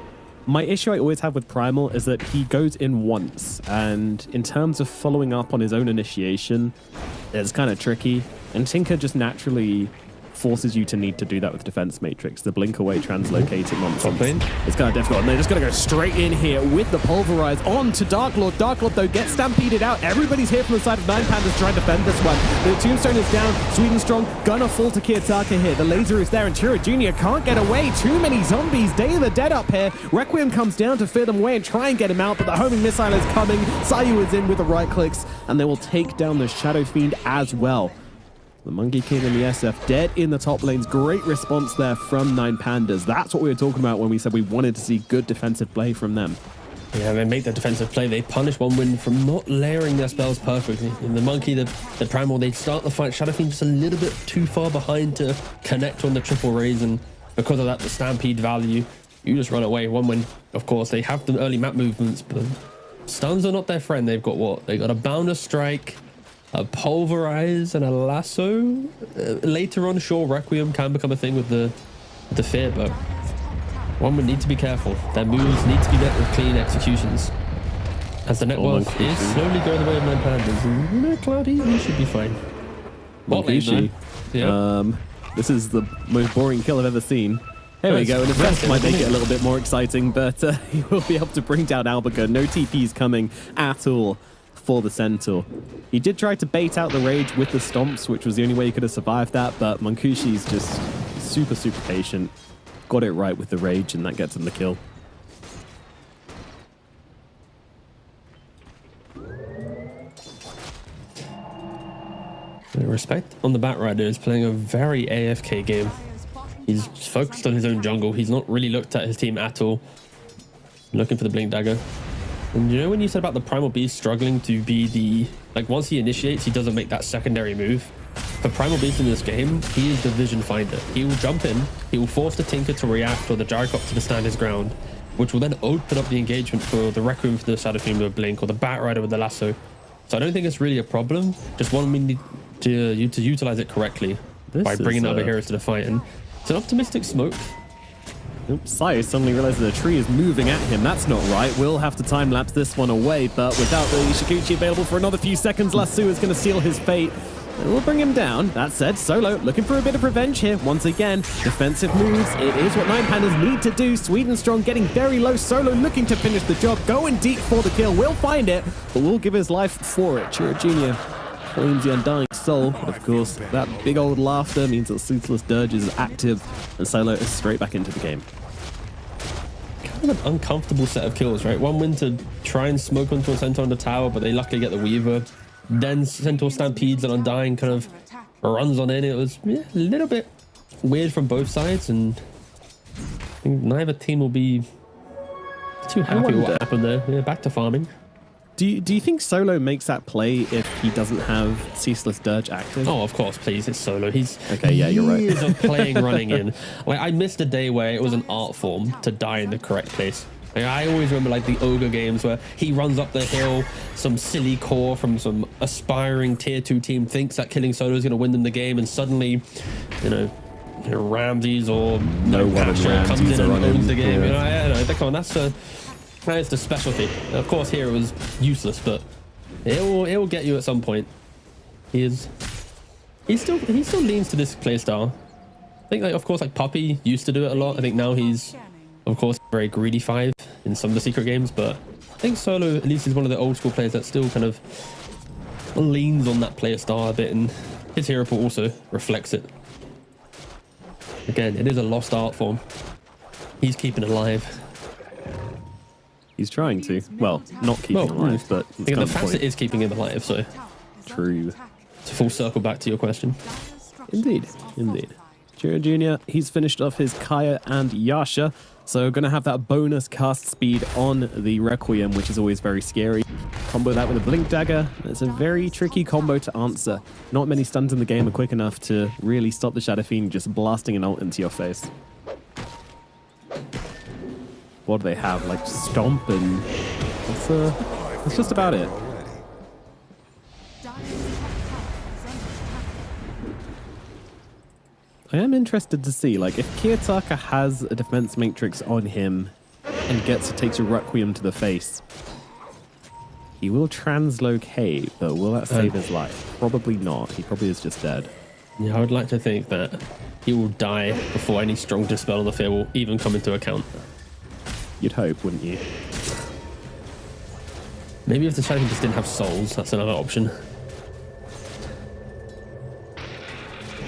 my issue I always have with Primal is that he goes in once, and in terms of following up on his own initiation, it's kind of tricky. And Tinker just naturally forces you to need to do that with Defense Matrix. The blink away translocating nonsense. It's kind of difficult. And they're just going to go straight in here with the Pulverize on to Dark Lord. Dark Lord, though, gets stampeded out. Everybody's here from the side of 9 Pandas trying to defend this one. The Tombstone is down. Swedenstrong gonna fall to Kiyotaka here. The laser is there, and Chira Jr. can't get away. Too many zombies. Day of the Dead up here. Requiem comes down to fear them away and try and get him out, but the homing missile is coming. Sayu is in with the right clicks, and they will take down the Shadow Fiend as well. The Monkey King and the SF dead in the top lanes. Great response there from 9 Pandas. That's what we were talking about when we said we wanted to see good defensive play from them. Yeah, they make that defensive play. They punish 1 win from not layering their spells perfectly. In the Monkey, the Primal, they start the fight. Shadow Fiend just a little bit too far behind to connect on the triple raise, and because of that, the Stampede value, you just run away. 1 win, of course, they have the early map movements, but stuns are not their friend. They've got what? They got a Boundless Strike, a Pulverize, and a Lasso. Later on, sure, Requiem can become a thing with the the fear, but one would need to be careful. Their moves need to be met with clean executions. As the net worth is slowly going the way of Nine Pandas. Cloudy, you should be fine. Monkushi. Yeah. This is the most boring kill I've ever seen. Here we go, and the best might make it a little bit more exciting, but he will be able to bring down Albaca. No TPs coming at all for the Centaur. He did try to bait out the rage with the stomps, which was the only way he could have survived that, but Monkushi's just super, super patient. Got it right with the rage, and that gets him the kill. Respect on the Batrider is playing a very AFK game. He's focused on his own jungle. He's not really looked at his team at all. Looking for the Blink Dagger. And you know when you said about the Primal Beast struggling to be the... Like, once he initiates, he doesn't make that secondary move. For Primal Beast in this game, he is the vision finder. He will jump in, he will force the Tinker to react or the Gyrocopter to stand his ground, which will then open up the engagement for the Requiem for the Shadow Fiend with a Blink or the Batrider with the Lasso. So I don't think it's really a problem. Just one we need to utilize it correctly by bringing other heroes to the fight. And it's an optimistic smoke. Oops, Sai suddenly realizes the tree is moving at him. That's not right. We'll have to time-lapse this one away, but without the Shikuchi available for another few seconds, Lasso is going to seal his fate. And we'll bring him down. That said, Solo looking for a bit of revenge here. Once again, defensive moves. It is what Nine Pandas need to do. Sweden Strong getting very low. Solo looking to finish the job. Going deep for the kill. Will find it, but will give his life for it. Chira Jr. claims the Undying Soul. But of course, that big old laughter means that Ceaseless Dirge is active, and Solo is straight back into the game. Kind of an uncomfortable set of kills, right? One win to try and smoke onto a Centaur on the tower, but they luckily get the Weaver. Then Centaur stampedes and Undying kind of runs on in. It was a little bit weird from both sides, and I think neither team will be too happy with what happened there. Yeah, back to farming. Do you think Solo makes that play if he doesn't have Ceaseless Dirge active? Oh, of course, please. It's Solo. He's okay. Yeah, you're right. Years of playing running in. Like, I missed a day where it was an art form to die in the correct place. Like, I always remember like the Ogre games where he runs up the hill, some silly core from some aspiring tier 2 team thinks that killing Solo is going to win them the game, and suddenly, you know, Ramses or no one comes in and owns the game. Yeah. You know, I don't know. Come on, that's the specialty. Of course, here it was useless, but it will get you at some point. He still leans to this playstyle. I think, like, of course, like Puppy used to do it a lot. I think now he's, of course, very greedy 5 in some of the secret games, but I think Solo at least is one of the old school players that still kind of leans on that player style a bit, and his hero pool also reflects it. Again, it is a lost art form. He's keeping it alive. He's trying to. Well, not keeping alive, but I think the facet is keeping him alive, so. True. It's a full circle back to your question. Indeed, indeed. Chira Jr., he's finished off his Kaya and Yasha, so going to have that bonus cast speed on the Requiem, which is always very scary. Combo that with a Blink Dagger. It's a very tricky combo to answer. Not many stuns in the game are quick enough to really stop the Shadow Fiend just blasting an ult into your face. What do they have? Like Stomp, and that's just about it. I am interested to see, like, if Kiyotaka has a defense matrix on him and takes a Requiem to the face, he will translocate, but will that save his life? Probably not. He probably is just dead. Yeah, I would like to think that he will die before any strong dispel on the field will even come into account. You'd hope, wouldn't you? Maybe if the Shadow just didn't have souls, that's another option.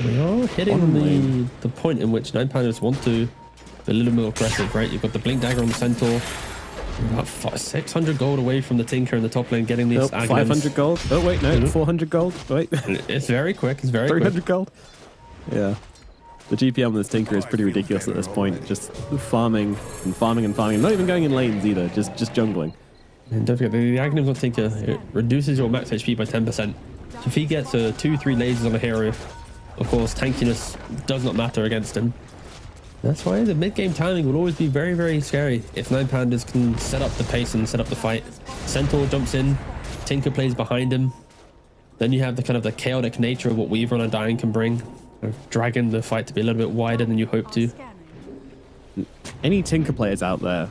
We are hitting the point in which Nine Pandas want to be a little more aggressive, right? You've got the Blink Dagger on the Centaur. About 600 gold away from the Tinker in the top lane, getting these 500 gold. Oh, wait, no, 400 gold. Wait. It's very quick. It's very 300 quick. gold. Yeah. The GPM on this Tinker is pretty ridiculous at this point. Just farming and farming and farming. Not even going in lanes either, just jungling. And don't forget, the Aghanim's on Tinker, it reduces your max HP by 10%. So if he gets 2-3 lasers on a hero, of course, tankiness does not matter against him. That's why the mid-game timing will always be very, very scary if Nine Pandas can set up the pace and set up the fight. Centaur jumps in, Tinker plays behind him. Then you have the kind of the chaotic nature of what Weaver and Undying can bring, dragging the fight to be a little bit wider than you hope to. any Tinker players out there,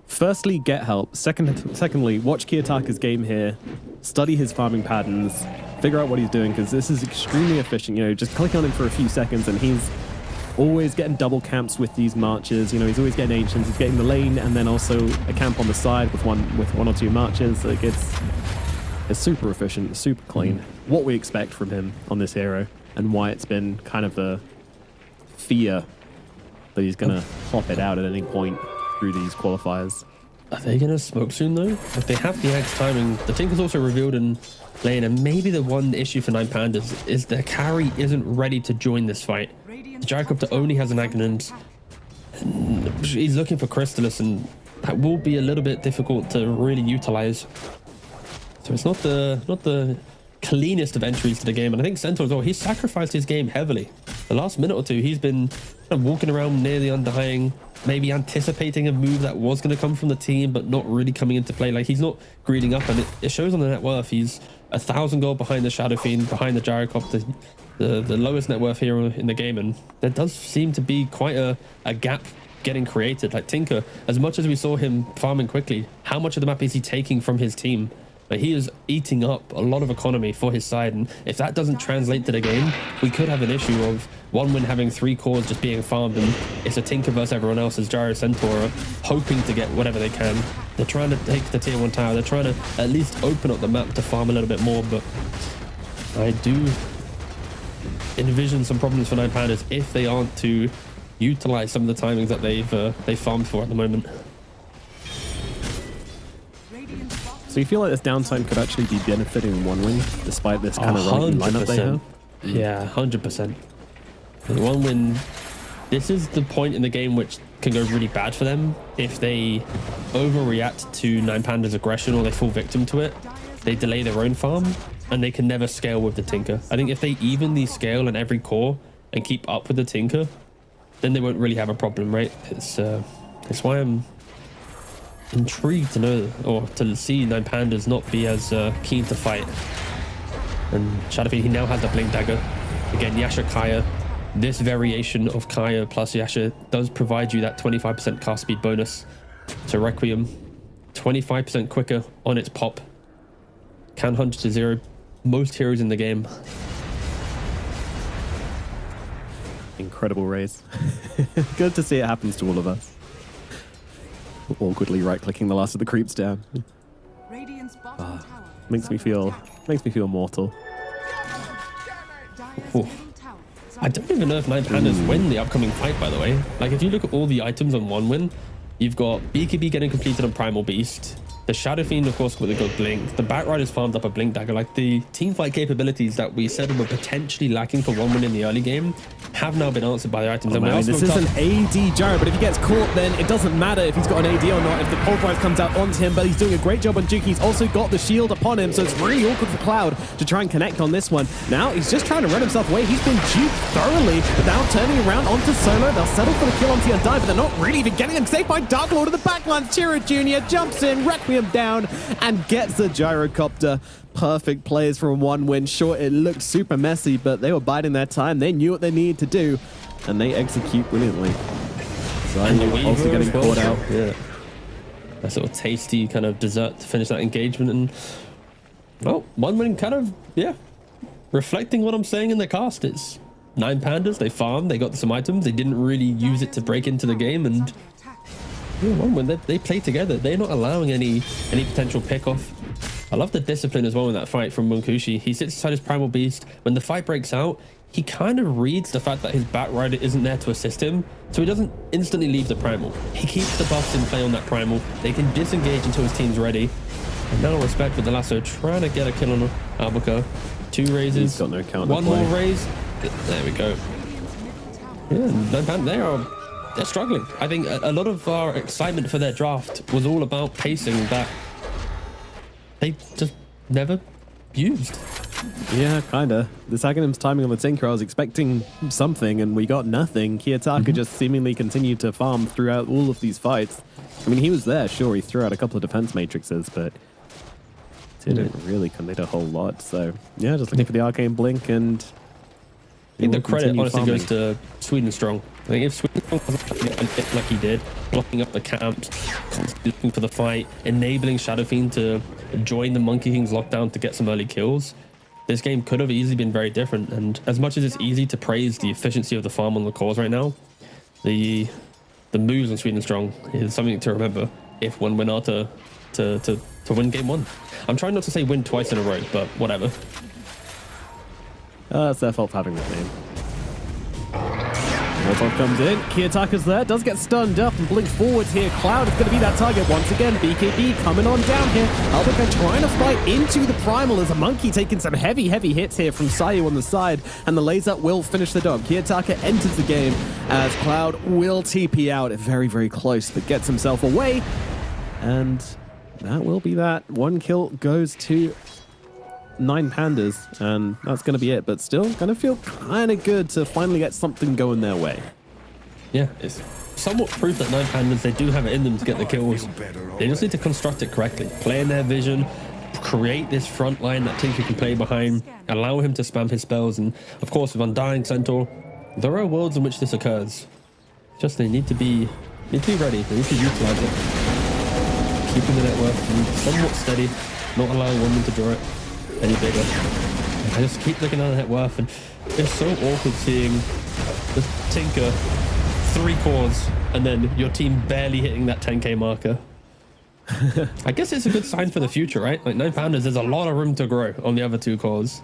firstly, get help. Secondly, watch Kiyotaka's game here, study his farming patterns, figure out what he's doing, because this is extremely efficient. You know, just click on him for a few seconds and he's always getting double camps with these marches. You know, he's always getting ancients, he's getting the lane and then also a camp on the side with one or two marches. Like it's super efficient, super clean. What we expect from him on this hero and why it's been kind of the fear that he's gonna pop it out at any point through these qualifiers. Are they gonna smoke soon though? If they have the X timing, the Tinker's also revealed in lane, and maybe the one issue for Nine Pandas is their carry isn't ready to join this fight. The Gyrocopter only has an Agnant, and he's looking for Crystallis, and that will be a little bit difficult to really utilize. So it's not the cleanest of entries to the game, and I think Centaur as well, he's sacrificed his game heavily. The last minute or two, he's been kind of walking around near the Undying, maybe anticipating a move that was going to come from the team, but not really coming into play. Like, he's not greeding up, and it shows on the net worth. He's 1,000 gold behind the Shadow Fiend, behind the Gyrocopter, the lowest net worth hero in the game, and there does seem to be quite a gap getting created. Like, Tinker, as much as we saw him farming quickly, how much of the map is he taking from his team? Like, he is eating up a lot of economy for his side, and if that doesn't translate to the game, we could have an issue of one win having 3 cores just being farmed, and it's a Tinker versus everyone else as Gyro Centaur hoping to get whatever they can. They're trying to take the tier 1 tower, they're trying to at least open up the map to farm a little bit more, but I do envision some problems for Nine Pandas if they aren't to utilize some of the timings that they've farmed for at the moment. So you feel like this downtime could actually be benefiting One Win, despite this kind of lineup they have? Yeah, 100%. One Win, this is the point in the game which can go really bad for them. If they overreact to Nine Panda's aggression or they fall victim to it, they delay their own farm and they can never scale with the Tinker. I think if they evenly scale in every core and keep up with the Tinker, then they won't really have a problem, right? It's why I'm intrigued to know or to see Nine Pandas not be as keen to fight. And Shadowfiend, he now has the Blink Dagger. Again, Yasha Kaya, this variation of Kaya plus Yasha does provide you that 25% cast speed bonus. So Requiem, 25% quicker on its pop, can 100 to 0 most heroes in the game. Incredible raise. Good to see it happens to all of us. Awkwardly right-clicking the last of the creeps down. Radiant's bottom tower Makes me feel mortal. Ooh. I don't even know if Nine Pandas win the upcoming fight, by the way. Like, if you look at all the items on One Win, you've got BKB getting completed on Primal Beast, the Shadow Fiend, of course, with a good Blink, the Batrider's farmed up a Blink Dagger. Like, the team fight capabilities that we said were potentially lacking for One Win in the early game have now been answered by the items. Oh, man, this is an AD Gyro, but if he gets caught, then it doesn't matter if he's got an AD or not, if the Pulverize comes out onto him, but he's doing a great job on Juke. He's also got the shield upon him, so it's really awkward for Cloud to try and connect on this one. Now, he's just trying to run himself away. He's been duped thoroughly, but now turning around onto Solo. They'll settle for the kill on Undying, but they're not really even getting him. Saved by Dark Lord of the backlines. Chiro Jr. jumps in, Requiem down, and gets the Gyrocopter. Perfect plays from One Win. Sure, it looked super messy, but they were biding their time. They knew what they needed to do, and they execute brilliantly. So also getting caught out. Yeah. A sort of tasty kind of dessert to finish that engagement. And, well, One Win kind of, yeah, reflecting what I'm saying in the cast. It's Nine Pandas, they farmed, they got some items, they didn't really use it to break into the game, and yeah, One Win, they play together. They're not allowing any potential pick-off. I love the discipline as well in that fight from Munkushi. He sits inside his Primal Beast. When the fight breaks out, he kind of reads the fact that his Batrider isn't there to assist him, so he doesn't instantly leave the Primal. He keeps the buffs in play on that Primal. They can disengage until his team's ready. And now Respect with the lasso, trying to get a kill on Albuquerque. 2 raises. He's got no counter one play. more raise. There we go. Yeah, they're struggling. I think a lot of our excitement for their draft was all about pacing that they just never used. Yeah, kinda. The Aghanim's timing on the Tinker, I was expecting something, and we got nothing. Kiyotaka just seemingly continued to farm throughout all of these fights. I mean, he was there, sure, he threw out a couple of defense matrices, but didn't really commit a whole lot. So, yeah, just looking for the Arcane Blink, and I think the credit honestly goes to Sweden Strong. I think if Sweden Strong wasn't like he did, blocking up the camps, constantly looking for the fight, enabling Shadowfiend to join the Monkey King's lockdown to get some early kills, this game could have easily been very different. And as much as it's easy to praise the efficiency of the farm on the cores right now, the moves on Sweden Strong is something to remember if one win are to win game one. I'm trying not to say win twice in a row, but whatever. It's their fault for having that name. Molotov comes in. Kiyotaka's there. Does get stunned up and blink forwards here. Cloud is going to be that target once again. BKB coming on down here. Albuquerque trying to fight into the Primal as a Monkey taking some heavy hits here from Sayu on the side. And the laser will finish the job. Kiyotaka enters the game as Cloud will TP out. Very, very close, but gets himself away. And that will be that. One kill goes to 9 Pandas, and that's going to be it. But still, going to feel kind of good to finally get something going their way. Yeah, it's somewhat proof that 9 Pandas, they do have it in them to get the kills. They just need to construct it correctly. Play in their vision, create this front line that Tinker can play behind, allow him to spam his spells, and of course with Undying Centaur, there are worlds in which this occurs. Just they need to be ready. They need to utilize it. Keeping the network somewhat steady, not allowing one to draw it any bigger. I just keep looking at the net worth, and it's so awkward seeing the Tinker 3 cores and then your team barely hitting that 10k marker. I guess it's a good sign for the future, right? Like 9 Pandas, there's a lot of room to grow on the other 2 cores.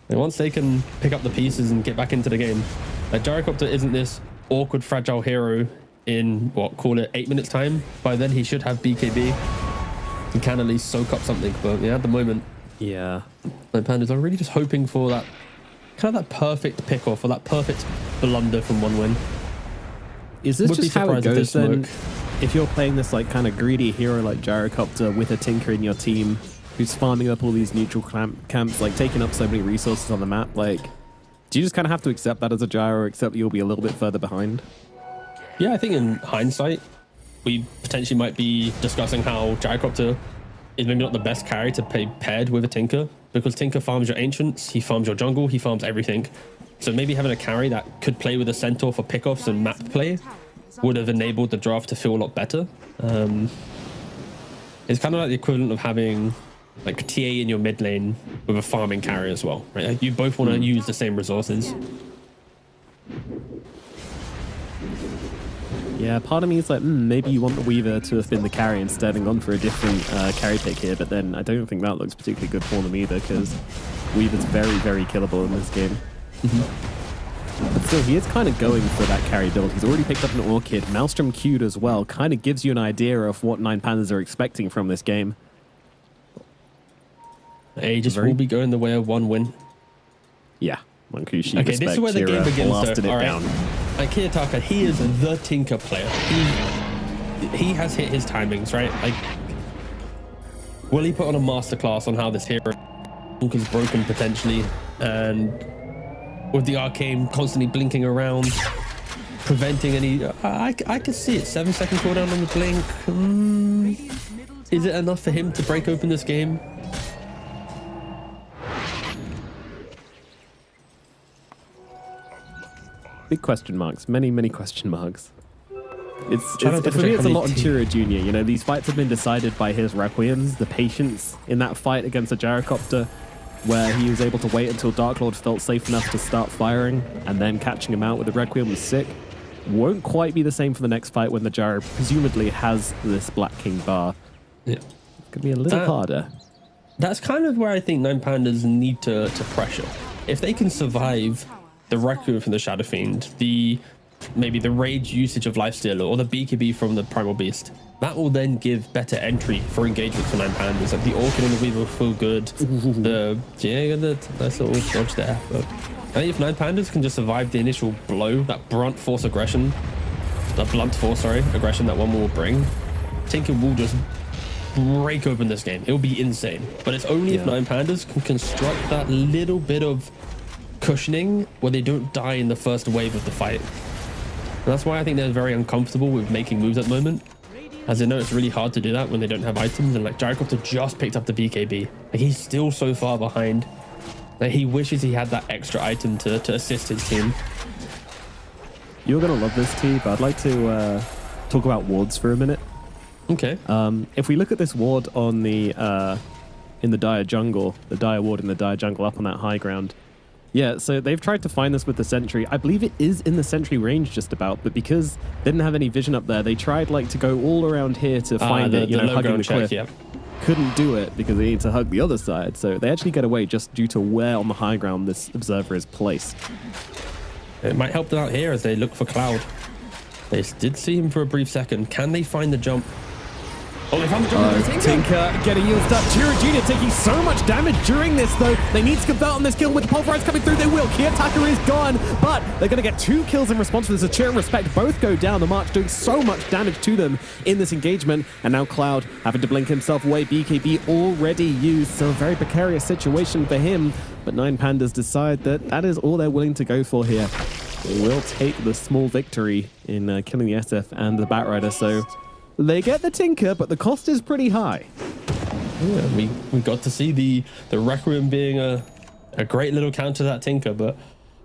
And once they can pick up the pieces and get back into the game, like Gyrocopter isn't this awkward, fragile hero in what, call it 8 minutes time. By then he should have BKB. He can at least soak up something, but yeah, at the moment, Yeah. 9 Pandas are really just hoping for that kind of that perfect pick off or that perfect blunder from one win. Is this Would be just how it surprised if goes they then? smoke. If you're playing this like kind of greedy hero like Gyrocopter with a Tinker in your team who's farming up all these neutral camps, like taking up so many resources on the map, like, do you just kind of have to accept that as a Gyro, except you'll be a little bit further behind? Yeah, I think in hindsight, we potentially might be discussing how Gyrocopter is maybe not the best carry to play paired with a Tinker, because Tinker farms your Ancients, he farms your jungle, he farms everything. So maybe having a carry that could play with a Centaur for pickoffs and map play would have enabled the draft to feel a lot better. It's kind of like the equivalent of having like TA in your mid lane with a farming carry as well, right? Like you both want to use the same resources. Yeah, part of me is like, maybe you want the Weaver to have been the carry instead and gone for a different carry pick here, but then I don't think that looks particularly good for them either, because Weaver's very, very killable in this game. But still, he is kind of going for that carry build. He's already picked up an Orchid. Maelstrom queued as well. Kind of gives you an idea of what 9 Pandas are expecting from this game. Aegis will be going the way of one win. Yeah, one could you Okay, this is where the game begins blasted though. it All right. down. Like Kiyotaka, he is the Tinker player. He has hit his timings, right? Like, will he put on a masterclass on how this hero is broken potentially, and with the arcane constantly blinking around, preventing any... I can see it. 7-second cooldown on the blink. Is it enough for him to break open this game? Big question marks. Many, many question marks. It's Trying to for me, appreciate it's a how lot on many Turo Jr. You know, these fights have been decided by his Requiems, the patience in that fight against the Gyrocopter, where he was able to wait until Dark Lord felt safe enough to start firing, and then catching him out with the Requiem was sick. Won't quite be the same for the next fight when the Gyro presumably has this Black King bar. Yeah. It's going to be a little harder. That's kind of where I think 9 Pandas need to pressure. If they can survive the Requiem from the Shadow Fiend, maybe the Rage usage of Lifestealer, or the BKB from the Primal Beast, that will then give better entry for engagement for 9 Pandas. Like the Orchid and the Weaver will feel good. The nice little dodge there. But I think if 9 Pandas can just survive the initial blow, that blunt force aggression that one will bring, Tinker will just break open this game. It'll be insane. But it's only if 9 Pandas can construct that little bit of cushioning where they don't die in the first wave of the fight. And that's why I think they're very uncomfortable with making moves at the moment, as they know it's really hard to do that when they don't have items. And like Gyrocopter just picked up the BKB, like he's still so far behind. Like, he wishes he had that extra item to assist his team. You're going to love this, T, but I'd like to talk about wards for a minute. Okay. If we look at this ward on the in the Dire jungle, the Dire ward in the Dire jungle up on that high ground. Yeah, so they've tried to find this with the sentry. I believe it is in the sentry range just about, but because they didn't have any vision up there, they tried like to go all around here to find it, you know, hugging the cliff. Yeah. Couldn't do it because they need to hug the other side. So they actually get away just due to where on the high ground this observer is placed. It might help them out here as they look for Cloud. They did see him for a brief second. Can they find the jump? Oh, they found the jump. Tinker getting used up. Chira Jr. taking so much damage during this, though. They need to convert on this kill with the Pulverize coming through. They will. Kiyotaka is gone, but they're going to get 2 kills in response to this. Chira and Respect both go down the march, doing so much damage to them in this engagement. And now Cloud having to blink himself away. BKB already used, so a very precarious situation for him. But 9 Pandas decide that that is all they're willing to go for here. They will take the small victory in killing the SF and the Batrider, so they get the Tinker, but the cost is pretty high. Yeah, we got to see the Requiem being a great little counter to that Tinker, but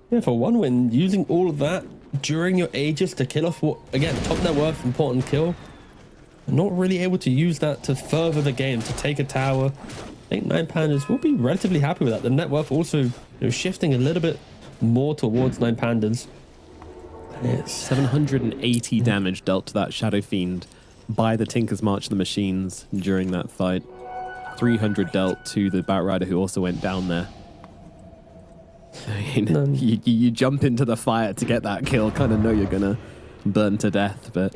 yeah, for one win, using all of that during your Aegis to kill off what, again, top net worth, important kill, not really able to use that to further the game, to take a tower. I think 9 Pandas will be relatively happy with that. The net worth also shifting a little bit more towards 9 Pandas. It's 780 damage dealt to that Shadow Fiend by the Tinker's March of the Machines during that fight. 300 dealt to the Batrider who also went down there. I mean, you jump into the fire to get that kill, kind of know you're gonna burn to death, but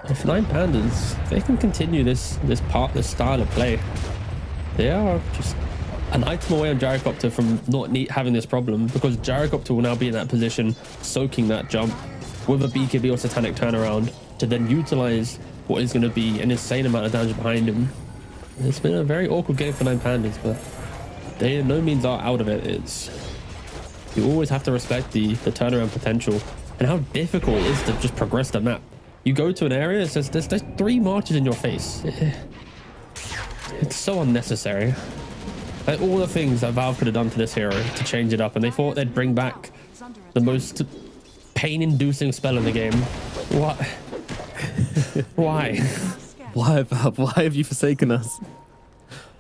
if 9 Pandas, they can continue this style of play, they are just an item away on Gyrocopter from not having this problem, because Gyrocopter will now be in that position, soaking that jump with a BKB or Satanic turnaround to then utilize what is going to be an insane amount of damage behind him. It's been a very awkward game for 9 Pandas, but they in no means are out of it. You always have to respect the turnaround potential and how difficult it is to just progress the map. You go to an area, it says there's 3 marches in your face. It's so unnecessary. Like, all the things that Valve could have done to this hero to change it up, and they thought they'd bring back the most pain-inducing spell in the game. What? Why? why, Valve? Why have you forsaken us?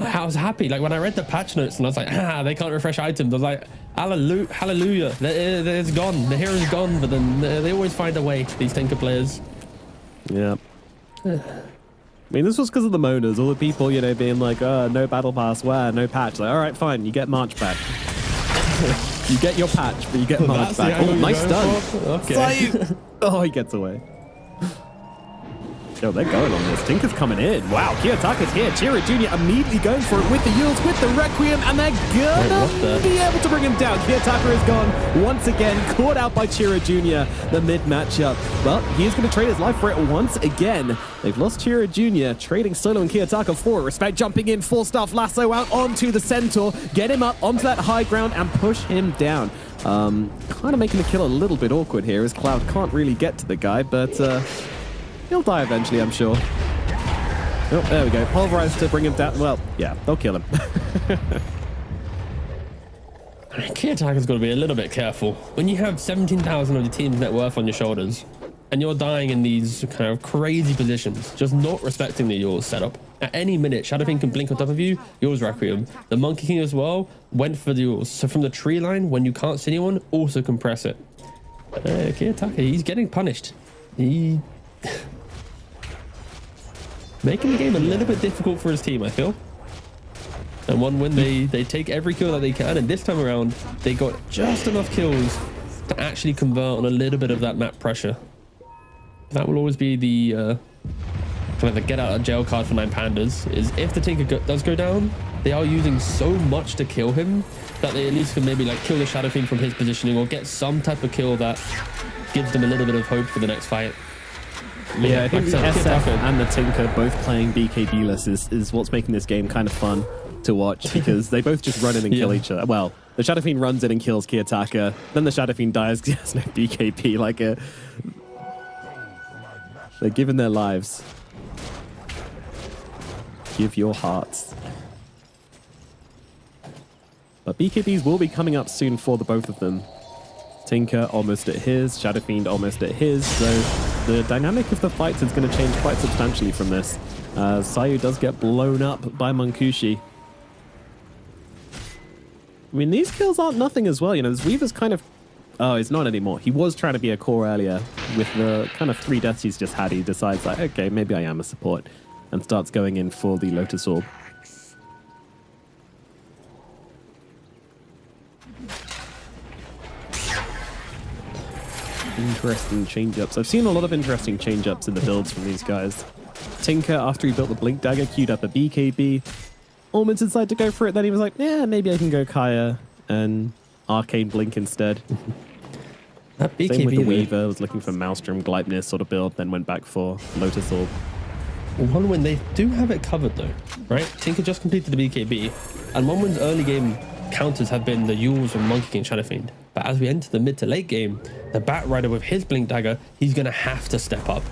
I was happy. Like, when I read the patch notes and I was like, they can't refresh items. I was like, hallelujah. It's gone. The hero's gone, but then they always find a way, these Tinker players. Yeah. I mean, this was because of the moaners, all the people, being like, no battle pass, where, no patch. Like, all right, fine, you get March back. You get your patch, but you get March back. Oh, nice stun. Okay. Oh, he gets away. Yo, they're going on this. Tinker's coming in. Wow, Kiyotaka's here. Chira Jr. immediately going for it with the Yules, with the Requiem, and they're gonna be able to bring him down. Kiyotaka is gone once again, caught out by Chira Jr. The mid matchup. Well, he's going to trade his life for it once again. They've lost Chira Jr., trading Solo and Kiyotaka for it. Respect jumping in, full staff lasso out onto the Centaur, get him up onto that high ground and push him down. Kind of making the kill a little bit awkward here as Cloud can't really get to the guy, but he'll die eventually, I'm sure. Oh, there we go. Pulverize to bring him down. Well, yeah, they'll kill him. Kiyotaka's got to be a little bit careful. When you have 17,000 of your team's net worth on your shoulders, and you're dying in these kind of crazy positions, just not respecting the yours setup. At any minute, Shadow Fiend can blink on top of you, yours Requiem. The Monkey King as well went for the yours. So from the tree line, when you can't see anyone, also compress it. Kiyotaka, he's getting punished. Making the game a little bit difficult for his team, I feel. And one win, they take every kill that they can, and this time around, they got just enough kills to actually convert on a little bit of that map pressure. That will always be the kind of the get out of jail card for 9 Pandas, is if the Tinker does go down, they are using so much to kill him that they at least can maybe like kill the Shadow Fiend from his positioning or get some type of kill that gives them a little bit of hope for the next fight. Yeah, I think the SF and the Tinker both playing BKB-less is what's making this game kind of fun to watch, because they both just run in and kill each other. Well, the Shadow Fiend runs in and kills Kiyotaka, then the Shadow Fiend dies because he has no BKB. They're giving their lives. Give your hearts. But BKBs will be coming up soon for the both of them. Tinker almost at his, Shadow Fiend almost at his, so the dynamic of the fights is going to change quite substantially from this. Sayu does get blown up by Munkushi. I mean, these kills aren't nothing as well. You know, this Weaver's kind of... Oh, he's not anymore. He was trying to be a core earlier. With the kind of 3 deaths he's just had, he decides like, okay, maybe I am a support, and starts going in for the Lotus Orb. Interesting change-ups. I've seen a lot of interesting change-ups in the builds from these guys. Tinker, after he built the Blink Dagger, queued up a BKB. Almost decided to go for it, then he was like, yeah, maybe I can go Kaya and Arcane Blink instead. That BKB Same with the Weaver, was looking for Maelstrom, Gleipnir sort of build, then went back for Lotus Orb. One win, they do have it covered though, right? Tinker just completed the BKB, and One win's early game counters have been the Yules and Monkey King Shadow Fiend. But as we enter the mid to late game, the Bat Rider with his Blink Dagger, he's going to have to step up.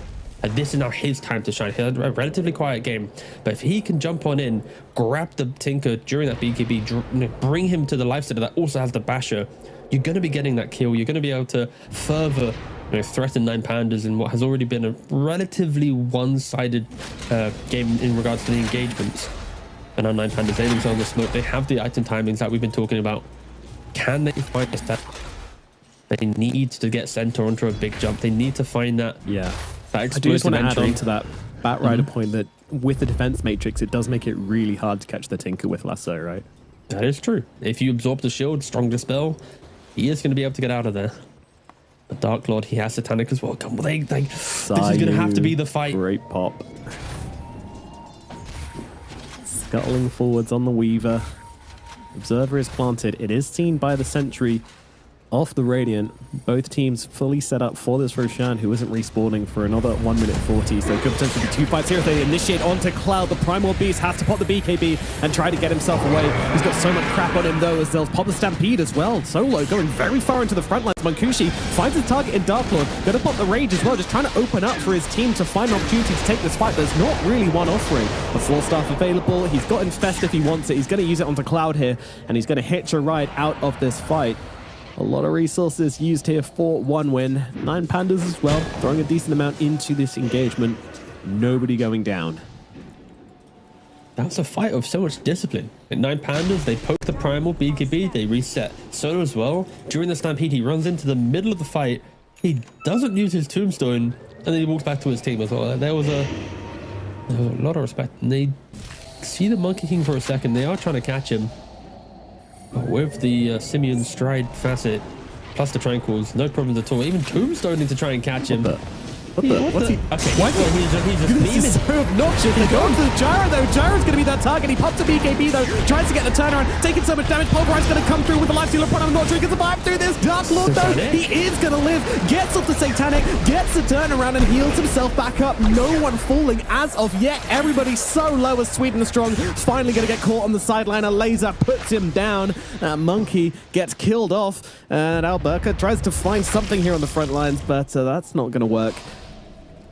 And this is now his time to shine. He had a relatively quiet game, but if he can jump on in, grab the Tinker during that BKB, bring him to the lifestealer that also has the Basher, you're going to be getting that kill. You're going to be able to further threaten 9 Pandas in what has already been a relatively one-sided game in regards to the engagements. And now 9 Pandas, they themselves the smoke. They have the item timings that we've been talking about. Can they find this? They need to get center onto a big jump. They need to find that. Yeah. That I do just want to add entry. on to that Bat Rider point that with the defense matrix, it does make it really hard to catch the Tinker with Lasso, right? That is true. If you absorb the shield, strong dispel, he is going to be able to get out of there. The Dark Lord, he has Satanic as well. Come on, this is going to have to be the fight. Great pop. Scuttling forwards on the Weaver. Observer is planted. It is seen by the Sentry off the Radiant. Both teams fully set up for this Roshan, who isn't respawning for another 1 minute 40. So it could potentially be 2 fights here if they initiate onto Cloud. The Primal Beast has to pop the BKB and try to get himself away. He's got so much crap on him though, as they'll pop the Stampede as well. Solo going very far into the front lines. Munkushi finds his target in Dark Lord. Gonna pop the Rage as well, just trying to open up for his team to find an opportunity to take this fight. There's not really one offering. The 4-staff available. He's got Infest if he wants it. He's gonna use it onto Cloud here, and he's gonna hitch a ride out of this fight. A lot of resources used here for 1 win. 9 Pandas as well, throwing a decent amount into this engagement. Nobody going down. That's a fight of so much discipline. At 9 Pandas, they poke the Primal BKB, they reset. Solo as well. During the Stampede, he runs into the middle of the fight. He doesn't use his Tombstone, and then he walks back to his team as well. There was a lot of respect. And they see the Monkey King for a second. They are trying to catch him. But with the Simeon Stride facet, plus the Tranquils, no problems at all. Even Tombstone to try and catch him. What's he? Okay, Why he's just This is so obnoxious. They go into the Gyro though. Gyro's going to be that target. He pops a BKB though. Tries to get the turnaround. Taking so much damage. Pulverize going to come through with the Lifestealer Prime. I'm not sure he can survive through this. Dark Lord though. He is going to live. Gets off the Satanic. Gets the turnaround and heals himself back up. No one falling as of yet. Everybody's so low as Sweet and Strong. Finally going to get caught on the sideline. A laser puts him down. Monkey gets killed off. And Alberca tries to find something here on the front lines, but that's not going to work.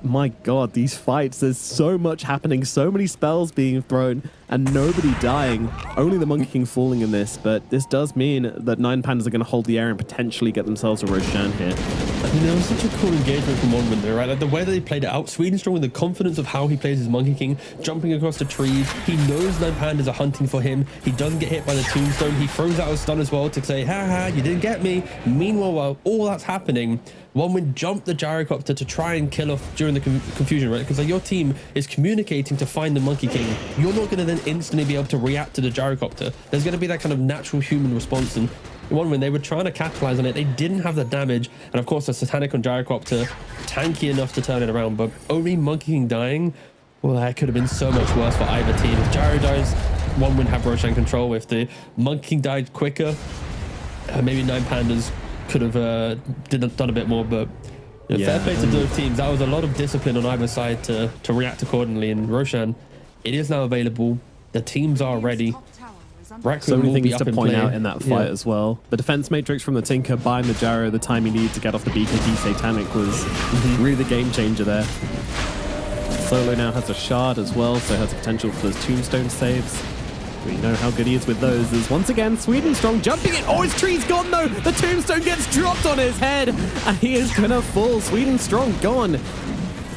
My god, these fights, there's so much happening, so many spells being thrown, and nobody dying. Only the Monkey King falling in this, but this does mean that 9 Pandas are going to hold the air and potentially get themselves a Roshan here. I mean, there was such a cool engagement from one window, right? Like the way that they played it out, Sweden Strong with the confidence of how he plays his Monkey King, jumping across the trees. He knows 9 Pandas are hunting for him. He doesn't get hit by the Tombstone. He throws out a stun as well to say, ha ha, you didn't get me. Meanwhile, while all that's happening, One Wind jumped the gyrocopter to try and kill off during the confusion, right? Because like your team is communicating to find the Monkey King. You're not going to then instantly be able to react to the gyrocopter. There's going to be that kind of natural human response. And One Wind, they were trying to capitalize on it. They didn't have the damage. And of course, the Satanic on gyrocopter, tanky enough to turn it around. But only Monkey King dying, well, that could have been so much worse for either team. If Gyro dies, One Wind have Roshan control. If the Monkey King died quicker, maybe 9 Pandas could have done a bit more, but fair play to both teams. That was a lot of discipline on either side to react accordingly. And Roshan, it is now available. The teams are ready. So many things to point out in that fight as well. The defense matrix from the Tinker buying the Gyro, the time he needed to get off the BKB Satanic was really the game changer there. Solo now has a shard as well, so has the potential for those Tombstone saves. We know how good he is with those. There's once again Sweden Strong jumping in. Oh, his tree's gone though. The tombstone gets dropped on his head, and he is gonna fall. Sweden Strong gone.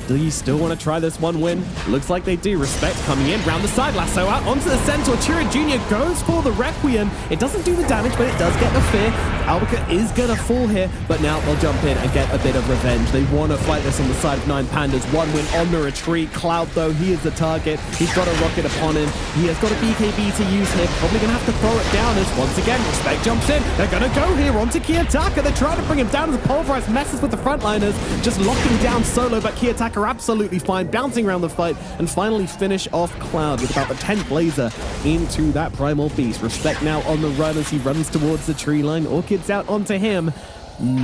Do you still want to try this one win? Looks like they do. Respect coming in, round the side, lasso out onto the centaur. Chira Jr. goes for the Requiem. It doesn't do the damage, but it does get the fear. Albica is going to fall here, but now they'll jump in and get a bit of revenge. They want to fight this on the side of 9 Pandas. One win on the retreat. Cloud, though, he is the target. He's got a rocket upon him. He has got a BKB to use here. Probably going to have to throw it down as once again, Respect jumps in. They're going to go here onto Kiyotaka. They're trying to bring him down as the Pulverize messes with the frontliners, just locking down Solo, but Kiyotaka absolutely fine, bouncing around the fight, and finally finish off Cloud with about the 10th laser into that Primal Beast. Respect now on the run as he runs towards the tree line. Orchid's out onto him.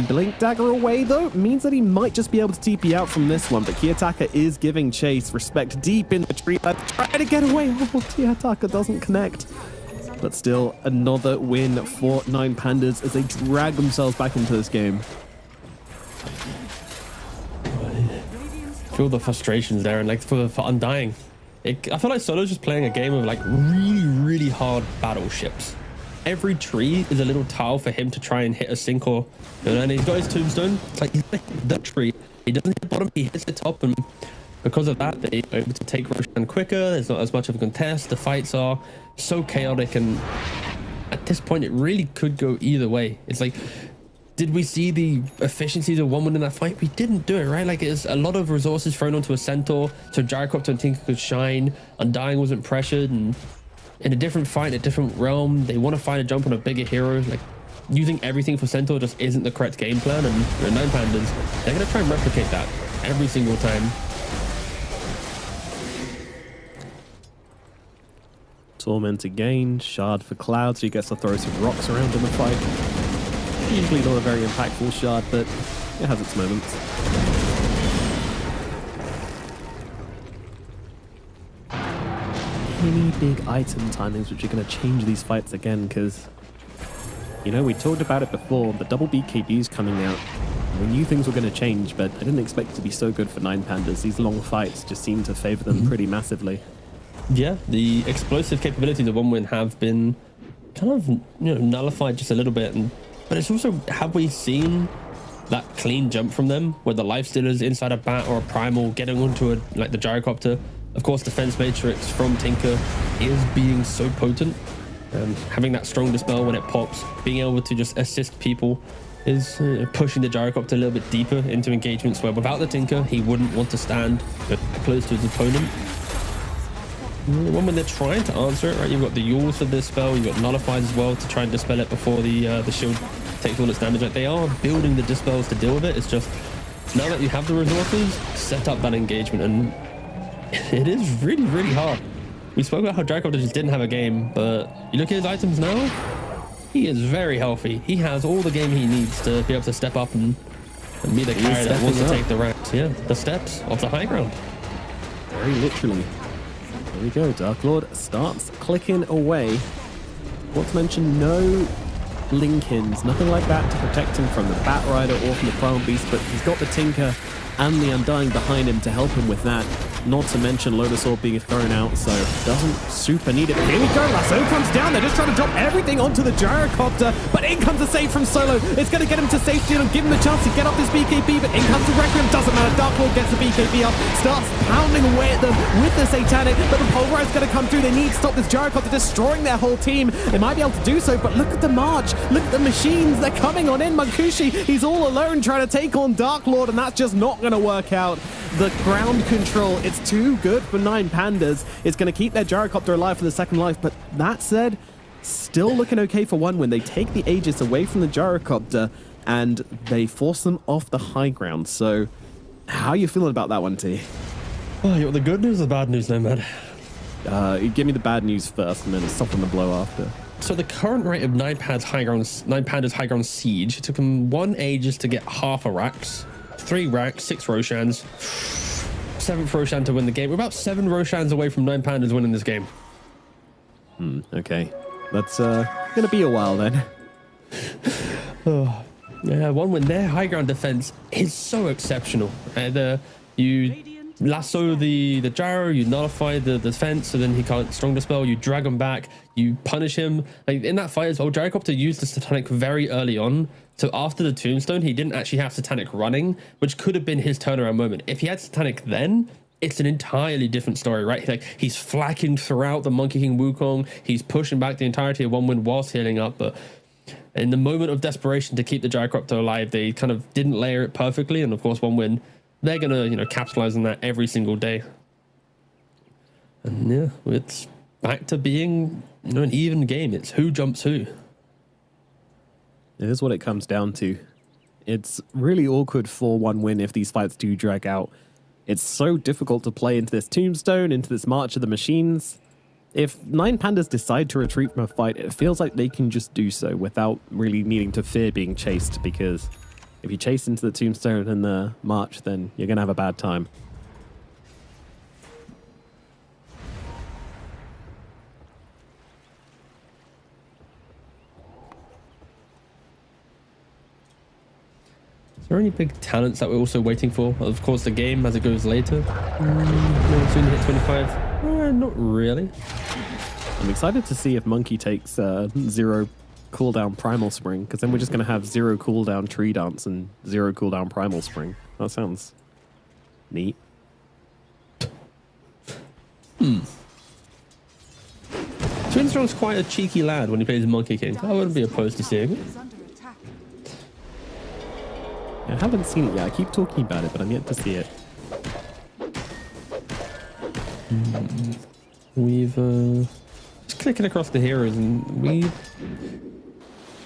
Blink Dagger away, though, means that he might just be able to TP out from this one, but Kiyotaka is giving chase. Respect deep in the tree line, trying to get away. Oh, Kiyotaka doesn't connect. But still, another win for 9 Pandas as they drag themselves back into this game. Feel the frustrations there, and like for Undying, I feel like Solo's just playing a game of like really hard battleships. Every tree is a little tile for him to try and hit a sink, or and he's got his tombstone. It's like he's hitting the tree, he doesn't hit the bottom, he hits the top, and because of that they're able to take Roshan quicker. There's not as much of a contest. The fights are so chaotic, and at this point it really could go either way. It's like, did we see the efficiencies of 1-1 in that fight? We didn't do it, right? Like, it's a lot of resources thrown onto a centaur so Gyrocopter and Tinker could shine. Undying wasn't pressured, and in a different fight, a different realm, they want to find a jump on a bigger hero. Like, using everything for centaur just isn't the correct game plan, and the 9 Pandas, they're going to try and replicate that every single time. Torment again, shard for Cloud, so he gets to throw some rocks around in the fight. Usually not a very impactful shard, but it has its moments. Any big item timings which are going to change these fights again, because, you know, we talked about it before, the double BKBs coming out. We knew things were going to change, but I didn't expect it to be so good for 9 Pandas. These long fights just seem to favor them pretty massively. Yeah, the explosive capabilities of 1-win have been kind of, you know, nullified just a little bit, but it's also, have we seen that clean jump from them where the life stealers inside a bat or a primal getting onto a, like the gyrocopter? Of course, defense matrix from Tinker is being so potent, and having that strong dispel when it pops, being able to just assist people is pushing the gyrocopter a little bit deeper into engagements where without the Tinker he wouldn't want to stand close to his opponent. When they're trying to answer it, right, you've got the Yules for this spell, you've got Nullifies as well to try and dispel it before the shield takes all its damage. Like, they are building the dispels to deal with it. It's just, now that you have the resources, set up that engagement, and it is really hard. We spoke about how Gyrocopter just didn't have a game, but you look at his items now, he is very healthy. He has all the game he needs to be able to step up and be the carry that wants to take the ranks. Yeah, the steps of the high ground. Very literally. There we go, Dark Lord starts clicking away. Not to mention no Blinkins, nothing like that to protect him from the Bat Rider or from the Primal Beast, but he's got the Tinker and the Undying behind him to help him with that. Not to mention Lotus Orb being thrown out, so doesn't super need it. Here we go, Lasso comes down. They're just trying to drop everything onto the Gyrocopter, but in comes a save from Solo. It's going to get him to safety and give him a chance to get off this BKB, but in comes the Requiem. Doesn't matter. Dark Lord gets the BKB up, starts pounding away at them with the Satanic, but the Pulverize is going to come through. They need to stop this Gyrocopter destroying their whole team. They might be able to do so, but look at the march. Look at the machines. They're coming on in. Mankushi, he's all alone trying to take on Dark Lord, and that's just not going to work out. The ground control, it's too good for 9 Pandas. It's going to keep their Gyrocopter alive for the second life, but that said, still looking okay for 1-win. They take the Aegis away from the Gyrocopter, and they force them off the high ground. So, how are you feeling about that one, T? Oh, you want the good news or the bad news, Nomad? Give me the bad news first, and then soften the blow after. So the current rate of 9 Pandas high ground siege, it took them 1 Aegis to get half a Rax, 3 Rax, 6 Roshans, 7th Roshan to win the game. We're about 7 Roshans away from 9 Pandas winning this game. Okay. That's gonna be a while then. Oh, yeah, 1-win. Their high ground defense is so exceptional. You lasso the gyro, you nullify the defense, so then he can't strong dispel. You drag him back, you punish him. Like in that fight as well, Gyrocopter used the Satanic very early on. So after the tombstone, he didn't actually have Satanic running, which could have been his turnaround moment. If he had Satanic then, it's an entirely different story, right? Like he's flacking throughout the Monkey King Wukong. He's pushing back the entirety of 1-win whilst healing up, but in the moment of desperation to keep the Gyrocopter alive, they kind of didn't layer it perfectly. And of course, 1-win, they're gonna, capitalize on that every single day. And yeah, it's back to being, an even game. It's who jumps who. It is what it comes down to. It's really awkward for 1-win if these fights do drag out. It's so difficult to play into this tombstone, into this March of the Machines. If 9 Pandas decide to retreat from a fight, it feels like they can just do so without really needing to fear being chased, because if you chase into the tombstone and the March, then you're going to have a bad time. Is there any big talents that we're also waiting for? Of course, the game as it goes later. No, soon hit 25. Not really. I'm excited to see if Monkey takes 0 cooldown Primal Spring, because then we're just going to have 0 cooldown Tree Dance and 0 cooldown Primal Spring. That sounds neat. Twinstrong's quite a cheeky lad when he plays Monkey King. I wouldn't be opposed to seeing it. Is under attack. I haven't seen it yet. I keep talking about it, but I'm yet to see it. We've just clicking across the heroes, and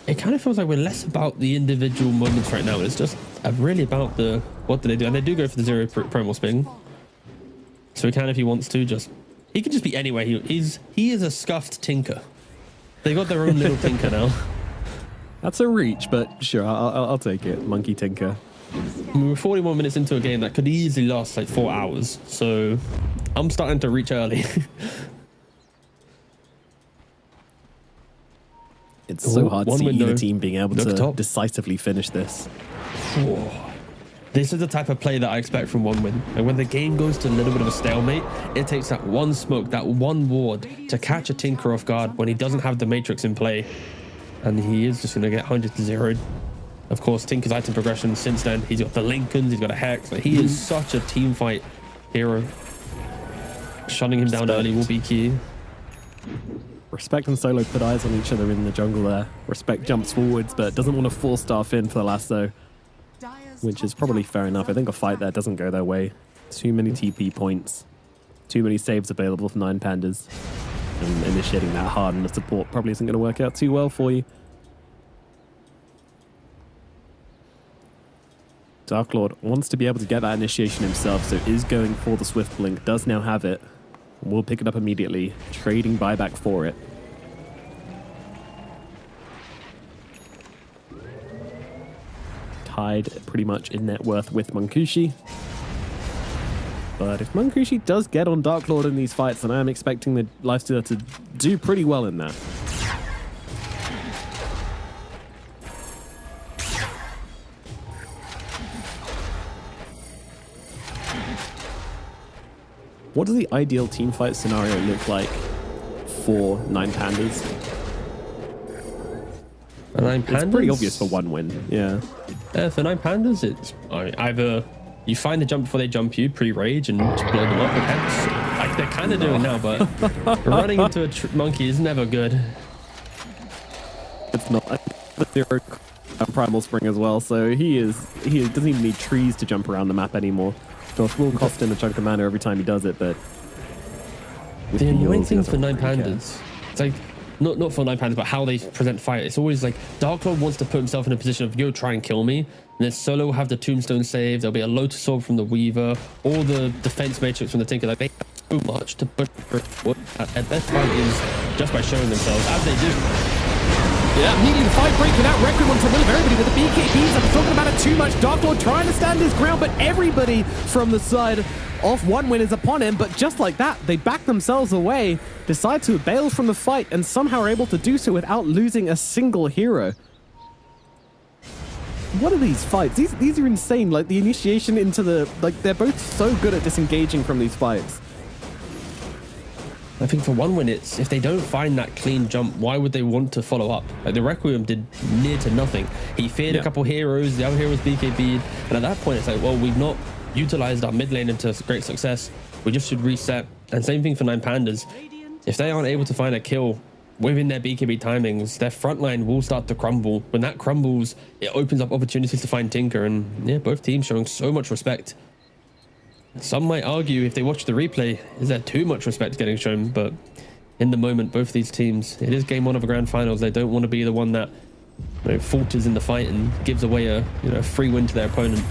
it kind of feels like we're less about the individual moments right now. It's just really about the what do they do, and they do go for the 0 primal spin. So he can, if he wants to, he can just be anywhere. He is a scuffed tinker. They got their own little tinker now. That's a reach, but sure, I'll take it. Monkey Tinker. We're 41 minutes into a game that could easily last like 4 hours, so I'm starting to reach early. It's so hard to see either team being able to top. decisively finish this. This is the type of play that I expect from 1-win. And when the game goes to a little bit of a stalemate, it takes that one smoke, that one ward to catch a Tinker off guard when he doesn't have the Matrix in play. And he is just going to get 100 to 0. Of course, Tinker's item progression since then, he's got the Lincolns, he's got a Hex. Like, he is such a team fight hero. Shutting him down early will be key. Respect and Solo put eyes on each other in the jungle there. Respect jumps forwards, but doesn't want to force staff in for the lasso, which is probably fair enough. I think a fight there doesn't go their way. Too many TP points. Too many saves available for 9 Pandas. And initiating that hard and the support probably isn't going to work out too well for you. Dark Lord wants to be able to get that initiation himself, so is going for the Swift Blink, does now have it. We'll pick it up immediately, trading buyback for it. Tied pretty much in net worth with Munkushi. But if Munkushi does get on Dark Lord in these fights, then I am expecting the Lifestealer to do pretty well in that. What does the ideal teamfight scenario look like for 9 Pandas? 9 Pandas? It's pretty obvious for 1-win, yeah. For 9 Pandas, it's either you find the jump before they jump you, pre-rage, and just blow them up with Hex. Like they're kind of doing now, but running into a monkey is never good. It's not. Zero Primal Spring as well, so he doesn't even need trees to jump around the map anymore. Of course, will cost him a chunk of mana every time he does it, but the annoying thing for 9 Pandas, it's like not for 9 Pandas, but how they present fight. It's always like Dark Lord wants to put himself in a position of yo, try and kill me, and then Solo will have the Tombstone save. There'll be a Lotus Orb from the Weaver, or the defense matrix from the Tinker. Like they have so much to push forward. At best fight is just by showing themselves as they do. Yeah, immediately the fight breaking out. Record wants to win everybody with the BKBs. I'm talking about it too much. Dark Lord trying to stand his ground, but everybody from the side of 1-win is upon him. But just like that, they back themselves away, decide to bail from the fight, and somehow are able to do so without losing a single hero. what are these fights? These are insane. Like the initiation into the, like they're both so good at disengaging from these fights. I think for one win, it's if they don't find that clean jump, why would they want to follow up? Like the Requiem did near to nothing. He feared a couple heroes, the other heroes BKB'd, and at that point it's like, well, we've not utilized our mid lane into great success. We just should reset. And same thing for Nine Pandas. If they aren't able to find a kill within their BKB timings, their front line will start to crumble. When that crumbles, it opens up opportunities to find Tinker, and yeah, both teams showing so much respect. Some might argue if they watch the replay, is there too much respect getting shown? But in the moment, both these teams, it is game one of a grand finals. They don't want to be the one that falters in the fight and gives away a free win to their opponent.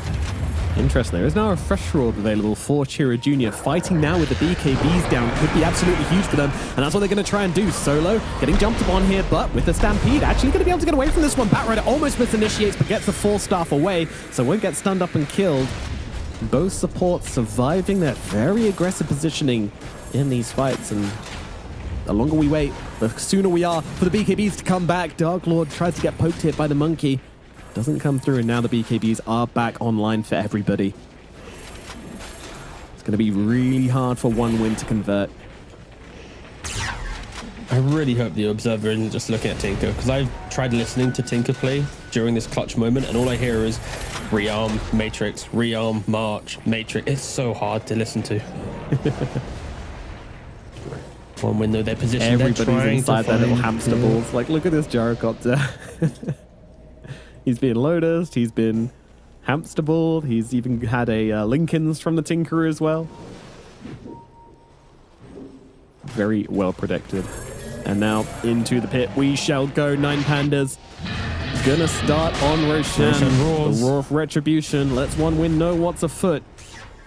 Interesting. There is now a fresh reward available for Chira Jr. Fighting now with the BKBs down could be absolutely huge for them, and that's what they're going to try and do. Solo getting jumped upon here, but with the Stampede, actually going to be able to get away from this one. Batrider almost misinitiates, but gets the 4-staff away, so won't get stunned up and killed. Both supports surviving that very aggressive positioning in these fights, and the longer we wait, the sooner we are for the BKBs to come back. Dark Lord tries to get poked here by the monkey. Doesn't come through, and now the BKBs are back online for everybody. It's going to be really hard for one win to convert. I really hope the observer isn't just looking at Tinker, because I've tried listening to Tinker play during this clutch moment, and all I hear is rearm, Matrix, rearm, March, Matrix. It's so hard to listen to. One window, their position, everybody's inside their little hamster balls. Like, look at this gyrocopter. He's been Lotused, he's been hamster balled, he's even had a Lincoln's from the Tinker as well. Very well predicted. And now into the pit we shall go. Nine Pandas gonna start on Roshan. The Roar of Retribution. Let's one win know what's afoot.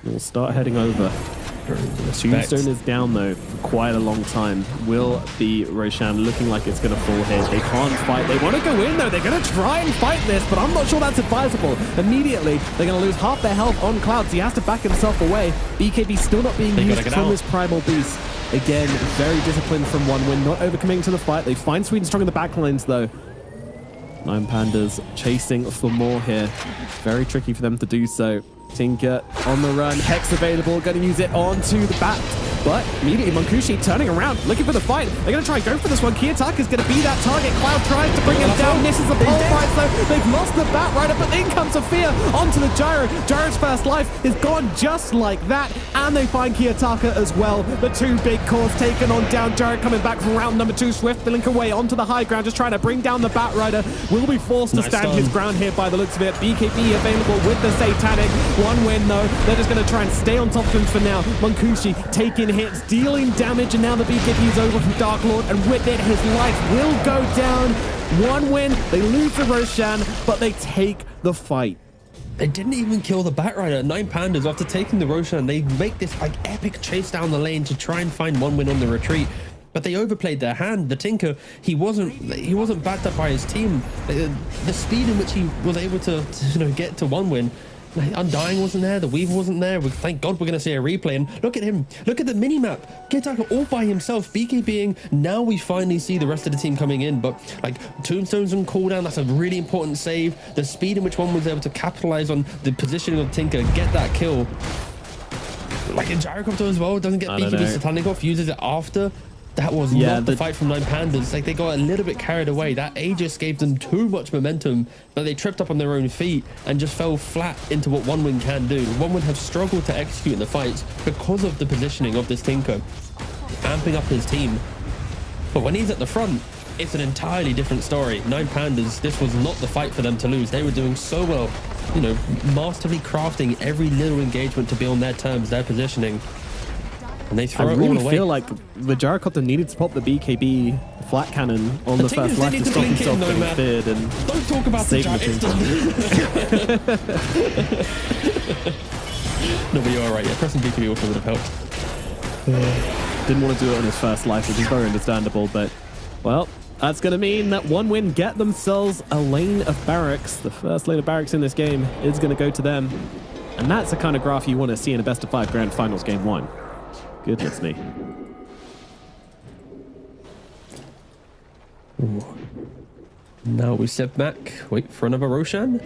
We'll start heading over. Tombstone is down though for quite a long time. Will be Roshan looking like it's going to fall here? They can't fight. They want to go in though. They're going to try and fight this, but I'm not sure that's advisable. Immediately, they're going to lose half their health on Clouds. He has to back himself away. BKB still not being used from his Primal Beast. Again, very disciplined from one win, not overcommitting to the fight. They find Sweden strong in the backlines though. Nine Pandas chasing for more here. Very tricky for them to do so. Tinker on the run, Hex available, going to use it onto the bat. But immediately Monkushi turning around, looking for the fight. They're going to try and go for this one. Kiyotaka is going to be that target. Cloud tries to bring him down, misses the pole fight though. They've lost the Batrider, but in comes Sophia onto the Gyro. Gyro's first life is gone just like that. And they find Kiyotaka as well. The two big cores taken on down. Gyro coming back from round number 2. Swift blink away onto the high ground, just trying to bring down the Batrider. Will be forced to stand his ground here by the looks of it. BKB available with the Satanic. One win though. They're just going to try and stay on top of him for now. Monkushi taking hits, dealing damage, and now the BKB is over from Dark Lord, and with it his life will go down. One win, they lose to Roshan, but they take the fight. They didn't even kill the Batrider. Nine Pandas, after taking the Roshan, they make this like epic chase down the lane to try and find one win on the retreat. But they overplayed their hand. The Tinker, he wasn't backed up by his team. The speed in which he was able to get to one win. Undying wasn't there, the Weaver wasn't there. Thank God we're going to see a replay. And look at him, look at the mini-map. Kiyotaka all by himself, BKBing. Now we finally see the rest of the team coming in. But like Tombstone's on cooldown, that's a really important save. The speed in which one was able to capitalize on the positioning of Tinker, get that kill. Like in Gyrocopter as well, doesn't get BKB Satanic off, uses it after. That was not the fight from Nine Pandas. Like they got a little bit carried away. That Aegis gave them too much momentum, but they tripped up on their own feet and just fell flat into what One Win can do. One Win have struggled to execute in the fights because of the positioning of this Tinker, amping up his team. But when he's at the front, it's an entirely different story. Nine Pandas, this was not the fight for them to lose. They were doing so well, masterfully crafting every little engagement to be on their terms, their positioning. And they throw it all away. I feel like the Gyrocopter needed to pop the BKB flat cannon on the first life to stop himself getting feared and don't talk about the No, but you're alright. Yeah, pressing BKB also would have helped. Didn't want to do it on his first life, which is very understandable, but well, that's going to mean that One Win get themselves a lane of barracks. The first lane of barracks in this game is going to go to them. And that's the kind of graph you want to see in a best of 5 grand finals game 1. Goodness me. Ooh. Now we step back, wait for another Roshan.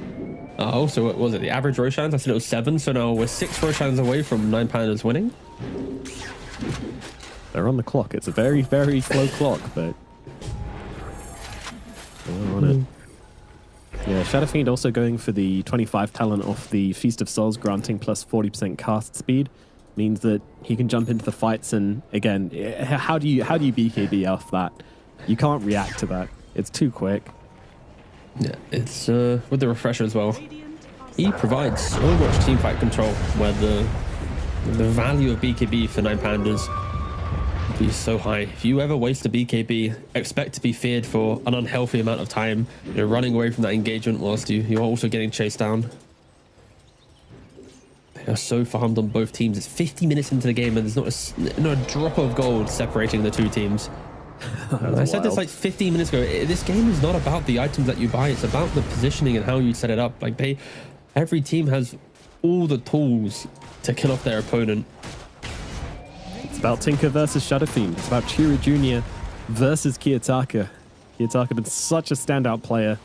Also, what was it? The average Roshans? I said it was 7, so now we're 6 Roshans away from 9 Pandas winning. They're on the clock. It's a very, very slow clock, but they're on it. Yeah, Shadow Fiend also going for the 25 talent off the Feast of Souls, granting plus 40% cast speed. Means that he can jump into the fights, and again, how do you BKB off that? You can't react to that. It's too quick. Yeah, it's with the refresher as well. He provides so much teamfight control, where the value of BKB for 9 Pandas is so high. If you ever waste a BKB, expect to be feared for an unhealthy amount of time. You're running away from that engagement whilst you're also getting chased down. They are so farmed on both teams. It's 50 minutes into the game, and there's not a drop of gold separating the two teams. I said this like 15 minutes ago. This game is not about the items that you buy. It's about the positioning and how you set it up. Like every team has all the tools to kill off their opponent. It's about Tinker versus Shadow Fiend. It's about Chira Jr. versus Kiyotaka. Kiyotaka been such a standout player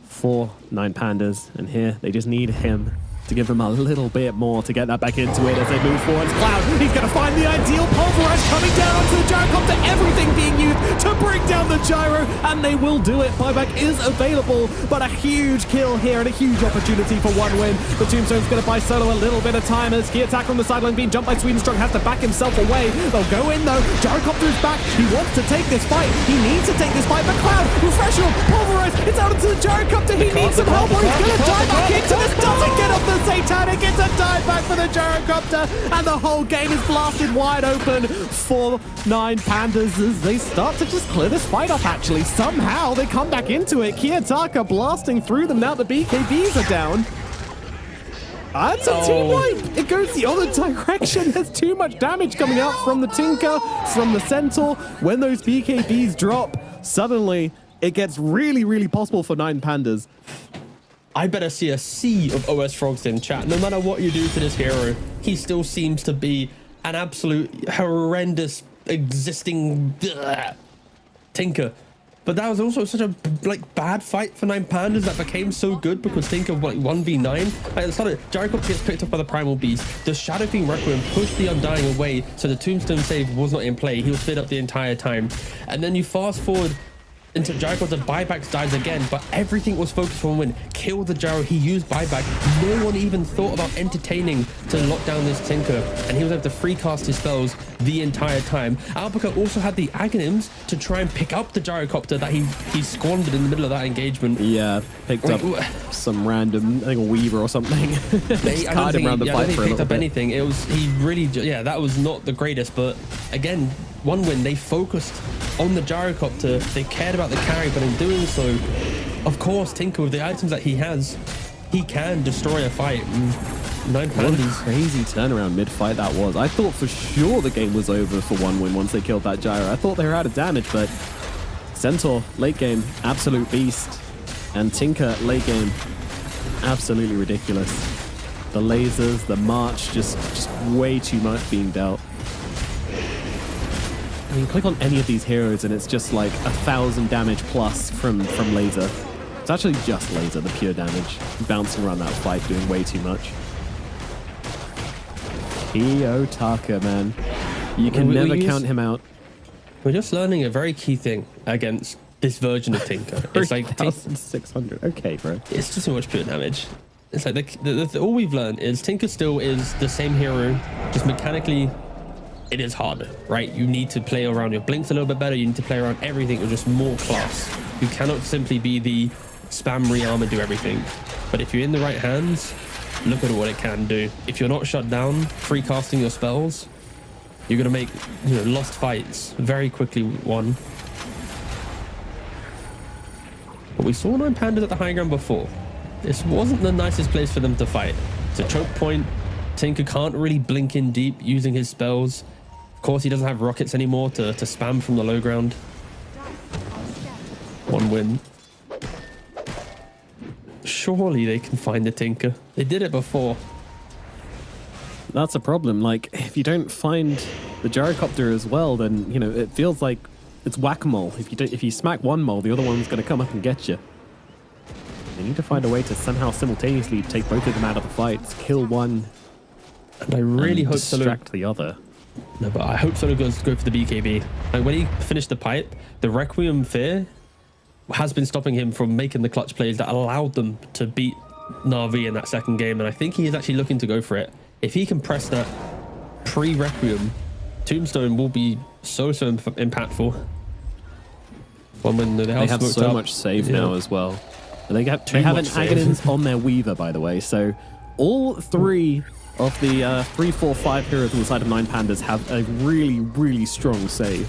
for 9 Pandas, and here they just need him to give them a little bit more to get that back into it as they move forwards. Cloud, he's going to find the ideal pulverize coming down onto the gyrocopter. Everything being used to bring down the gyro, and they will do it. Buyback is available, but a huge kill here and a huge opportunity for one win. The Tombstone's going to buy Solo a little bit of time as Kiyotaka on the sideline being jumped by Swedenstrong, has to back himself away. They'll go in though. Gyrocopter is back. He wants to take this fight. He needs to take this fight, but Cloud, refresher, pulverize. It's out into the gyrocopter. He needs some help or he's going to die back into this. Doesn't get off the Satanic. It's a dive back for the gyrocopter, and the whole game is blasted wide open for 9 Pandas as they start to just clear this fight off. Actually, somehow they come back into it. Kiyotaka blasting through them. Now the BKBs are down. It's a team wipe. It goes the other direction. There's too much damage coming out from the Tinker, from the Centaur. When those BKBs drop, suddenly it gets really, really possible for 9 Pandas. I better see a sea of OS Frogs in chat. No matter what you do to this hero, he still seems to be an absolute horrendous existing Tinker. But that was also such a bad fight for 9 Pandas that became so good because Tinker 1v9. Like, Gyrocopter gets picked up by the Primal Beast. The Shadow Fiend Requiem pushed the Undying away, so the Tombstone save was not in play. He was fit up the entire time. And then you fast forward into Gyrocopter, Buyback dies again, but everything was focused on win. Kill the Gyro, he used Buyback. No one even thought about entertaining to lock down this Tinker, and he was able to free cast his spells the entire time. Alpaca also had the Aghanims to try and pick up the Gyrocopter that he squandered in the middle of that engagement. Yeah, picked up some random, I think a Weaver or something. I don't think he picked up anything. It was, that was not the greatest, but again, one win, they focused on the Gyrocopter, they cared about the carry, but in doing so, of course, Tinker, with the items that he has, he can destroy a fight. 9 Pandas. What a crazy turnaround mid-fight that was. I thought for sure the game was over for one win once they killed that Gyro. I thought they were out of damage, but Centaur, late game, absolute beast. And Tinker, late game, absolutely ridiculous. The lasers, the march, just way too much being dealt. I mean, click on any of these heroes and it's just like 1,000 damage plus from laser. It's actually just laser, the pure damage. Bouncing around that fight, doing way too much. Kiyotaka, man. You can never count him out. We're just learning a very key thing against this version of Tinker. It's like 3,600. Okay, bro. It's just so much pure damage. It's like all we've learned is Tinker still is the same hero, just mechanically it is harder, right? You need to play around your blinks a little bit better. You need to play around everything with just more class. You cannot simply be the spam rearm and do everything. But if you're in the right hands, look at what it can do. If you're not shut down, free casting your spells, you're gonna make lost fights very quickly won. But we saw 9 Pandas at the high ground before. This wasn't the nicest place for them to fight. It's a choke point. Tinker can't really blink in deep using his spells. Of course, he doesn't have rockets anymore to spam from the low ground. One win. Surely they can find the Tinker. They did it before. That's a problem. Like, if you don't find the Gyrocopter as well, then, it feels like it's whack-a-mole. If you smack one mole, the other one's going to come up and get you. They need to find a way to somehow simultaneously take both of them out of the fights, kill one, And I really hope Solo... distract the other. No, but I hope Solo goes to go for the BKB. Like when he finished the pipe, the Requiem Fear has been stopping him from making the clutch plays that allowed them to beat Na'Vi in that second game, and I think he is actually looking to go for it. If he can press that pre-Requiem, Tombstone will be so impactful. When they have so much save now as well. They have an Aghanim's on their Weaver, by the way, so all three of the 3, 4, 5 heroes on the side of 9 Pandas have a really, really strong save.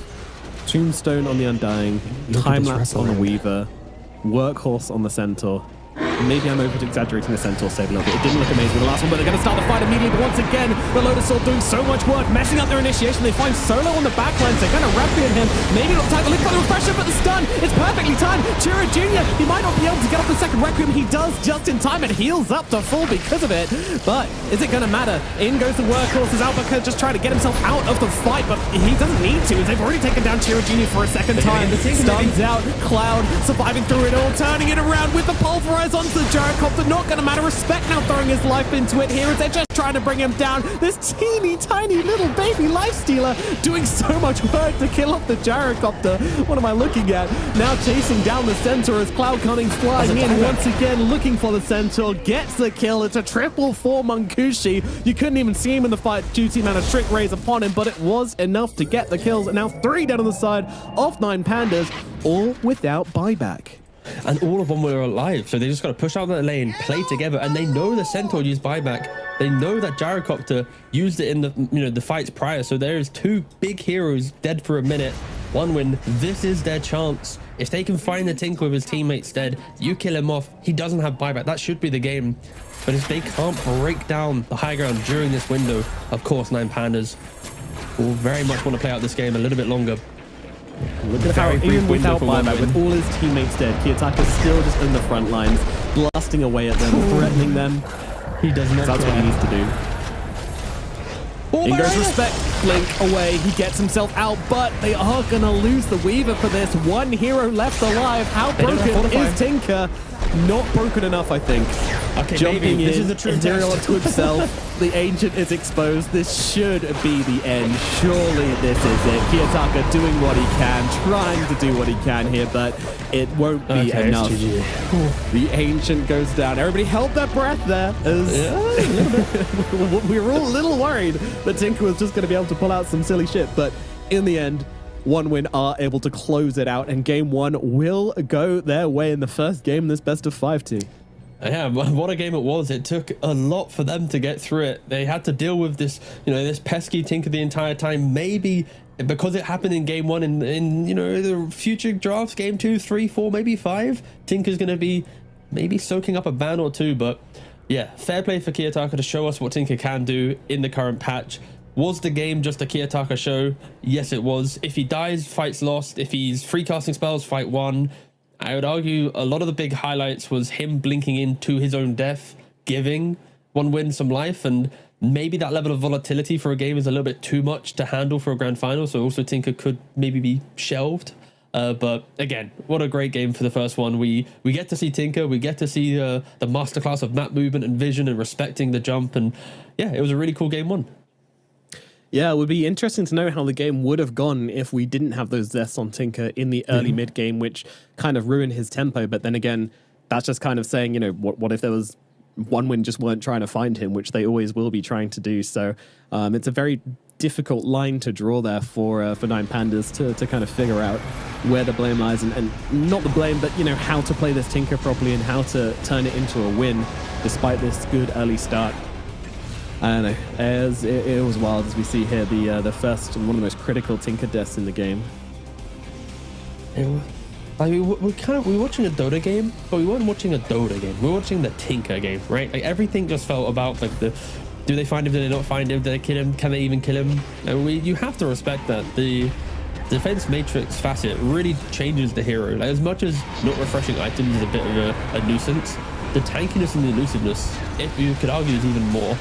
Tombstone on the Undying, Time-Lapse on the Weaver, Workhorse on the Centaur. Maybe I'm over-exaggerating the Centaur save a little bit. It didn't look amazing in the last one, but they're going to start the fight immediately. But once again, the Lotus Sword doing so much work, messing up their initiation. They find Solo on the backlines. They're going to Requiem him. Maybe not time to look for the refresher, but the stun is perfectly timed. Chira Jr., he might not be able to get off the second Requiem. He does just in time and heals up to full because of it. But is it going to matter? In goes the Workhorse as Albuquerque just trying to get himself out of the fight, but he doesn't need to, as they've already taken down Chira Jr. for a second time. Stuns out, Cloud surviving through it all, turning it around with the Pulverize onto the Gyrocopter. Not going to matter. Respect now throwing his life into it here as they're just trying to bring him down. This teeny tiny little baby life stealer doing so much work to kill off the Gyrocopter. What am I looking at? Now chasing down the Centaur as Cloud Cunning flying in once again, looking for the Centaur. Gets the kill. It's a triple for Munkushi. You couldn't even see him in the fight due to the amount of Trick Rays upon him, but it was enough to get the kills. And now 3 down on the side of 9 Pandas, all without buyback. And all of them were alive, so they just got to push out that lane, play together, and they know the Centaur used buyback. They know that Gyrocopter used it in the the fights prior, so there's 2 big heroes dead for a minute. 1 win. This is their chance. If they can find the Tinker with his teammates dead, you kill him off. He doesn't have buyback. That should be the game. But if they can't break down the high ground during this window, of course 9 Pandas will very much want to play out this game a little bit longer. Look at how even without buyback, with all his teammates dead, Kiyotaka's still just in the front lines, blasting away at them, threatening them. He does not. That's what he needs to do. In goes Respect, Blink away, he gets himself out, but they are going to lose the Weaver for this. 1 hero left alive. How broken is Tinker? Not broken enough, I think. Okay, jumping maybe. in, This is the true Imperial test. to himself. The Ancient is exposed. This should be the end. Surely this is it. Kiyotaka doing what he can, trying to do what he can here, but it won't be enough. The Ancient goes down. Everybody held their breath there. We were all a little worried that Tinker was just going to be able to pull out some silly shit, but in the end, 1 win are able to close it out, and game 1 will go their way in the first game in this best of 5 team. Yeah, what a game it was. It took a lot for them to get through it. They had to deal with this, this pesky Tinker the entire time. Maybe because it happened in game 1 in the future drafts, game 2, 3, 4, maybe 5, Tinker's going to be maybe soaking up a ban or 2. But yeah, fair play for Kiyotaka to show us what Tinker can do in the current patch. Was the game just a Kiyotaka show? Yes, it was. If he dies, fight's lost. If he's free casting spells, fight won. I would argue a lot of the big highlights was him blinking into his own death, giving 1 win some life, and maybe that level of volatility for a game is a little bit too much to handle for a grand final, so also Tinker could maybe be shelved. But again, what a great game for the first one. We get to see Tinker, we get to see the masterclass of map movement and vision and respecting the jump, and yeah, it was a really cool game 1. Yeah, it would be interesting to know how the game would have gone if we didn't have those deaths on Tinker in the early mid game, which kind of ruined his tempo. But then again, that's just kind of saying, what if there was 1 win just weren't trying to find him, which they always will be trying to do. So it's a very difficult line to draw there for 9 Pandas to kind of figure out where the blame lies, and not the blame, but how to play this Tinker properly and how to turn it into a win despite this good early start. I don't know. It was wild as we see here the first and one of the most critical Tinker deaths in the game. We're watching a Dota game, but we weren't watching a Dota game. We're watching the Tinker game, right? Like everything just felt about like do they find him? Do they not find him? Do they kill him? Can they even kill him? And you have to respect that. The defense matrix facet really changes the hero. Like, as much as not refreshing items is a bit of a nuisance, the tankiness and the elusiveness, if you could argue, is even more.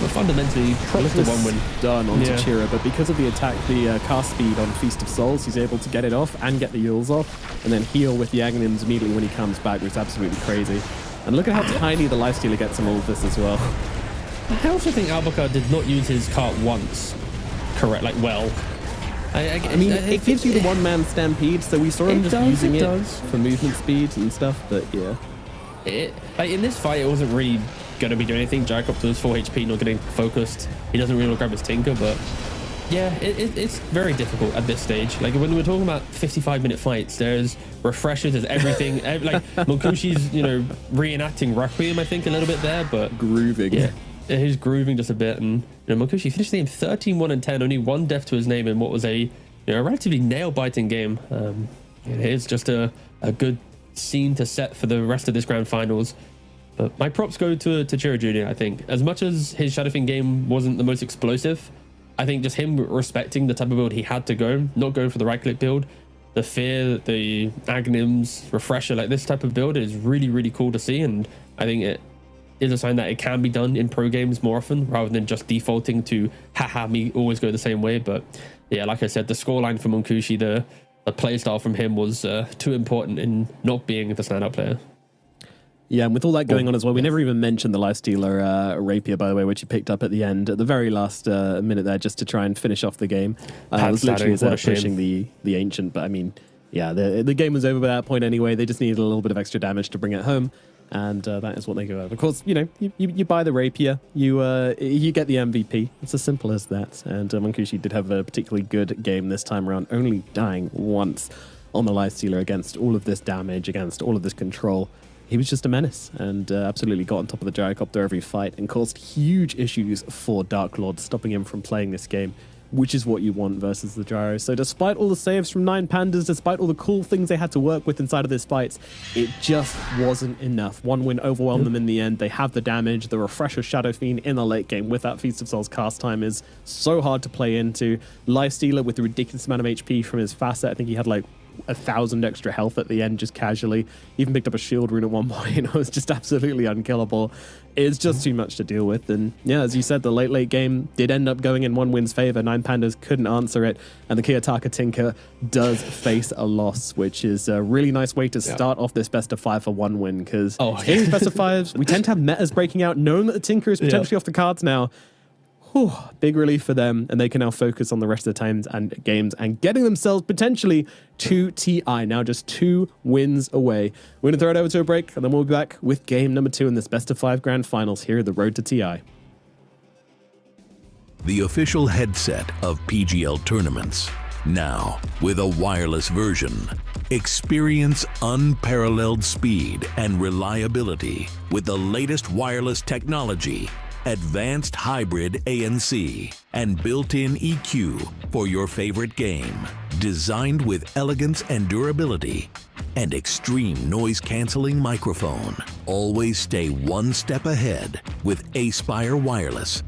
But fundamentally, props to one win. done onto Yeah. Chira, but because of the attack, the cast speed on Feast of Souls, he's able to get it off and get the Yules off, and then heal with the Aghanims immediately when he comes back, which is absolutely crazy. And look at how tiny the Lifestealer gets in all of this as well. I also think Albuquerque did not use his cart once. Correct, like, well. I mean, it gives you the one-man stampede, so we saw him just using it for movement speed and stuff, but yeah. Like in this fight, it wasn't really going to be doing anything. Jacob was 4 HP, not getting focused. He doesn't really want to grab his Tinker, but yeah, it's very difficult at this stage. Like when we're talking about 55-minute fights, there's refreshers, there's everything. Like Monkushi's, you know, reenacting Requiem, I think, a little bit there, but Grooving. yeah, he's grooving just a bit. And you know, Monkushi finished the game 13-1-10, only 1 death to his name in what was a relatively nail-biting game. It's just a good scene to set for the rest of this grand finals. But my props go to Chira Jr. I think, as much as his Shadowfiend game wasn't the most explosive, I think just him respecting the type of build he had to go, not going for the right click build, the fear, the Aghanims, refresher, like this type of build is really, really cool to see. And I think it is a sign that it can be done in pro games more often rather than just defaulting to haha me always go the same way. But yeah, like I said, the scoreline for Monkushi, the playstyle from him was too important in not being the standout player. Yeah, and with all that going on as well, we never even mentioned the Lifestealer Rapier, by the way, which he picked up at the end, at the very last minute there, just to try and finish off the game. It was literally pushing the Ancient, but I mean, yeah, the game was over by that point anyway. They just needed a little bit of extra damage to bring it home, and that is what they go over. Of course, you know, you buy the Rapier, you get the MVP. It's as simple as that. And Monkushi did have a particularly good game this time around, only dying once on the Lifestealer against all of this damage, against all of this control. He was just a menace and absolutely got on top of the Gyrocopter every fight and caused huge issues for Dark Lord, stopping him from playing this game, which is what you want versus the Gyro. So despite all the saves from 9 Pandas, despite all the cool things they had to work with inside of this fights, it just wasn't enough. One win overwhelmed them in the end. They have the damage. The Refresher Shadowfiend in the late game with that Feast of Souls cast time is so hard to play into. Lifestealer with the ridiculous amount of HP from his facet. I think he had like 1,000 extra health at the end just casually. Even picked up a shield rune at one point. It was just absolutely unkillable. It's just too much to deal with. And yeah, as you said, the late game did end up going in one win's favor. 9 Pandas couldn't answer it, and the Kiyotaka Tinker does face a loss, which is a really nice way to start off this best of 5 for one win, because in best of 5s we tend to have metas breaking out, knowing that the Tinker is potentially off the cards now. Whew, big relief for them, and they can now focus on the rest of the times and games and getting themselves potentially to TI, now just 2 wins away. We're going to throw it over to a break, and then we'll be back with game number 2 in this best of 5 grand finals here at the road to TI. The official headset of PGL tournaments. Now, with a wireless version. Experience unparalleled speed and reliability with the latest wireless technology, advanced hybrid ANC, and built-in EQ for your favorite game. Designed with elegance and durability, and extreme noise-canceling microphone. Always stay one step ahead with Aspire Wireless.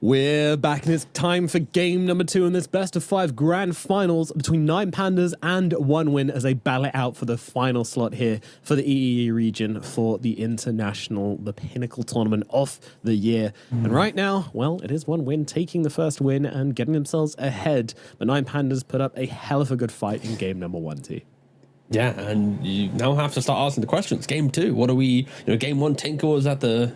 We're back and it's time for game number 2 in this best of 5 grand finals between 9 Pandas and 1win as they battle it out for the final slot here for the EEE region for the the pinnacle tournament of the year. And right now, well, it is 1win taking the first win and getting themselves ahead. But 9 Pandas put up a hell of a good fight in game number 1, T. Yeah, and you now have to start asking the questions. Game 2, what are we, game 1, Tinker was at the,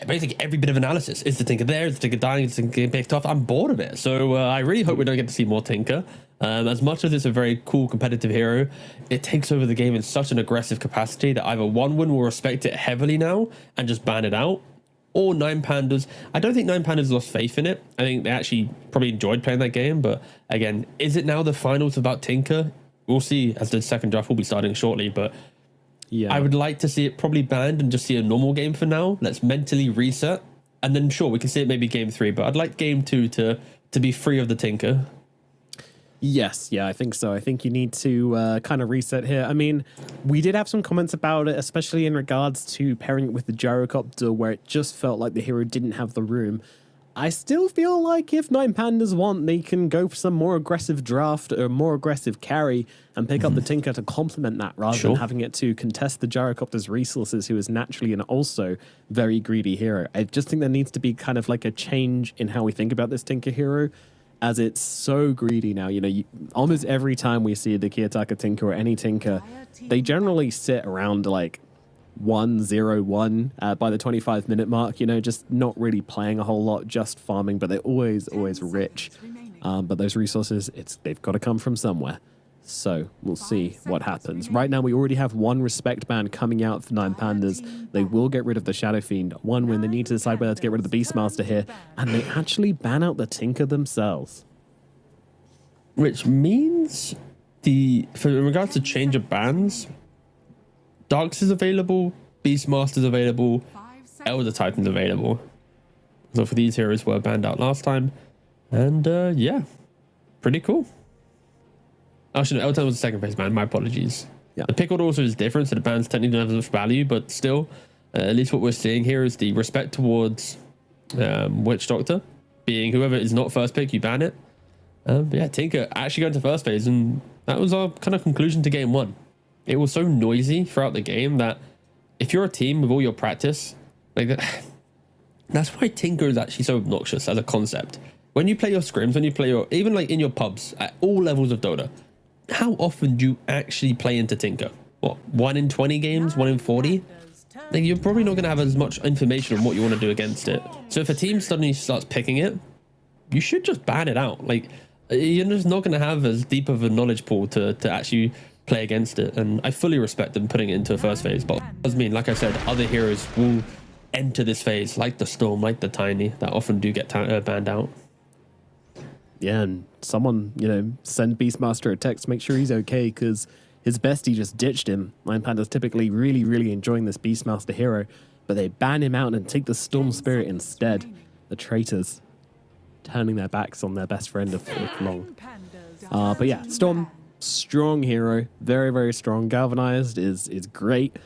basically every bit of analysis. Is the Tinker there? Is the Tinker dying? Is the Tinker getting picked off? I'm bored of it. So I really hope we don't get to see more Tinker. As much as it's a very cool competitive hero, it takes over the game in such an aggressive capacity that either 1win will respect it heavily now and just ban it out, or 9 Pandas. I don't think 9 Pandas lost faith in it. I think they actually probably enjoyed playing that game. But again, is it now the finals about Tinker? We'll see as the second draft will be starting shortly. But yeah, I would like to see it probably banned and just see a normal game for now. Let's mentally reset. And then sure, we can see it maybe game 3. But I'd like game 2 to be free of the Tinker. Yes, yeah, I think so. I think you need to kind of reset here. I mean, we did have some comments about it, especially in regards to pairing it with the gyrocopter, where it just felt like the hero didn't have the room. I still feel like if 9 Pandas want, they can go for some more aggressive draft or more aggressive carry and pick up the Tinker to complement that rather than having it to contest the gyrocopter's resources, who is naturally and also very greedy hero. I just think there needs to be kind of like a change in how we think about this Tinker hero, as it's so greedy now. Almost every time we see the Kiyotaka Tinker or any Tinker, they generally sit around like 1-0-1 by the 25-minute mark, just not really playing a whole lot, just farming, but they're always rich. But those resources, they've got to come from somewhere. So we'll see what happens. Right now, we already have 1 respect ban coming out for 9 Pandas. They will get rid of the Shadow Fiend. 1win, they need to decide whether to get rid of the Beastmaster here, and they actually ban out the Tinker themselves. Which means in regards to change of bans, Darks is available, Beastmaster's available, Elder Titan's available. So for these heroes were banned out last time. And yeah, pretty cool. Actually, Elder Titan was the second phase ban, my apologies. Yeah. The pick order also is different, so the bans technically don't have as much value, but still, at least what we're seeing here is the respect towards Witch Doctor, being whoever is not first pick, you ban it. But yeah, Tinker actually going to first phase, and that was our kind of conclusion to game 1. It was so noisy throughout the game that if you're a team with all your practice, like that's why Tinker is actually so obnoxious as a concept. When you play your scrims, when you play even like in your pubs at all levels of Dota, how often do you actually play into Tinker? What, 1 in 20 games, 1 in 40? Like, you're probably not going to have as much information on what you want to do against it. So if a team suddenly starts picking it, you should just ban it out. Like, you're just not going to have as deep of a knowledge pool to actually play against it. And I fully respect them putting it into a first phase. But it does mean, like I said, other heroes will enter this phase, like the Storm, like the Tiny, that often do get banned out. Yeah, and someone, send Beastmaster a text, make sure he's okay, because his bestie just ditched him. 9 Pandas typically really, really enjoying this Beastmaster hero, but they ban him out and take the Storm Spirit instead. The traitors turning their backs on their best friend of long. But yeah, Storm, strong hero, very, very strong. Galvanized is great.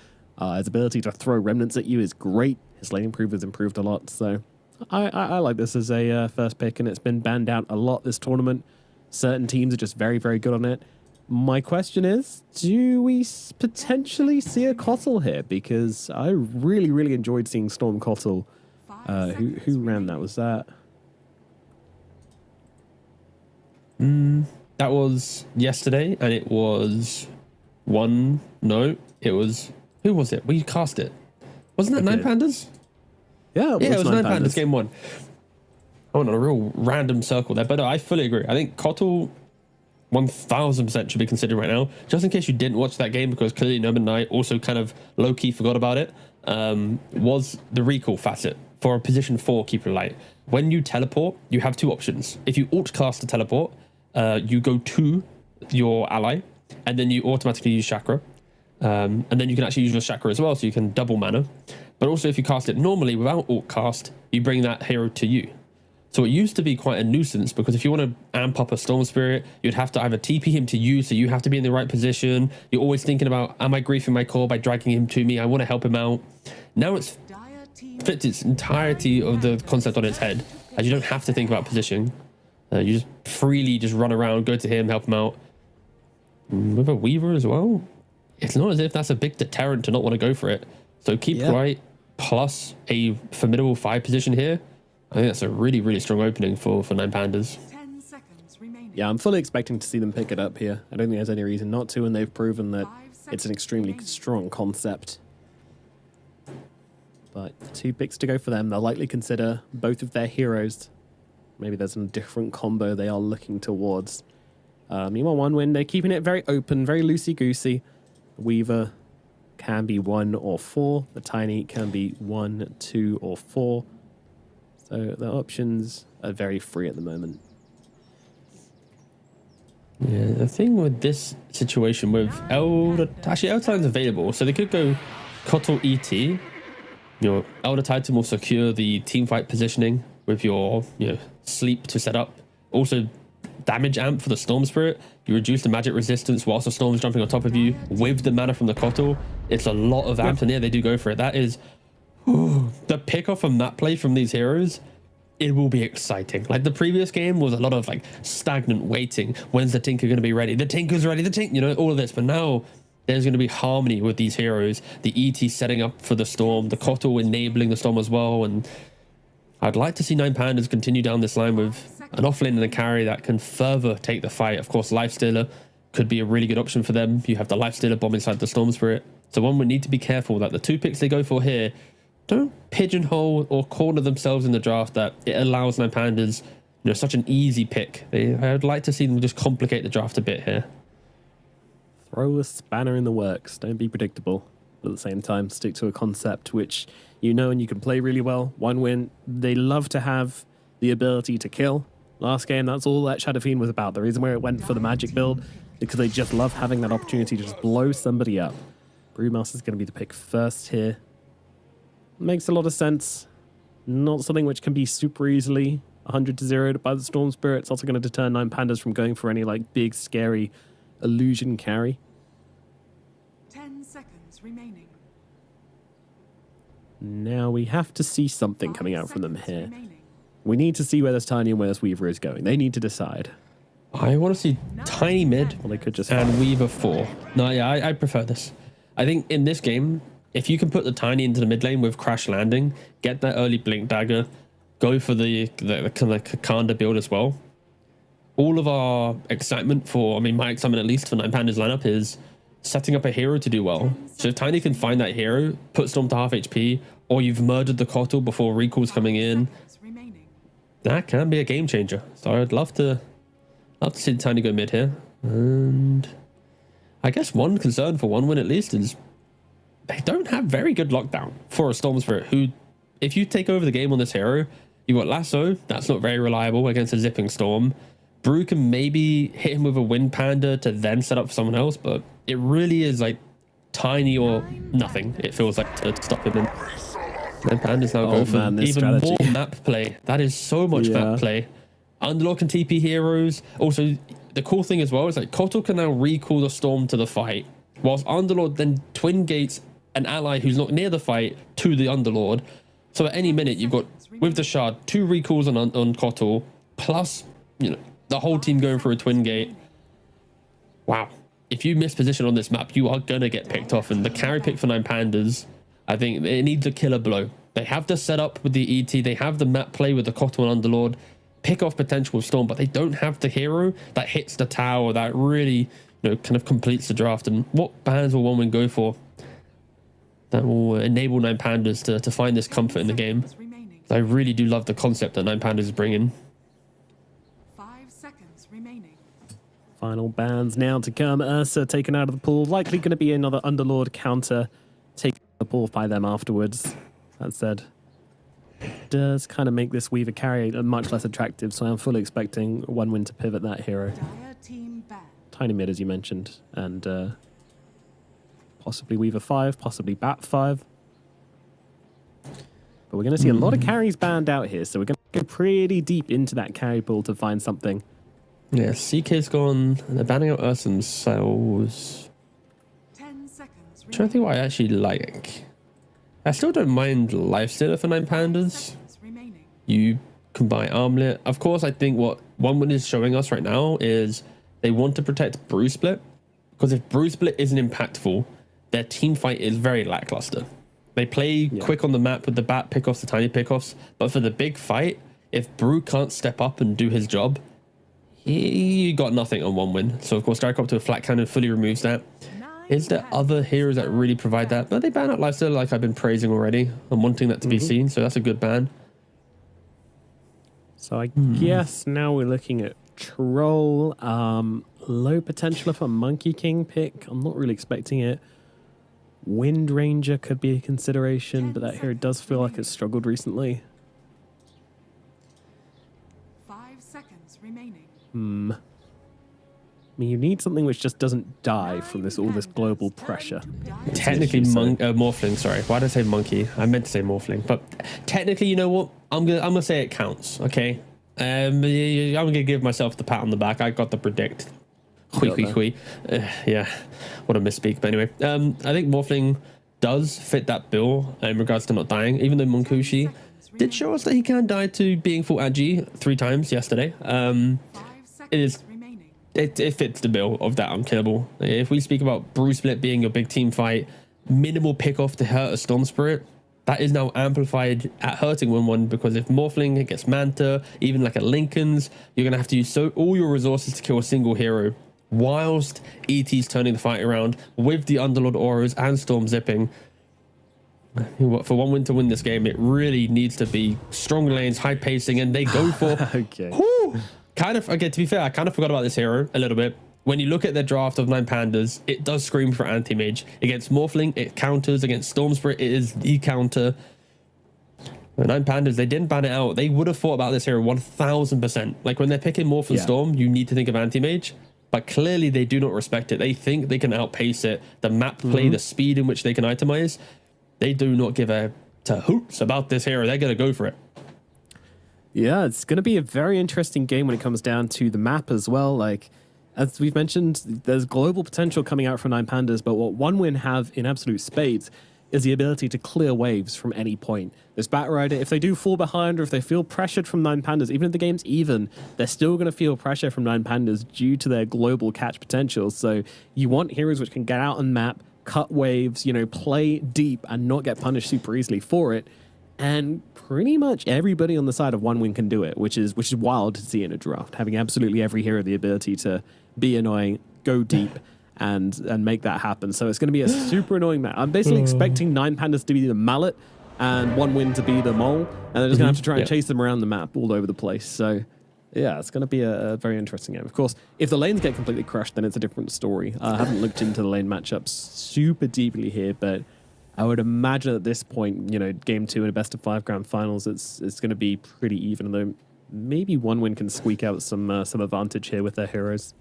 His ability to throw remnants at you is great. His lane improve has improved a lot, so I like this as a first pick, and it's been banned out a lot this tournament. Certain teams are just very, very good on it. My question is, do we potentially see a Kotl here? Because I really, really enjoyed seeing Storm Kotl. Who ran that? Was that? That was yesterday, and it was it was, who was it? We cast it. Wasn't that 9 Pandas? Yeah, it was 9 Pandas game 1. I went on a real random circle there, but I fully agree. I think Kotl 1000% should be considered right now, just in case you didn't watch that game, because clearly Nob and I also kind of low-key forgot about it, was the recall facet for a position 4 Keeper Light. When you teleport, you have 2 options. If you alt cast a teleport, you go to your ally, and then you automatically use Chakra. And then you can actually use your Chakra as well, so you can double mana. But also, if you cast it normally without alt cast, you bring that hero to you. So it used to be quite a nuisance, because if you want to amp up a Storm Spirit, you'd have to either TP him to you, so you have to be in the right position. You're always thinking about, am I griefing my core by dragging him to me? I want to help him out. Now it's flipped its entirety of the concept on its head. as you don't have to think about positioning. You just freely just run around, go to him, help him out. With a Weaver as well, it's not as if that's a big deterrent to not want to go for it. So keep right plus a formidable 5 position here. I think that's a really, really strong opening for 9 Pandas. 10 seconds remaining. Yeah, I'm fully expecting to see them pick it up here. I don't think there's any reason not to, and they've proven that it's an extremely strong concept. But 2 picks to go for them. They'll likely consider both of their heroes. Maybe there's a different combo they are looking towards. Meanwhile, OneWin, they're keeping it very open, very loosey-goosey. Weaver can be 1 or 4. The Tiny can be 1, 2, or 4. So the options are very free at the moment. Yeah, the thing with this situation with actually L-Titan's available, so they could go Kotal ET. Elder Titan will secure the team fight positioning with your sleep to set up. Also, damage amp for the Storm Spirit. You reduce the magic resistance whilst the storm's jumping on top of you with the mana from the Kotal. It's a lot of amps, and they do go for it. That is the pick off from that play from these heroes. It will be exciting. Like the previous game was a lot of like stagnant waiting. When's the Tinker going to be ready? The Tinker's ready. All of this. But now there's going to be harmony with these heroes. The ET setting up for the storm, the Kotal enabling the storm as well. And I'd like to see 9 Pandas continue down this line with an offlane and a carry that can further take the fight. Of course, Lifestealer could be a really good option for them. You have the Lifestealer bomb inside the Storm Spirit. So one would need to be careful that the 2 picks they go for here don't pigeonhole or corner themselves in the draft that it allows 9 Pandas such an easy pick. I'd like to see them just complicate the draft a bit here. Throw a spanner in the works. Don't be predictable. But at the same time, stick to a concept which and you can play really well. OneWin, they love to have the ability to kill. Last game, that's all that Shadow Fiend was about. The reason why it went for the magic build, because they just love having that opportunity to just blow somebody up. Brewmaster's going to be the pick first here. Makes a lot of sense. Not something which can be super easily 100-0'd by the Storm Spirit. It's also going to deter 9 Pandas from going for any like big, scary illusion carry. 10 seconds remaining. Now we have to see something coming out from them 5 here. seconds remaining. We need to see where this Tiny and where this Weaver is going. They need to decide. I want to see Tiny mid Well, they could just... and Weaver 4. No, yeah, I prefer this. I think in this game, if you can put the Tiny into the mid lane with Crash Landing, get that early Blink Dagger, go for the kind of Kanda build as well. All of our excitement my excitement at least for 9 Pandas lineup is setting up a hero to do well. So if Tiny can find that hero, put Storm to half HP, or you've murdered the Kotal before recall's coming in, that can be a game changer. So I'd love to see the Tiny go mid here. And I guess one concern for OneWin at least is they don't have very good lockdown for a Storm Spirit who, if you take over the game on this hero, you've got Lasso, that's not very reliable against a zipping Storm. Brew can maybe hit him with a Wind Panda to then set up for someone else, but it really is like Tiny or nothing, it feels like, to stop him. And Pandas now go for even strategy. more map play. That is so much map play. Underlord can TP heroes. Also, the cool thing as well is like Kotal can now recall the Storm to the fight, whilst Underlord then twin gates an ally who's not near the fight to the Underlord. So at any minute, you've got, with the Shard, 2 recalls on Kotal, plus, the whole team going for a twin gate. Wow. If you miss position on this map, you are going to get picked off. And the carry pick for 9 Pandas, I think it needs a killer blow. They have the setup with the ET. They have the map play with the Kotal and Underlord. Pick off potential with Storm, but they don't have the hero that hits the tower, that really, kind of completes the draft. And what bans will OneWin go for that will enable 9 Pandas to find this comfort in the game? I really do love the concept that 9 Pandas is bringing. 5 seconds remaining. Final bans now to come. Ursa taken out of the pool. Likely going to be another Underlord counter taken out of the pool by them afterwards. That said, it does kind of make this Weaver carry much less attractive, so I'm fully expecting OneWin to pivot that hero. Dire team banned. Tiny mid, as you mentioned, and possibly Weaver 5, possibly Bat 5. But we're going to see a lot of carries banned out here, so we're going to go pretty deep into that carry pool to find something. Yeah, CK's gone. They're banning out Ursa themselves. 10 seconds I'm trying to think what I actually like. I still don't mind Lifestealer for 9 Pandas. remaining. You can buy Armlet. Of course, I think what OneWin is showing us right now is they want to protect Brew Split, because if Brew Split isn't impactful, their team fight is very lackluster. They play quick on the map with the bat pickoffs, the tiny pickoffs, but for the big fight, if Brew can't step up and do his job, he got nothing on OneWin. So of course, Skycopter with Flat Cannon fully removes that. Is there other heroes that really provide that? But they ban out Lifesteal, like I've been praising already. I'm wanting that to be seen, so that's a good ban. So I guess now we're looking at Troll. Low potential for Monkey King pick. I'm not really expecting it. Wind Ranger could be a consideration, but that hero does feel like it's struggled recently. 5 seconds remaining. I mean, you need something which just doesn't die from this all this global pressure. Technically, Morphling. Sorry, why did I say monkey? I meant to say Morphling. But technically, you know what? I'm gonna say it counts. Okay. I'm gonna give myself the pat on the back. I got the predict. Yeah, what a misspeak. But anyway, I think Morphling does fit that bill in regards to not dying. Even though Monkushi did show us that he can die to being full agi 3 times yesterday. It fits the bill of that unkillable. If we speak about Brew Split being your big team fight, minimal pick off to hurt a Storm Spirit, that is now amplified at hurting 1-1, because if Morphling gets Manta, even like a Lincoln's, you're going to have to use all your resources to kill a single hero, whilst ET's turning the fight around with the Underlord auras and Storm zipping. For OneWin to win this game, it really needs to be strong lanes, high pacing, and they go for... Okay. Okay, to be fair, I kind of forgot about this hero a little bit. When you look at their draft of 9 pandas, it does scream for anti-mage. Against Morphling, it counters. Against Storm Spirit, it is the counter. The 9 pandas, they didn't ban it out. They would have thought about this hero 1000%. Like when they're picking Morph and Storm, you need to think of anti-mage. But clearly they do not respect it. They think they can outpace it. The map play, the speed in which they can itemize. They do not give a hoots about this hero. They're going to go for it. Yeah, it's going to be a very interesting game when it comes down to the map as well. Like, as we've mentioned, there's global potential coming out from 9 pandas, but what OneWin have in absolute spades is the ability to clear waves from any point. This Bat Rider, if they do fall behind or if they feel pressured from 9 pandas, even if the game's even, they're still going to feel pressure from 9 pandas due to their global catch potential. So you want heroes which can get out on map, cut waves, play deep and not get punished super easily for it. And pretty much everybody on the side of OneWin can do it, which is wild to see in a draft. Having absolutely every hero the ability to be annoying, go deep, and make that happen. So it's going to be a super annoying map. I'm basically expecting 9 pandas to be the mallet and OneWin to be the mole, and they're just going to have to try and chase them around the map all over the place. So yeah, it's going to be a very interesting game. Of course, if the lanes get completely crushed, then it's a different story. I haven't looked into the lane matchups super deeply here, but I would imagine at this point, game 2 in a best of 5 grand finals, it's going to be pretty even, though maybe OneWin can squeak out some advantage here with their heroes.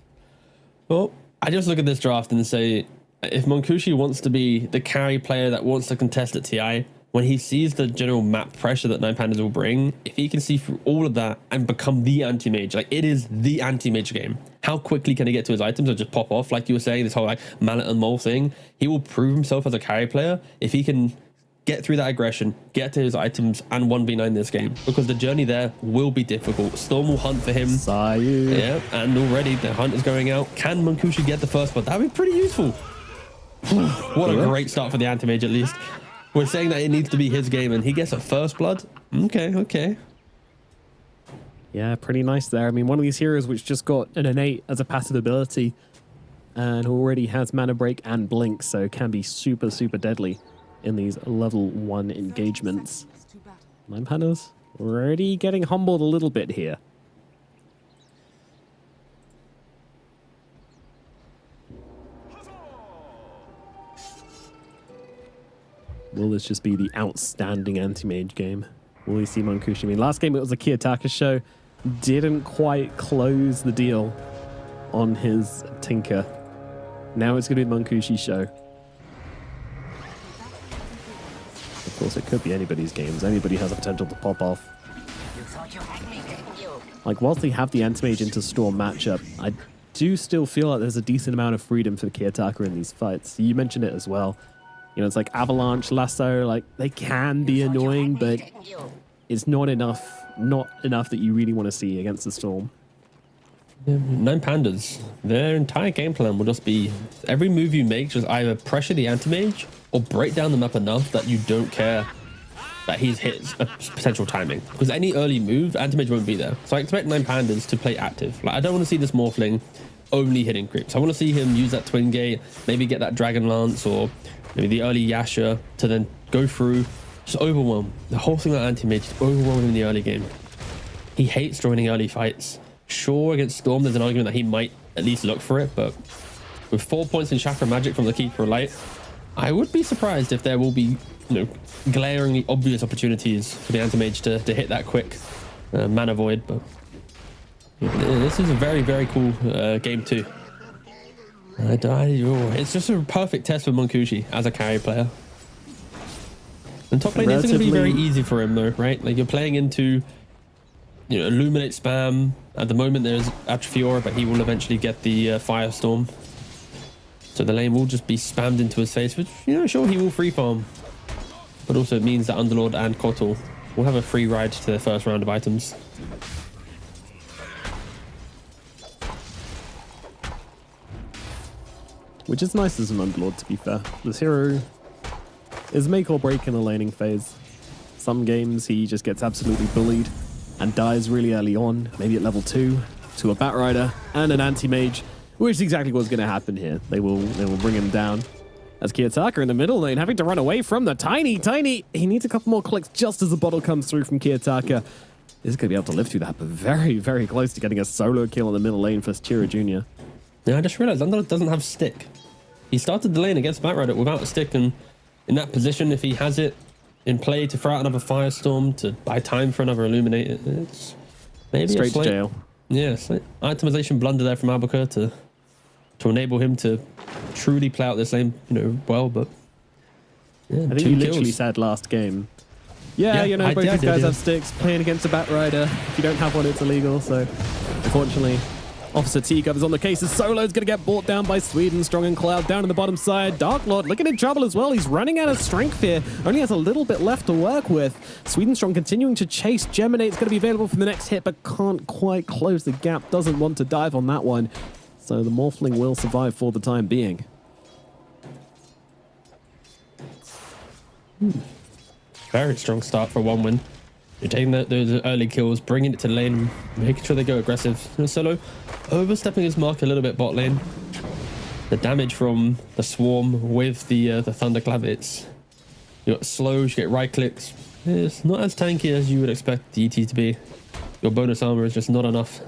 Well, I just look at this draft and say, if Monkushi wants to be the carry player that wants to contest at TI, when he sees the general map pressure that 9 pandas will bring, if he can see through all of that and become the anti-mage, like it is the anti-mage game. How quickly can he get to his items or just pop off? Like you were saying, this whole mallet and mole thing, he will prove himself as a carry player if he can get through that aggression, get to his items and 1v9 this game, because the journey there will be difficult. Storm will hunt for him. Sayu. Yeah, and already the hunt is going out. Can Monkushi get the first blood? That'd be pretty useful. What a great start for the anti-mage, at least. We're saying that it needs to be his game and he gets a first blood. Okay. Yeah, pretty nice there. I mean, one of these heroes which just got an innate as a passive ability and already has mana break and blink, so can be super, super deadly in these level 1 engagements. 9 pandas already getting humbled a little bit here. Will this just be the outstanding anti-mage game? Will we see Monkushi? I mean, last game it was a Kiyotaka show. Didn't quite close the deal on his Tinker. Now it's going to be the Monkushi show. Of course, it could be anybody's games. Anybody has the potential to pop off. Like, whilst they have the anti-mage into Storm matchup, I do still feel like there's a decent amount of freedom for the Kiyotaka in these fights. You mentioned it as well. It's like Avalanche, Lasso, like they can be annoying, but it's not enough not enough that you really want to see against the Storm. Yeah, 9 Pandas, their entire game plan will just be every move you make, just either pressure the anti-mage or break down the map enough that you don't care that he's hit a potential timing. Because any early move, anti-mage won't be there. So I expect 9 Pandas to play active. Like, I don't want to see this Morphling only hitting creeps. I want to see him use that Twin Gate, maybe get that Dragon Lance or maybe the early Yasha to then go through, just overwhelm. The whole thing about anti-mage is overwhelm him in the early game. He hates joining early fights. Sure, against Storm, there's an argument that he might at least look for it, but with 4 points in Chakra Magic from the Keeper of Light, I would be surprised if there will be, glaringly obvious opportunities for the anti-mage to hit that quick mana void. But this is a very, very cool game too. It's just a perfect test for Monkushi as a carry player. And top lane isn't going to be very easy for him though, right? Like, you're playing into Illuminate spam. At the moment there's Atrophy Aura, but he will eventually get the Firestorm. So the lane will just be spammed into his face, which, sure, he will free farm. But also it means that Underlord and Kotal will have a free ride to their first round of items. Which is nice as an Underlord, to be fair. This hero is make or break in the laning phase. Some games he just gets absolutely bullied and dies really early on, maybe at level 2, to a Batrider and an anti-mage, which is exactly what's going to happen here. They will bring him down. As Kiyotaka in the middle lane, having to run away from the tiny. He needs a couple more clicks just as the bottle comes through from Kiyotaka. This is going to be able to live through that, but very, very close to getting a solo kill in the middle lane for Tira Jr. Yeah, I just realized Underlord doesn't have stick. He started the lane against Batrider without a stick, and in that position, if he has it in play to throw out another Firestorm, to buy time for another Illuminate, it's maybe straight a slight, to jail. Yeah, slight itemization blunder there from Albuquerque to enable him to truly play out this lane, well. But yeah, I think you literally said last game. Yeah, both these guys have sticks. Playing against a Batrider, if you don't have one, it's illegal. So, unfortunately, Officer T covers on the case. His solo is going to get brought down by Sweden. Strong and Cloud down on the bottom side. Dark Lord looking in trouble as well. He's running out of strength here. Only has a little bit left to work with. Sweden Strong continuing to chase. Geminate's going to be available for the next hit, but can't quite close the gap. Doesn't want to dive on that one. So the Morphling will survive for the time being. Very strong start for one win. You're taking those early kills, bringing it to the lane, making sure they go aggressive. Solo overstepping his mark a little bit bot lane. The damage from the swarm with the thunderclap, you got slows, you get right clicks. It's not as tanky as you would expect the ET to be. Your bonus armor is just not enough.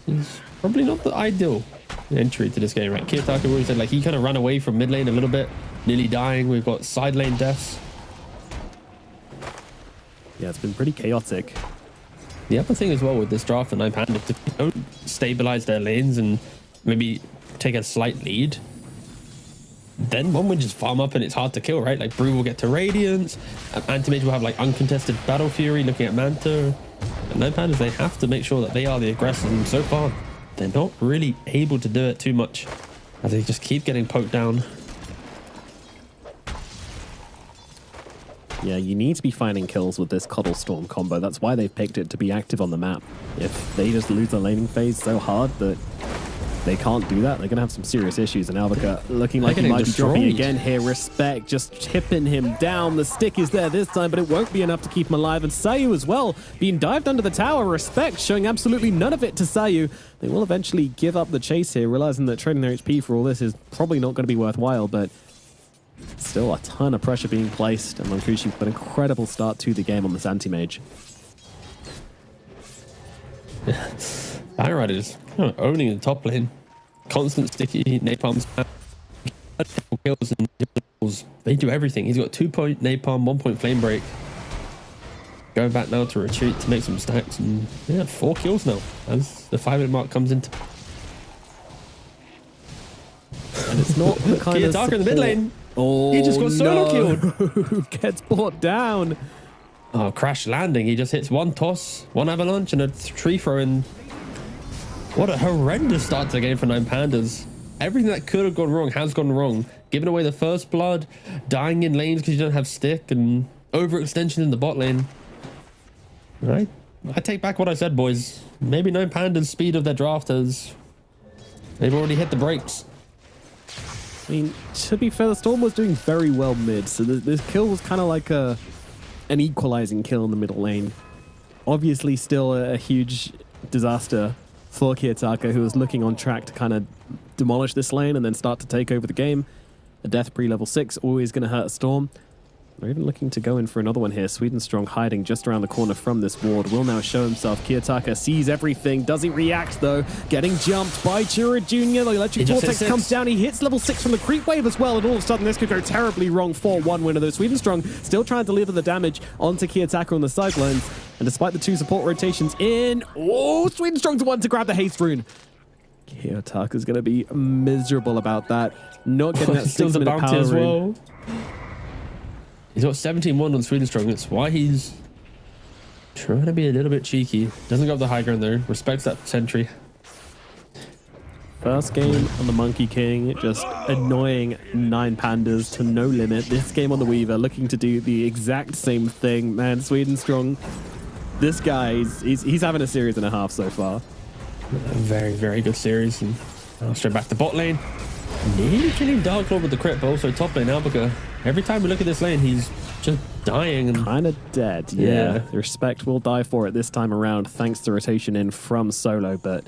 It's probably not the ideal entry to this game, right? Kiyotaka already said he kind of ran away from mid lane a little bit, nearly dying. We've got side lane deaths. Yeah, it's been pretty chaotic. The other thing as well with this draft for 9 Panda, if they don't stabilize their lanes and maybe take a slight lead, then one would just farm up and it's hard to kill, right? Like, Brew will get to Radiance, Anti-Mage will have uncontested Battle Fury looking at Manta. And 9 Pandas, they have to make sure that they are the aggressors, and so far they're not really able to do it too much as they just keep getting poked down. Yeah, you need to be finding kills with this Coddle Storm combo. That's why they've picked it to be active on the map. If they just lose the laning phase so hard that they can't do that, they're going to have some serious issues. And Albuquerque looking like he might be dropping again here. Respect just chipping him down. The stick is there this time, but it won't be enough to keep him alive. And Sayu as well, being dived under the tower. Respect showing absolutely none of it to Sayu. They will eventually give up the chase here, realizing that trading their HP for all this is probably not going to be worthwhile, but still a ton of pressure being placed, and Monkushi with an incredible start to the game on this anti-mage. Batrider is owning the top lane. Constant sticky napalm spam. Kills and kills. They do everything. He's got 2-point napalm, 1-point flame break. Going back now to retreat to make some stacks, and 4 kills now as the 5-minute mark comes into. And it's not the kind of Kiyotaka in the mid lane. Oh, he just got solo killed. Gets brought down. Oh, crash landing. He just hits one toss, one avalanche, and a tree throw in. What a horrendous start to the game for 9 Pandas. Everything that could have gone wrong has gone wrong. Giving away the first blood, dying in lanes because you don't have stick, and overextension in the bot lane. Right? I take back what I said, boys. Maybe 9 Panda's speed of their draft has... They've already hit the brakes. I mean, to be fair, the Storm was doing very well mid, so this kill was kind of like an equalizing kill in the middle lane. Obviously still a huge disaster for Kiyotaka, who was looking on track to kind of demolish this lane and then start to take over the game. A death pre-level 6 always going to hurt Storm. They're even looking to go in for another one here. Sweden Strong hiding just around the corner from this ward. Will now show himself. Kiyotaka sees everything. Doesn't react, though. Getting jumped by Chura Jr. The electric vortex comes down. He hits level 6 from the creep wave as well. And all of a sudden, this could go terribly wrong for 1 winner, though. Sweden Strong still trying to deliver the damage onto Kiyotaka on the sidelines. And despite the 2 support rotations in... Oh, Sweden Strong to 1 to grab the haste rune. Kiyotaka's going to be miserable about that. Not getting that 6-minute power as well. rune. He's got 17-1 on Sweden Strong. That's why he's trying to be a little bit cheeky. Doesn't go up the high ground there. Respects that sentry. First game on the Monkey King, just annoying 9 Pandas to no limit. This game on the Weaver, looking to do the exact same thing. Man, Sweden Strong, this guy, he's having a series and a half so far. A very, very good series. And straight back to bot lane. Nearly killing Dark Lord with the crit, but also top lane Albaca. Every time we look at this lane, he's just dying. And kind of dead, yeah. The respect will die for it this time around, thanks to rotation in from Solo, but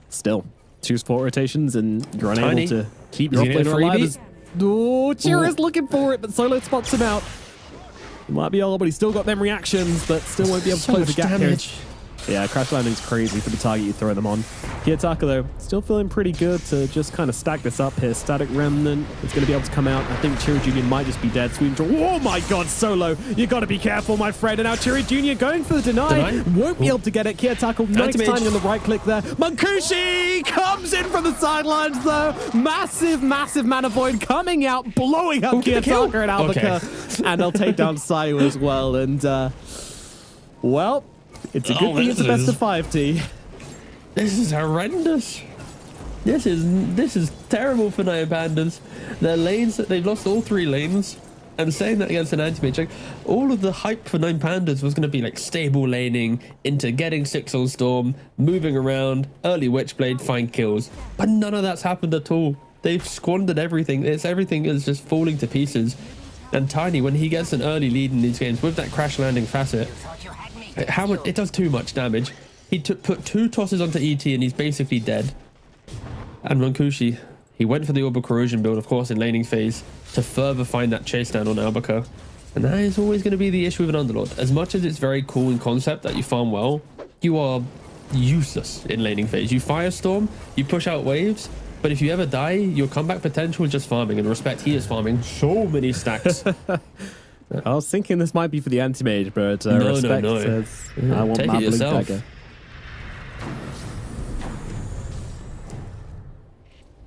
still, 2 support rotations and you're unable to keep your offlaner alive. Oh, Chira's looking for it, but Solo spots him out. He might be old, but he's still got them reactions, but still won't be able to close the gap here. Yeah, crash landing's crazy for the target you throw them on. Kiyotaka, though, still feeling pretty good to just kind of stack this up here. Static Remnant is going to be able to come out. I think Chiri Jr. might just be dead. Oh my god, Solo! You got to be careful, my friend. And now Chiri Jr. going for the deny. Won't be able to get it. Kiyotaka, nice timing on the right click there. Mankushi comes in from the sidelines, though. Massive, massive mana void coming out, blowing up Kiyotaka and Albaca. Okay. And they'll take down Sayu as well. And, well... It's a good thing it's a best of 5T. This is horrendous. This is terrible for 9 Pandas. Their lanes, they've lost all 3 lanes. And saying that against an anti-mage, like, all of the hype for 9 Pandas was going to be like stable laning into getting 6 on Storm, moving around, early Witchblade, find kills. But none of that's happened at all. They've squandered everything. Everything is just falling to pieces. And Tiny, when he gets an early lead in these games with that crash landing facet, how much it does too much damage. He put 2 tosses onto ET and he's basically dead. And Mankushi, he went for the Orbital Corrosion build, of course, in laning phase to further find that chase down on Albaca. And that is always going to be the issue with an Underlord. As much as it's very cool in concept that you farm well, you are useless in laning phase. You Firestorm, you push out waves, but if you ever die, your comeback potential is just farming. And respect, he is farming so many stacks. I was thinking this might be for the anti-mage, but respect says, I want my blue dagger.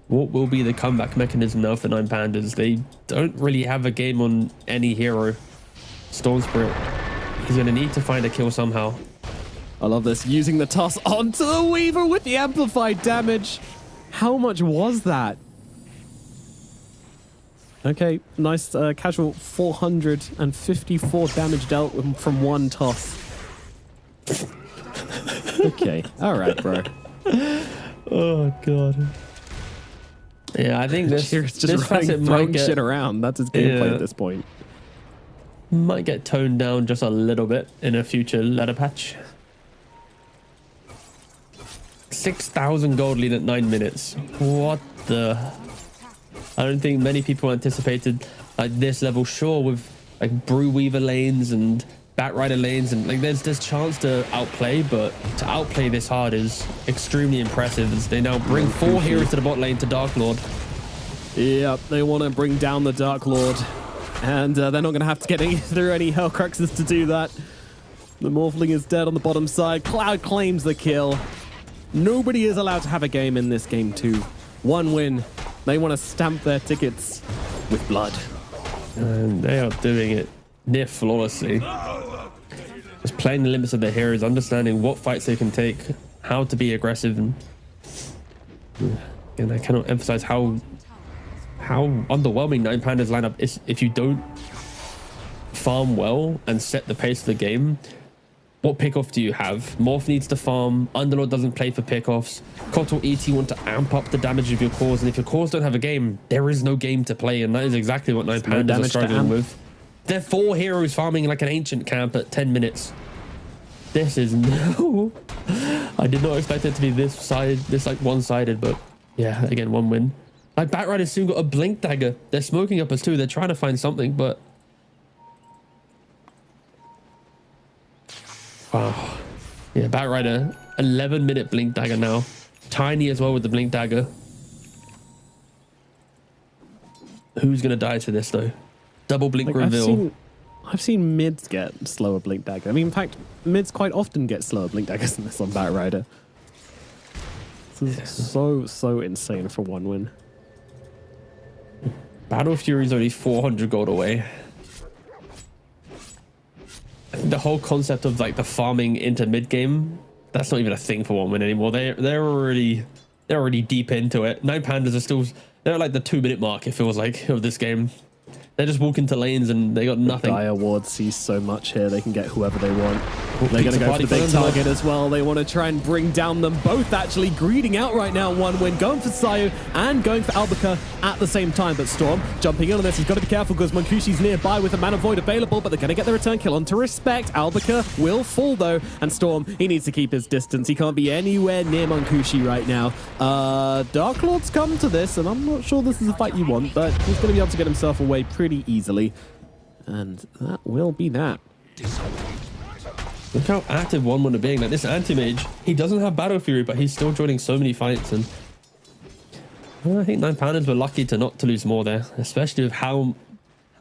What will be the comeback mechanism now for 9 Pandas? They don't really have a game on any hero. Storm Spirit, he's going to need to find a kill somehow. I love this, using the toss onto the Weaver with the amplified damage. How much was that? Okay, nice casual 454 damage dealt from 1 toss. Okay, all right, bro. Oh god. Yeah, I think this facet might get shit around. That's his gameplay at this point. Might get toned down just a little bit in a future ladder patch. 6,000 gold lead at 9 minutes. What the? I don't think many people anticipated like this level. Sure, with like Brew Weaver lanes and Batrider lanes, and like there's chance to outplay, but to outplay this hard is extremely impressive as they now bring 4 heroes to the bot lane to Dark Lord. Yep, they want to bring down the Dark Lord, and they're not going to have to get through any Hellcruxes to do that. The Morphling is dead on the bottom side. Cloud claims the kill. Nobody is allowed to have a game in this game too. 1 win. They want to stamp their tickets with blood. And they are doing it near flawlessly. Just playing the limits of their heroes, understanding what fights they can take, how to be aggressive, and I cannot emphasize how underwhelming 9 Pandas lineup is if you don't farm well and set the pace of the game, what pickoff do you have? Morph needs to farm. Underlord doesn't play for pickoffs. Kotal ET want to amp up the damage of your cores, and if your cores don't have a game, there is no game to play, and that is exactly what Nine Pandas are struggling with. They're 4 heroes farming like an ancient camp at 10 minutes. This is no. I did not expect it to be this like one-sided, but yeah, again, 1 win. Like Batrider's soon got a blink dagger. They're smoking up us too. They're trying to find something, but wow. Yeah, Batrider, 11-minute blink dagger now. Tiny as well with the blink dagger. Who's gonna die to this though? Double blink reveal. I've seen mids get slower blink dagger. I mean, in fact, mids quite often get slower blink daggers than this on Batrider. This is so insane for 1 win. Battle Fury's only 400 gold away. I think the whole concept of like the farming into mid game, that's not even a thing for 1 win anymore. They're already deep into it. Nine Pandas are still, they're at like the 2-minute mark, it feels like, of this game. They're just walking to lanes and they got nothing. Dire Ward sees so much here. They can get whoever they want. They're going to go for the big target as well. They want to try and bring down them both, actually greeting out right now. 1 win, going for Sayu and going for Albica at the same time. But Storm jumping in on this. He's got to be careful because Monkushi's nearby with a Mana Void available, but they're going to get the return kill onto Respect. Albica will fall though, and Storm, he needs to keep his distance. He can't be anywhere near Monkushi right now. Dark Lord's come to this, and I'm not sure this is a fight you want, but he's going to be able to get himself away pretty easily. And that will be that. Look how active 1 win are being. Like this anti-mage, he doesn't have Battle Fury, but he's still joining so many fights. And I think Nine Pandas were lucky to not to lose more there, especially with how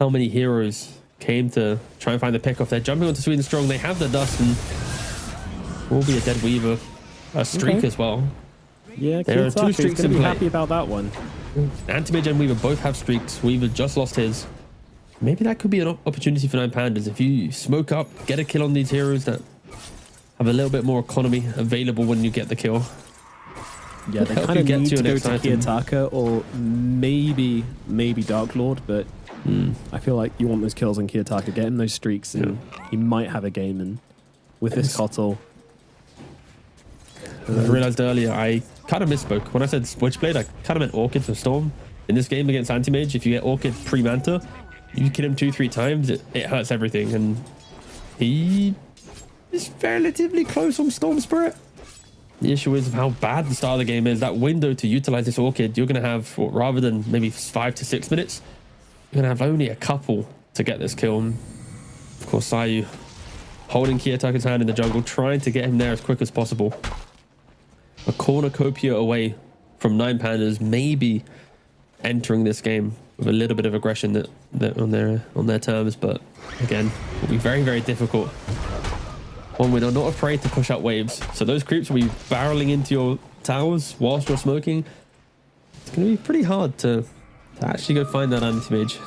many heroes came to try and find the pick off. They're jumping onto Sweden Strong. They have the dust and will be a dead Weaver, a streak as well. Yeah, there are 2 streaks in be play. Happy about that one. Anti-mage and Weaver both have streaks. Weaver just lost his. Maybe that could be an opportunity for Nine Pandas. If you smoke up, get a kill on these heroes that have a little bit more economy available when you get the kill. Yeah, they kind of need to go to Kiyotaka or maybe Dark Lord, but I feel like you want those kills on Kiyotaka, get him those streaks, and he might have a game. And with this Kotal, I realized earlier I kind of misspoke when I said Switchblade. I kind of meant Orchid for Storm. In this game against Anti-Mage, if you get Orchid pre-Manta, you kill him 2-3 times, it hurts everything, and he is relatively close on Storm Spirit. The issue is how bad the start of the game is. That window to utilize this Orchid, you're going to have, rather than maybe 5 to 6 minutes, you're going to have only a couple to get this kill. And of course, Sayu holding Kiyotaka's hand in the jungle, trying to get him there as quick as possible. A cornucopia away from Nine Pandas, maybe entering this game with a little bit of aggression that on their terms, but again, will be very, very difficult. 1 win are not afraid to push out waves, so those creeps will be barreling into your towers whilst you're smoking. It's going to be pretty hard to actually go find that anti-mage.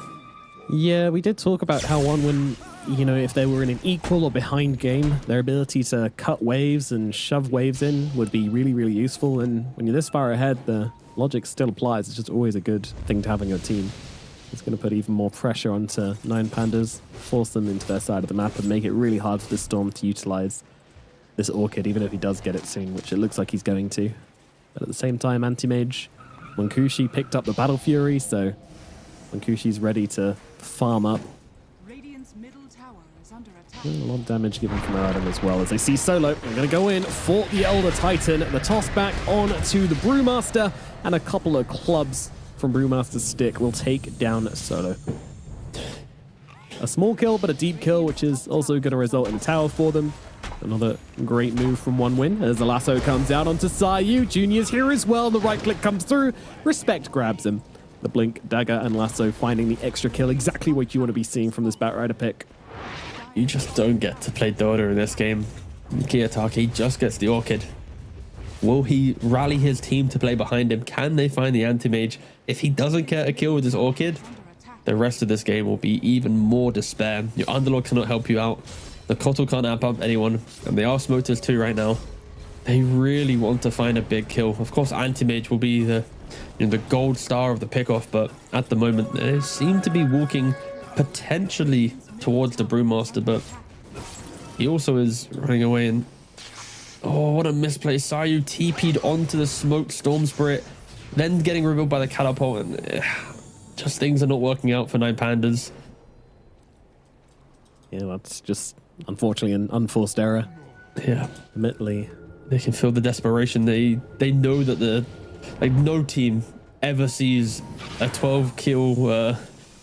Yeah, we did talk about how 1 win, you know, if they were in an equal or behind game, their ability to cut waves and shove waves in would be really, really useful. And when you're this far ahead, the logic still applies. It's just always a good thing to have on your team. It's going to put even more pressure onto Nine Pandas, force them into their side of the map, and make it really hard for the Storm to utilize this Orchid, even if he does get it soon, which it looks like he's going to. But at the same time, Anti-Mage, Monkushi picked up the Battle Fury, so Monkushi's ready to farm up. Radiant's middle tower is under attack. A lot of damage given from Adam as well, as they see Solo. They're going to go in for the Elder Titan. The toss back on to the Brewmaster, and a couple of clubs from Brewmaster's stick will take down Solo. A small kill, but a deep kill, which is also going to result in a tower for them. Another great move from 1 win as the lasso comes out onto Sayu. Junior's here as well. The right click comes through. Respect grabs him. The blink, dagger, and lasso finding the extra kill. Exactly what you want to be seeing from this Batrider pick. You just don't get to play Dota in this game. Kiyotaka just gets the Orchid. Will he rally his team to play behind him? Can they find the anti-mage? If he doesn't get a kill with his Orchid, the rest of this game will be even more despair. Your Underlord cannot help you out. The Kotal can't amp up anyone, and they are smoters too right now. They really want to find a big kill. Of course, anti-mage will be the gold star of the pickoff, but at the moment they seem to be walking potentially towards the Brewmaster, but he also is running away. And oh, what a misplay. Sayu TP'd onto the smoke Storm Spirit, then getting revealed by the catapult, and just things are not working out for Nine Pandas. Yeah, that's just unfortunately an unforced error. Yeah, Admittedly, they can feel the desperation. They know that no team ever sees a 12 kill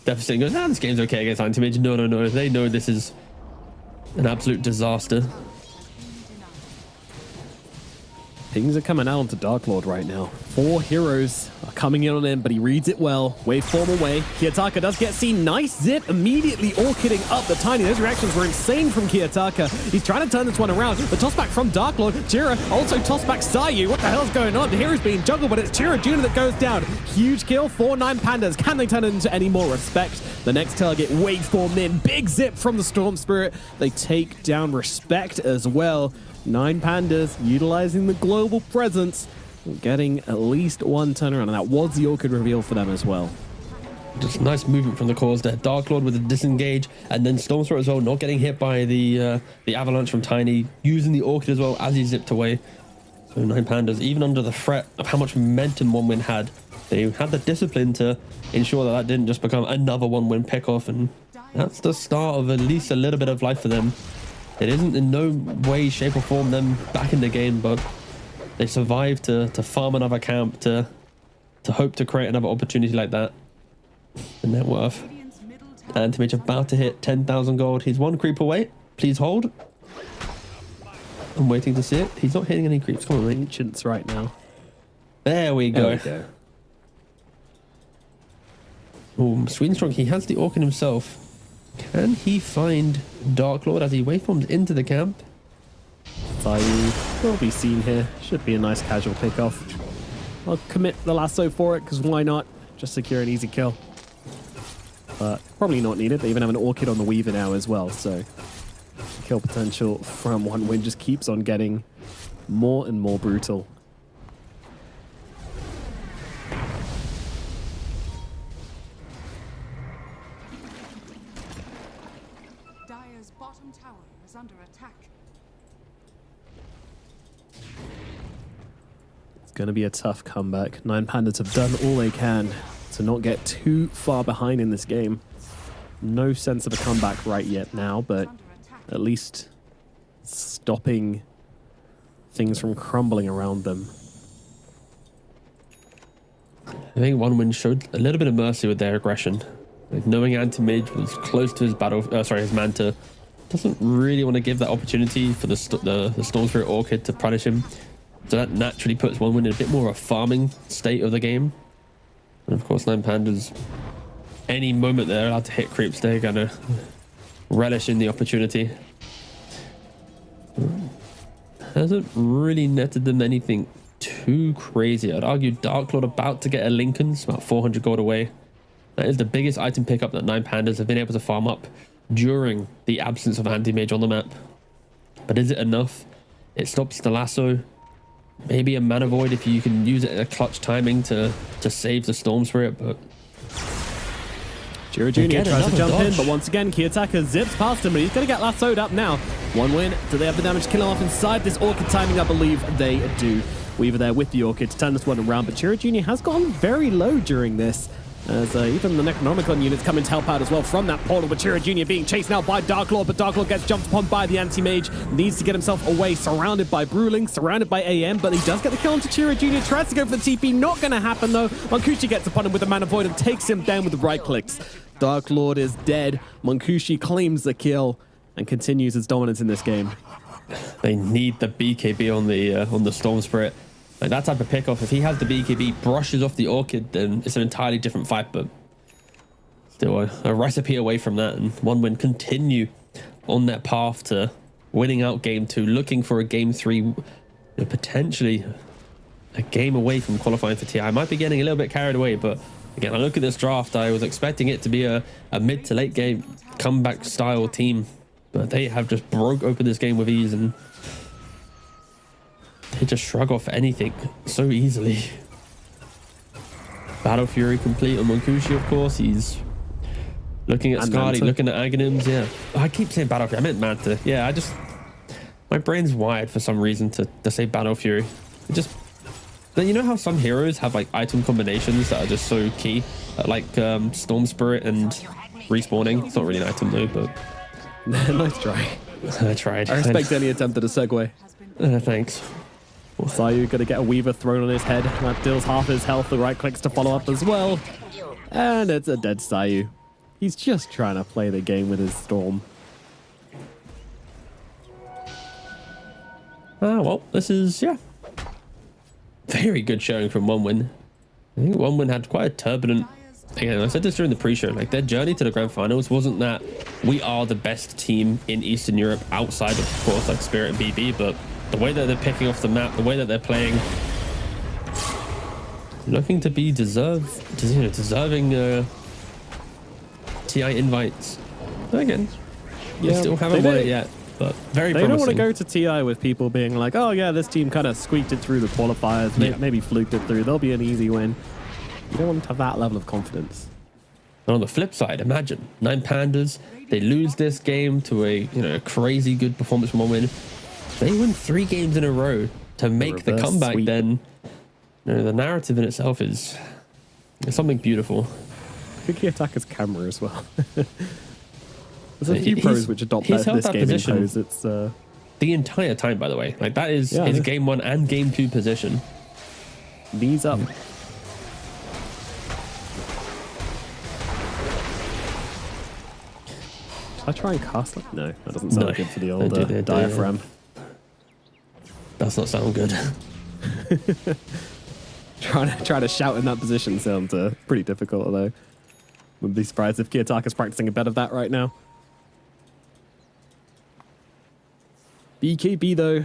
deficit and goes, this game's okay against Anti-Mage. No. They know this is an absolute disaster. things are coming out onto Dark Lord right now. 4 heroes are coming in on him, but he reads it well. Waveform away. Kiyotaka does get seen. Nice zip immediately orchiding up the Tiny. Those reactions were insane from Kiyotaka. He's trying to turn this one around. The toss back from Dark Lord. Chira also toss back Sayu. What the hell's going on? The hero's being juggled, but it's Chira Jr. that goes down. Huge kill for 9 Pandas. Can they turn it into any more respect? The next target, Waveform in. Big zip from the Storm Spirit. They take down respect as well. 9 Pandas utilizing the global presence, getting at least one turnaround, and that was the Orchid reveal for them as well. Just nice movement from the cores there. Dark Lord with a disengage, and then Storm Spirit as well, not getting hit by the avalanche from Tiny, using the Orchid as well as he zipped away. So 9 Pandas, even under the threat of how much momentum One Win had, they had the discipline to ensure that that didn't just become another One Win pickoff, and that's the start of at least a little bit of life for them. It isn't in no way, shape or form them back in the game, but they survived to farm another camp, to hope to create another opportunity like that. The net worth. Anti-Mage about to hit 10,000 gold. He's 1 creep away. Please hold. I'm waiting to see it. He's not hitting any creeps. Come on, mate. Ancients right now. There we go. There we go. Oh, Sweden Strong. He has the Orchid himself. Can he find Dark Lord as he waveforms into the camp? Sayu will be seen here. Should be a nice casual pickoff. I'll commit the lasso for it, because why not? Just secure an easy kill. But probably not needed. They even have an Orchid on the Weaver now as well, so kill potential from One Win just keeps on getting more and more brutal. Dire's bottom tower is under attack. It's going to be a tough comeback. 9 Pandas have done all they can to not get too far behind in this game. No sense of a comeback right yet now, but at least stopping things from crumbling around them. I think One Win showed a little bit of mercy with their aggression. Like, knowing Anti-Mage was close to his Manta, doesn't really want to give that opportunity for the Storm Spirit Orchid to punish him. So that naturally puts One Win in a bit more of a farming state of the game. And of course, 9 Pandas, any moment they're allowed to hit creeps, they're going to relish in the opportunity. Hasn't really netted them anything too crazy. I'd argue Dark Lord about to get a Lincoln's about 400 gold away. That is the biggest item pickup that 9 Pandas have been able to farm up during the absence of Anti-Mage on the map. But is it enough? It stops the lasso. Maybe a Mana Void if you can use it at a clutch timing to save the Storm Spirit, but... Chira Jr. tries to jump in, but once again, Kiyotaka zips past him, but he's going to get lassoed up now. One Win. Do they have the damage to kill him off inside this Orchid timing? I believe they do. Weaver there with the Orchid to turn this one around, but Chira Jr. has gone very low during this, as even the Necronomicon units come in to help out as well from that portal, but Chira Jr. being chased now by Dark Lord, but Dark Lord gets jumped upon by the Anti-Mage, needs to get himself away, surrounded by Brewling, surrounded by AM, but he does get the kill onto Chira Jr., tries to go for the TP, not going to happen though. Monkushi gets upon him with a Mana Void and takes him down with the right clicks. Dark Lord is dead. Monkushi claims the kill and continues his dominance in this game. They need the BKB on the Storm Spirit. Like, that type of pickoff, if he has the BKB, brushes off the Orchid, then it's an entirely different fight, but still a recipe away from that, and One Win continue on that path to winning out game 2, looking for a game 3, potentially a game away from qualifying for TI. I might be getting a little bit carried away, but again, I look at this draft, I was expecting it to be a mid to late game comeback style team, but they have just broke open this game with ease, and they just shrug off anything so easily. Battle Fury complete on Monkushi, of course. He's Looking at And Skadi, Manta. looking at Aghanims, yeah. I keep saying Battle Fury. I meant Manta. Yeah, my brain's wired for some reason to say Battle Fury. It just, you know how some heroes have like item combinations that are just so key, like Storm Spirit and respawning. It's not really an item though, but Nice try. I tried. I respect any attempt at a segue. Thanks. Sayu gonna get a Weaver thrown on his head. That deals half his health. The right clicks to follow up as well. And it's a dead Sayu. He's just trying to play the game with his Storm. Well, this is, yeah, very good showing from OneWin. I think OneWin had quite a turbulent, again, I said this during the pre-show, like their journey to the grand finals wasn't that we are the best team in Eastern Europe outside of course like Spirit and BB, but the way that they're picking off the map, the way that they're playing, looking to be deserving TI invites. But again, we still haven't won it yet, but very They promising. don't want to go to TI with people being like, oh yeah, this team kind of squeaked it through the qualifiers, maybe fluked it through. They'll be an easy win. You don't want to have that level of confidence. And on the flip side, imagine 9 Pandas, they lose this game to a crazy good performance from OneWin. They win 3 games in a row to make the Reverse comeback. sweep. Then the narrative in itself is something beautiful. Good key attacker's camera as well. There's a few He's- pros which adopt he's held this that game in position. pose. It's The entire time, by the way, like that is Yeah. his game 1 and game 2 position. knees up. Should I try and cast it? No, that doesn't sound No. good for the Don't old do that, diaphragm. Does not sound good. Trying to shout in that position sounds pretty difficult, although wouldn't be surprised if Kiyotaka's practicing a bit of that right now. BKB though,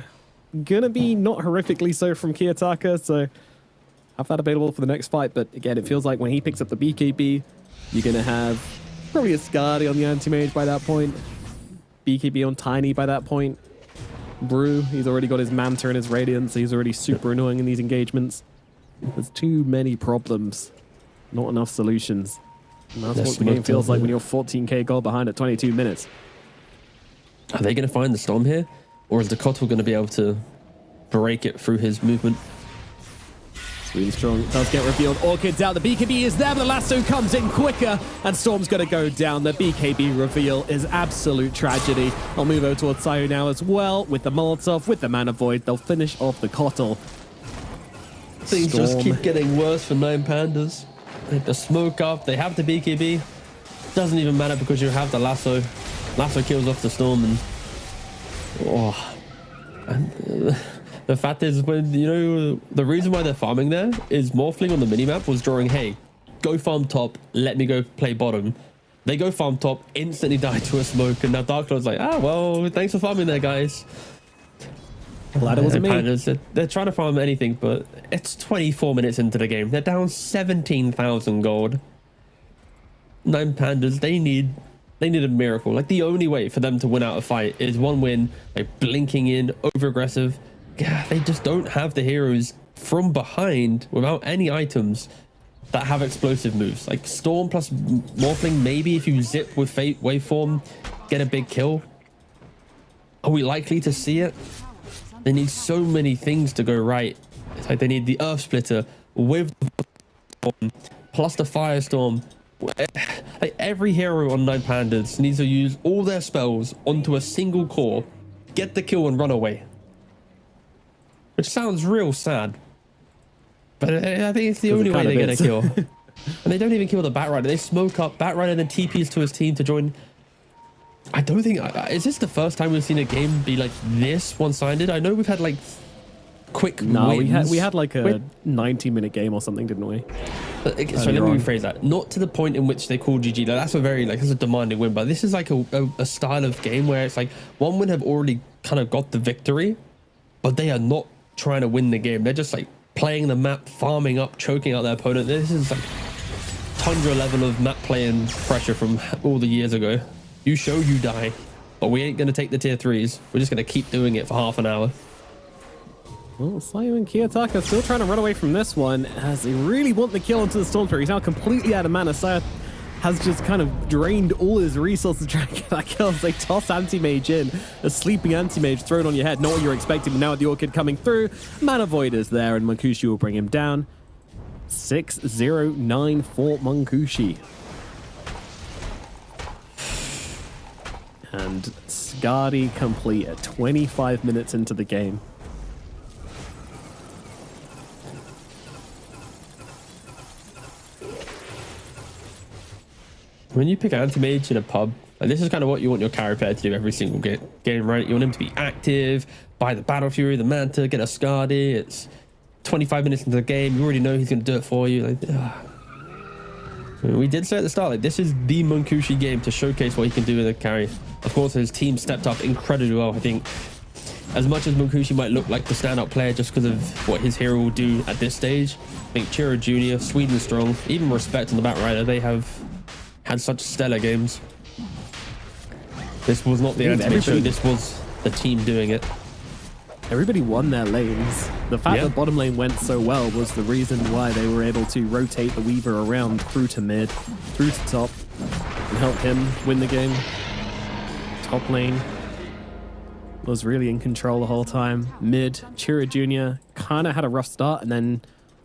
gonna be not horrifically so from Kiyotaka, so have that available for the next fight. But again, it feels like when he picks up the BKB, you're gonna have probably a Skadi on the anti-mage by that point, BKB on Tiny by that point. Brew, he's already got his Manta and his Radiance, so he's already super annoying in these engagements. There's too many problems, not enough solutions. And that's They're what the game smoked feels up, like yeah. when you're 14k goal behind at 22 minutes. Are they going to find the Storm here? Or is the Kotal going to be able to break it through his movement? It's really strong. It does get revealed. Orchid's out. The BKB is there, but the lasso comes in quicker, and Storm's going to go down. The BKB reveal is absolute tragedy. I'll move over towards Sayu now as well. With the Molotov, with the Mana Void, they'll finish off the Kotal. Things just Storm. keep getting worse for 9 Pandas. They have the smoke up, they have the BKB. Doesn't even matter because you have the lasso. Lasso kills off the Storm, and the fact is, when the reason why they're farming there is Morphling on the minimap was drawing, hey, go farm top, let me go play bottom. They go farm top, instantly die to a smoke, and now Dark Lord's like, well, thanks for farming there, guys. Glad it wasn't me. Pandas, they're trying to farm anything, but it's 24 minutes into the game. They're down 17,000 gold. 9 Pandas, they need a miracle. Like, the only way for them to win out a fight is one win, like blinking in, over aggressive. Yeah, they just don't have the heroes from behind without any items that have explosive moves. Like Storm plus Morphling, maybe if you zip with Fate Waveform, get a big kill. Are we likely to see it? They need so many things to go right. It's like they need the Earth Splitter with the Storm, plus the Firestorm. Like every hero on 9 Pandas needs to use all their spells onto a single core, get the kill and run away. Which sounds real sad. But I think it's the only way they're going to kill. And they don't even kill the Batrider. They smoke up Batrider, then TPs to his team to join. I don't think... Is this the first time we've seen a game be like this one-sided? I know we've had like quick wins. we had like a 90-minute game or something, didn't we? So let me rephrase that. Not to the point in which they call GG. That's a very that's a demanding win. But this is like a style of game where it's like OneWin have already kind of got the victory, but they are not trying to win the game. They're just like playing the map, farming up, choking out their opponent. This is like Tundra level of map playing pressure from all the years ago. You show, you die. But we ain't going to take the tier 3s. We're just going to keep doing it for half an hour. Well, Sayu and Kiyotaka still trying to run away from this one as they really want the kill onto the Storm Spirit. He's now completely out of mana. Sayu has just kind of drained all his resources trying to get that kill. They toss Anti-Mage in, a sleeping Anti-Mage thrown on your head. Not what you're expecting, but now with the Orchid coming through, Mana Void is there, and Munkushi will bring him down. 6-0-9 for Munkushi. And Skadi complete at 25 minutes into the game. When you pick Anti-Mage in a pub, and this is kind of what you want your character to do every single game, right? You want him to be active, buy the Battle Fury, the Manta, get a Skadi. It's 25 minutes into the game. You already know he's going to do it for you. We did say at the start, like, this is the Munkushi game to showcase what he can do with a carry. Of course, his team stepped up incredibly well. I think as much as Munkushi might look like the standout player just because of what his hero will do at this stage, I think Chiro Jr., Sweden Strong, even Respect on the Batrider, they have had such stellar games. This was not the Anti-Mage show, this was the team doing it. Everybody won their lanes. The fact Yeah. that bottom lane went so well was the reason why they were able to rotate the Weaver around through to mid, through to top, and help him win the game. Top lane was really in control the whole time. Mid, Chiro Jr. kind of had a rough start and then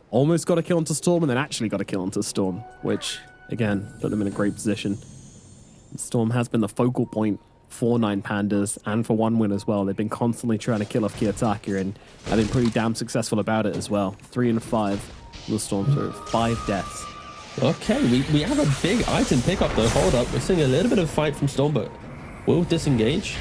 almost got a kill onto Storm and then actually got a kill onto Storm, which, again, put them in a great position. Storm has been the focal point for 9 Pandas and for one win as well. They've been constantly trying to kill off Kiyotaka and have been pretty damn successful about it as well. 3 and 5 will Storm through 5 deaths. Okay, we have a big item pickup though. Hold up, we're seeing a little bit of fight from Storm, but we'll disengage.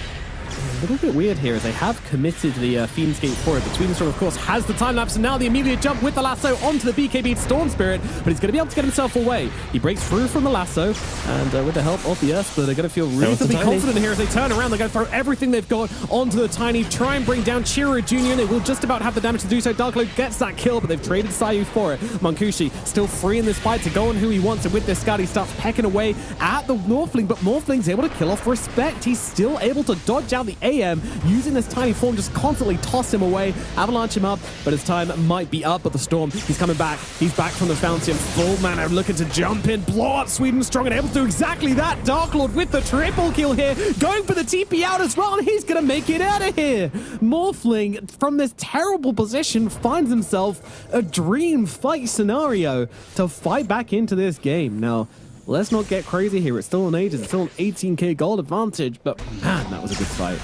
A little bit weird here is they have committed the Fiend's Gate for it, but Swedenstorm, of course, has the time lapse, and now the immediate jump with the lasso onto the BKB Storm Spirit, but he's going to be able to get himself away. He breaks through from the lasso, and with the help of the Earth, they're going to feel reasonably confident here as they turn around. They're going to throw everything they've got onto the Tiny, try and bring down Chiro Jr. They will just about have the damage to do so. Darklord gets that kill, but they've traded Sayu for it. Munkushi still free in this fight to go on who he wants, and with this Scud, he starts pecking away at the Morphling, but Morphling's able to kill off Respect. He's still able to dodge out the AM, using this tiny form, just constantly toss him away, avalanche him up, but his time might be up. But the Storm, he's coming back. He's back from the fountain, full mana, looking to jump in, blow up Sweden Strong, and able to do exactly that. Darklord with the triple kill here, going for the TP out as well, and he's gonna make it out of here. Morphling, from this terrible position, finds himself a dream fight scenario to fight back into this game. Now, let's not get crazy here. It's still an Aegis, it's still an 18k gold advantage, but man, that was a good fight.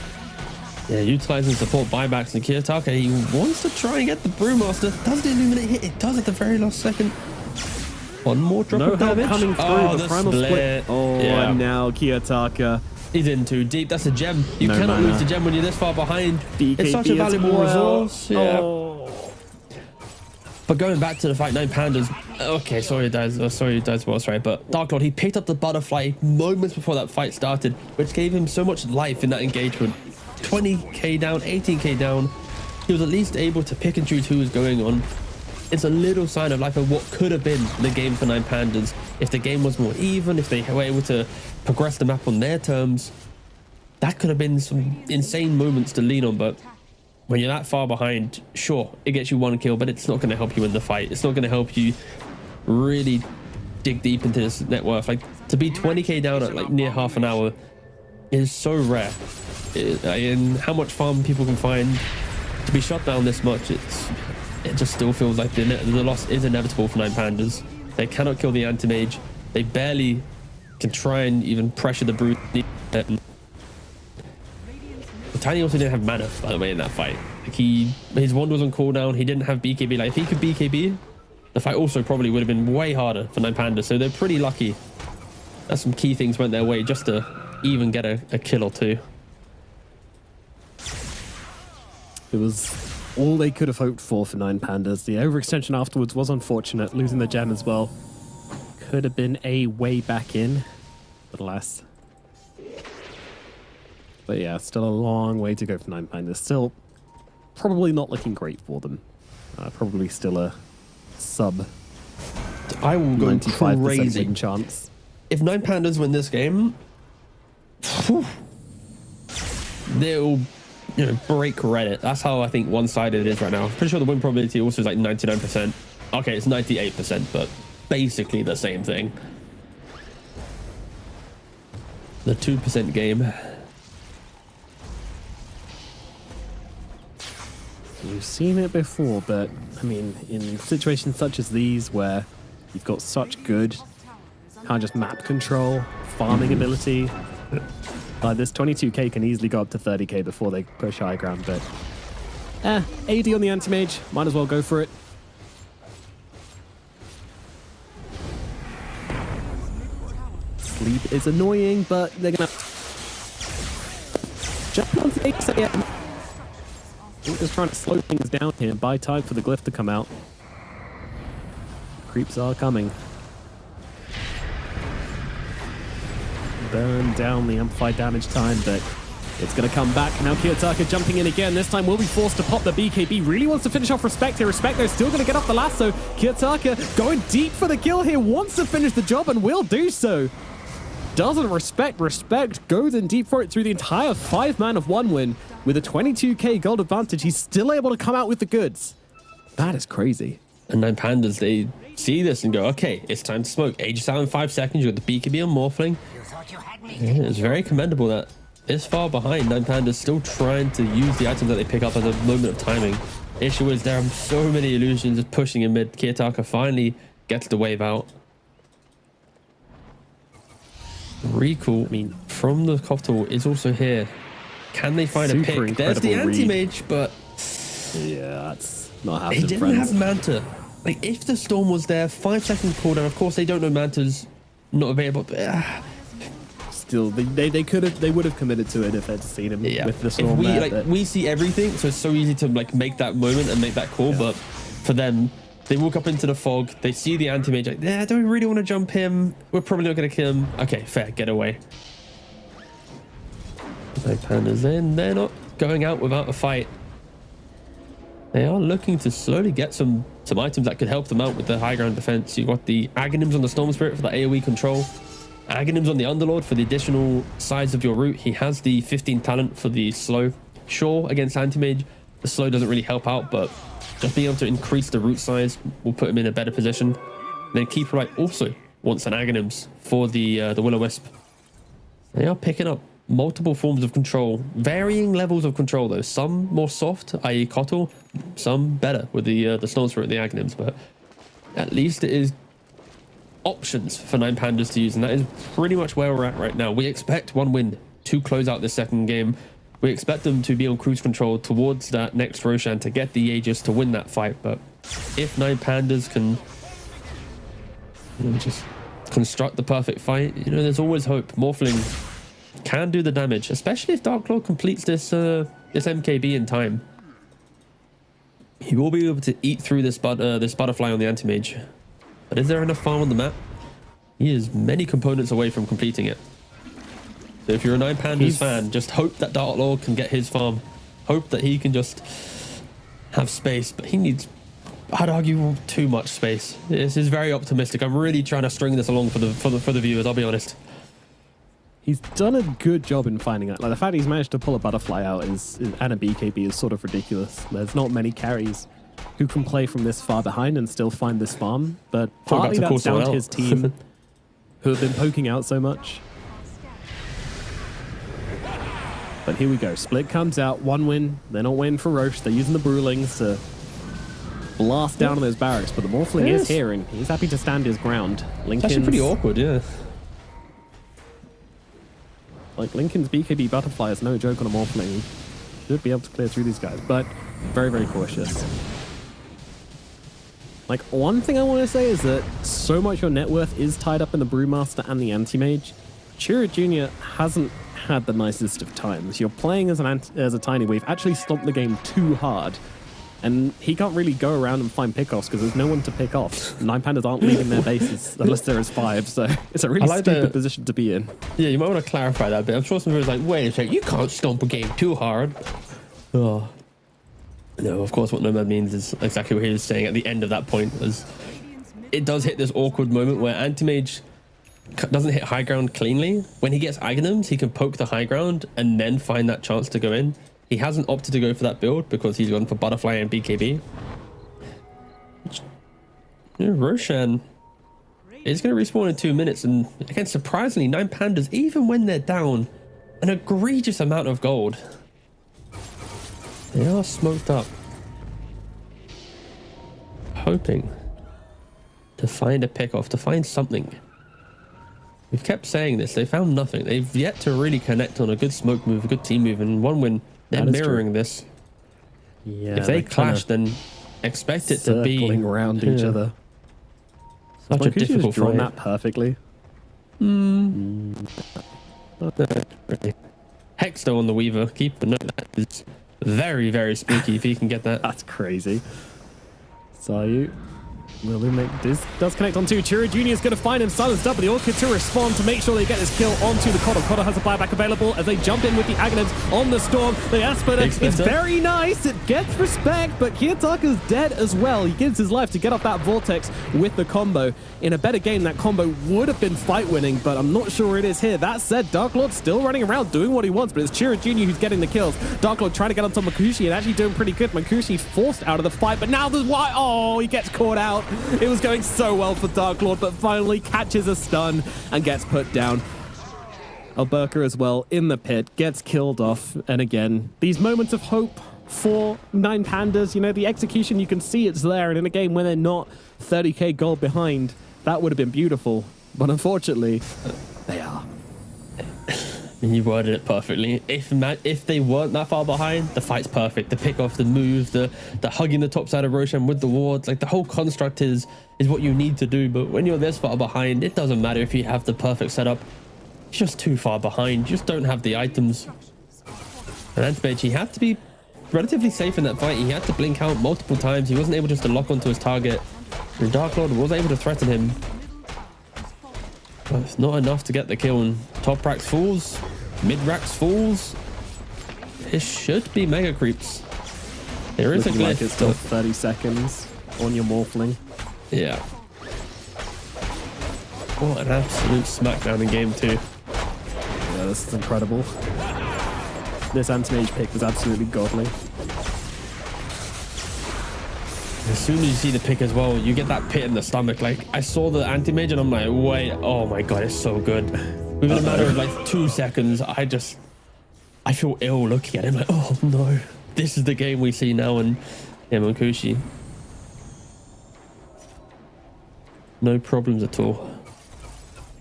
Yeah, utilizing support buybacks and Kiyotaka. He wants to try and get the Brewmaster. Does the Illuminate hit? It does at the very last second. One more drop No of help damage. coming through. Oh, The primal split. Oh, yeah. and now Kiyotaka. He's in too deep. That's a gem. You No cannot mana. lose the gem when you're this far behind. BKB It's such a as valuable well. resource. Yeah. Oh. But going back to the fight, 9 Pandas. Okay, sorry, guys. Was right. But Darklord, he picked up the butterfly moments before that fight started, which gave him so much life in that engagement. 20k down, 18k down. He was at least able to pick and choose who was going on. It's a little sign of life of what could have been the game for 9 Pandas if the game was more even, if they were able to progress the map on their terms. That could have been some insane moments to lean on, but when you're that far behind, sure, it gets you 1 kill, but it's not going to help you in the fight. It's not going to help you really dig deep into this net worth. Like, to be 20k down at like near half an hour is so rare. And how much farm people can find to be shot down this much, it just still feels like the loss is inevitable for 9 Pandas. They cannot kill the Anti-Mage. They barely can try and even pressure the Brute. The Tiny also didn't have mana, by the way, in that fight. Like, his wand was on cooldown. He didn't have BKB. Like, if he could BKB, the fight also probably would have been way harder for 9 Pandas. So they're pretty lucky that some key things went their way just to even get a kill or two. It was all they could have hoped for 9 Pandas. The overextension afterwards was unfortunate, losing the gem as well. Could have been a way back in, but alas. But yeah, still a long way to go for 9 Pandas. Still probably not looking great for them. Probably still a sub I will go 95% crazy. win chance. If 9 Pandas win this game, they'll break Reddit. That's how I think one-sided it is right now. I'm pretty sure the win probability also is like 99%. Okay, it's 98%, but basically the same thing. The 2% game. You've seen it before, but I mean, in situations such as these where you've got such good kind of just map control, farming ability, like this 22k can easily go up to 30k before they push high ground, but AD on the anti-mage, might as well go for it. Sleep is annoying, but they're gonna jump on 6 a.m. We're just trying to slow things down here, buy time for the glyph to come out. Creeps are coming. Burn down the amplified damage time, but it's going to come back. Now Kiyotaka jumping in again. This time will be forced to pop the BKB. Really wants to finish off Respect here. Respect, though, still going to get off the lasso. Kiyotaka going deep for the kill here. Wants to finish the job and will do so. Doesn't respect. Respect goes in deep for it through the entire 5-man of 1 win. With a 22k gold advantage, he's still able to come out with the goods. That is crazy. And 9 Pandas, they see this and go, okay, it's time to smoke. Aegis out in 5 seconds. You got the BKB on Morphling. Yeah, it's very commendable that this far behind, 9 Pandas still trying to use the items that they pick up at a moment of timing. Issue is there are so many illusions just pushing in mid. Kiyotaka finally gets the wave out. Recall, I mean, from the Kotal is also here. Can they find a pick? There's the anti-mage, but yeah, that's not happening. He didn't have Manta. Like, if the Storm was there, 5-second cooldown. Of course, they don't know Manta's not available. But, still, they would have committed to it if they'd seen him with the Storm. We see everything, so it's so easy to like make that moment and make that call. But for them, they walk up into the fog. They see the anti-mage. Like, yeah, do we really want to jump him? We're probably not going to kill him. Okay, fair, get away. No Pandas in. They're not going out without a fight. They are looking to slowly get some items that could help them out with the high ground defense. You've got the Aghanims on the Storm Spirit for the AoE control. Aghanims on the Underlord for the additional size of your route. He has the 15 talent for the slow. Sure, against Anti-Mage, the slow doesn't really help out, but just being able to increase the route size will put him in a better position. Then Keeper Right also wants an Aghanims for the Will-O-Wisp. They are picking up multiple forms of control, varying levels of control though. Some more soft, i.e. Kotal, some better with the Storm Spirit, the Aghanims, but at least it is options for 9 Pandas to use, and that is pretty much where we're at right now. We expect 1 win to close out this second game. We expect them to be on cruise control towards that next Roshan to get the Aegis to win that fight, but if 9 Pandas can just construct the perfect fight, there's always hope. Morphling can do the damage, especially if Dark Claw completes this MKB in time. He will be able to eat through this butterfly on the anti-mage. But is there enough farm on the map? He is many components away from completing it. So if you're a 9 Pandas fan, just hope that Dark Lord can get his farm. Hope that he can just have space, but he needs, I'd argue, too much space. This is very optimistic. I'm really trying to string this along for the viewers, I'll be honest. He's done a good job in finding out. Like, the fact he's managed to pull a butterfly out and a BKB is sort of ridiculous. There's not many carries who can play from this far behind and still find this farm, but partly that's down to his team who have been poking out so much. But here we go. Split comes out, 1 win. They're not waiting for Roche. They're using the Brewlings to blast down on those barracks, but the Morphling is here and he's happy to stand his ground. Lincoln's actually pretty awkward, yeah. Like, Lincoln's BKB butterfly is no joke on a Morphling. Should be able to clear through these guys, but very, very cautious. Like, one thing I want to say is that so much your net worth is tied up in the Brewmaster and the Anti-Mage. Chira Jr. hasn't had the nicest of times. You're playing as a tiny wave, actually stomped the game too hard, and he can't really go around and find pickoffs because there's no one to pick off. 9 Pandas aren't leaving their bases unless there is 5, so it's a really stupid position to be in. Yeah, you might want to clarify that bit. I'm sure some viewers are like, wait a second, you can't stomp a game too hard. Oh. No, of course what Nomad means is exactly what he was saying at the end of that point. Was it does hit this awkward moment where Anti-Mage doesn't hit high ground cleanly. When he gets Aghanims, he can poke the high ground and then find that chance to go in. He hasn't opted to go for that build because he's gone for Butterfly and BKB. Roshan It's going to respawn in 2 minutes. And again, surprisingly, 9 Pandas, even when they're down an egregious amount of gold, they are smoked up. Hoping to find a pick-off, to find something. We've kept saying this. They found nothing. They've yet to really connect on a good smoke move, a good team move, and one win. They're mirroring this. Yeah, if they clash, then expect it to be circling around each other. Such a difficult drawn fight. that perfectly. Hexto on the Weaver. Keep a note that is very, very spooky if he can get that. That's crazy. Sayu will this does connect onto Chira Jr. is going to find him silenced up, but the Orchid to respond to make sure they get this kill onto the Coddle. Coddle has a buyback available as they jump in with the Aghanims on the Storm. The Asper is very nice. It gets respect, but Kiyotaka's dead as well. He gives his life to get off that Vortex with the combo. In a better game, that combo would have been fight winning, but I'm not sure it is here. That said, Dark Lord's still running around doing what he wants, but it's Chira Jr. who's getting the kills. Dark Lord trying to get onto Makushi and actually doing pretty good. Makushi forced out of the fight, but now there's why. Oh, he gets caught out. It was going so well for Dark Lord, but finally catches a stun and gets put down. Alberca as well in the pit, gets killed off. And again, these moments of hope for 9 Pandas, you know, the execution, you can see it's there. And in a game where they're not 30k gold behind, that would have been beautiful. But unfortunately, they are. You worded it perfectly. If they weren't that far behind, the fight's perfect. The pick off, the move, the hugging the top side of Roshan with the wards, like the whole construct is what you need to do. But when you're this far behind, it doesn't matter if you have the perfect setup. It's just too far behind. You just don't have the items. And Anti-Mage, he had to be relatively safe in that fight. He had to blink out multiple times. He wasn't able just to lock onto his target. The Dark Lord was able to threaten him. But it's not enough to get the kill. And top racks falls, mid racks falls. It should be mega creeps. There is Looking a glitch. like it's still 30 seconds on your Morphling. Yeah. What an absolute smackdown in game 2. Yeah, this is incredible. This Anti-Mage pick was absolutely godly. As soon as you see the pick as well, you get that pit in the stomach. Like, I saw the Anti-Mage and I'm like, wait, oh my god, it's so good. Within a matter of like 2 seconds, I feel ill looking at him. Like, oh no, this is the game we see now in Makushi. No problems at all.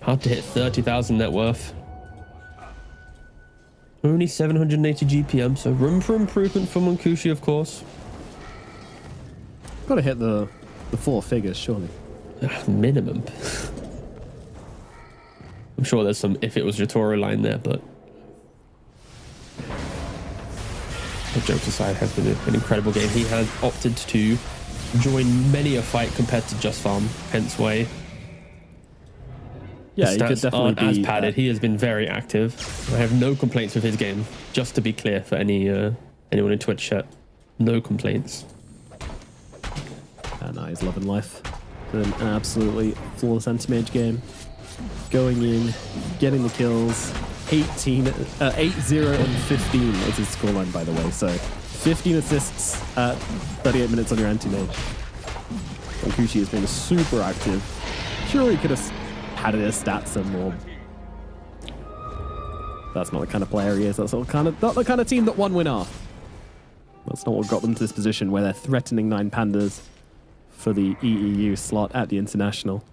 Hard to hit 30,000 net worth. Only 780 GPM, so room for improvement for Makushi, of course. Got to hit the 4 figures, surely. Minimum. I'm sure there's some if it was Jotaro line there, but jokes aside, has been an incredible game. He has opted to join many a fight compared to just farm, hence why Yeah, his he could stats definitely aren't as be padded. He has been very active. I have no complaints with his game, just to be clear for anyone in Twitch chat. No complaints. No, he's loving life. An absolutely flawless Anti-Mage game. Going in, getting the kills. 8-0 and 15 is his scoreline, by the way. So 15 assists at 38 minutes on your Anti-Mage. Makushi has been super active. Sure, he could have padded his stats some more. That's not the kind of player he is. That's not the kind of team that won win are. That's not what got them to this position where they're threatening 9 Pandas for the EEU slot at the International.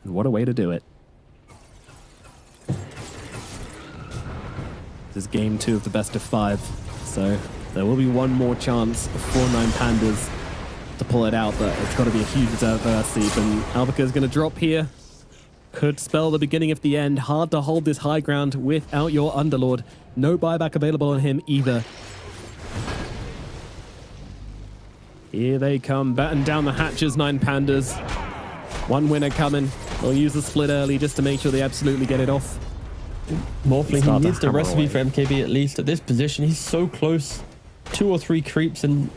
And what a way to do it. This is game 2 of the best of 5. So there will be one more chance for 9 Pandas to pull it out, but it's got to be a huge adversity. And Alberca is going to drop here. Could spell the beginning of the end. Hard to hold this high ground without your Underlord. No buyback available on him either. Here they come, batten down the hatches, 9 Pandas. One winner coming. They'll use the split early just to make sure they absolutely get it off. Morphling, he needs the recipe away. for MKB at least. At this position, he's so close. 2 or 3 creeps and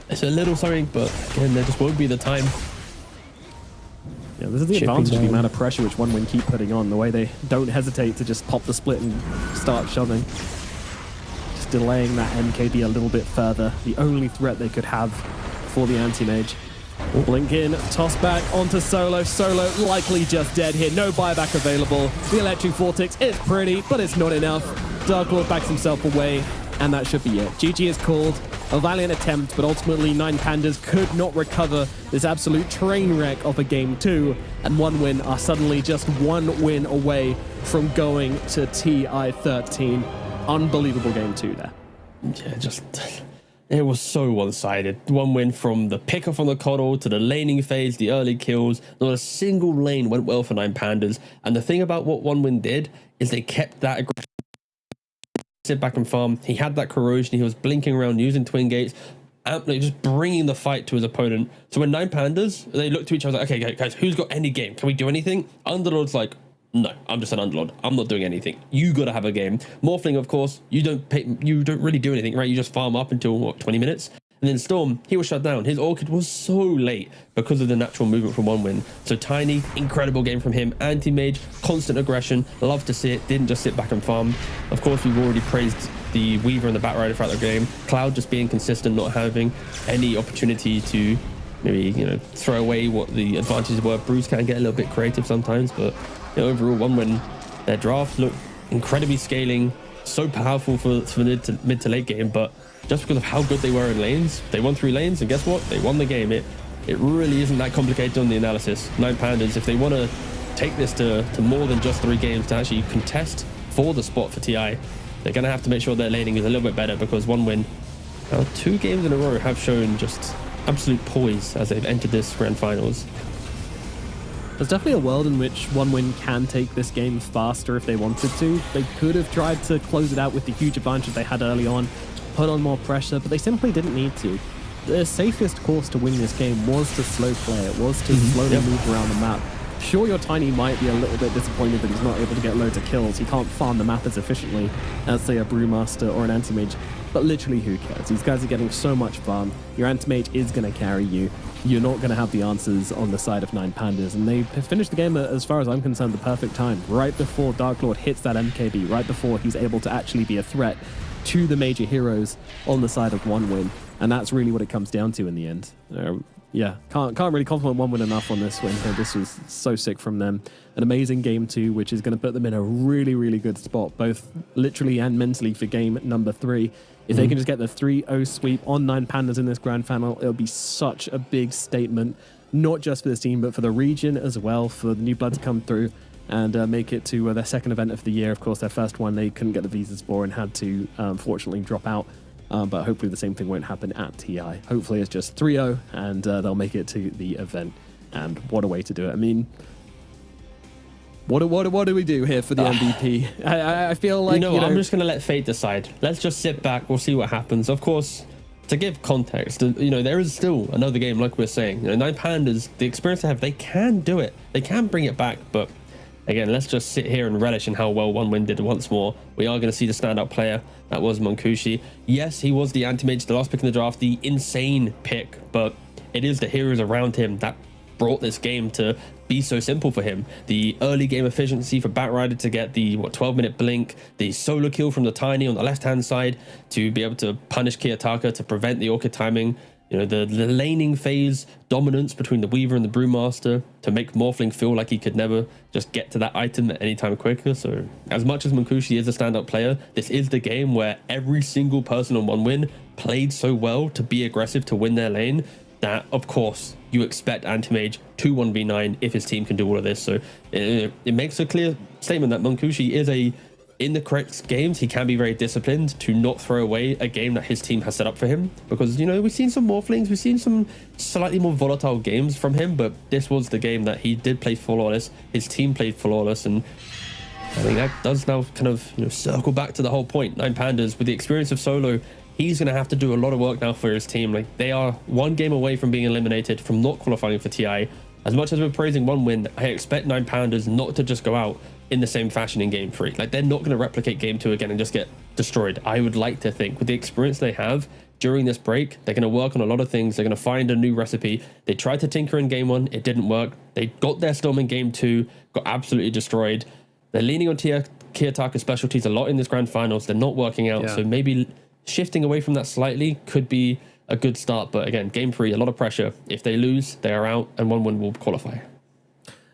it's a little something, but again, there just won't be the time. Yeah, this is the Chipping advantage of the down. amount of pressure which One Win keep putting on. The way they don't hesitate to just pop the split and start shoving. Just delaying that MKB a little bit further. The only threat they could have for the Anti-Mage. Blink in, toss back onto Solo. Solo likely just dead here. No buyback available. The Electric Vortex is pretty, but it's not enough. Dark Lord backs himself away, and that should be it. GG is called. A valiant attempt, but ultimately Nine Pandas could not recover this absolute train wreck of a game 2, and 1win are suddenly just 1 win away from going to TI13. Unbelievable game 2 there. Yeah, it was so one-sided. 1 win from the pickoff on the coddle to the laning phase, the early kills. Not a single lane went well for Nine Pandas. And the thing about what 1win did is they kept that aggression. Sit back and farm. He had that corrosion. He was blinking around using twin gates, just bringing the fight to his opponent. So when Nine Pandas, they looked to each other like, okay, guys, who's got any game? Can we do anything? Underlord's like, no, I'm just an Underlord. I'm not doing anything. You got to have a game. Morphling, of course, you don't really do anything, right? You just farm up until, what, 20 minutes? And then Storm, he was shut down. His Orchid was so late because of the natural movement from 1win. So Tiny, incredible game from him. Anti-Mage, constant aggression. Love to see it. Didn't just sit back and farm. Of course, we've already praised the Weaver and the Batrider throughout the game. Cloud just being consistent, not having any opportunity to maybe, throw away what the advantages were. Bruce can get a little bit creative sometimes, but overall 1win, their draft looked incredibly scaling, so powerful for the mid to late game, but just because of how good they were in lanes, they won 3 lanes, and guess what? They won the game. It really isn't that complicated on the analysis. Nine Pandas, if they want to take this to more than just 3 games to actually contest for the spot for TI, they're going to have to make sure their laning is a little bit better, because 1win, 2 games in a row have shown just absolute poise as they've entered this grand finals. There's definitely a world in which 1win can take this game faster if they wanted to. They could have tried to close it out with the huge advantage they had early on, put on more pressure, but they simply didn't need to. The safest course to win this game was to slow play. It was to slowly move around the map. Sure, your Tiny might be a little bit disappointed that he's not able to get loads of kills. He can't farm the map as efficiently as, say, a Brewmaster or an Anti-Mage, but literally who cares? These guys are getting so much farm. Your Anti-Mage is going to carry you. You're not going to have the answers on the side of Nine Pandas, and they finished the game, as far as I'm concerned, the perfect time. Right before Dark Lord hits that MKB, right before he's able to actually be a threat to the major heroes on the side of 1win, and that's really what it comes down to in the end. Yeah, can't really compliment 1win enough on this win here. This was so sick from them. An amazing game 2, which is going to put them in a really, really good spot, both literally and mentally, for game number 3. If they can just get the 3-0 sweep on Nine Pandas in this grand final, it'll be such a big statement, not just for this team, but for the region as well, for the new blood to come through and make it to their second event of the year. Of course, their first one, they couldn't get the visas for and had to, unfortunately, drop out. But hopefully the same thing won't happen at TI. Hopefully it's just 3-0 and they'll make it to the event. And what a way to do it. I mean, what do we do here for the MVP? I feel like, I'm just going to let fate decide. Let's just sit back. We'll see what happens. Of course, to give context, there is still another game, like we're saying. Nine Pandas, the experience they have, they can do it. They can bring it back, but again, let's just sit here and relish in how well 1win did once more. We are going to see the standout player. That was Monkushi. Yes, he was the anti-mage, the last pick in the draft, the insane pick, but it is the heroes around him that brought this game to be so simple for him. The early game efficiency for Batrider to get the 12-minute blink, the solo kill from the Tiny on the left-hand side to be able to punish Kiyotaka to prevent the Orchid timing. The laning phase dominance between the Weaver and the Brewmaster to make Morphling feel like he could never just get to that item at any time quicker. So as much as Monkushi is a standout player, this is the game where every single person on 1win played so well to be aggressive to win their lane that, of course, you expect Anti-Mage to 1v9 if his team can do all of this. So it makes a clear statement that Monkushi is in the correct games, he can be very disciplined to not throw away a game that his team has set up for him. Because, we've seen some Morphlings, we've seen some slightly more volatile games from him, but this was the game that he did play flawless. His team played flawless, and I think that does now kind of circle back to the whole point. Nine Pandas, with the experience of Solo, he's going to have to do a lot of work now for his team. Like, they are one game away from being eliminated, from not qualifying for TI. As much as we're praising 1win, I expect Nine Pandas not to just go out in the same fashion in game 3. Like, they're not going to replicate game 2 again and just get destroyed. I would like to think with the experience they have during this break, they're going to work on a lot of things. They're going to find a new recipe. They tried to tinker in game 1. It didn't work. They got their Storm in game 2, got absolutely destroyed. They're leaning on Kiyotaka's specialties a lot in this grand finals. They're not working out. So maybe shifting away from that slightly could be a good start. But again, game 3, a lot of pressure. If they lose, they are out, and 1-1 will qualify.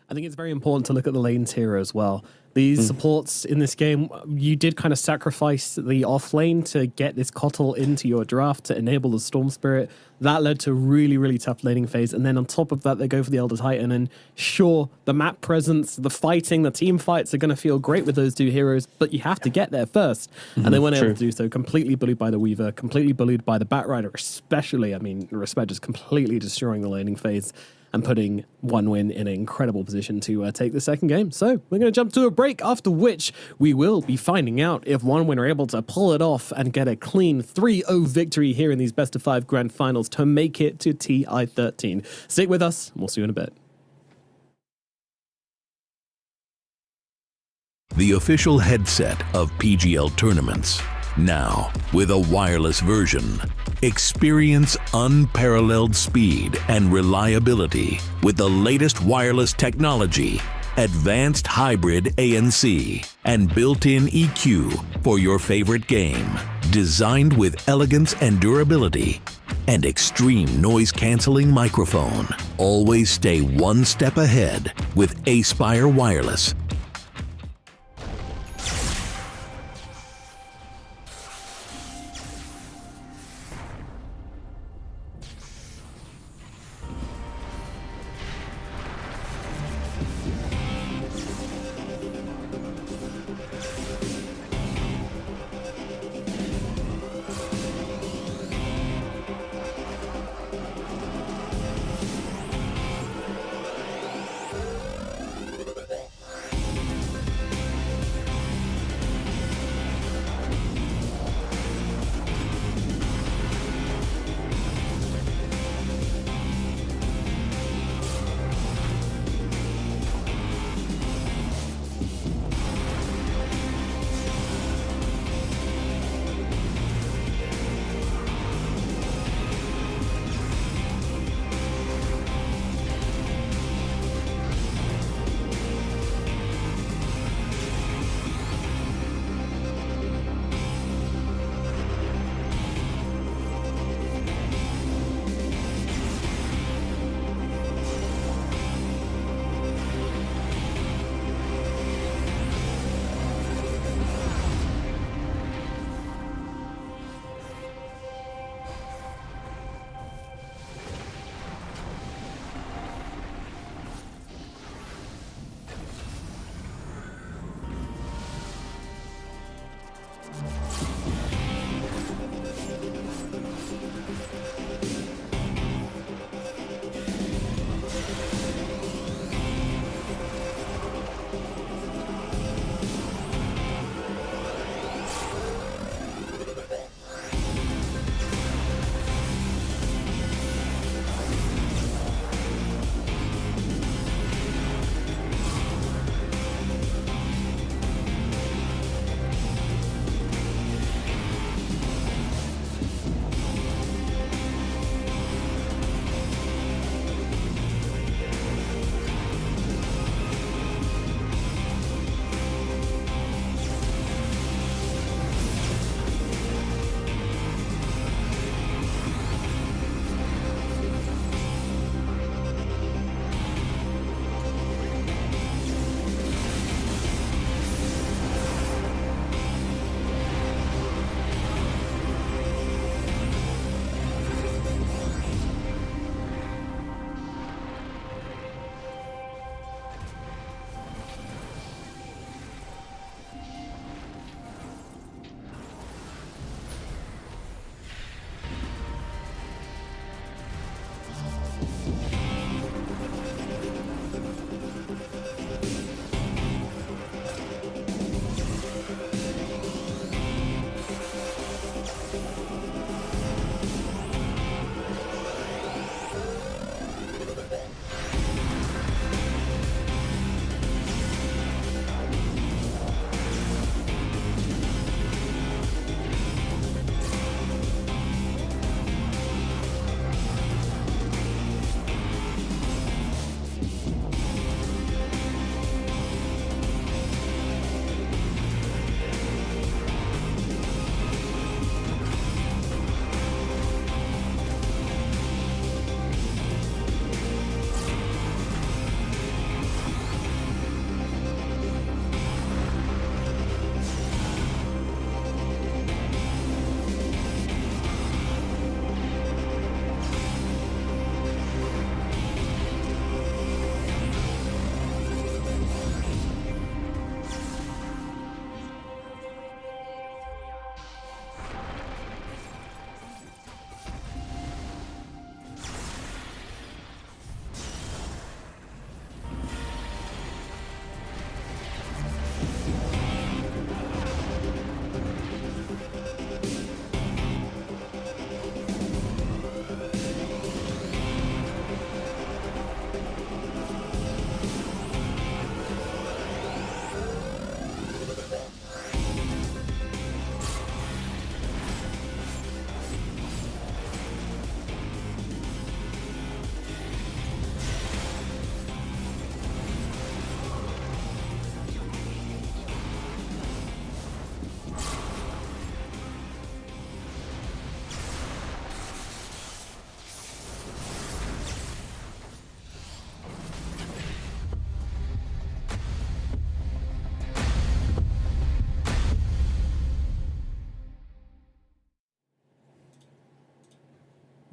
I think it's very important to look at the lanes here as well. These supports in this game, you did kind of sacrifice the off lane to get this Kotl into your draft to enable the Storm Spirit. That led to a really, really tough laning phase. And then on top of that, they go for the Elder Titan. And sure, the map presence, the fighting, the team fights are going to feel great with those two heroes, but you have to get there first. And they weren't able to do so. Completely bullied by the Weaver, completely bullied by the Batrider, especially. I mean, Respect just completely destroying the laning phase and putting 1win in an incredible position to take the second game. So we're going to jump to a break, after which we will be finding out if 1win are able to pull it off and get a clean 3-0 victory here in these best of 5 grand finals to make it to TI13. Stick with us, and we'll see you in a bit. The official headset of PGL tournaments. Now, with a wireless version. Experience unparalleled speed and reliability with the latest wireless technology, advanced hybrid ANC, and built-in EQ for your favorite game. Designed with elegance and durability, and extreme noise-canceling microphone. Always stay one step ahead with Aspire Wireless.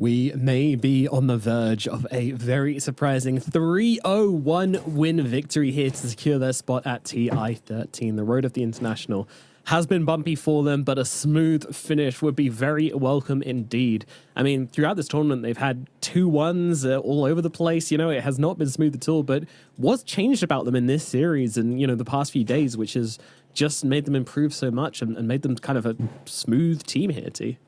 We may be on the verge of a very surprising 3-0-1 win victory here to secure their spot at TI13. The road of the International has been bumpy for them, but a smooth finish would be very welcome indeed. I mean, throughout this tournament, they've had 2-1s all over the place. You know, it has not been smooth at all, but what's changed about them in this series and, you know, the past few days, which has just made them improve so much and made them kind of a smooth team here, T?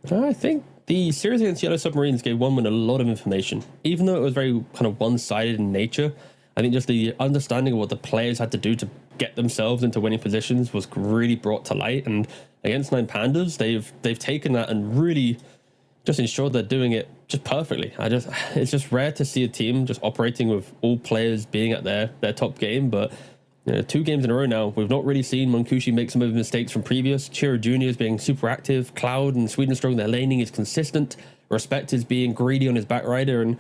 I think the series against Yellow Submarines gave OneWin a lot of information, even though it was very kind of one-sided in nature. I think just the understanding of what the players had to do to get themselves into winning positions was really brought to light. And against Nine Pandas, they've taken that and really just ensured they're doing it just perfectly. It's just rare to see a team just operating with all players being at their top game, but you know, 2 games in a row now, we've not really seen Monkushi make some of his mistakes from previous. Chiro Jr. is being super active. Cloud and Swedenstrong, their laning is consistent. Respect is being greedy on his back rider. And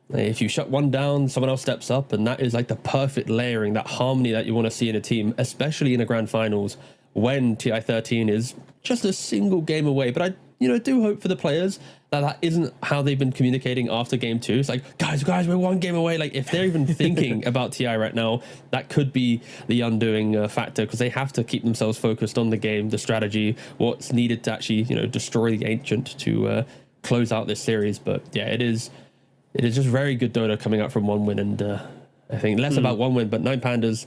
if you shut one down, someone else steps up. And that is like the perfect layering, that harmony that you want to see in a team, especially in a grand finals when TI13 is just a single game away. But I do hope for the players that isn't how they've been communicating after game 2. It's like, guys, we're 1 game away. Like, if they're even thinking about TI right now, that could be the undoing factor, because they have to keep themselves focused on the game, the strategy, what's needed to actually, destroy the Ancient to close out this series. But yeah, it is just very good Dota coming out from OneWin, and I think less about OneWin, but Nine Pandas,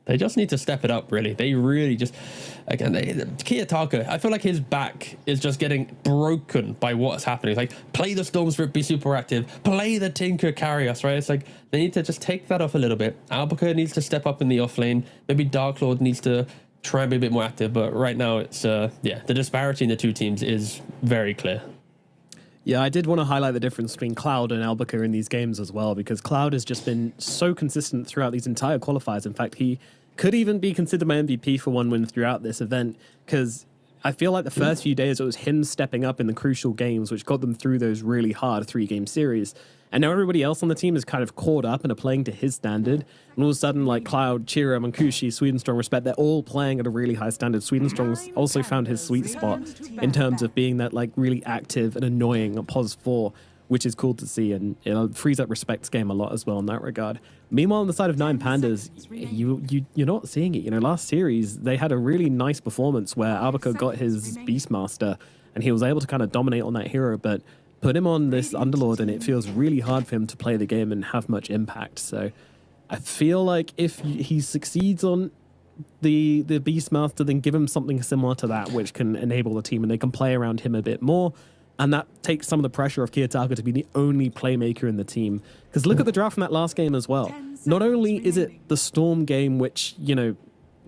they just need to step it up, really. They really just, again, Kiyotaka, I feel like his back is just getting broken by what's happening. It's like, play the Storm Spirit, be super active. Play the Tinker, carry us, right? It's like, they need to just take that off a little bit. Albuquerque needs to step up in the off lane. Maybe Dark Lord needs to try and be a bit more active. But right now, it's, the disparity in the 2 teams is very clear. Yeah, I did want to highlight the difference between Cloud and Albuquerque in these games as well, because Cloud has just been so consistent throughout these entire qualifiers. In fact, he could even be considered my MVP for OneWin throughout this event, because I feel like the first few days it was him stepping up in the crucial games, which got them through those really hard 3-game series. And now everybody else on the team is kind of caught up and are playing to his standard. And all of a sudden, like Cloud, Chiro, Mankushi, Swedenstrong, Respect, they're all playing at a really high standard. Swedenstrong's also found his sweet spot in terms of being that like really active and annoying pos 4, which is cool to see, and it frees up Respect's game a lot as well in that regard. Meanwhile, on the side of Nine Pandas, you're not seeing it. Last series, they had a really nice performance where Albuquerque got his Beastmaster, and he was able to kind of dominate on that hero, but put him on this Underlord, and it feels really hard for him to play the game and have much impact. So I feel like if he succeeds on the Beastmaster, then give him something similar to that, which can enable the team, and they can play around him a bit more. And that takes some of the pressure off Kiyotaka to be the only playmaker in the team. Because look at the draft from that last game as well. Not only is it the Storm game, which,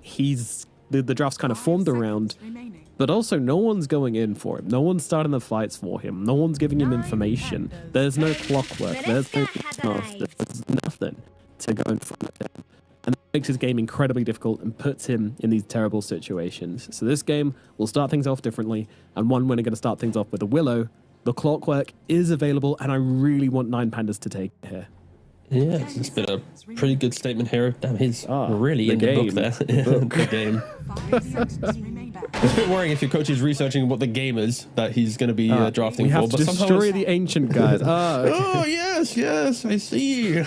he's the draft's kind of formed around, but also no one's going in for him. No one's starting the fights for him. No one's giving him information. There's no clockwork. There's no master. There's nothing to go in front of him. And that makes his game incredibly difficult and puts him in these terrible situations. So this game will start things off differently, and OneWin are going to start things off with a Willow. The clockwork is available, and I really want Nine Pandas to take it here. Yeah, it's been a pretty good statement here. Damn, he's really in the book there. The game. It's a bit worrying if your coach is researching what the game is that he's going to be drafting we for. Have to destroy the Ancient, guys. Okay. Oh, yes, I see.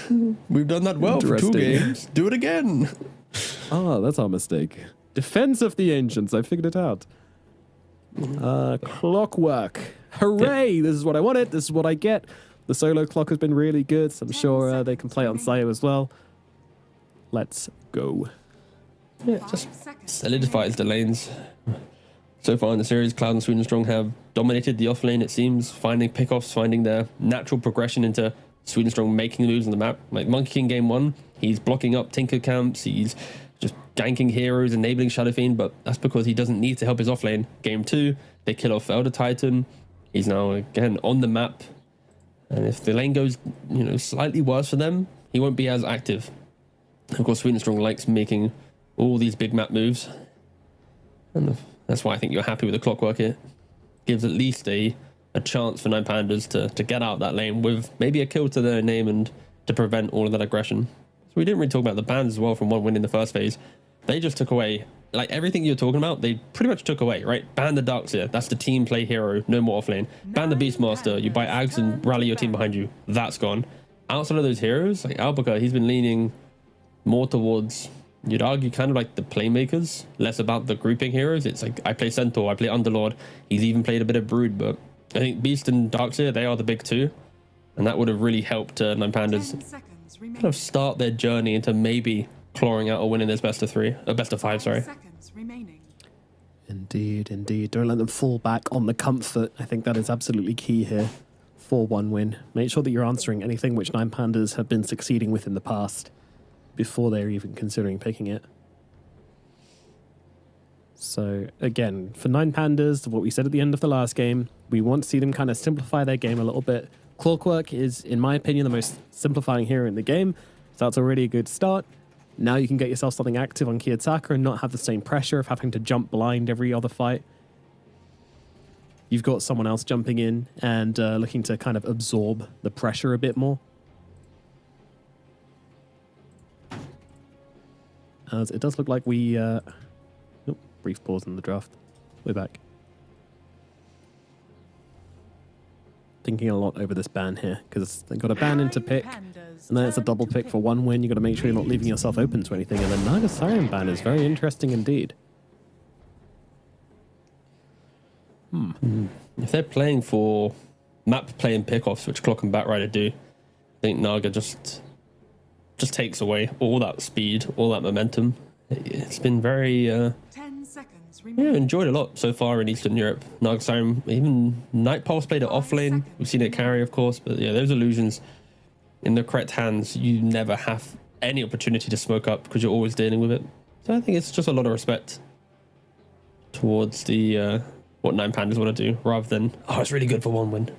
We've done that well for 2 games. Do it again. That's our mistake. Defense of the Ancients. I figured it out. Clockwork. Hooray! This is what I wanted. This is what I get. The solo clock has been really good, so I'm sure they can play on Sayo as well. Let's go. Yeah, just solidifies the lanes. So far in the series, Cloud and Swedenstrong have dominated the off lane, it seems, finding pickoffs, finding their natural progression into Swedenstrong making moves on the map. Like Monkey King game 1, he's blocking up Tinker camps, he's just ganking heroes, enabling Shadow Fiend, but that's because he doesn't need to help his off lane. Game 2, they kill off Elder Titan. He's now again on the map. And if the lane goes, slightly worse for them, he won't be as active. Of course, Swedenstrong likes making all these big map moves. And that's why I think you're happy with the clockwork here. Gives at least a chance for Nine Pandas to get out that lane with maybe a kill to their name and to prevent all of that aggression. So we didn't really talk about the bans as well from OneWin in the first phase. They just took away like everything you're talking about, they pretty much took away, right? Ban the Darkseer, that's the team play hero, no more offlane. Ban the Beastmaster, you buy Ags and rally your team behind you, that's gone. Outside of those heroes, like Albuquerque, he's been leaning more towards, you'd argue, kind of like the playmakers, less about the grouping heroes. It's like, I play Centaur, I play Underlord, he's even played a bit of Brood, but I think Beast and Darkseer, they are the big two. And that would have really helped Nine Pandas kind of start their journey into maybe clawing out or winning this best of five, sorry. Indeed, indeed. Don't let them fall back on the comfort. I think that is absolutely key here. 4-1 win. Make sure that you're answering anything which Nine Pandas have been succeeding with in the past before they're even considering picking it. So again, for Nine Pandas, what we said at the end of the last game, we want to see them kind of simplify their game a little bit. Clockwork is, in my opinion, the most simplifying hero in the game, so that's already a good start. Now you can get yourself something active on Kiyotaka and not have the same pressure of having to jump blind every other fight. You've got someone else jumping in and looking to kind of absorb the pressure a bit more. As it does look like we... brief pause in the draft. We're back. Thinking a lot over this ban here, because they've got a ban in to pick, and then it's a double pick for 1 win. You've got to make sure you're not leaving yourself open to anything, and the Naga Siren ban is very interesting indeed. If they're playing for map play and pickoffs, which Clock and Batrider do, I think Naga just takes away all that speed, all that momentum. It's been very... 10 seconds remaining. enjoyed a lot so far in Eastern Europe. Naga Siren, even Night Pulse played it off lane. We've seen it carry, of course, but yeah, those illusions in the correct hands, you never have any opportunity to smoke up because you're always dealing with it. So I think it's just a lot of respect towards the what Nine Pandas want to do, rather than, oh, it's really good for 1 win.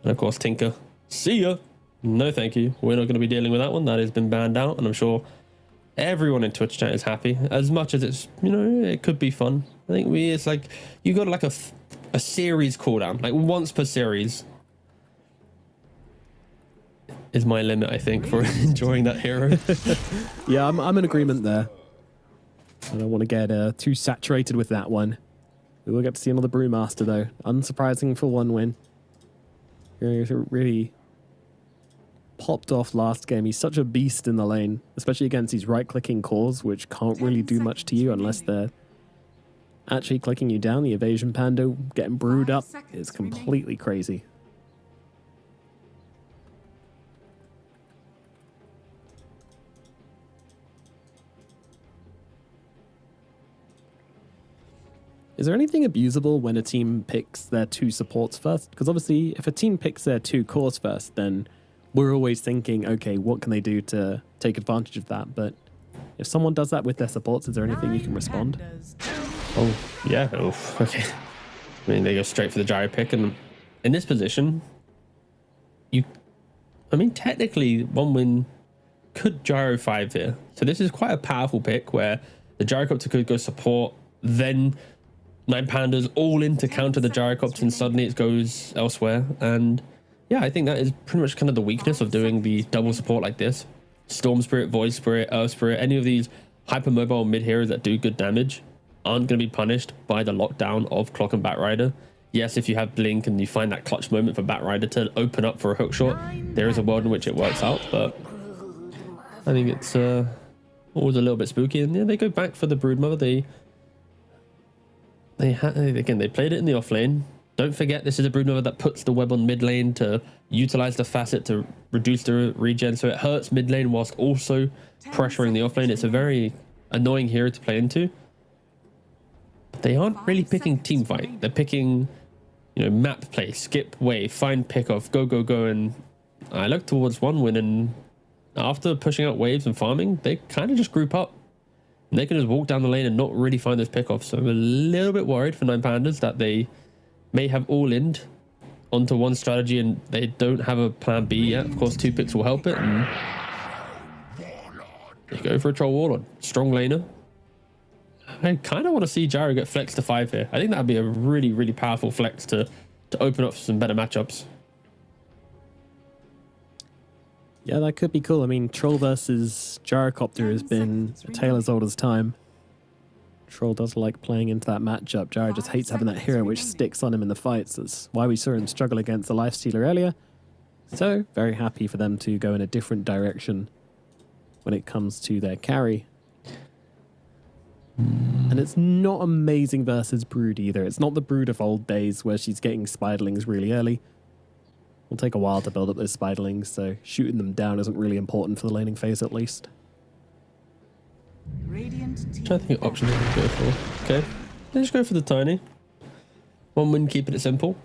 And of course, Tinker, see ya. No, thank you. We're not going to be dealing with that one. That has been banned out, and I'm sure everyone in Twitch chat is happy. As much as it's, it could be fun. I think it's like, you got like a series cooldown, like once per series is my limit, I think, for enjoying that hero. Yeah, I'm in agreement there. I don't want to get too saturated with that one. We will get to see another Brewmaster, though. Unsurprising for 1 win. Really popped off last game. He's such a beast in the lane, especially against these right-clicking cores, which can't really do much to you unless they're actually clicking you down. The Evasion Pando getting brewed up is completely crazy. Is there anything abusable when a team picks their 2 supports first? Because obviously, if a team picks their 2 cores first, then we're always thinking, okay, what can they do to take advantage of that? But if someone does that with their supports, is there anything you can respond? Oh, yeah. Oh, okay. I mean, they go straight for the gyro pick, and in this position, technically 1 win could gyro 5 here. So this is quite a powerful pick where the gyrocopter could go support, then Nine Pandas all in to counter the gyrocopter, and suddenly it goes elsewhere. And yeah, I think that is pretty much kind of the weakness of doing the double support like this. Storm Spirit, Void Spirit, Earth Spirit, any of these hypermobile mid heroes that do good damage aren't going to be punished by the lockdown of Clock and Batrider. Yes, if you have Blink and you find that clutch moment for Batrider to open up for a hook shot, there is a world in which it works out, but I think it's always a little bit spooky. And yeah, they go back for the Broodmother. They played it in the off lane. Don't forget, this is a Broodmother that puts the web on mid lane to utilize the facet to reduce the regen, so it hurts mid lane whilst also pressuring the off lane. It's a very annoying hero to play into. But they aren't really picking team fight. They're picking, map play, skip wave, find pickoff, go, and I look towards 1 win, and after pushing out waves and farming, they kind of just group up. And they can just walk down the lane and not really find those pickoffs. So I'm a little bit worried for Nine Pandas that they may have all in onto one strategy and they don't have a plan B yet. Of course, 2 picks will help it. And they go for a Troll Warlord. Strong laner. I kind of want to see Gyro get flexed to 5 here. I think that'd be a really, really powerful flex to open up some better matchups. Yeah, that could be cool. I mean, Troll versus Gyrocopter has been a tale as old as time. Troll does like playing into that matchup. Gyro just hates having that hero which sticks on him in the fights. That's why we saw him struggle against the Lifestealer earlier. So, very happy for them to go in a different direction when it comes to their carry. And it's not amazing versus Brood either. It's not the Brood of old days where she's getting Spiderlings really early. It'll take a while to build up those Spiderlings, so shooting them down isn't really important for the laning phase at least. I'm trying to think of options I can go for. Okay, let's just go for the Tiny. One win, keeping it simple.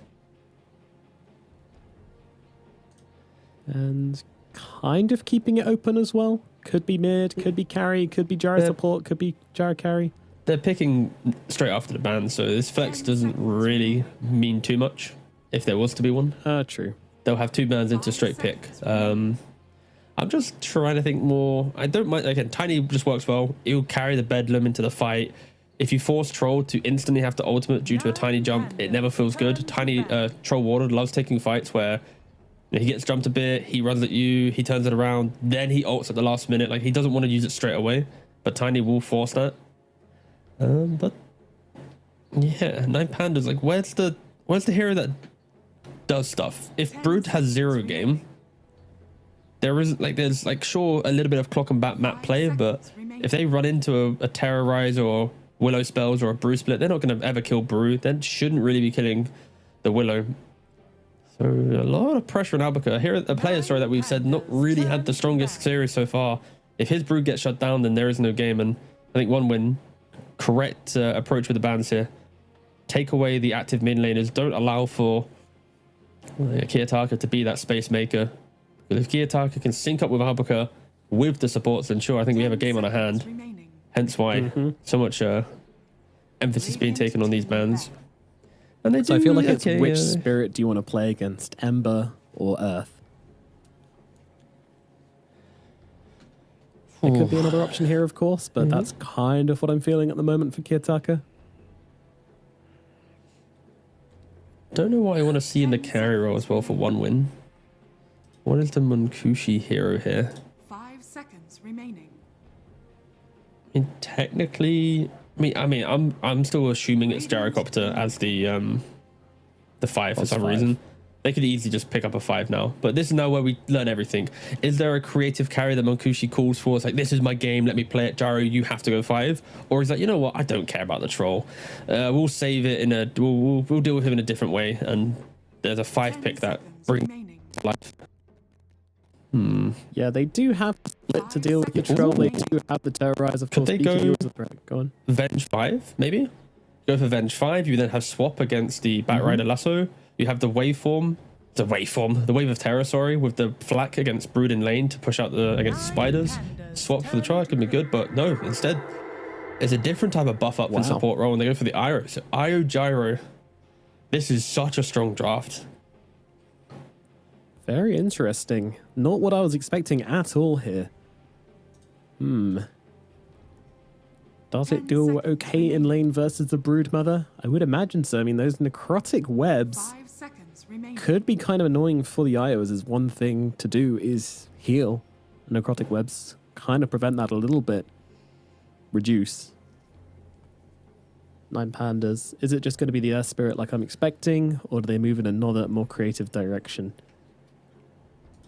And kind of keeping it open as well. Could be mid, could be carry, could be Gyro support, could be Gyro carry. They're picking straight after the ban, so this flex doesn't really mean too much if there was to be one. True. They'll have 2 bans into straight pick. I'm just trying to think more. I don't mind. Again, Tiny just works well. He'll carry the Bedlam into the fight. If you force Troll to instantly have the ultimate due to a Tiny jump, it never feels good. Tiny Troll Warlord loves taking fights where he gets jumped a bit, he runs at you, he turns it around, then he ults at the last minute. Like, he doesn't want to use it straight away, but Tiny will force that. But yeah, 9 Pandas. Like, where's the hero that does stuff? If Brood has 0 game, there's sure a little bit of clock and bat map play, but if they run into a Terrorize or Willow spells or a Brew split, they're not going to ever kill Brew. They shouldn't really be killing the Willow. So a lot of pressure on Albuquerque. Here, a player, that we've said not really had the strongest series so far. If his Brood gets shut down, then there is no game. And I think 1 win, correct approach with the bans here. Take away the active mid laners. Don't allow for Kiyotaka to be that space maker. But if Kiyotaka can sync up with Albuquerque with the supports, then sure, I think we have a game on our hand. Hence why so much emphasis being taken on these bans. And they So I feel like it's which spirit do you want to play against, Ember or Earth? It could be another option here, of course, but that's kind of what I'm feeling at the moment for Kiyotaka. Don't know what I want to see in the carry role as well for 1 win. What is the Munkushi hero here? 5 seconds remaining. I mean, technically, I'm still assuming it's Gyrocopter as the 5 for some reason. They could easily just pick up a 5 now, but this is now where we learn everything. Is there a creative carry that Munkushi calls for? It's like, this is my game, let me play it, Gyro, you have to go 5. Or is that, you know what, I don't care about the troll. We'll save it we'll deal with him in a different way, and there's a 5 pick that brings life. Yeah, they do have split to deal with the troll. They do have the Terrorize, of course. Could they go on. Venge 5, maybe? Go for Venge 5, you then have swap against the Batrider Lasso. You have the waveform, the wave of terror, with the flak against Brood in lane to push out against the spiders. Swap for the try could be good, but no, instead, it's a different type of buff up than support role, and they go for the Io. So Io Gyro, this is such a strong draft. Very interesting. Not what I was expecting at all here. Does it do okay in lane versus the Broodmother? I would imagine so. I mean, those necrotic webs could be kind of annoying for the IOs, as one thing to do is heal. Necrotic webs kind of prevent that a little bit. Reduce. 9 Pandas. Is it just going to be the Earth Spirit like I'm expecting, or do they move in another, more creative direction?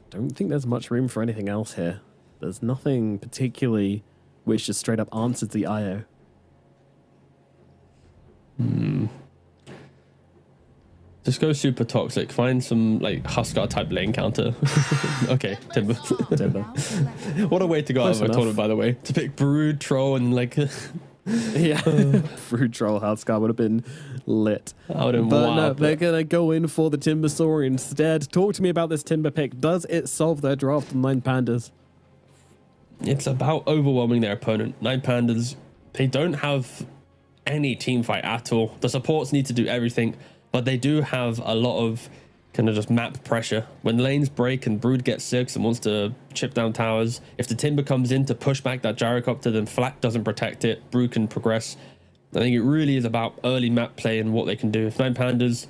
Don't think there's much room for anything else here. There's nothing particularly which just straight up answers the IO. Just go super toxic. Find some like Huskar type lane counter. Okay, Timber. What a way to go out of a tournament, by the way. To pick Brood, Troll, and like yeah, Brood, Troll, Huskar would have been lit. I would have. But no, they're gonna go in for the Timber story instead. Talk to me about this Timber pick. Does it solve their draft on 9 Pandas? It's about overwhelming their opponent. 9 Pandas, they don't have any team fight at all. The supports need to do everything, but they do have a lot of kind of just map pressure. When lanes break and Brood gets 6 and wants to chip down towers, if the Timber comes in to push back that Gyrocopter, then Flak doesn't protect it. Brood can progress. I think it really is about early map play and what they can do. If 9 Pandas,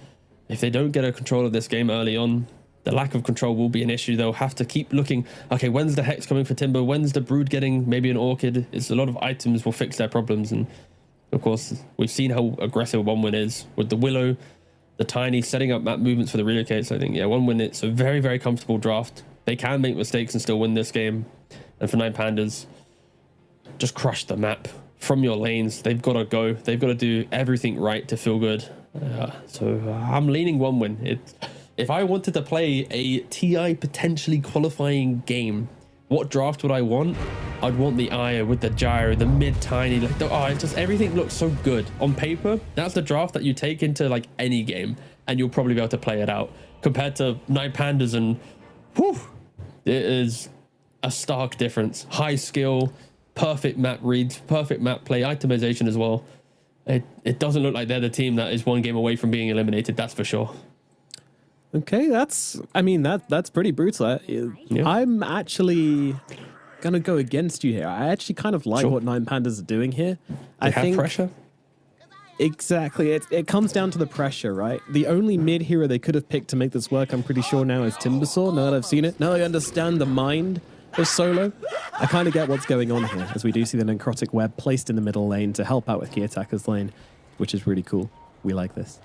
if they don't get a control of this game early on, the lack of control will be an issue. They'll have to keep looking, okay, when's the Hex coming for Timber? When's the Brood getting maybe an Orchid? It's a lot of items will fix their problems. And of course, we've seen how aggressive 1-win is with the Willow, the Tiny, setting up map movements for the relocates. I think, yeah, 1-win, it's a very, very comfortable draft. They can make mistakes and still win this game. And for 9Pandas, just crush the map from your lanes. They've got to go. They've got to do everything right to feel good. So I'm leaning 1-win. If I wanted to play a TI potentially qualifying game, what draft would I want? I'd want the Aya with the Gyro, the mid Tiny. Like, it's just everything looks so good on paper. That's the draft that you take into like any game, and you'll probably be able to play it out. Compared to 9Pandas, and whew, it is a stark difference. High skill, perfect map reads, perfect map play, itemization as well. It doesn't look like they're the team that is one game away from being eliminated. That's for sure. Okay, that's pretty brutal. Yeah. I'm actually gonna go against you here. I actually kind of like what 9Pandas are doing here. I think pressure. Exactly. It comes down to the pressure, right? The only mid hero they could have picked to make this work, I'm pretty sure now, is Timbersaw. Now that I've seen it, now I understand the mind of Solo. I kind of get what's going on here, as we do see the Necrotic Web placed in the middle lane to help out with Key Attacker's lane, which is really cool. We like this.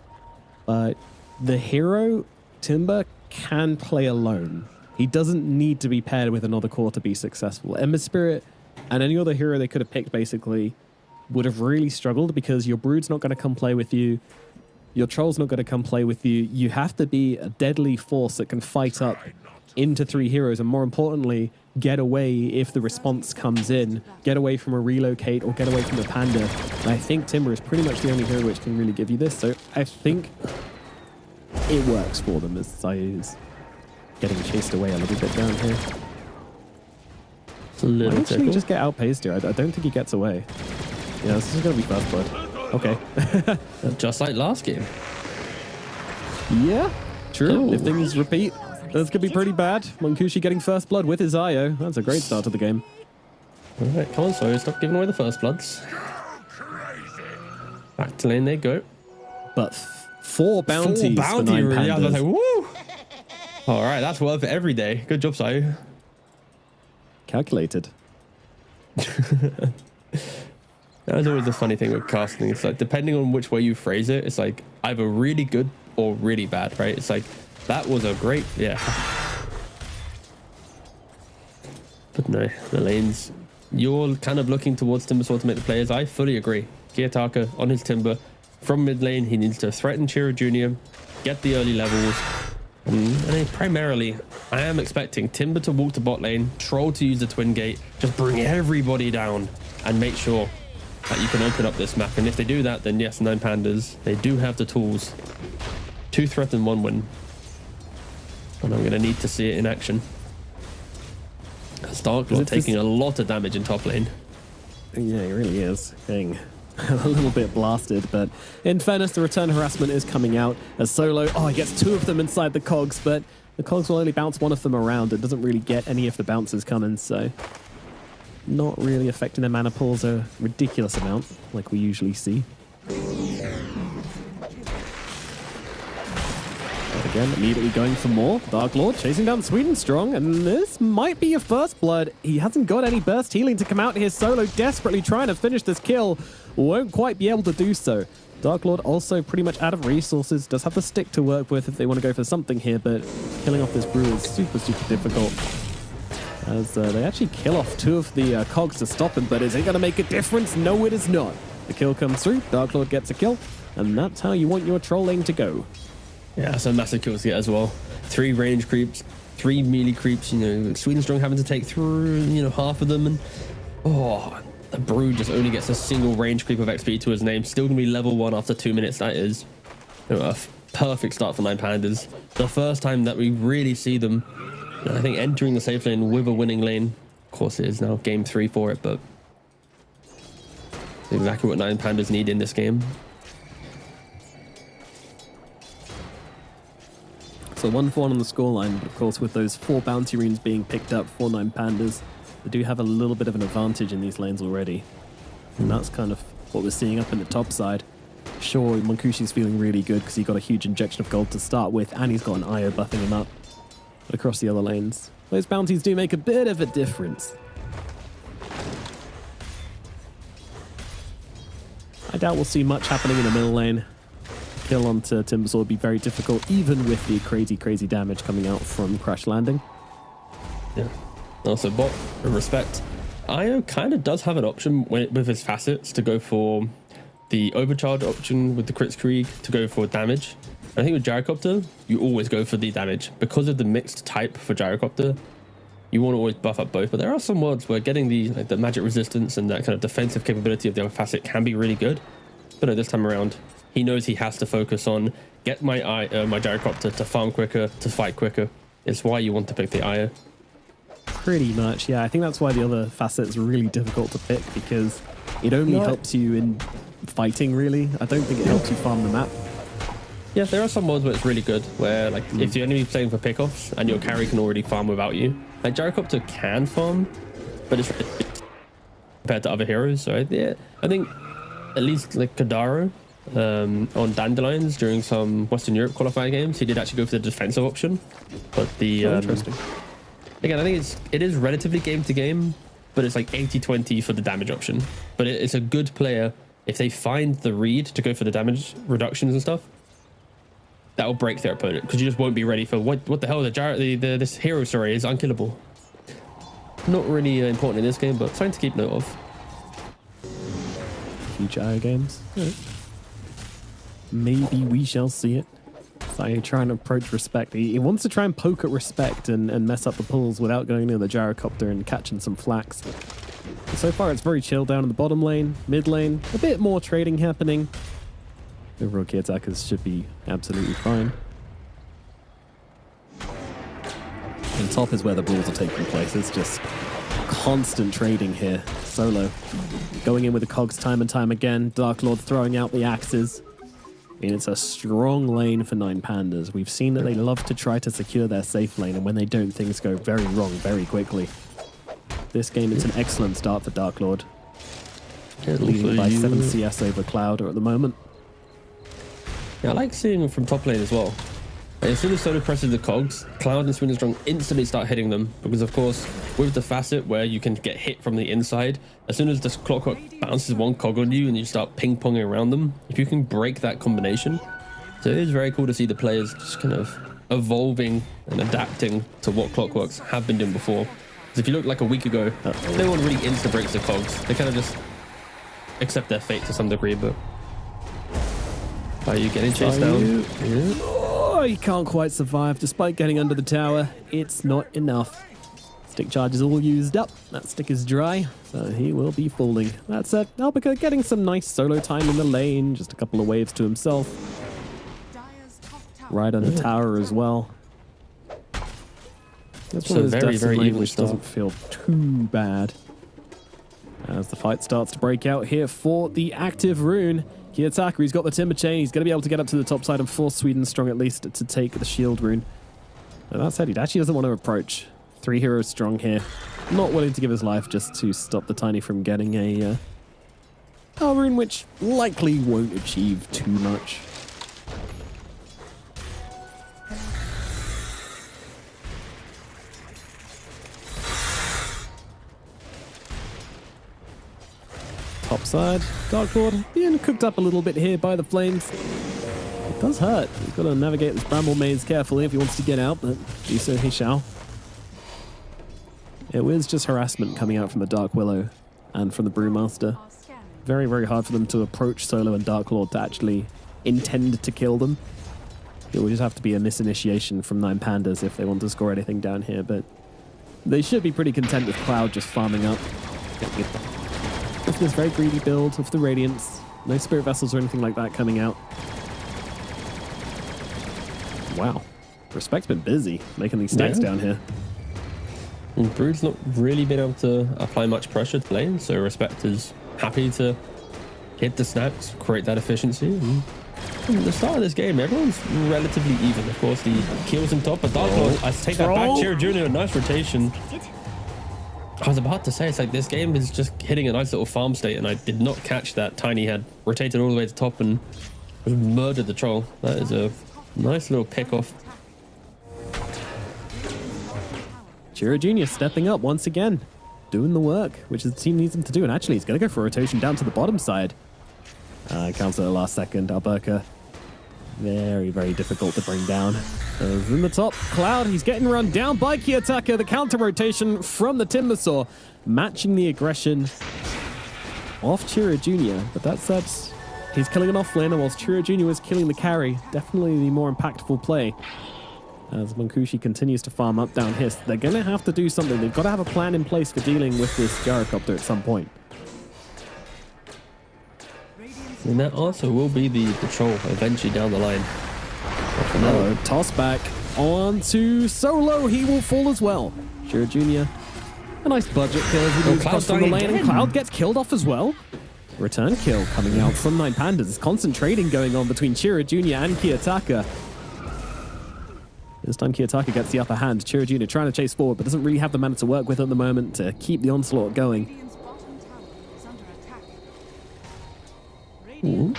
But the hero, Timber, can play alone. He doesn't need to be paired with another core to be successful. Ember Spirit and any other hero they could have picked basically would have really struggled, because your Brood's not going to come play with you. Your Troll's not going to come play with you. You have to be a deadly force that can fight up into 3 heroes, and more importantly, get away if the response comes in, get away from a relocate or get away from the Panda. And I think Timber is pretty much the only hero which can really give you this. So I think it works for them, as Zayu is getting chased away a little bit down here. It's a little Might actually just get outpaced here. I don't think he gets away. Yeah, this is going to be first blood. Okay. Just like last game. Yeah, true. Ooh. If things repeat, this could be pretty bad. Monkushi getting first blood with his IO. That's a great start to the game. All right, come on, sorry, stop giving away the first bloods. Back to lane they go. But 4 bounties for 9 really. I was Pandas. like, woo! All right, that's worth it every day. Good job, Sayu. Calculated. That's always the funny thing with casting. It's like, depending on which way you phrase it, it's like either really good or really bad, right? It's like, that was a great, yeah. But no, the lanes, you're kind of looking towards Timbersaw to make the players. I fully agree. Kiyotaka on his Timber from mid lane, he needs to threaten Chiro Jr., get the early levels. And then primarily, I am expecting Timber to walk to bot lane, Troll to use the Twin Gate, just bring everybody down and make sure that you can open up this map. And if they do that, then yes, 9Pandas, they do have the tools to threaten 1-win. And I'm going to need to see it in action. Darklord taking a lot of damage in top lane. Yeah, he really is. Getting a little bit blasted, but in fairness, the return harassment is coming out as Solo, he gets 2 of them inside the cogs, but the cogs will only bounce 1 of them around. It doesn't really get any of the bounces coming, so not really affecting their mana pools a ridiculous amount like we usually see. Again, immediately going for more. Darklord chasing down Sweden strong, and this might be a first blood. He hasn't got any burst healing to come out here. Solo desperately trying to finish this kill. Won't quite be able to do so. Darklord also pretty much out of resources. Does have the stick to work with if they want to go for something here, but killing off this brew is super, super difficult. As they actually kill off 2 of the cogs to stop him, but is it going to make a difference? No, it is not. The kill comes through. Darklord gets a kill, and that's how you want your troll lane to go. Yeah, so massive kills to get as well. 3 range creeps, 3 melee creeps. Sweden Strong having to take through, half of them. And the Brood just only gets a single range creep of XP to his name. Still gonna be level 1 after 2 minutes. That is a perfect start for 9Pandas. The first time that we really see them, I think, entering the safe lane with a winning lane. Of course, it is now game 3 for it, but it's exactly what 9Pandas need in this game. So 1-4 on the scoreline, but of course with those 4 bounty runes being picked up for 9Pandas, they do have a little bit of an advantage in these lanes already. And that's kind of what we're seeing up in the top side. Sure, Monkushi's feeling really good because he got a huge injection of gold to start with, and he's got an IO buffing him up. across the other lanes. Those bounties do make a bit of a difference. I doubt we'll see much happening in the middle lane. Kill onto Timbersaw would be very difficult, even with the crazy damage coming out from Crash Landing. Yeah. Also, bot, respect. Io kind of does have an option with his facets to go for the overcharge option with the Crits Krieg to go for damage. I think with Gyrocopter, you always go for the damage. Because of the mixed type for Gyrocopter, you want to always buff up both. But there are some worlds where getting the magic resistance and that kind of defensive capability of the other facet can be really good. But at this time around, he knows he has to focus on get my Gyrocopter to farm quicker, to fight quicker. It's why you want to pick the Io. Pretty much, yeah. I think that's why the other facet's really difficult to pick, because it only helps you in fighting, really. I don't think it helps you farm the map. Yeah, there are some modes where it's really good, where like if you're only playing for pickoffs and your carry can already farm without you. Like Gyrocopter can farm, but it's compared to other heroes. So yeah, I think at least like Kadaro on Dandelions during some Western Europe qualifier games, he did actually go for the defensive option. But the Interesting. Again, I think it is relatively game to game, but it's like 80-20 for the damage option. But it's a good player if they find the read to go for the damage reductions and stuff. That will break their opponent because you just won't be ready for what the hell this hero story is unkillable. Not really important in this game, but something to keep note of. Future IO games. Maybe we shall see it. So trying to approach respect. He wants to try and poke at respect and mess up the pulls without going near the Gyrocopter and catching some flax. So far it's very chill down in the bottom lane, mid lane, a bit more trading happening. Overall key attackers should be absolutely fine. And top is where the brawls are taking place. It's just constant trading here. Solo going in with the cogs time and time again. Dark Lord throwing out the axes. I mean, it's a strong lane for Nine Pandas. We've seen that they love to try to secure their safe lane, and when they don't, things go very wrong very quickly. This game, it's an excellent start for Dark Lord. Leading by 7 CS over Cloud at the moment. Yeah, I like seeing him from top lane as well. As soon as Solo presses the cogs, Cloud and Swindle Strong instantly start hitting them because, of course, with the facet where you can get hit from the inside, as soon as this Clockwork bounces one cog on you and you start ping-ponging around them, if you can break that combination, so it is very cool to see the players just kind of evolving and adapting to what Clockworks have been doing before. Because if you look like a week ago, no one really insta-breaks the cogs. They kind of just accept their fate to some degree, but... Are you getting chased down? Yeah. Oh, he can't quite survive despite getting under the tower. It's not enough. Stick charge is all used up. That stick is dry, so he will be falling. That said, Albica getting some nice solo time in the lane. Just a couple of waves to himself. Dire's top tower. Right on the tower as well. That's So one of those very, deaths in very lane even which doesn't feel too bad. As the fight starts to break out here for the active rune. Kiyotaka, he's got the Timber Chain. He's going to be able to get up to the top side and force Sweden Strong at least to take the shield rune. And that said, he actually doesn't want to approach. 3 heroes strong here. Not willing to give his life just to stop the Tiny from getting a power rune, which likely won't achieve too much. Top side, Dark Lord being cooked up a little bit here by the flames. It does hurt. He's got to navigate this bramble maze carefully if he wants to get out, but do so he shall. It was just harassment coming out from the Dark Willow and from the Brewmaster. Are scanning. Very, very hard for them to approach Solo and Dark Lord to actually intend to kill them. It will just have to be a misinitiation from Nine Pandas if they want to score anything down here, but they should be pretty content with Cloud just farming up. With this very greedy build of the Radiance. No Spirit Vessels or anything like that coming out. Wow. Respect's been busy making these stacks down here. And Brood's not really been able to apply much pressure to lane, so Respect is happy to hit the snacks, create that efficiency. And from the start of this game, everyone's relatively even. Of course, the kills in top, but Dark Lord, I take that back, Cheer Junior, nice rotation. I was about to say, it's like this game is just hitting a nice little farm state, and I did not catch that Tiny had rotated all the way to top and murdered the troll. That is a nice little pick off. Chira Jr. stepping up once again, doing the work, which the team needs him to do. And actually, he's going to go for a rotation down to the bottom side. Counts at the last second. Alberca, very, very difficult to bring down. In the top, Cloud, he's getting run down by Kiyotaka. The counter rotation from the Timbersaw, matching the aggression of Chira Jr. But that said, he's killing an offlaner whilst Chira Jr. was killing the carry. Definitely the more impactful play. As Mankushi continues to farm up down his, they're going to have to do something. They've got to have a plan in place for dealing with this gyrocopter at some point. And that also will be the patrol eventually down the line. No, toss back onto Solo. He will fall as well. Chira Jr. A nice budget kill as he moves across from the lane, and Cloud gets killed off as well. Return kill coming out from Nine Pandas. There's constant trading going on between Chira Jr. and Kiyotaka. This time Kiyotaka gets the upper hand. Chira Jr. trying to chase forward, but doesn't really have the mana to work with at the moment to keep the onslaught going. Radiant's bottom tower is under attack. Ooh.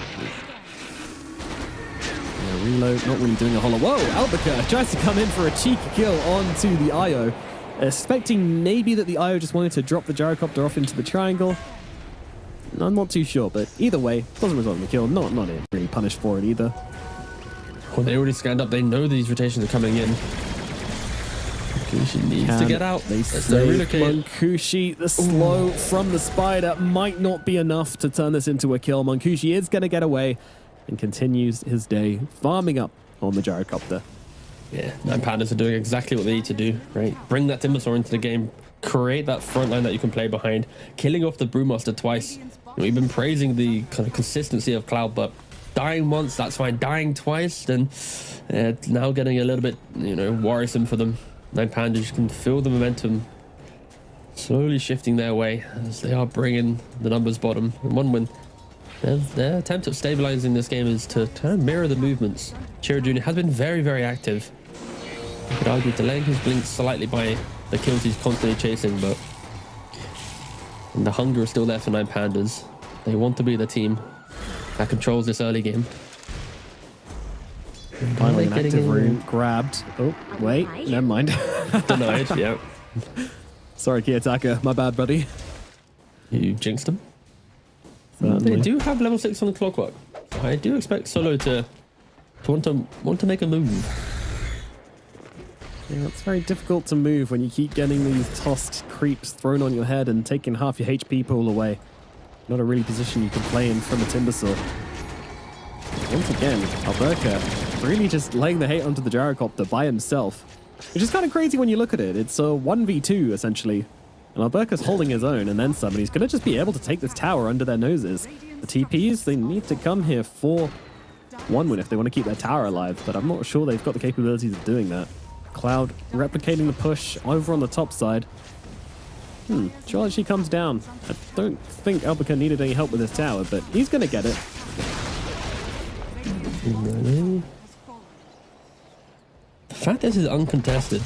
Yeah, reload, not really doing a hollow. Whoa, Alberca tries to come in for a cheeky kill onto the IO. Expecting maybe that the IO just wanted to drop the gyrocopter off into the triangle. I'm not too sure, but either way, doesn't result in the kill. Not really punished for it either. Well, they already scanned up. They know these rotations are coming in. Mankushi needs to get out. They save Mankushi. The slow from the spider might not be enough to turn this into a kill. Mankushi is going to get away and continues his day farming up on the gyrocopter. Yeah, Nine Pandas are doing exactly what they need to do, right? Bring that Timbersaw into the game, create that front line that you can play behind, killing off the Brewmaster twice. We've been praising the kind of consistency of Cloud, but dying once, that's fine. Dying twice, then now getting a little bit, worrisome for them. Nine Pandas can feel the momentum slowly shifting their way as they are bringing the numbers bottom. And one win. Their attempt at stabilizing this game is to kind of mirror the movements. Chira Jr. has been very, very active. You could argue delaying his blink slightly by the kills he's constantly chasing, but the hunger is still there for Nine Pandas. They want to be the team that controls this early game. Finally, an active rune grabbed. Oh, wait, never mind. Denied, yeah. Sorry, Kiyotaka, my bad, buddy. You jinxed them. Certainly. They do have level 6 on the clockwork. I do expect Solo to want to make a move. Yeah, it's very difficult to move when you keep getting these tossed creeps thrown on your head and taking half your HP pool away. Not a really position you can play in from a Timbersaw. Once again, Alberca really just laying the hate onto the gyrocopter by himself, which is kind of crazy when you look at it. It's a 1v2 essentially, and Alberca's holding his own and then some, and he's going to just be able to take this tower under their noses. The TPs, they need to come here for one win if they want to keep their tower alive, but I'm not sure they've got the capabilities of doing that. Cloud replicating the push over on the top side. Charlie, she comes down. I don't think Alberca needed any help with his tower, but he's going to get it. Really? The fact this is uncontested.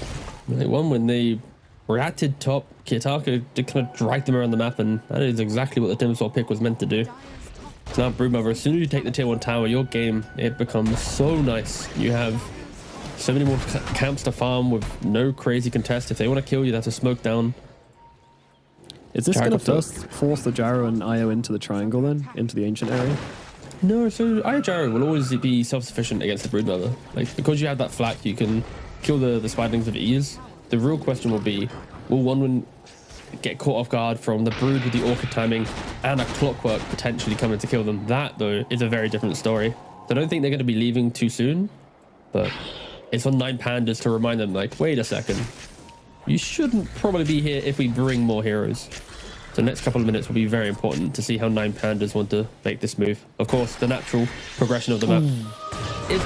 They won when they reacted top. Kiyotaka did kind of drag them around the map, and that is exactly what the Timbersaw pick was meant to do. So now Broodmother, as soon as you take the tier 1 tower, your game, it becomes so nice. You have so many more camps to farm with no crazy contest. If they want to kill you, that's a smoke down. Is this going to first force the Gyro and Io into the triangle then? Into the ancient area? No, so Io Gyro will always be self-sufficient against the Broodmother. Like, because you have that flak, you can kill the spiderlings with ease. The real question will be, will Onewin get caught off guard from the Brood with the Orchid timing and a Clockwork potentially coming to kill them? That, though, is a very different story. So I don't think they're going to be leaving too soon, but it's on Nine Pandas to remind them, like, wait a second. You shouldn't probably be here if we bring more heroes. So the next couple of minutes will be very important to see how Nine Pandas want to make this move. Of course, the natural progression of the map.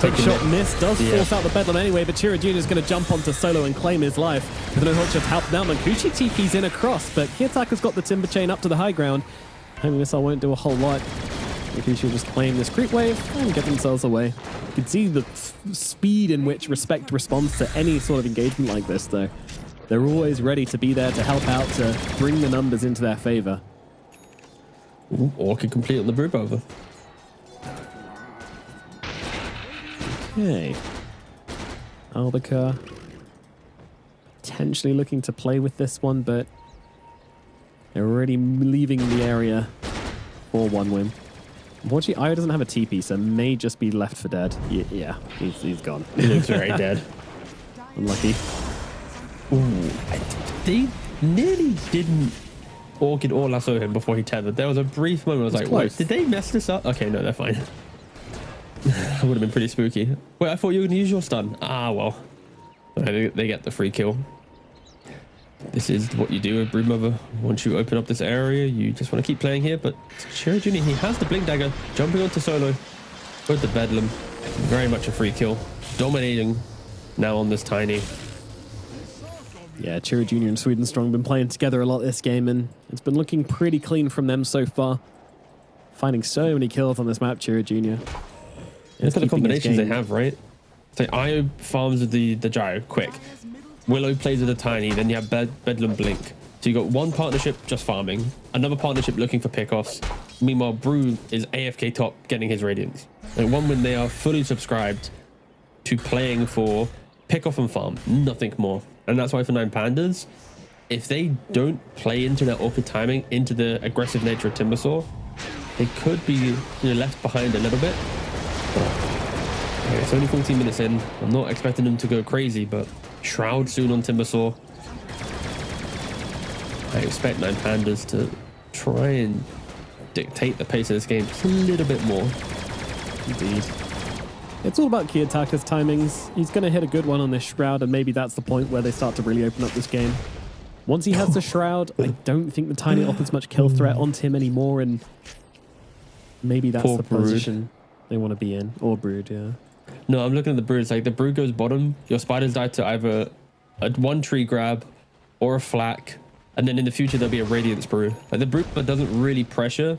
Big shot miss does force out the Bedlam anyway, but Chira Jr. is going to jump onto Solo and claim his life. With no Hotshot to help now, Mankushi TP's in across, but Kiyotaka's got the Timber Chain up to the high ground. Homing Missile won't do a whole lot. Mankushi will just claim this creep wave and get themselves away. You can see the speed in which Respect responds to any sort of engagement like this, though. They're always ready to be there to help out, to bring the numbers into their favor. Orchid complete on the Broodmother. Okay. Alberca. potentially looking to play with this one, but they're already leaving the area for one win. Unfortunately, Io doesn't have a TP, so may just be left for dead. Yeah, he's gone. He looks very dead. Unlucky. Ooh, they nearly didn't Orchid or lasso him before he tethered. There was a brief moment I was like, close. wait, did they mess this up? Okay, no, they're fine. That would have been pretty spooky. Wait, I thought you were going to use your stun. Ah, well. They get the free kill. This is what you do with Broodmother. Once you open up this area, you just want to keep playing here. But Cherry Jr., he has the Blink Dagger. Jumping onto Solo. With the Bedlam. Very much a free kill. Dominating now on this Tiny. Yeah, Cherry Jr. and Sweden Strong been playing together a lot this game, and it's been looking pretty clean from them so far. Finding so many kills on this map, Cherry Jr. Look at the combinations they have, right? So Io farms with the gyro, quick. Willow plays with the Tiny, then you have Bedlam Blink. So you got one partnership just farming, another partnership looking for pickoffs. Meanwhile, Brew is AFK top getting his Radiance. And one when they are fully subscribed to playing for pickoff and farm, nothing more. And that's why for 9 Pandas, if they don't play into their Orchid timing, into the aggressive nature of Timbersaw, they could be left behind a little bit. Okay, it's only 14 minutes in. I'm not expecting them to go crazy, but Shroud soon on Timbersaw. I expect 9 Pandas to try and dictate the pace of this game just a little bit more. Indeed. It's all about Kiyotaka's timings. He's going to hit a good one on this Shroud, and maybe that's the point where they start to really open up this game. Once he has the Shroud, I don't think the Tiny offers much kill threat onto him anymore, and maybe that's Poor the Brood. position they want to be in. Or Brood, yeah. No, I'm looking at the Brood. It's like the Brood goes bottom. Your Spiders die to either a one tree grab or a flak. And then in the future, there'll be a Radiance Brood. Like the Brood doesn't really pressure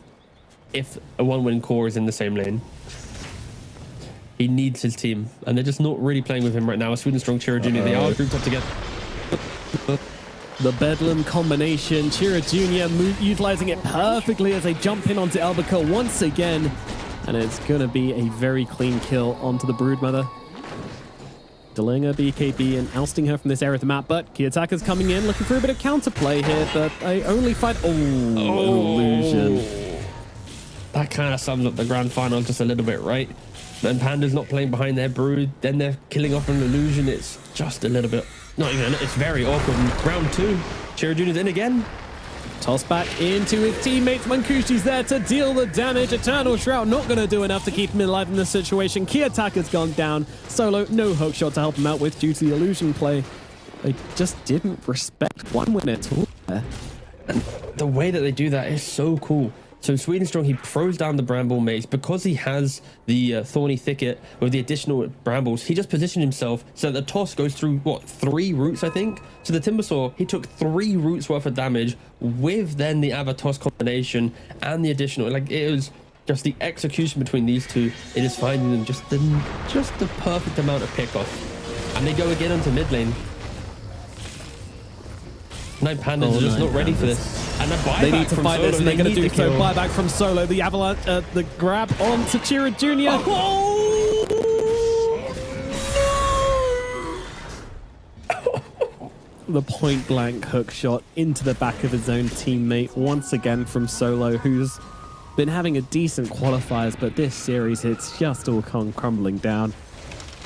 if a 1-win core is in the same lane. He needs his team. And they're just not really playing with him right now. Sweden Strong, Chira Jr., they are grouped up together. The Bedlam combination. Chira Jr. utilizing it perfectly as they jump in onto Albacore once again. And it's going to be a very clean kill onto the Broodmother. Delaying her BKB and ousting her from this area of the map. But Kiyotaka's coming in, looking for a bit of counterplay here. But I only find... illusion. That kind of sums up the grand final just a little bit, right? Then Panda's not playing behind their Brood. Then they're killing off an illusion. It's just a little bit... Not even... It's very awkward. Round 2. Chira Jr.'s in again. Toss back into his teammates. Mankushi's there to deal the damage. Eternal Shroud not going to do enough to keep him alive in this situation. Kiyotaka's gone down. Solo, no hook shot to help him out with due to the illusion play. They just didn't respect one win at all there. And the way that they do that is so cool. So Sweden Strong, he throws down the Bramble Maze. Because he has the Thorny Thicket with the additional Brambles, he just positioned himself so that the toss goes through, what, 3 roots, I think? So the Timbersaw, he took 3 roots worth of damage with then the Avatos combination and the additional. Like, it was just the execution between these two. It is finding them just the perfect amount of pickoff. And they go again onto mid lane. 9 Pandas are just not ready for this. And a buyback They need to from fight Solo. this, and they're going to need do the so. kill. Buyback from Solo. The avalanche, the grab on to Chira Jr. The point blank hook shot into the back of his own teammate once again from Solo, who's been having a decent qualifiers, but this series it's just all crumbling down.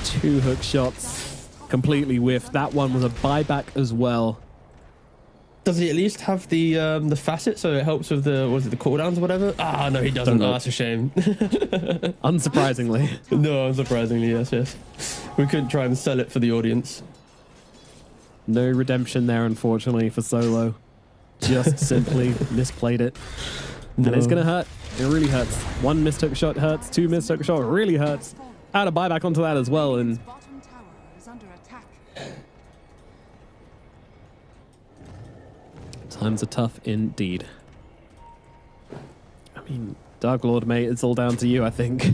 2 hook shots completely whiffed. That one was a buyback as well. Does he at least have the facet so it helps with the cooldowns or whatever? Ah, no, he doesn't. Oh, that's a shame. Unsurprisingly. No, unsurprisingly, yes. We couldn't try and sell it for the audience. No redemption there, unfortunately, for Solo. Just simply misplayed it. And it's going to hurt. It really hurts. 1 missed hook shot hurts. 2 missed hook shot really hurts. Add a buyback onto that as well. And Bottom tower is under attack. times are tough indeed. I mean, Dark Lord, mate, it's all down to you, I think.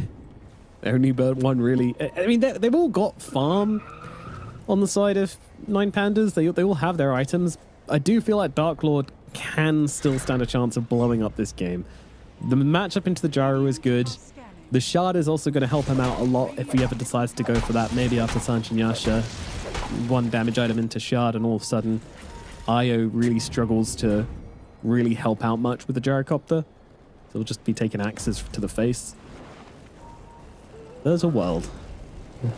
Only but one really... I mean, they've all got farm on the side of 9 Pandas. They all have their items. I do feel like Dark Lord can still stand a chance of blowing up this game. The matchup into the gyro is good. The shard is also going to help him out a lot if he ever decides to go for that, maybe after Sanch and Yasha. one damage item into Shard, and all of a sudden, Io really struggles to really help out much with the gyrocopter. So he'll just be taking axes to the face. There's a world.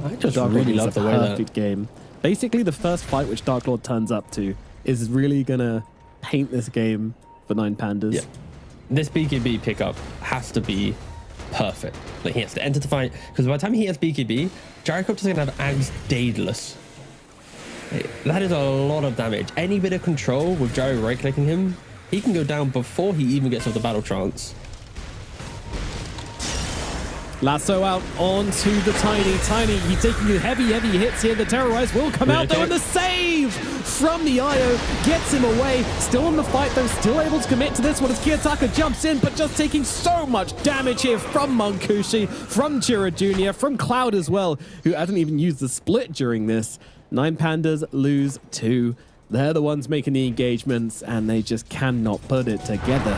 I just Dark really Lord love is a the way that perfect game. Basically, the first fight which Dark Lord turns up to is really gonna paint this game for Nine Pandas. Yeah. This BKB pickup has to be perfect. Like, he has to enter the fight, because by the time he has BKB, Gyrocopter's gonna have Ags Daedalus. That is a lot of damage. Any bit of control with Gyro right-clicking him, he can go down before he even gets off the battle trance. Lasso out onto the Tiny. He's taking heavy hits here. The Terrorize will come out though, and the save from the Io gets him away. Still in the fight though, still able to commit to this one as Kiyotaka jumps in, but just taking so much damage here from Monkushi, from Jira Jr., from Cloud as well, who hasn't even used the split during this. Nine Pandas lose 2. They're the ones making the engagements, and they just cannot put it together.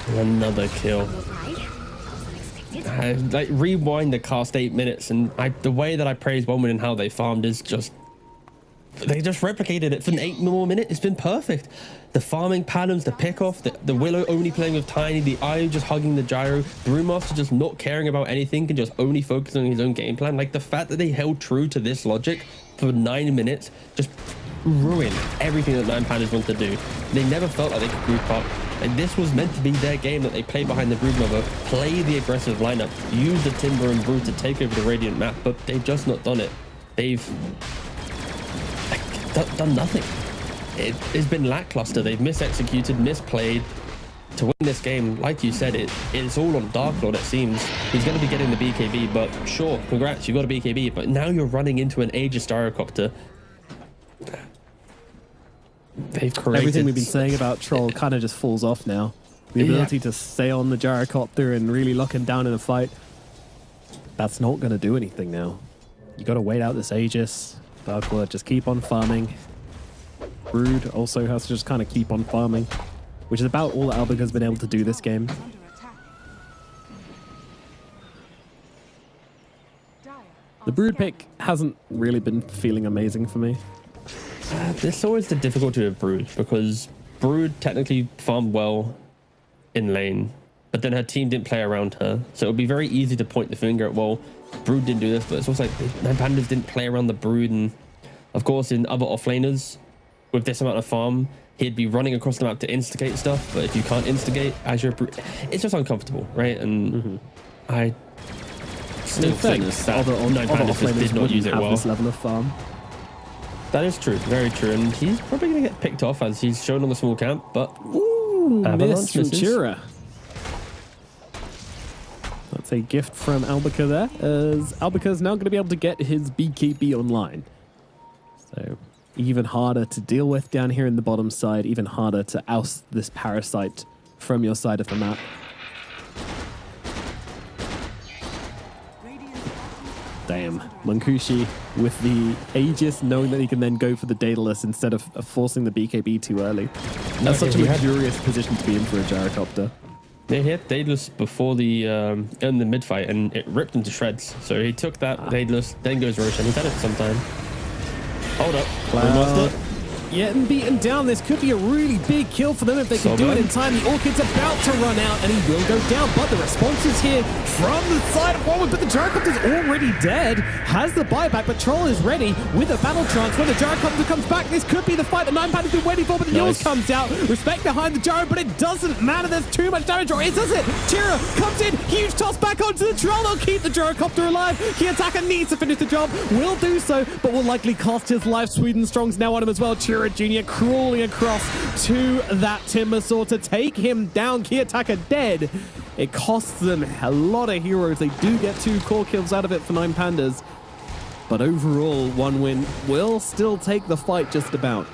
Another kill. Like, rewind the cast 8 minutes, and the way that I praise Bowman and how they farmed is just, they just replicated it for 8 more minutes. It's been perfect. The farming patterns, the pick off, the Willow only playing with Tiny, the Io just hugging the Gyro, Brewmaster just not caring about anything and just only focusing on his own game plan. Like, the fact that they held true to this logic for 9 minutes just ruined everything that Nine Pandas want to do. They never felt like they could group up. And this was meant to be their game, that they play behind the Broodmother, play the aggressive lineup, use the Timber and Brood to take over the Radiant map, but they've just not done it. They've done nothing. It's been lackluster. They've misexecuted, misplayed. To win this game, like you said, it's all on Dark Lord, it seems. He's going to be getting the BKB, but sure, congrats, you got a BKB, but now you're running into an Aegis Gyrocopter. They've created Everything we've been saying about Troll kind of just falls off now. The ability to stay on the Gyrocopter and really lock him down in a fight, that's not going to do anything now. You got to wait out this Aegis. Dark Lord, just keep on farming. Brood also has to just kind of keep on farming, which is about all that Albica's been able to do this game. The Brood pick hasn't really been feeling amazing for me. There's always the difficulty of Brood, because Brood technically farmed well in lane, but then her team didn't play around her. So it would be very easy to point the finger at, well, Brood didn't do this, but it's also like Nine Pandas didn't play around the Brood. And of course, in other offlaners, with this amount of farm, he'd be running across the map to instigate stuff. But if you can't instigate as your Brood, it's just uncomfortable, right? And I still think that Nine Pandas just did not use it well. This level of farm. That is true, very true, and he's probably going to get picked off as he's shown on the small camp, but Miss from Jira. That's a gift from Albica there, as Albica is now going to be able to get his BKB online. So even harder to deal with down here in the bottom side, even harder to oust this parasite from your side of the map. Damn, Monkushi with the Aegis, knowing that he can then go for the Daedalus instead of forcing the BKB too early. That's such a luxurious position to be in for a Gyrocopter. Yeah, he had Daedalus before the in the mid fight, and it ripped him to shreds. So he took that Daedalus, then goes Roshan. He's had it sometime. Hold up, Cloud. Getting beaten down. This could be a really big kill for them if they can do it in time. The Orchid's about to run out, and he will go down. But the response is here from the side of Warwood. But the Gyrocopter's already dead. Has the buyback, but Troll is ready with a battle trance. When the Gyrocopter comes back, this could be the fight that Nine Pandas been waiting for. But the Yules comes out. Respect behind the Gyro, but it doesn't matter. There's too much damage. Or it does it. Tira comes in. Huge toss back onto the Troll. They'll keep the Gyrocopter alive. Kiyotaka needs to finish the job. Will do so, but will likely cost his life. Sweden Strong's now on him as well. Tira Jr. crawling across to that Timber Saw to take him down. Kiyotaka dead. It costs them a lot of heroes. They do get 2 core kills out of it for Nine Pandas. But overall, 1 win will still take the fight just about.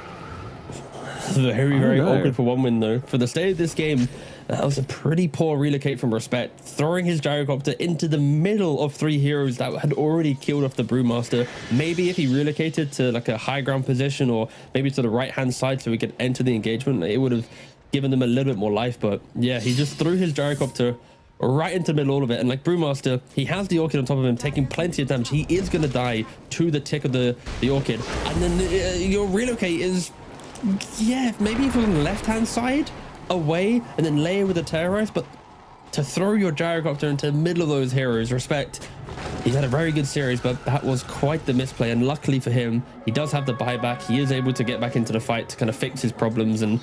Very, very awkward for 1 win, though. For the state of this game, that was a pretty poor relocate from Respect, throwing his Gyrocopter into the middle of 3 heroes that had already killed off the Brewmaster. Maybe if he relocated to like a high ground position, or maybe to the right-hand side so he could enter the engagement, it would have given them a little bit more life. But yeah, he just threw his Gyrocopter right into the middle of it. And like Brewmaster, he has the Orchid on top of him, taking plenty of damage. He is going to die to the tick of the Orchid. And then your relocate is, yeah, maybe if it was on the left-hand side, away, and then layer with the terrorize. But to throw your gyrocopter into the middle of those heroes, respect. He's had a very good series, but that was quite the misplay. And luckily for him, he does have the buyback. He is able to get back into the fight to kind of fix his problems, and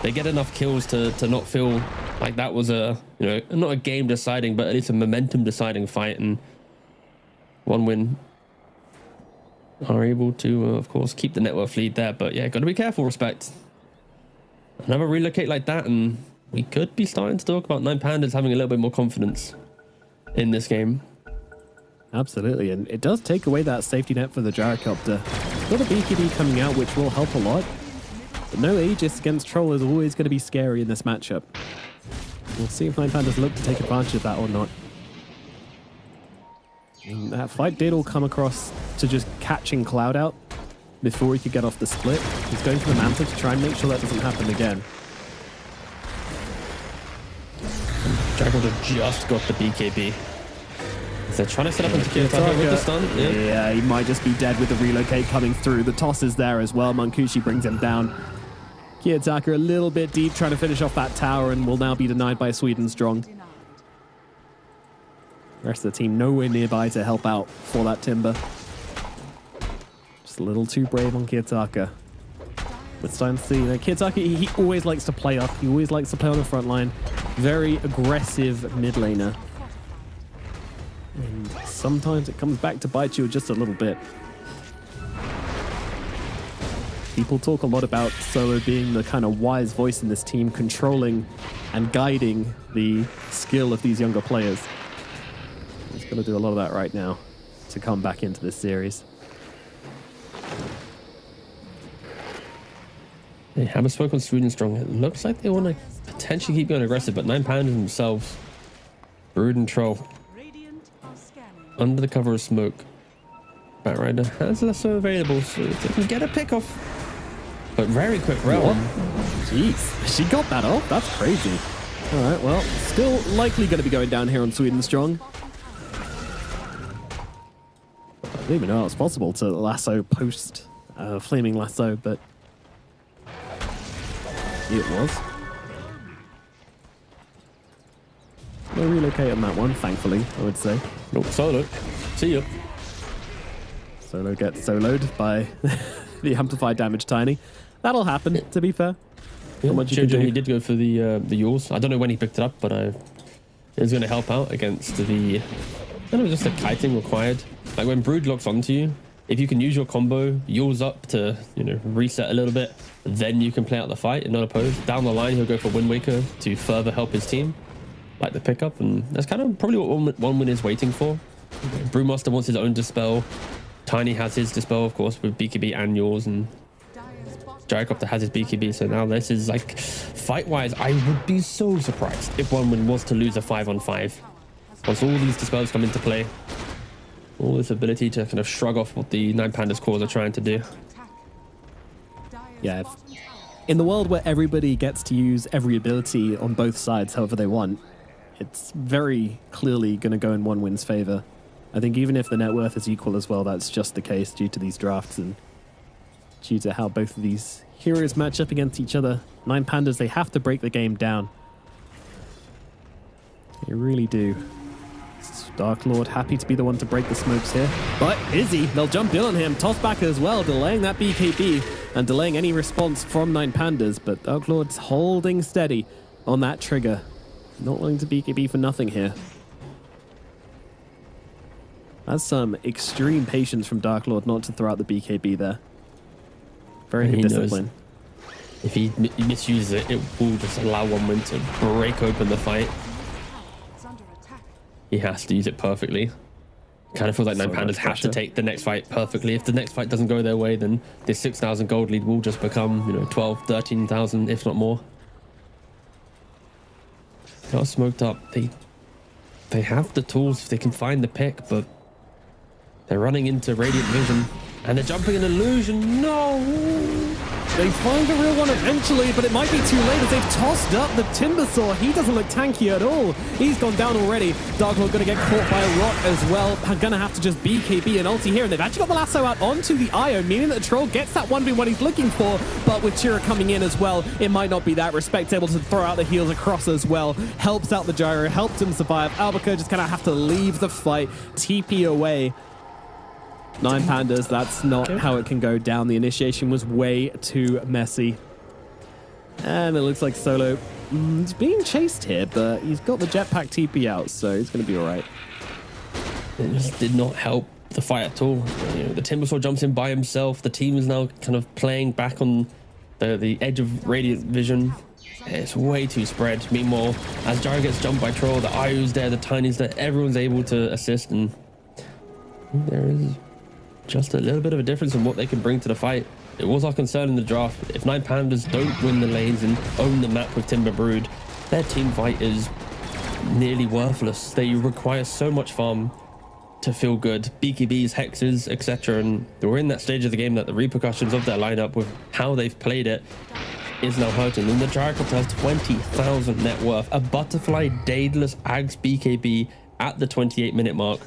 they get enough kills to not feel like that was a, you know, not a game deciding, but at least a momentum deciding fight. And one win are able to, of course, keep the net worth lead there. But yeah, got to be careful, respect. Another relocate like that, and we could be starting to talk about Nine Pandas having a little bit more confidence in this game. Absolutely, and it does take away that safety net for the gyrocopter. Got a BKB coming out, which will help a lot. But no Aegis against Troll is always going to be scary in this matchup. We'll see if Nine Pandas look to take advantage of that or not. And that fight did all come across to just catching Cloud out before he could get off the split. He's going for the Manta to try and make sure that doesn't happen again. Gyrocopter just got the BKB. They're trying to set up into Kiyotaka with the stun. Yeah, he might just be dead with the relocate coming through. The toss is there as well. Mankushi brings him down. Kiyotaka a little bit deep, trying to finish off that tower, and will now be denied by Sweden Strong. The rest of the team nowhere nearby to help out for that timber. Just a little too brave on Kiyotaka. We're starting to see, you know, Kiyotaka, he always likes to play up. He always likes to play on the front line. Very aggressive mid laner. And sometimes it comes back to bite you just a little bit. People talk a lot about Solo being the kind of wise voice in this team, controlling and guiding the skill of these younger players. He's going to do a lot of that right now to come back into this series. They haven't spoken Sweden Strong. It looks like they want to potentially keep going aggressive, but Nine Pandas themselves, Brood and Troll, under the cover of smoke. Batrider has Lasso available, so they can get a pick off. But very quick realm. Jeez, she got that off? That's crazy. All right, well, still likely going to be going down here on Sweden Strong. I didn't even know it was possible to lasso post Flaming Lasso, but it was. No relocate on that one, thankfully, I would say. Nope, Solo. See ya. Solo gets soloed by the amplified damage Tiny. That'll happen, to be fair. Yeah, he did go for the Yules. I don't know when he picked it up, but it's going to help out against the... I don't know, just the kiting required. Like when Brood locks onto you, if you can use your combo, Yules up to, you know, reset a little bit, then you can play out the fight and not oppose. Down the line, he'll go for Wind Waker to further help his team. Like the pickup, and that's kind of probably what one win is waiting for. Brewmaster wants his own Dispel. Tiny has his Dispel, of course, with BKB and yours, and Gyrocopter has his BKB. So now this is like, fight-wise, I would be so surprised if one win was to lose a 5-on-5. Once all these Dispels come into play, all this ability to kind of shrug off what the Nine Pandas cores are trying to do. Yeah, in the world where everybody gets to use every ability on both sides however they want, it's very clearly going to go in one win's favor. I think even if the net worth is equal as well, that's just the case due to these drafts and due to how both of these heroes match up against each other. Nine Pandas, they have to break the game down. They really do. Dark Lord happy to be the one to break the smokes here. But Izzy, they'll jump in on him. Toss back as well, delaying that BKB and delaying any response from Nine Pandas. But Dark Lord's holding steady on that trigger. Not willing to BKB for nothing here. That's some extreme patience from Dark Lord not to throw out the BKB there. Very good discipline. If he misuses it, it will just allow one win to break open the fight. He has to use it perfectly. Kind of feels like Nine Pandas have to take the next fight perfectly. If the next fight doesn't go their way, then this 6,000 gold lead will just become, you know, 12, 13,000, if not more. Got smoked up. They have the tools if they can find the pick, but they're running into Radiant Vision. And they're jumping an illusion. No. They find the real one eventually, but it might be too late as they've tossed up the Timbersaw. He doesn't look tanky at all. He's gone down already. Dark Lord going to get caught by a rock as well. Going to have to just BKB and ulti here. And they've actually got the lasso out onto the Io, meaning that the Troll gets that 1v1 he's looking for. But with Chira coming in as well, it might not be that. Respect's able to throw out the heals across as well. Helps out the Gyro, helps him survive. Albaca just kind of have to leave the fight, TP away. 9 Pandas, that's not how it can go down. The initiation was way too messy. And it looks like Solo is being chased here, but he's got the jetpack TP out, so he's going to be all right. It just did not help the fight at all. You know, the Timbersaw jumps in by himself. The team is now kind of playing back on the edge of radiant vision. It's way too spread. Meanwhile, as Gyro gets jumped by Troll, the Io's there, the Tiny's there, everyone's able to assist, and there is just a little bit of a difference in what they can bring to the fight. It was our concern in the draft. If 9 Pandas don't win the lanes and own the map with Timber Brood, their team fight is nearly worthless. They require so much farm to feel good. BKBs, hexes, etc. And we're in that stage of the game that the repercussions of their lineup with how they've played it is now hurting. And the Gyrocopter has 20,000 net worth. A Butterfly Daedalus Ags BKB at the 28-minute mark.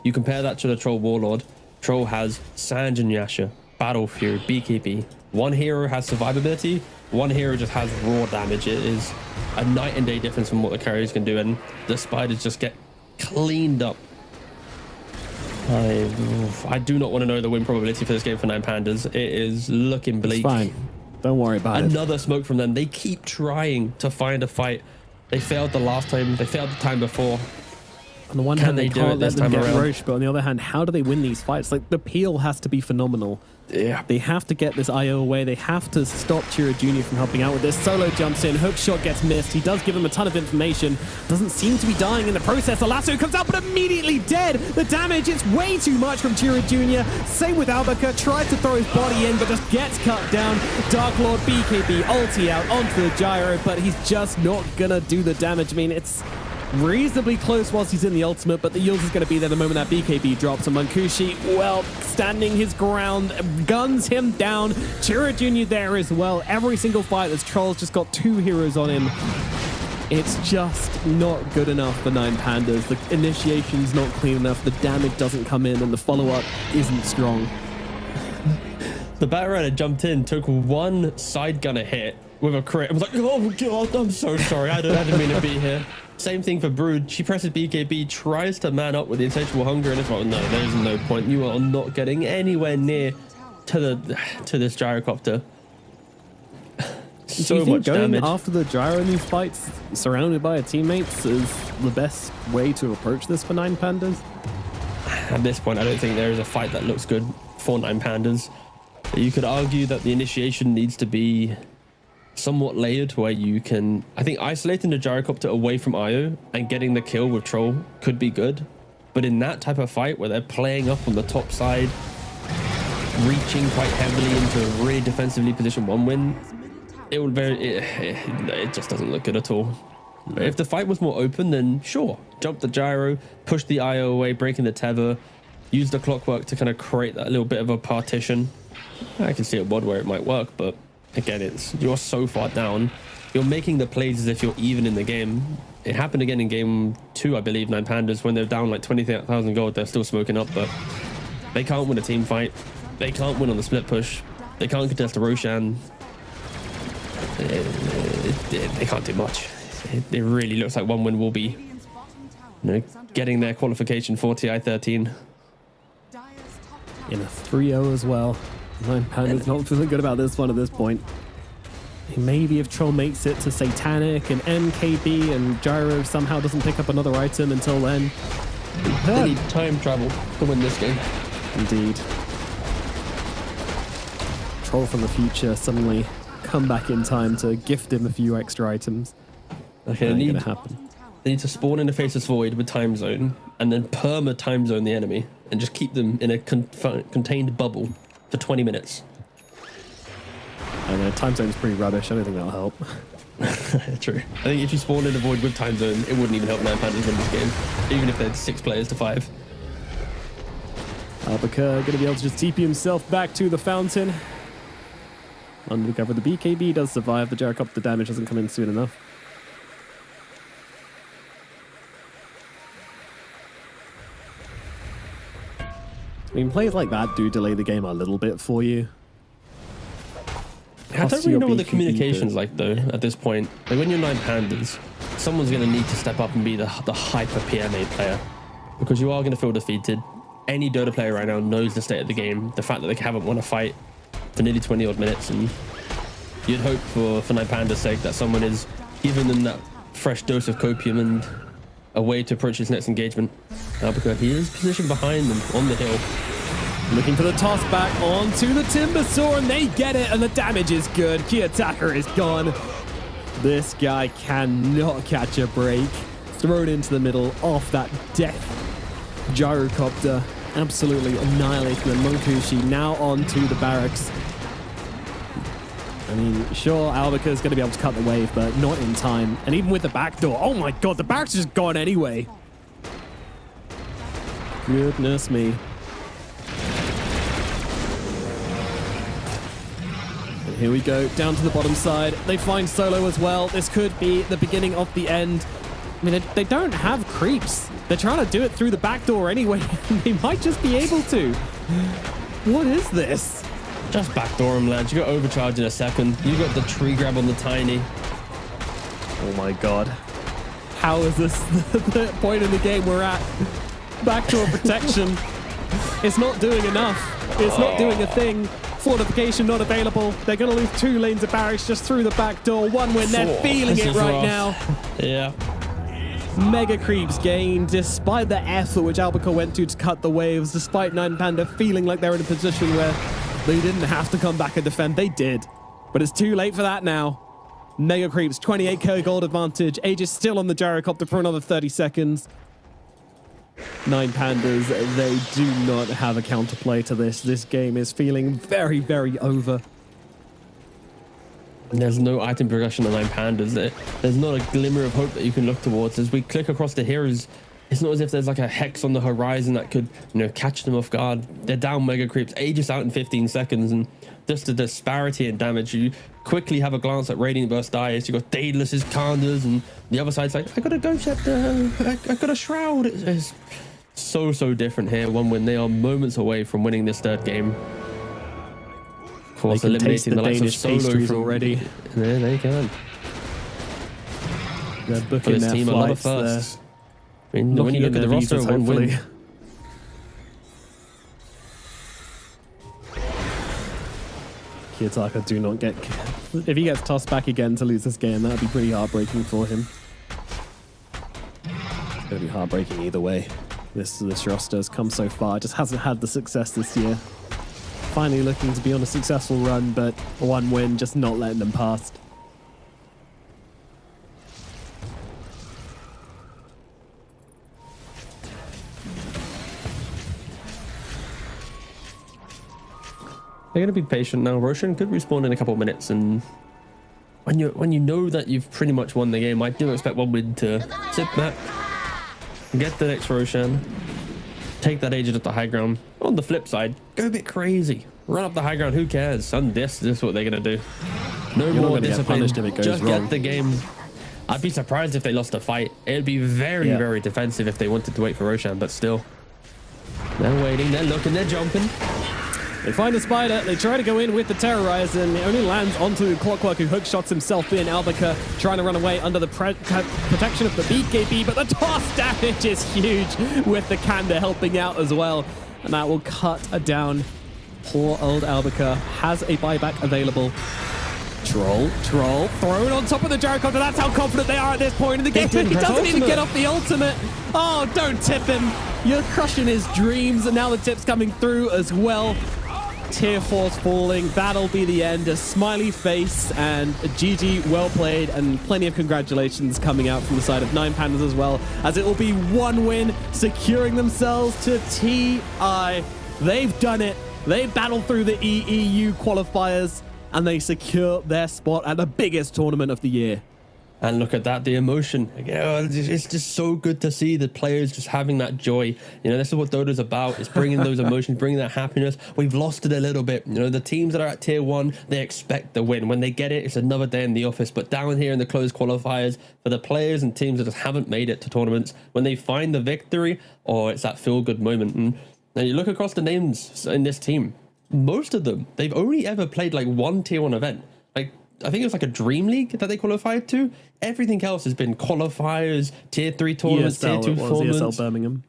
You compare that to the Troll Warlord. Troll has Sanj and Yasha, Battle Fury, BKB. One hero has survivability, one hero just has raw damage. It is a night and day difference from what the carriers can do, and the spiders just get cleaned up. I do not want to know the win probability for this game for 9 Pandas. It is looking bleak. It's fine. Don't worry about it. Another smoke from them. They keep trying to find a fight. They failed the last time. They failed the time before. On the one hand, they can't let them get Roche, but on the other hand, how do they win these fights? Like, the peel has to be phenomenal. Yeah. They have to get this IO away. They have to stop Chira Jr. from helping out with this. Solo jumps in. Hook shot gets missed. He does give him a ton of information. Doesn't seem to be dying in the process. The lasso comes out, but immediately dead. The damage is way too much from Chira Jr. Same with Albaca. Tries to throw his body in, but just gets cut down. Dark Lord BKB ulti out onto the Gyro, but he's just not gonna do the damage. I mean, it's reasonably close whilst he's in the ultimate, but the Yules is going to be there the moment that BKB drops. And Mankushi, well, standing his ground, guns him down. Chira Jr. there as well. Every single fight, this Troll's just got 2 heroes on him. It's just not good enough for 9 Pandas. The initiation's not clean enough. The damage doesn't come in, and the follow-up isn't strong. The Batarana jumped in, took one side gunner hit with a crit. I was like, oh god, I'm so sorry. I didn't mean to be here. Same thing for Brood. She presses BKB, tries to man up with the insatiable hunger, and it's like, no, there's no point. You are not getting anywhere near to this Gyrocopter. So Do you think much going damage. after the Gyro in these fights, surrounded by teammates, is the best way to approach this for 9 Pandas? At this point, I don't think there is a fight that looks good for 9 Pandas. You could argue that the initiation needs to be somewhat layered, where you can, I think, isolating the Gyrocopter away from Io and getting the kill with Troll could be good. But in that type of fight where they're playing up on the top side, reaching quite heavily into a really defensively positioned 1-win, it just doesn't look good at all. If the fight was more open, then sure, jump the Gyro, push the IO away, breaking the tether, use the clockwork to kind of create that little bit of a partition. I can see a WOD where it might work, but again, you're so far down. You're making the plays as if you're even in the game. It happened again in game 2, I believe, 9 Pandas, when they're down like 20,000 gold. They're still smoking up, but they can't win a team fight. They can't win on the split push. They can't contest a Roshan. They can't do much. It really looks like 1-win will be, getting their qualification for TI13. In a 3-0 as well. 9 Pandas not feeling good about this one at this point. Maybe if Troll makes it to Satanic and MKB and Gyro somehow doesn't pick up another item until then. They need time travel to win this game. Indeed. Troll from the future suddenly come back in time to gift him a few extra items. Okay, they need to spawn in the Faceless Void with time zone and then perma time zone the enemy and just keep them in a contained bubble for 20 minutes. I know, time zone's pretty rubbish. I don't think that'll help. True. I think if you spawn in the void with time zone, it wouldn't even help 9 Pandas win this game, even if they had 6 players to 5. Albuquerque going to be able to just TP himself back to the fountain. Under the cover, the BKB does survive. The gyrocopter damage doesn't come in soon enough. I mean, plays like that do delay the game a little bit for you. I don't really know what the communication's like though at this point. Like when you're 9 pandas, someone's going to need to step up and be the hyper PMA player, because you are going to feel defeated. Any Dota player right now knows the state of the game, the fact that they haven't won a fight for nearly 20 odd minutes, and you'd hope for 9 pandas' sake that someone is giving them that fresh dose of copium and a way to approach his next engagement. Because he is positioned behind them on the hill. Looking for the toss back onto the Timber Saw, and they get it, and the damage is good. Kiyotaka is gone. This guy cannot catch a break. Thrown into the middle off that death gyrocopter. Absolutely annihilating the Monkushi. Now onto the barracks. I mean, sure, Albuquerque is going to be able to cut the wave, but not in time. And even with the backdoor, oh my god, the barracks is just gone anyway. Goodness me. And here we go, down to the bottom side. They find Solo as well. This could be the beginning of the end. I mean, they don't have creeps. They're trying to do it through the back door anyway. They might just be able to. What is this? Just backdoor him, lads. You got overcharge in a second. You got the tree grab on the tiny. Oh my god. How is this the point in the game we're at? Backdoor protection. It's not doing enough. It's not doing a thing. Fortification not available. They're going to lose 2 lanes of barracks just through the back door. 1 win. They're feeling it right now. Yeah. Mega creeps gained despite the effort which Albuquerque went to cut the waves, despite 9 Panda feeling like they're in a position where they didn't have to come back and defend. They did. But it's too late for that now. Mega creeps, 28k gold advantage. Age is still on the gyrocopter for another 30 seconds. 9 Pandas, they do not have a counterplay to this. This game is feeling very, very over. There's no item progression on 9 pandas. There's not a glimmer of hope that you can look towards. As we click across the heroes, it's not as if there's like a hex on the horizon that could, catch them off guard. They're down mega creeps. Aegis out in 15 seconds, and just the disparity in damage. You quickly have a glance at Radiant Burst Dice. You got Daedalus' Kandas, and the other side's like, I got a Ghost Scepter, I got a Shroud. It's so different here. 1 win. They are moments away from winning this 3rd game. Of course, they can taste eliminating the the likes of Danish Solo pastries from already. Yeah, they can. They're For booking this their team, another flights. first. I mean, when you look at the roster, visas, 1 win. hopefully. Kiyotaka do not get... If he gets tossed back again to lose this game, that would be pretty heartbreaking for him. It's going to be heartbreaking either way. This roster has come so far. It just hasn't had the success this year. Finally looking to be on a successful run, but 1 win, just not letting them past. They're going to be patient now. Roshan could respawn in a couple of minutes, and when you know that you've pretty much won the game, I do expect 1 win to sit back, get the next Roshan, take that agent up the high ground. On the flip side, go a bit crazy, run up the high ground. Who cares? This is what they're going to do. No You're more not gonna get discipline. punished if it goes Just wrong. get the game. I'd be surprised if they lost a fight. It'd be very defensive if they wanted to wait for Roshan, but still. They're waiting, they're looking, they're jumping. They find a spider, they try to go in with the Terrorizer, and it only lands onto Clockwork, who hookshots himself in. Albuquerque trying to run away under the protection of the BKB, but the toss damage is huge with the Kanda helping out as well. And that will cut down poor old Albuquerque. Has a buyback available. Troll, thrown on top of the gyrocopter. That's how confident they are at this point in the game. He doesn't even get off the ultimate. Oh, don't tip him. You're crushing his dreams, and now the tip's coming through as well. Tier 4's falling. That'll be the end. A smiley face and a GG, well played, and plenty of congratulations coming out from the side of 9 Pandas as well, as it will be 1 win, securing themselves to TI. They've done it. They battled through the EEU qualifiers, and they secure their spot at the biggest tournament of the year. And look at that, the emotion. It's just so good to see the players just having that joy. You know, this is what Dota's about. It's bringing those emotions, bringing that happiness. We've lost it a little bit. You know, the teams that are at tier 1, they expect the win. When they get it, it's another day in the office. But down here in the closed qualifiers, for the players and teams that just haven't made it to tournaments, when they find the victory, it's that feel-good moment. And you look across the names in this team, most of them, they've only ever played like one tier 1 event. Like, I think it was like a Dream League that they qualified to. Everything else has been qualifiers, tier 3 tournaments, ESL, tier 2 tournaments. ESL Birmingham.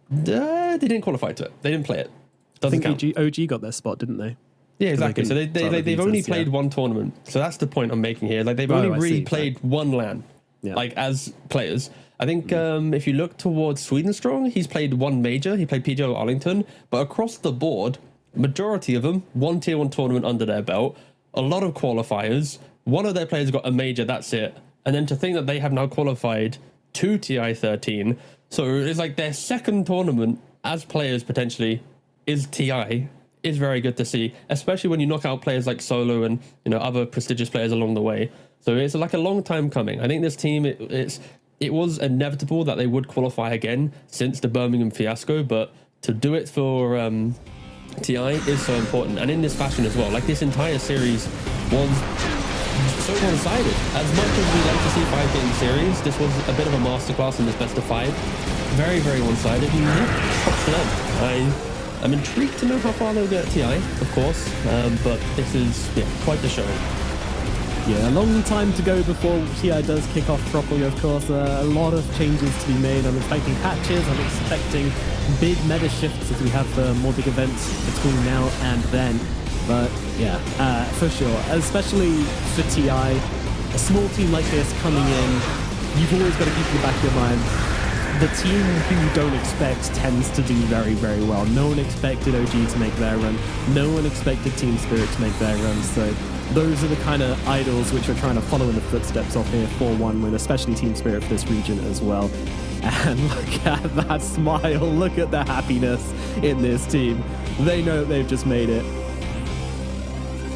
They didn't qualify to it. They didn't play it. I Doesn't think count. OG got their spot, didn't they? Yeah, exactly. So start the they've only visas, played one tournament. So that's the point I'm making here. Like, they've only I really see, played one LAN, Yeah. like, as players. I think if you look towards Sweden Strong, he's played one major. He played PGL Arlington. But across the board, majority of them, one tier 1 tournament under their belt, a lot of qualifiers. One of their players got a major, that's it. And then to think that they have now qualified to TI13. So it's like their second tournament as players potentially is TI, is very good to see, especially when you knock out players like Solo and, you know, other prestigious players along the way. So it's like a long time coming. I think this team, it was inevitable that they would qualify again since the Birmingham fiasco, but to do it for TI is so important. And in this fashion as well, like, this entire series was so one-sided. As much as we like to see 5-game series, this was a bit of a masterclass in this best of 5. Very, very one-sided. And yeah, props to them. I'm intrigued to know how far they'll get at TI, of course, but this is quite the show. Yeah, a long time to go before TI does kick off properly, of course. A lot of changes to be made. I'm expecting patches. I'm expecting big meta shifts as we have more big events between now and then. But yeah, for sure. Especially for TI, a small team like this coming in, you've always got to keep in the back of your mind, the team who you don't expect tends to do very, very well. No one expected OG to make their run. No one expected Team Spirit to make their run. So those are the kind of idols which we're trying to follow in the footsteps of here for one win, especially Team Spirit for this region as well. And look at that smile. Look at the happiness in this team. They know that they've just made it.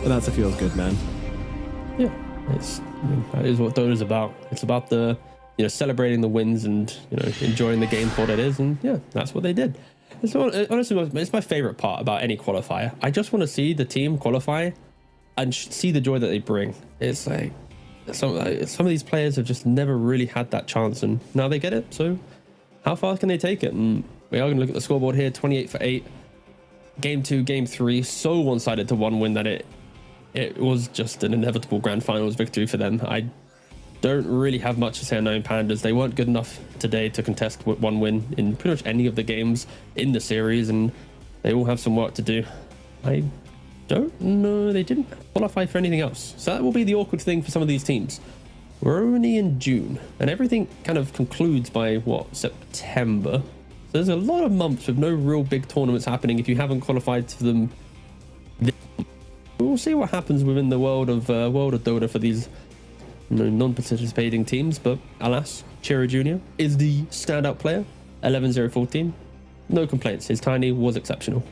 And that's a feels good, man. Yeah, that is what Dota's about. It's about the, you know, celebrating the wins and, you know, enjoying the game for what it is. And yeah, that's what they did. Honestly, it's my favorite part about any qualifier. I just want to see the team qualify and see the joy that they bring. It's like some of these players have just never really had that chance, and now they get it. So how far can they take it? And we are going to look at the scoreboard here. 28 for 8. Game 2, game 3, so one-sided to one win that it was just an inevitable grand finals victory for them. I don't really have much to say on Nine Pandas. They weren't good enough today to contest one win in pretty much any of the games in the series, and they all have some work to do. I don't know, they didn't qualify for anything else, so that will be the awkward thing for some of these teams. We're only in June, and everything kind of concludes by what, September. So there's a lot of months with no real big tournaments happening if you haven't qualified for them. We'll see what happens within the world of Dota for these, you know, non-participating teams, but alas, Chiro Jr. is the standout player. 11-0-14. No complaints. His Tiny was exceptional.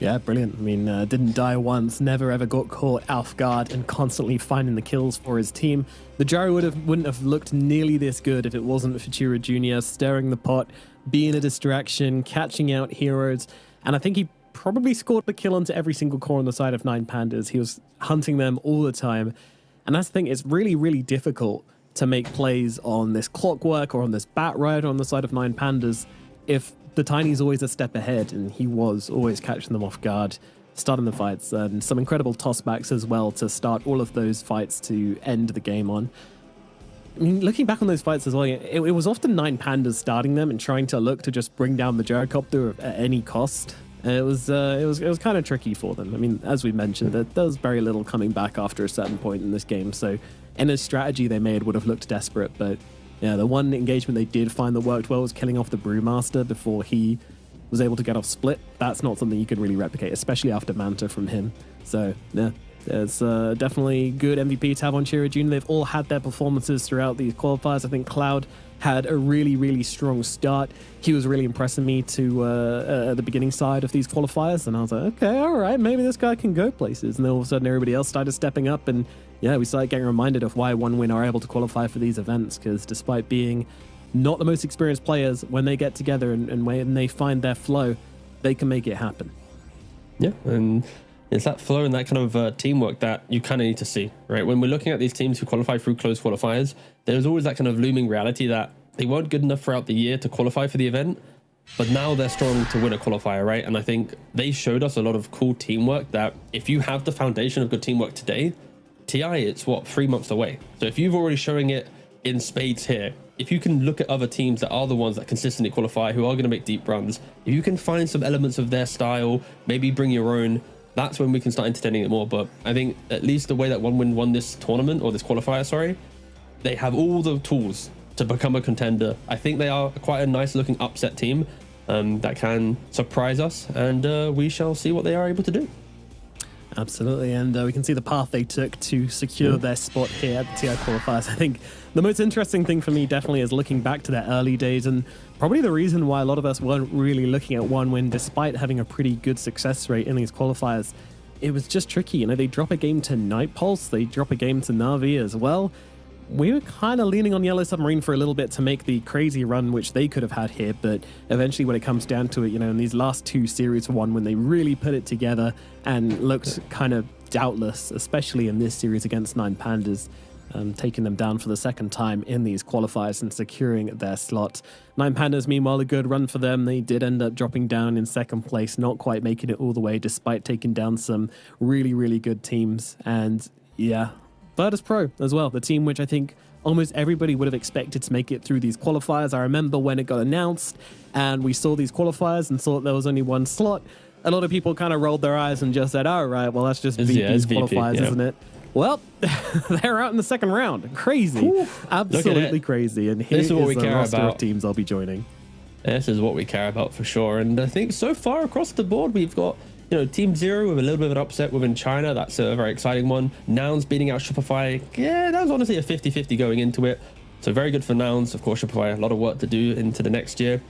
Yeah, brilliant. I mean, didn't die once, never ever got caught off guard, and constantly finding the kills for his team. The Gyro wouldn't have looked nearly this good if it wasn't for Chiro Jr. stirring the pot, being a distraction, catching out heroes, and I think he probably scored the kill onto every single core on the side of Nine Pandas. He was hunting them all the time, and that's the thing. It's really, really difficult to make plays on this Clockwork or on this Bat Rider on the side of Nine Pandas if the Tiny's always a step ahead, and he was always catching them off guard, starting the fights, and some incredible tossbacks as well to start all of those fights to end the game on. I mean, looking back on those fights as well, it was often Nine Pandas starting them and trying to look to just bring down the gyrocopter at any cost. It was kind of tricky for them. I mean, as we mentioned, there was very little coming back after a certain point in this game, so any strategy they made would have looked desperate, but yeah, the one engagement they did find that worked well was killing off the Brewmaster before he was able to get off Split. That's not something you can really replicate, especially after Manta from him. So, yeah, it's definitely good MVP to have on Chiro Jr. They've all had their performances throughout these qualifiers. I think Cloud had a really, really strong start. He was really impressing me to at the beginning side of these qualifiers, and I was like, okay, all right, maybe this guy can go places. And then all of a sudden everybody else started stepping up, and yeah, we started getting reminded of why OneWin are able to qualify for these events, because despite being not the most experienced players, when they get together and when they find their flow, they can make it happen. Yeah, and it's that flow and that kind of teamwork that you kind of need to see, right? When we're looking at these teams who qualify through closed qualifiers, there's always that kind of looming reality that they weren't good enough throughout the year to qualify for the event, but now they're strong to win a qualifier, right? And I think they showed us a lot of cool teamwork that if you have the foundation of good teamwork today, TI, it's 3 months away. So if you've already showing it in spades here, if you can look at other teams that are the ones that consistently qualify, who are going to make deep runs, if you can find some elements of their style, maybe bring your own, that's when we can start entertaining it more. But I think at least the way that OneWin won this tournament, or this qualifier, sorry, they have all the tools to become a contender. I think they are quite a nice looking upset team that can surprise us, and we shall see what they are able to do. Absolutely, and we can see the path they took to secure their spot here at the TI qualifiers. I think the most interesting thing for me definitely is looking back to their early days, and probably the reason why a lot of us weren't really looking at OneWin despite having a pretty good success rate in these qualifiers. It was just tricky. You know, they drop a game to Night Pulse, they drop a game to Na'Vi as well. We were kind of leaning on Yellow Submarine for a little bit to make the crazy run which they could have had here, but eventually when it comes down to it, you know, in these last two series for OneWin, they really put it together and looked kind of doubtless, especially in this series against Nine Pandas, taking them down for the second time in these qualifiers and securing their slot. Nine Pandas, meanwhile, a good run for them. They did end up dropping down in second place, not quite making it all the way, despite taking down some really, really good teams. And yeah, Virtus Pro as well, the team which I think almost everybody would have expected to make it through these qualifiers. I remember when it got announced and we saw these qualifiers and thought there was only one slot, a lot of people kind of rolled their eyes and just said, all right, well, that's just VP's qualifiers, isn't it? Well, they're out in the second round. Crazy. Ooh, absolutely crazy. And here is what we care roster about. Of teams I'll be joining. This is what we care about for sure. And I think so far across the board, we've got, you know, Team Zero with a little bit of an upset within China. That's a very exciting one. Nouns beating out Shopify. Yeah, that was honestly a 50-50 going into it. So very good for Nouns. Of course, Shopify, a lot of work to do into the next year.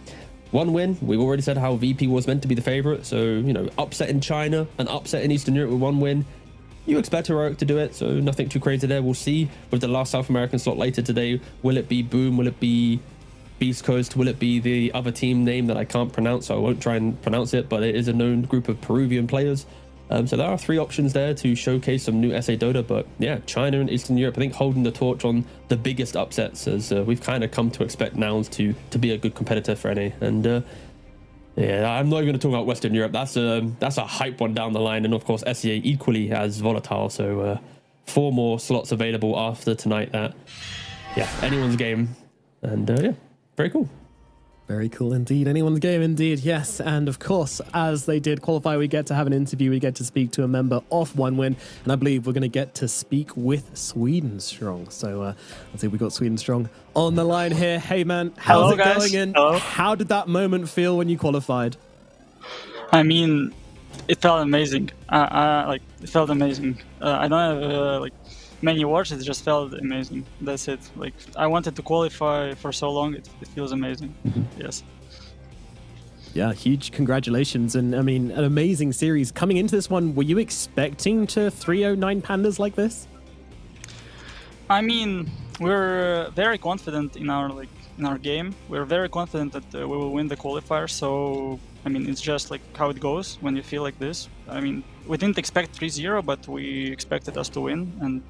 OneWin, we've already said how VP was meant to be the favorite. So, you know, upset in China, an upset in Eastern Europe with OneWin. You expect Heroic to do it, so nothing too crazy there. We'll see with the last South American slot later today. Will it be Boom? Will it be Beast Coast? Will it be the other team name that I can't pronounce, so I won't try and pronounce it, but it is a known group of Peruvian players. So there are three options there to showcase some new SA Dota, but yeah, China and Eastern Europe, I think, holding the torch on the biggest upsets, as we've kind of come to expect Nouns to be a good competitor for NA. And yeah, I'm not even going to talk about Western Europe. That's a hype one down the line, and of course SEA equally as volatile. So 4 more slots available after tonight. That, yeah, anyone's game, and yeah, very cool. Very cool indeed. Anyone's game indeed, yes. And of course, as they did qualify, we get to have an interview. We get to speak to a member of OneWin. And I believe we're going to get to speak with Sweden Strong. So let's see, we got Sweden Strong on the line here. Hey, man, how's it going? And how did that moment feel when you qualified? I mean, it felt amazing. It felt amazing. I don't have many words. It just felt amazing. That's it. Like, I wanted to qualify for so long. It feels amazing. Yes. Yeah, huge congratulations. And I mean, an amazing series. Coming into this one, were you expecting to 3-0 Nine Pandas like this? I mean, we're very confident in our game. We're very confident that we will win the qualifier. So, I mean, it's just like how it goes when you feel like this. I mean, we didn't expect 3-0, but we expected us to win, and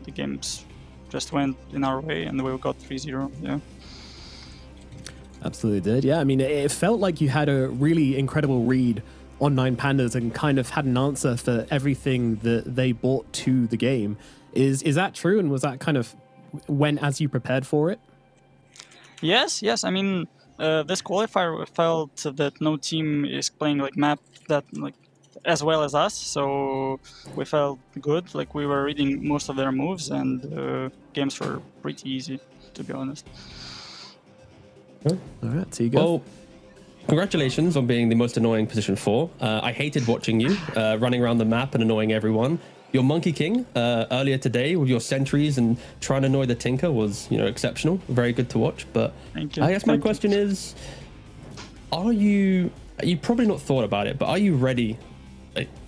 the games just went in our way, and we got 3-0. Yeah. Absolutely did. Yeah, I mean, it felt like you had a really incredible read on Nine Pandas and kind of had an answer for everything that they brought to the game. Is that true? And was that kind of went as you prepared for it? Yes. I mean, this qualifier felt that no team is playing like map that like as well as us, so we felt good. Like, we were reading most of their moves, and games were pretty easy, to be honest. All right, so you go. Well, congratulations on being the most annoying position 4. I hated watching you running around the map and annoying everyone. Your Monkey King earlier today with your sentries and trying to annoy the Tinker was, you know, exceptional. Very good to watch. But thank you. I guess my question is, you've probably not thought about it, but are you ready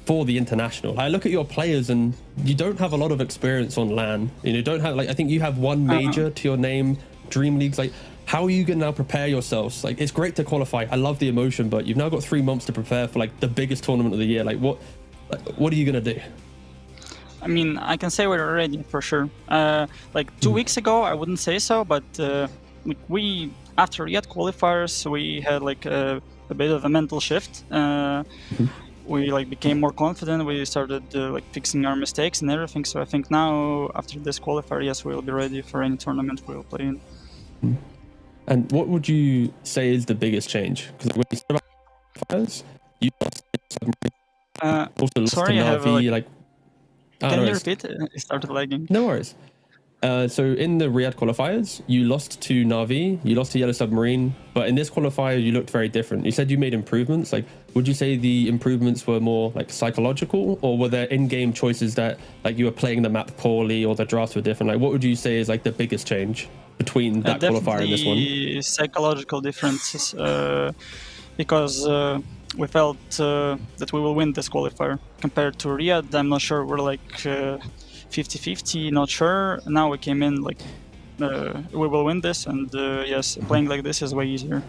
for the international. I look at your players and you don't have a lot of experience on LAN. You don't have I think you have one major to your name, Dream Leagues. How are you going to now prepare yourselves? It's great to qualify. I love the emotion, but you've now got 3 months to prepare for the biggest tournament of the year. What are you going to do? I mean, I can say we're ready for sure. 2 weeks ago, I wouldn't say so, but we after Riyadh qualifiers, we had a bit of a mental shift. We became more confident. We started fixing our mistakes and everything. So I think now after this qualifier, yes, we'll be ready for any tournament we'll play in. And what would you say is the biggest change? Because when you said about qualifiers, you lost also lost sorry, to I have Na'Vi. Can you repeat? It started lagging. No worries. So in the Riyadh qualifiers, you lost to Na'Vi, you lost to Yellow Submarine, but in this qualifier, you looked very different. You said you made improvements. Would you say the improvements were more psychological, or were there in-game choices that you were playing the map poorly, or the drafts were different? What would you say is the biggest change between that qualifier and this one? Definitely psychological differences, because we felt that we will win this qualifier. Compared to Riyadh, I'm not sure, we're 50-50, not sure. Now we came in we will win this, and yes, playing like this is way easier.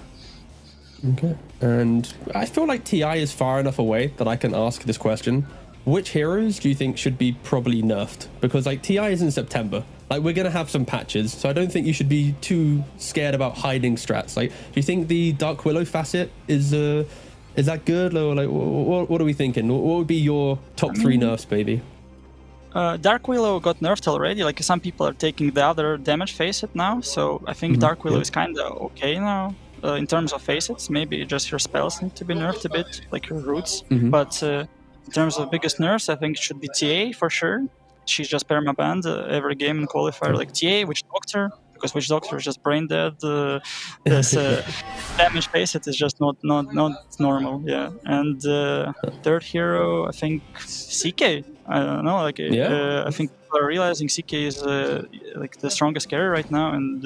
Okay. And I feel like TI is far enough away that I can ask this question. Which heroes do you think should be probably nerfed? Because TI is in September. We're going to have some patches, so I don't think you should be too scared about hiding strats. Do you think the Dark Willow facet is that good? Or what are we thinking? What would be your top 3 nerfs, baby? Dark Willow got nerfed already. Some people are taking the other damage facet now, so I think Dark Willow is kind of okay now in terms of facets. Maybe just your spells need to be nerfed a bit, your roots. But in terms of biggest nerfs, I think it should be TA for sure. She's just perma-banned every game in qualifier. TA, Witch Doctor, because Witch Doctor is just brain dead. This damage facet is just not normal. Yeah, and third hero, I think CK. I don't know. I think people are realizing CK is the strongest carry right now, and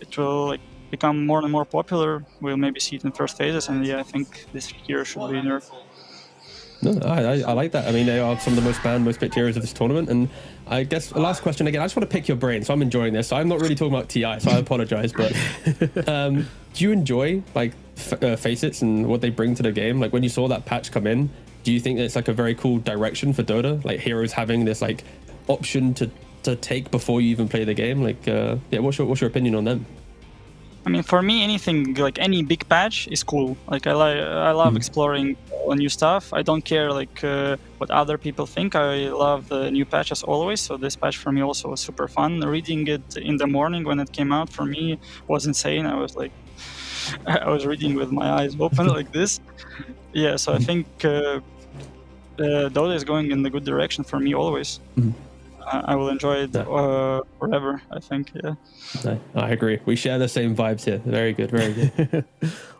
it will become more and more popular. We'll maybe see it in first phases, and yeah, I think this hero should be nerfed. No, I like that. I mean, they are some of the most banned, most picked heroes of this tournament. And I guess the last question again, I just want to pick your brain. So I'm enjoying this. So I'm not really talking about TI, so I apologize. But do you enjoy facets and what they bring to the game? When you saw that patch come in, do you think it's a very cool direction for Dota? Heroes having this option to take before you even play the game? What's your opinion on them? I mean, for me, anything any big patch is cool. I love exploring new stuff. I don't care what other people think. I love new patches always. So this patch for me also was super fun. Reading it in the morning when it came out for me was insane. I was I was reading with my eyes open like this. Yeah. So I think Dota is going in the good direction for me always. I will enjoy it forever, I think, yeah. I agree. We share the same vibes here. Very good, very good.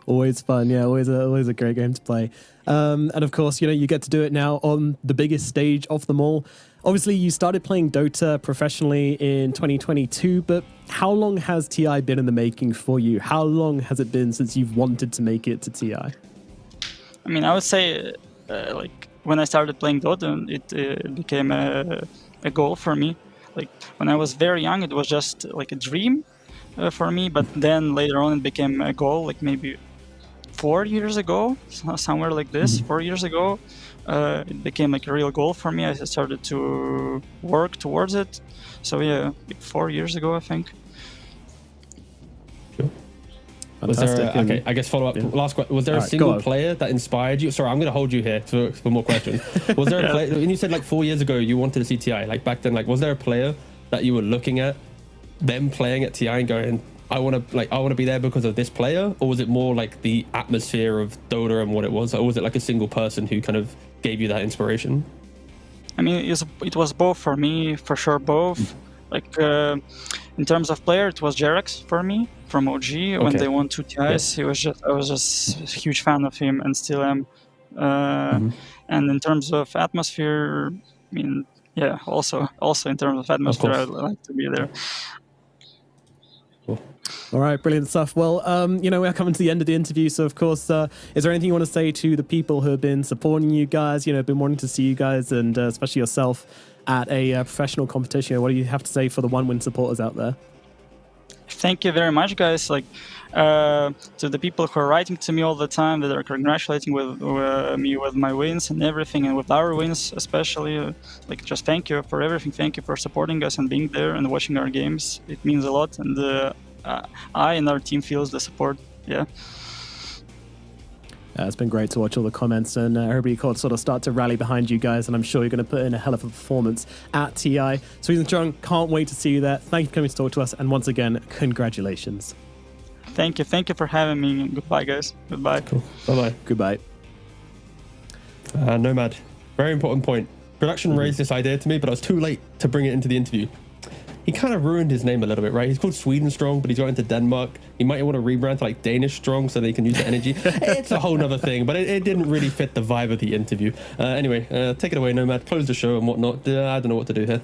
Always fun, yeah. Always a great game to play. And of course, you get to do it now on the biggest stage of them all. Obviously, you started playing Dota professionally in 2022, but how long has TI been in the making for you? How long has it been since you've wanted to make it to TI? I mean, I would say, when I started playing Dota, it became a goal for me. When I was very young, it was just a dream for me, but then later on it became a goal, maybe 4 years ago, somewhere like this. 4 years ago, it became a real goal for me. I started to work towards it. So yeah, 4 years ago, I think. Was there okay, I guess follow up. Yeah. Last question. Was there a single player that inspired you? Sorry, I'm going to hold you here for more questions. Was there a player, and you said 4 years ago you wanted to see TI, back then, was there a player that you were looking at them playing at TI and going, I want to be there because of this player? Or was it more the atmosphere of Dota and what it was? Or was it a single person who kind of gave you that inspiration? I mean, it was both for me, for sure, both. In terms of player, it was Jerax for me from OG when they won 2 TIs. I was just a huge fan of him and still am. And in terms of atmosphere, I mean, yeah, also in terms of atmosphere, I'd like to be there. Cool. All right, brilliant stuff. Well, we're coming to the end of the interview, so of course, is there anything you want to say to the people who have been supporting you guys, been wanting to see you guys, and especially yourself at a professional competition? What do you have to say for the OneWin supporters out there? Thank you very much, guys. To the people who are writing to me all the time, that are congratulating me with my wins and everything, and with our wins especially. Just thank you for everything. Thank you for supporting us and being there and watching our games. It means a lot, and I and our team feels the support. Yeah. It's been great to watch all the comments, and everybody could sort of start to rally behind you guys, and I'm sure you're going to put in a hell of a performance at TI. Sweet and Strong, can't wait to see you there. Thank you for coming to talk to us, and once again, congratulations. Thank you for having me, and goodbye, guys. Goodbye. Cool. Bye-bye. Goodbye. Nomad, very important point. Production raised this idea to me, but I was too late to bring it into the interview. He kind of ruined his name a little bit, right? He's called Sweden Strong, but he's got into Denmark. He might want to rebrand to Danish Strong so they can use the energy. It's a whole nother thing, but it didn't really fit the vibe of the interview. Anyway, take it away, Nomad. Close the show and whatnot. I don't know what to do here.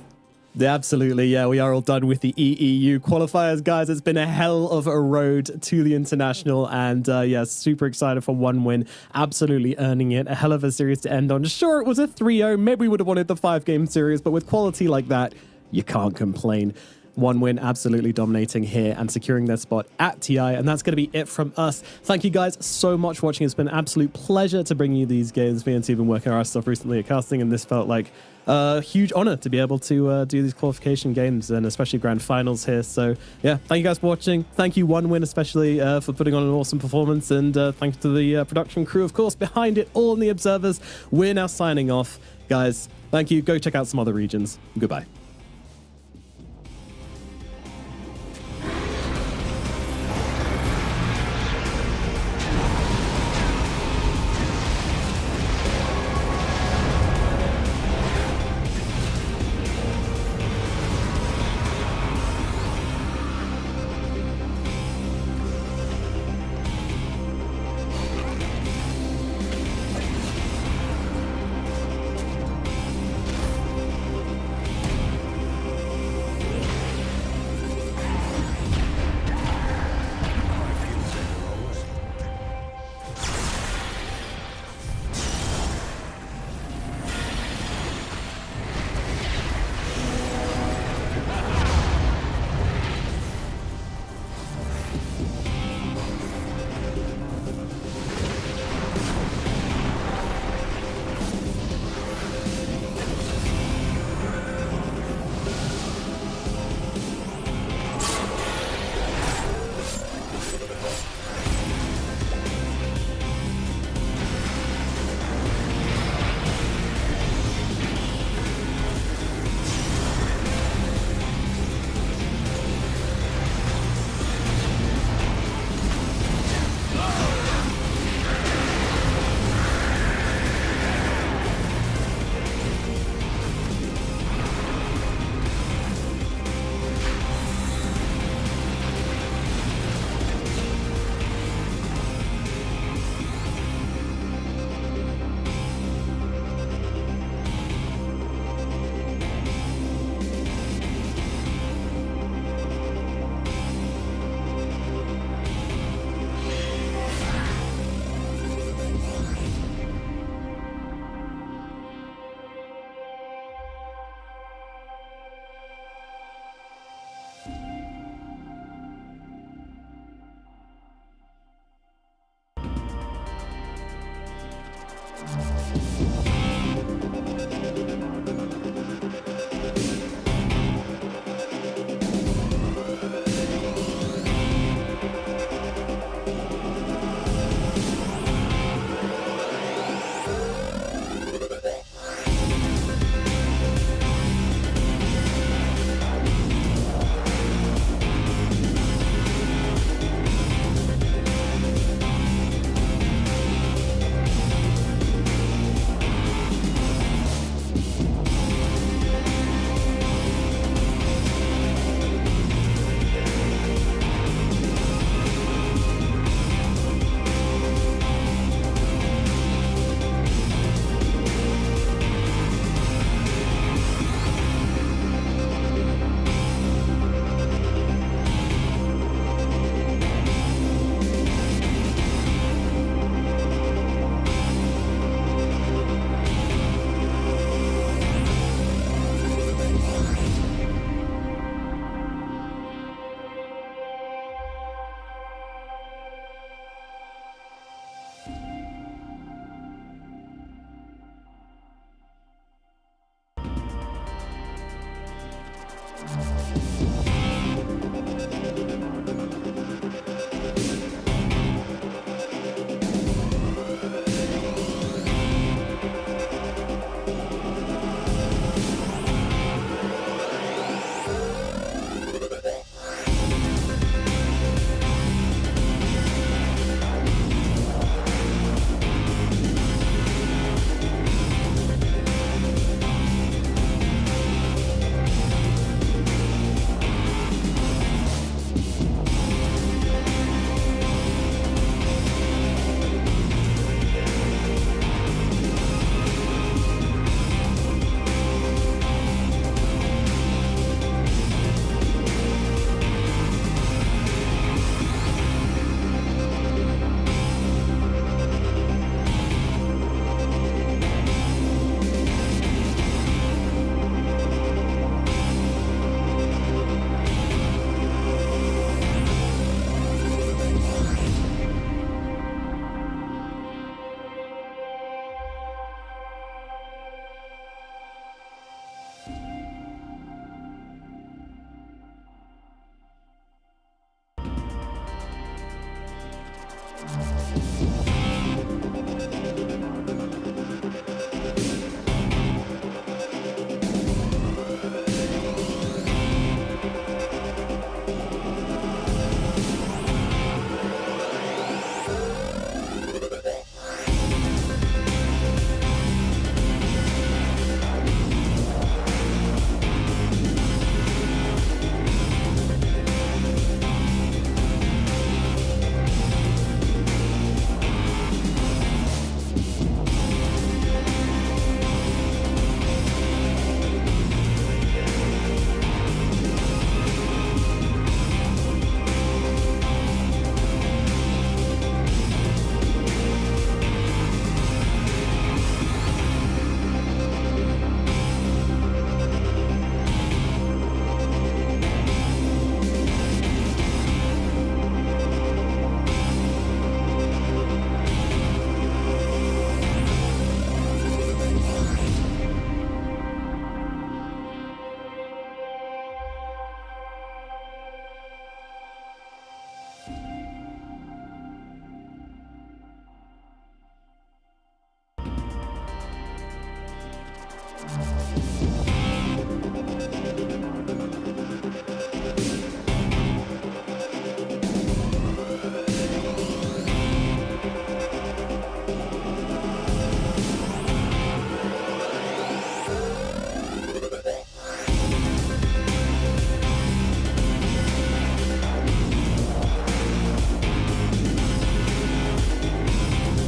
Yeah, absolutely. Yeah, we are all done with the EEU qualifiers, guys. It's been a hell of a road to the international, and super excited for OneWin. Absolutely earning it. A hell of a series to end on. Sure, it was a 3-0. Maybe we would have wanted the 5-game series, but with quality like that, you can't complain. OneWin absolutely dominating here and securing their spot at TI, and that's going to be it from us. Thank you guys so much for watching. It's been an absolute pleasure to bring you these games. Me and Steve have been working our stuff recently at casting, and this felt like a huge honor to be able to do these qualification games, and especially grand finals here. So yeah, thank you guys for watching. Thank you OneWin especially for putting on an awesome performance, and thanks to the production crew, of course, behind it all, and the observers. We're now signing off, guys. Thank you. Go check out some other regions. Goodbye.